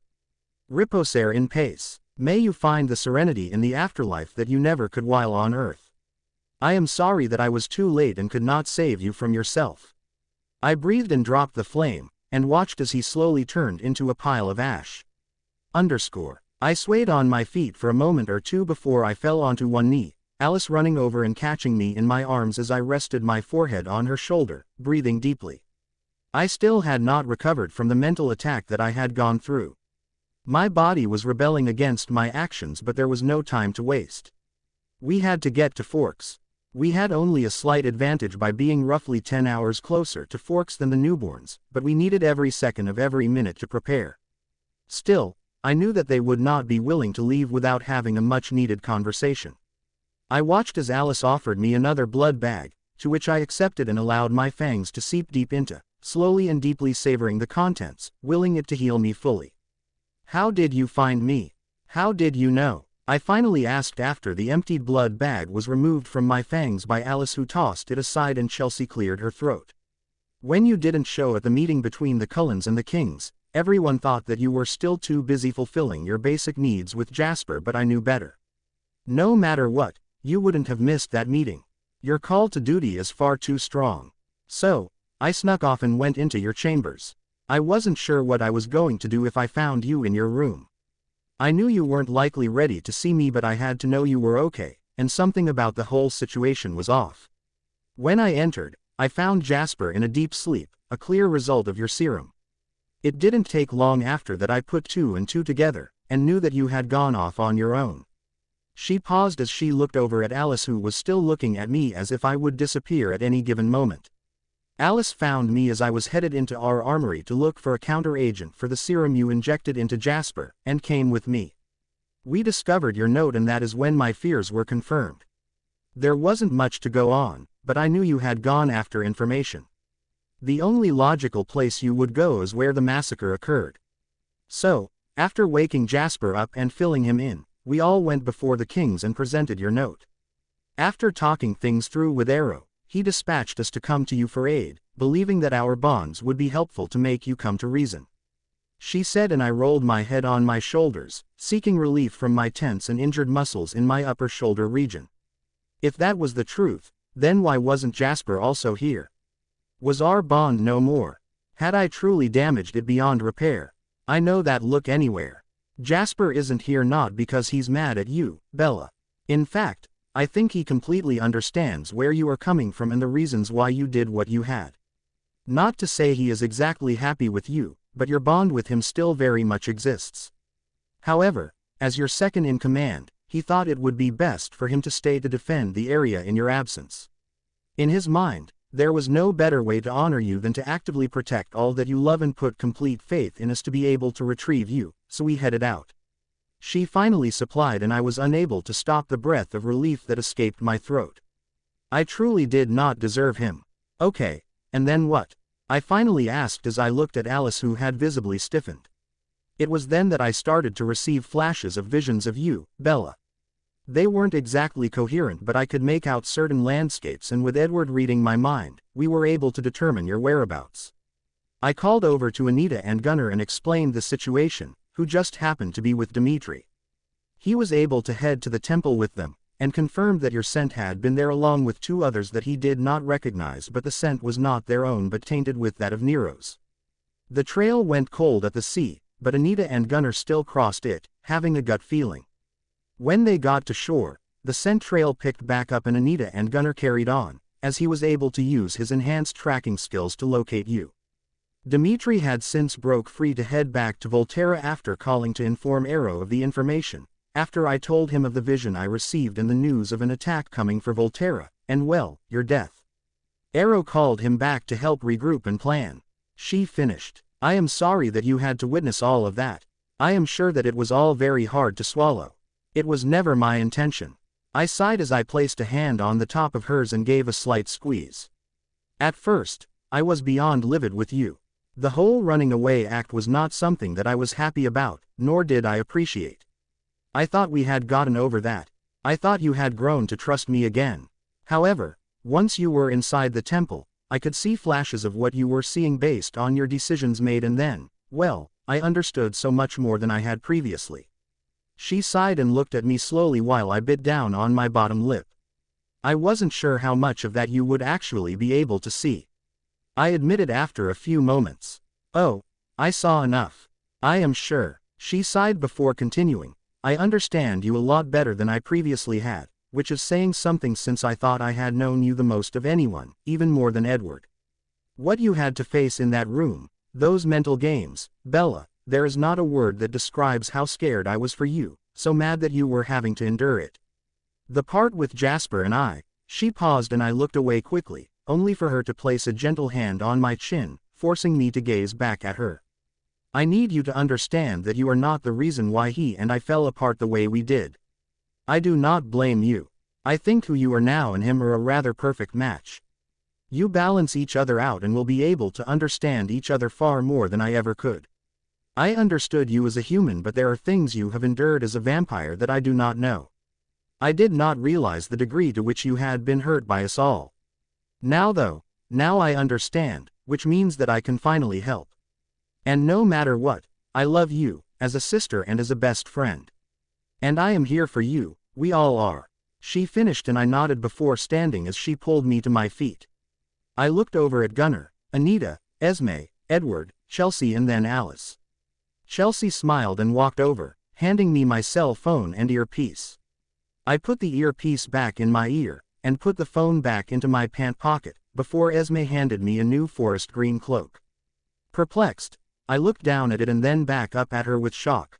Riposer in pace. May you find the serenity in the afterlife that you never could while on earth. I am sorry that I was too late and could not save you from yourself. I breathed and dropped the flame, and watched as he slowly turned into a pile of ash. I swayed on my feet for a moment or two before I fell onto one knee, Alice running over and catching me in my arms as I rested my forehead on her shoulder, breathing deeply. I still had not recovered from the mental attack that I had gone through. My body was rebelling against my actions, but there was no time to waste. We had to get to Forks. We had only a slight advantage by being roughly 10 hours closer to Forks than the newborns, but we needed every second of every minute to prepare. Still, I knew that they would not be willing to leave without having a much-needed conversation. I watched as Alice offered me another blood bag, to which I accepted and allowed my fangs to seep deep into, slowly and deeply savoring the contents, willing it to heal me fully. How did you find me? How did you know? I finally asked after the emptied blood bag was removed from my fangs by Alice, who tossed it aside, and Chelsea cleared her throat. When you didn't show at the meeting between the Cullens and the Kings, everyone thought that you were still too busy fulfilling your basic needs with Jasper, but I knew better. No matter what, you wouldn't have missed that meeting. Your call to duty is far too strong. So, I snuck off and went into your chambers. I wasn't sure what I was going to do if I found you in your room. I knew you weren't likely ready to see me, but I had to know you were okay, and something about the whole situation was off. When I entered, I found Jasper in a deep sleep, a clear result of your serum. It didn't take long after that I put two and two together, and knew that you had gone off on your own. She paused as she looked over at Alice, who was still looking at me as if I would disappear at any given moment. Alice found me as I was headed into our armory to look for a counter-agent for the serum you injected into Jasper, and came with me. We discovered your note, and that is when my fears were confirmed. There wasn't much to go on, but I knew you had gone after information. The only logical place you would go is where the massacre occurred. So, after waking Jasper up and filling him in, we all went before the Kings and presented your note. After talking things through with Arrow, he dispatched us to come to you for aid, believing that our bonds would be helpful to make you come to reason. She said, and I rolled my head on my shoulders, seeking relief from my tense and injured muscles in my upper shoulder region. If that was the truth, then why wasn't Jasper also here? Was our bond no more? Had I truly damaged it beyond repair? I know that look anywhere. Jasper isn't here not because he's mad at you, Bella. In fact, I think he completely understands where you are coming from and the reasons why you did what you had. Not to say he is exactly happy with you, but your bond with him still very much exists. However, as your second in command, he thought it would be best for him to stay to defend the area in your absence. In his mind, there was no better way to honor you than to actively protect all that you love and put complete faith in us to be able to retrieve you, so we headed out. She finally supplied, and I was unable to stop the breath of relief that escaped my throat. I truly did not deserve him. Okay, and then what? I finally asked as I looked at Alice, who had visibly stiffened. It was then that I started to receive flashes of visions of you, Bella. They weren't exactly coherent, but I could make out certain landscapes, and with Edward reading my mind, we were able to determine your whereabouts. I called over to Anita and Gunnar and explained the situation, who just happened to be with Dimitri. He was able to head to the temple with them, and confirmed that your scent had been there along with two others that he did not recognize, but the scent was not their own but tainted with that of Nero's. The trail went cold at the sea, but Anita and Gunnar still crossed it, having a gut feeling. When they got to shore, the scent trail picked back up and Anita and Gunnar carried on, as he was able to use his enhanced tracking skills to locate you. Dimitri had since broke free to head back to Volterra after calling to inform Arrow of the information, after I told him of the vision I received and the news of an attack coming for Volterra, and well, your death. Arrow called him back to help regroup and plan. She finished. I am sorry that you had to witness all of that. I am sure that it was all very hard to swallow. It was never my intention. I sighed as I placed a hand on the top of hers and gave a slight squeeze. At first, I was beyond livid with you. The whole running away act was not something that I was happy about, nor did I appreciate. I thought we had gotten over that. I thought you had grown to trust me again. However, once you were inside the temple, I could see flashes of what you were seeing based on your decisions made, and then, well, I understood so much more than I had previously. She sighed and looked at me slowly while I bit down on my bottom lip. I wasn't sure how much of that you would actually be able to see. I admitted after a few moments. Oh, I saw enough. I am sure. She sighed before continuing. I understand you a lot better than I previously had, which is saying something since I thought I had known you the most of anyone, even more than Edward. What you had to face in that room, those mental games, Bella, there is not a word that describes how scared I was for you, so mad that you were having to endure it. The part with Jasper and I. She paused and I looked away quickly, only for her to place a gentle hand on my chin, forcing me to gaze back at her. I need you to understand that you are not the reason why he and I fell apart the way we did. I do not blame you. I think who you are now and him are a rather perfect match. You balance each other out and will be able to understand each other far more than I ever could. I understood you as a human, but there are things you have endured as a vampire that I do not know. I did not realize the degree to which you had been hurt by us all. Now though, now I understand, which means that I can finally help. And no matter what, I love you, as a sister and as a best friend. And I am here for you, we all are. She finished and I nodded before standing as she pulled me to my feet. I looked over at Gunnar, Anita, Esme, Edward, Chelsea and then Alice. Chelsea smiled and walked over, handing me my cell phone and earpiece. I put the earpiece back in my ear, and put the phone back into my pant pocket, before Esme handed me a new forest green cloak. Perplexed, I looked down at it and then back up at her with shock.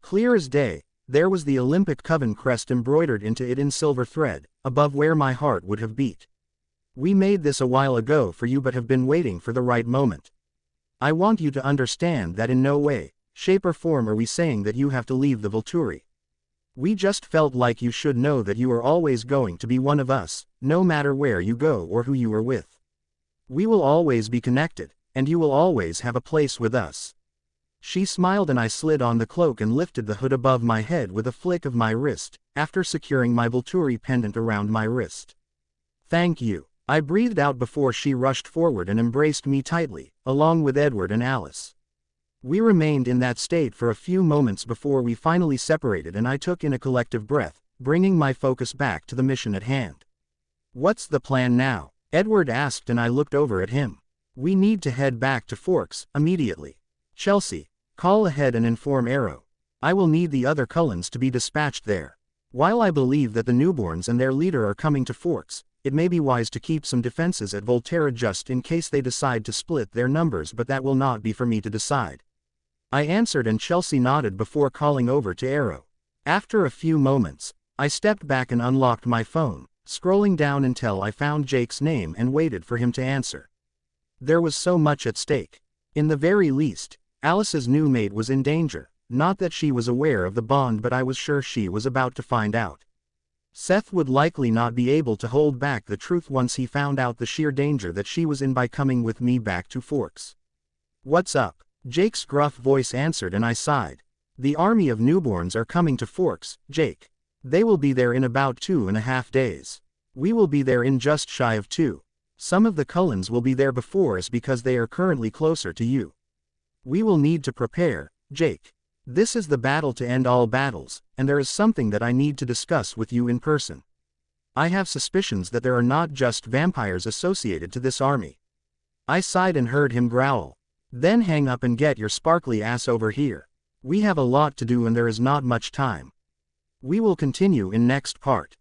Clear as day, there was the Olympic Coven crest embroidered into it in silver thread, above where my heart would have beat. We made this a while ago for you but have been waiting for the right moment. I want you to understand that in no way, shape or form are we saying that you have to leave the Volturi. We just felt like you should know that you are always going to be one of us, no matter where you go or who you are with. We will always be connected, and you will always have a place with us. She smiled and I slid on the cloak and lifted the hood above my head with a flick of my wrist, after securing my Volturi pendant around my wrist. Thank you, I breathed out before she rushed forward and embraced me tightly, along with Edward and Alice. We remained in that state for a few moments before we finally separated and I took in a collective breath, bringing my focus back to the mission at hand. What's the plan now? Edward asked and I looked over at him. We need to head back to Forks, immediately. Chelsea, call ahead and inform Arrow. I will need the other Cullens to be dispatched there. While I believe that the newborns and their leader are coming to Forks, it may be wise to keep some defenses at Volterra just in case they decide to split their numbers, but that will not be for me to decide. I answered and Chelsea nodded before calling over to Arrow. After a few moments, I stepped back and unlocked my phone, scrolling down until I found Jake's name and waited for him to answer. There was so much at stake. In the very least, Alice's new mate was in danger, not that she was aware of the bond but I was sure she was about to find out. Seth would likely not be able to hold back the truth once he found out the sheer danger that she was in by coming with me back to Forks. What's up? Jake's gruff voice answered and I sighed. The army of newborns are coming to Forks, Jake. They will be there in about 2.5 days. We will be there in just shy of 2. Some of the Cullens will be there before us because they are currently closer to you. We will need to prepare, Jake. This is the battle to end all battles, and there is something that I need to discuss with you in person. I have suspicions that there are not just vampires associated to this army. I sighed and heard him growl. Then hang up and get your sparkly ass over here. We have a lot to do and there is not much time. We will continue in next part.